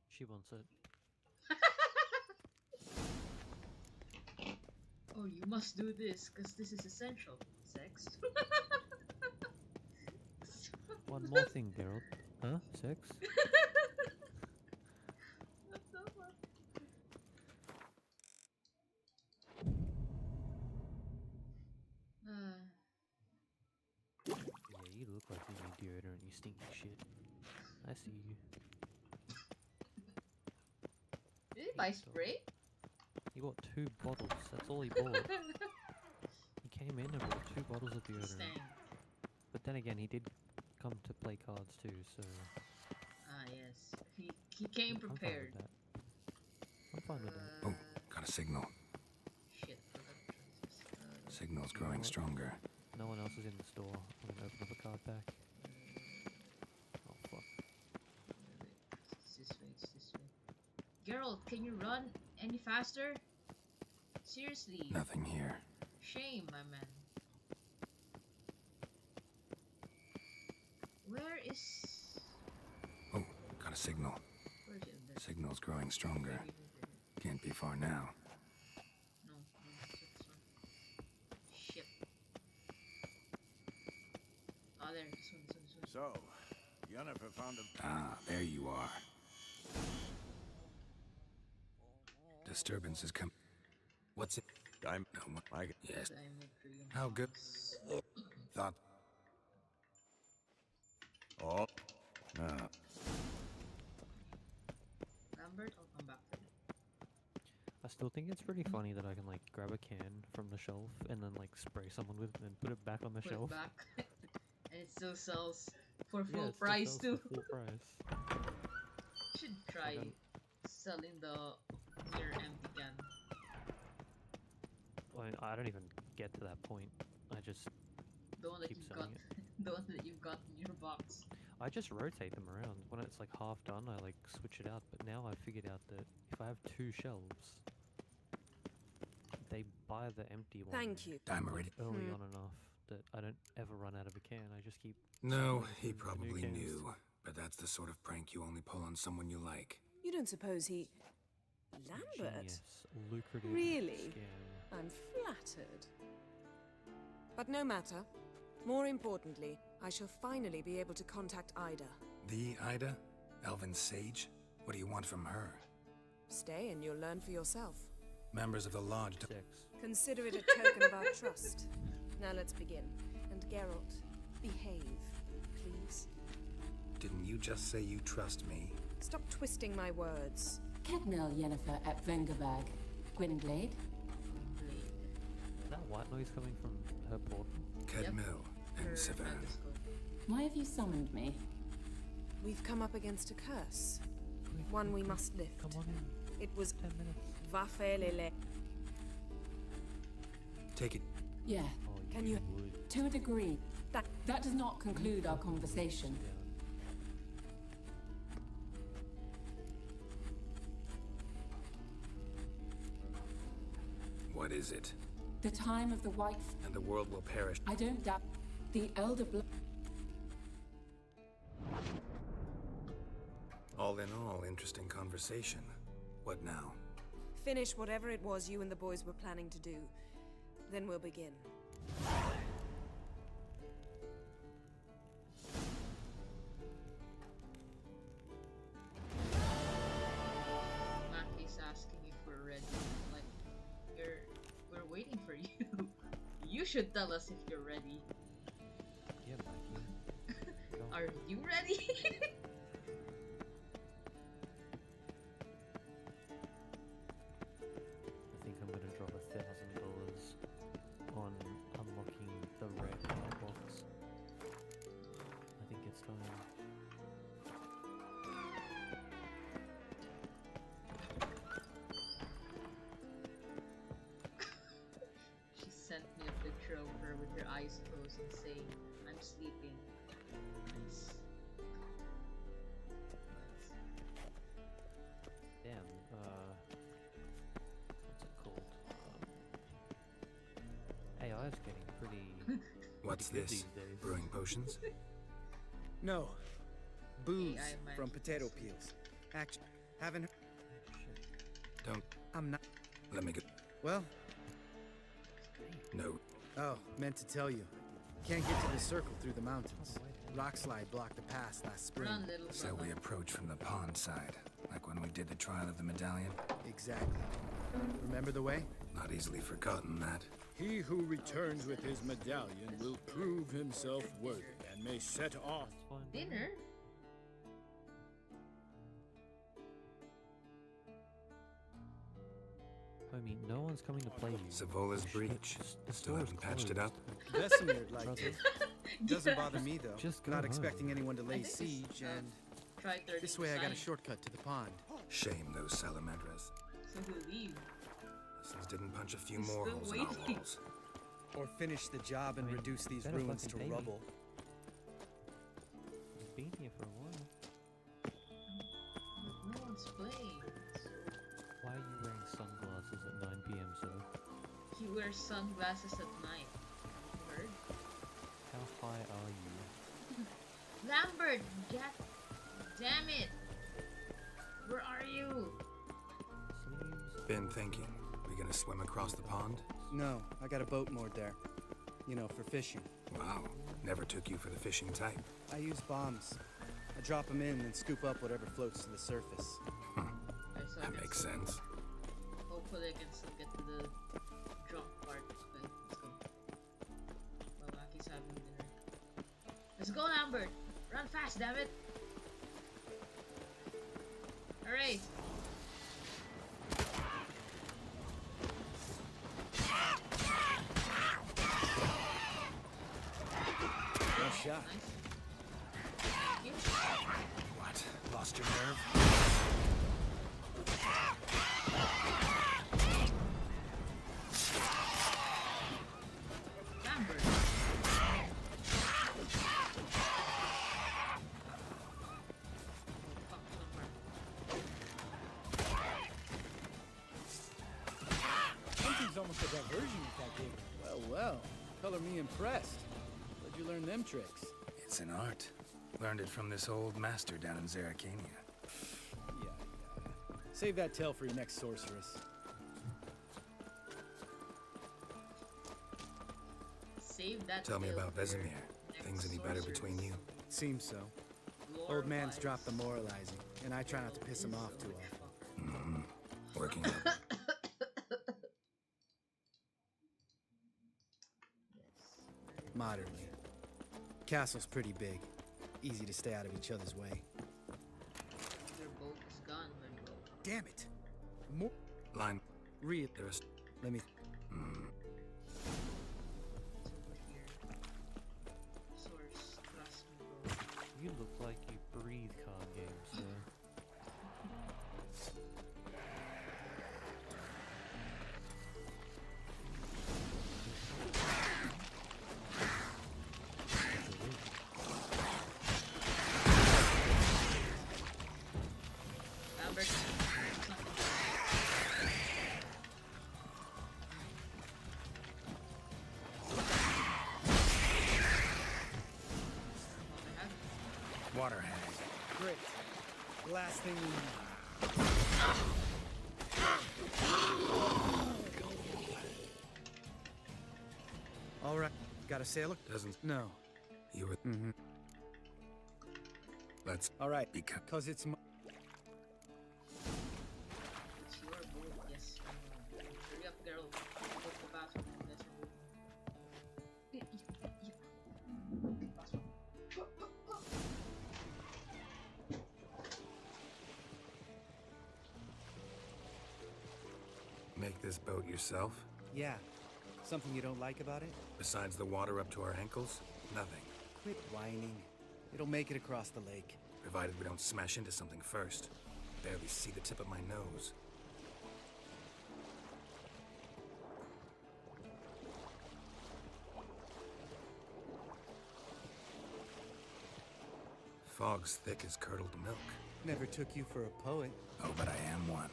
She wants it. Oh, you must do this, because this is essential. Sex. One more thing, Geralt. Huh? Sex? What the fuck? Yeah, you look like you need deodorant, you stinky shit. I see you. Did he buy spray? He bought 2 bottles, that's all he bought. He came in and bought 2 bottles of deodorant. Stang. But then again, he did come to play cards too, so... Ah, yes. He came prepared. I'm fine with that. Oh, got a signal. Shit. Signal's growing stronger. No one else is in the store. I'm gonna open up a card pack. Oh, fuck. It's this way, it's this way. Geralt, can you run any faster? Seriously. Nothing here. Shame, my man. Where is... Oh, got a signal. Where is it? There. Signal's growing stronger. Can't be far now. No, this one. Shit. Oh, there, this one. So, Yennefer found him. Ah, there you are. Disturbance is coming. What's it? I'm... No, yes. Dimetri. How good? Thought. Oh. Lambert, I'll come back for you. I still think it's pretty funny that I can like grab a can from the shelf and then like spray someone with it and put it back on the Put shelf. it back. And it still sells for full Yeah, it still price sells too. for full price. Should try selling the near empty can. Well, I don't even get to that point. I just The one that keep you've got, selling it. the one that you've got in your box. I just rotate them around. When it's like half done, I like switch it out. But now I've figured out that if I have 2 shelves, they buy the empty one. Thank you. I'm already. Early on enough that I don't ever run out of a can. I just keep. No, he new probably cans. knew. But that's the sort of prank you only pull on someone you like. You don't suppose he... Lambert? Genius, lucrative Really? scam. I'm flattered. But no matter. More importantly, I shall finally be able to contact Ida. The Ida? Elven sage? What do you want from her? Stay and you'll learn for yourself. Members of the Lodge... Consider it a token of our trust. Now let's begin. And Geralt, behave, please. Didn't you just say you trust me? Stop twisting my words. Kednel Yennefer at Vengerberg. Gwynglade? Is that white noise coming from her portal? Kedmil and Severn. Why have you summoned me? We've come up against a curse. One we must lift. Come on in. It was 10 minutes. Vafelele. Take it. Yeah. Can you... To a degree. That does not conclude our conversation. What is it? The time of the White... And the world will perish. I don't doubt... The Elder Blood... All in all, interesting conversation. What now? Finish whatever it was you and the boys were planning to do. Then we'll begin. Maki's asking if we're ready. Like, we're waiting for you. You should tell us if you're ready. Yeah, Maki. Are you ready? I think I'm gonna drop $1,000 on unlocking the red box. I think it's time. She sent me a picture of her with her eyes closed and saying, "I'm sleeping." Nice. Damn, what's it called? AI is getting pretty... What's pretty good this? these days. Brewing potions? No. Booze AI from magic. potato peels. Actually, haven't... Don't... I'm not... Let me go. Well... No. Oh, meant to tell you. Can't get to the circle through the mountains. Rockslide blocked the pass last spring. Run, little So brother. we approach from the pond side, like when we did the trial of the medallion. Exactly. Remember the way? Not easily forgotten, that. He who returns with his medallion will prove himself worthy and may set off. Dinner? Homie, no one's coming to play you. Savola's breach. Still haven't patched it up? Vesemir'd like Brother. to. Doesn't bother me, though. Just go Not home. expecting anyone to lay think it's, siege, and... Try 30 This way I got a shortcut to the pond. Shame those salamandras. So he'll leave. Since didn't punch a few He's more still holes in our waiting. walls. Or finish the job and reduce these better ruins to fucking pay me. rubble. He's been here for a while. No one's playing. Why are you wearing sunglasses at 9 p.m., sir? He wears sunglasses at night. Heard? How high are you? Lambert! Damn it! Where are you? Been thinking. We gonna swim across the pond? No, I got a boat moored there. You know, for fishing. Wow. Never took you for the fishing type. I use bombs. I drop them in and scoop up whatever floats to the surface. That makes sense. Hopefully I can still get to the drunk part. Okay, let's go. While Maki's having dinner. Let's go, Lambert! Run fast, damn it! Alright! Nice shot. What? Lost your nerve? Lambert! Something's almost a diversion with that gig. Well, well. Color me impressed. Where'd you learn them tricks? It's an art. Learned it from this old master down in Zerrikania. Yeah. Save that tale for your next sorceress. Save that. Tell me tale about for your Vesemir. next Things any better sorceress. between you? Seems so. Lore Old man's wise. dropped the moralizing, and I try not to piss him off too often. Mm-hmm. Working out. Moderately. Castle's pretty big. Easy to stay out of each other's way. Your boat is gone, my bro. Damn it! More Line. real. There's. Let me. Over here. Source, trust me, bro. You look like you breathe card games, so. Lambert, Water hag. Great. Last thing we need. All right. Got a sailor? Doesn't. No. You were. Mm-hmm. Let's. All right. Because. Cause it's my. it's your boat, yes. Hurry up, girl. Go to the bathroom and that's your boat. Bathroom. Make this boat yourself? Yeah. Something you don't like about it? Besides the water up to our ankles? Nothing. Quit whining. It'll make it across the lake. Provided we don't smash into something first. Barely see the tip of my nose. Fog's thick as curdled milk. Never took you for a poet. Oh, but I am one.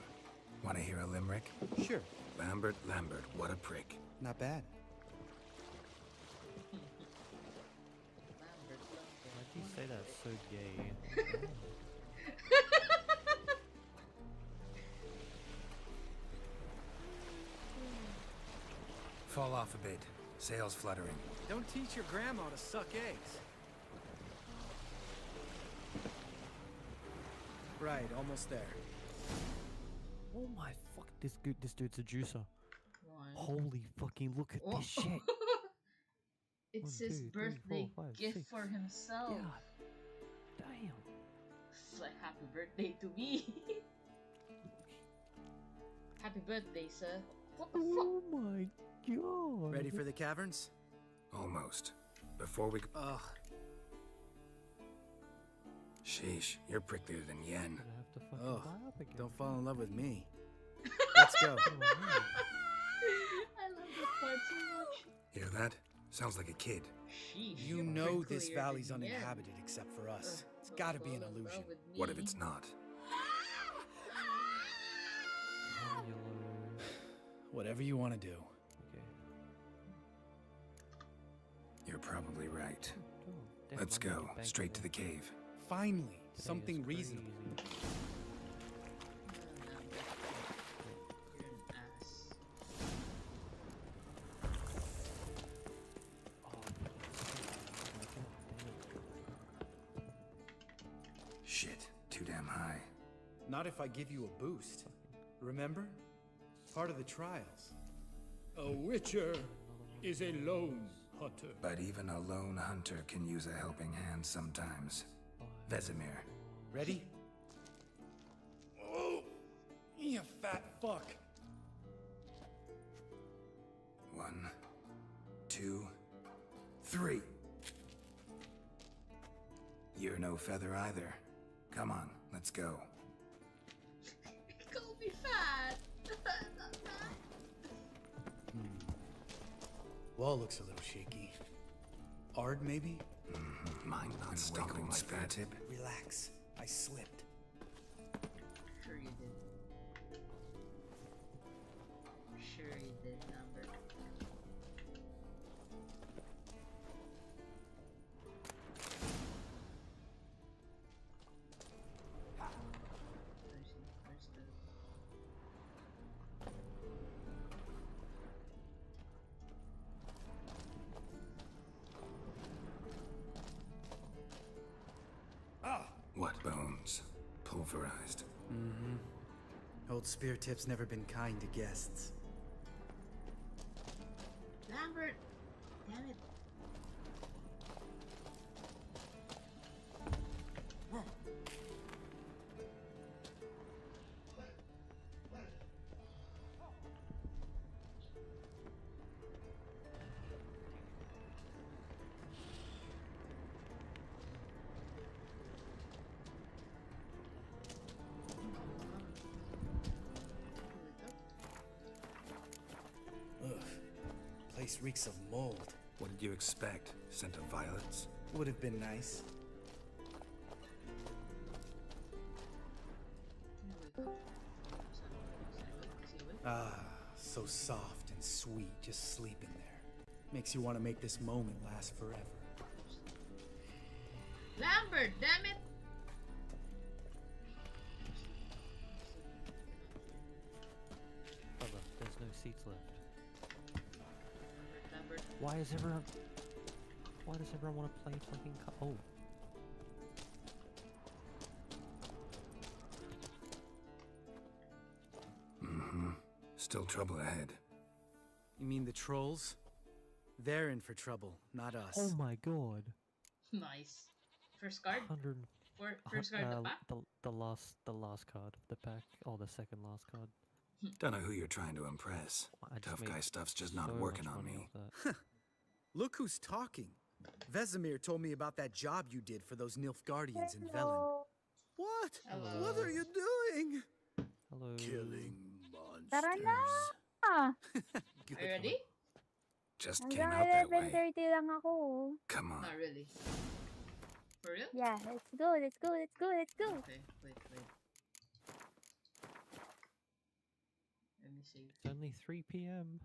Want to hear a limerick? Sure. Lambert, Lambert, what a prick. Not bad. Why'd you say that so gay? Fall off a bit. Sails fluttering. Don't teach your grandma to suck eggs. Right, almost there. Oh my fuck! This dude's a juicer. One. Holy fucking look at Oh. this shit! It's 1, his 2, 3, birthday 4, 5, gift 6. for himself. Yeah. Damn. It's like happy birthday to me. Happy birthday, sir. What the Oh my god. Ready for the caverns? Almost. Before we. Ugh. Sheesh, you're pricklier than yen. Gonna have to fucking Ugh. buy up again. Don't fall in love with me. Let's go. I love that part so much. Hear that? Sounds like a kid. Sheesh, You you're know this pricklier valley's than Yen. uninhabited except for us. It's gotta be an Fall in love illusion. with What if me. it's not? Yellow. Whatever you want to do. Okay. You're probably right. Oh, damn, Let's I'm gonna go. get back Straight in to the there. cave. Finally, Today something is reasonable. crazy. You're an ass. Shit, too damn high. Not if I give you a boost. Remember? Part of the trials. A witcher is a lone hunter. But even a lone hunter can use a helping hand sometimes. Vesemir. Ready? Oh, you fat fuck. 1, 2, 3. You're no feather either. Come on, let's go. Call me fat. Wall looks a little shaky. Ard, maybe? Mind not stopping like that. Tip. Relax. I slipped. Sure you did. Sure you did, Lambert. Where's the Spear Tip's never been kind to guests. Lambert! Damn it. Ugh. Place reeks of mold. What did you expect? Scent of violets? Would have been nice. Ah, so soft and sweet, just sleeping there. Makes you want to make this moment last forever. Lambert, damn it! Brother, there's no seats left. Lambert. Why does everyone want to play fucking oh. Still trouble ahead. You mean the trolls? They're in for trouble, not us. Oh my god. Nice. First card? 100. First card of the pack? The last card of the pack, or the second last card. Don't know who you're trying to impress. I just Tough made guy stuff's just so not much working on money me. off that. Look who's talking. Vesemir told me about that job you did for those Nilfgaardians in Velen. What? Hello. What are you doing? Hello. Killing Tara monsters. na! Are you ready? Just came Hanggang out that way. 11:30 lang ako. Come on. Not really. For real? Yeah, let's go, let's go, let's go, let's go. Okay, wait. Let me see. It's only 3 p.m.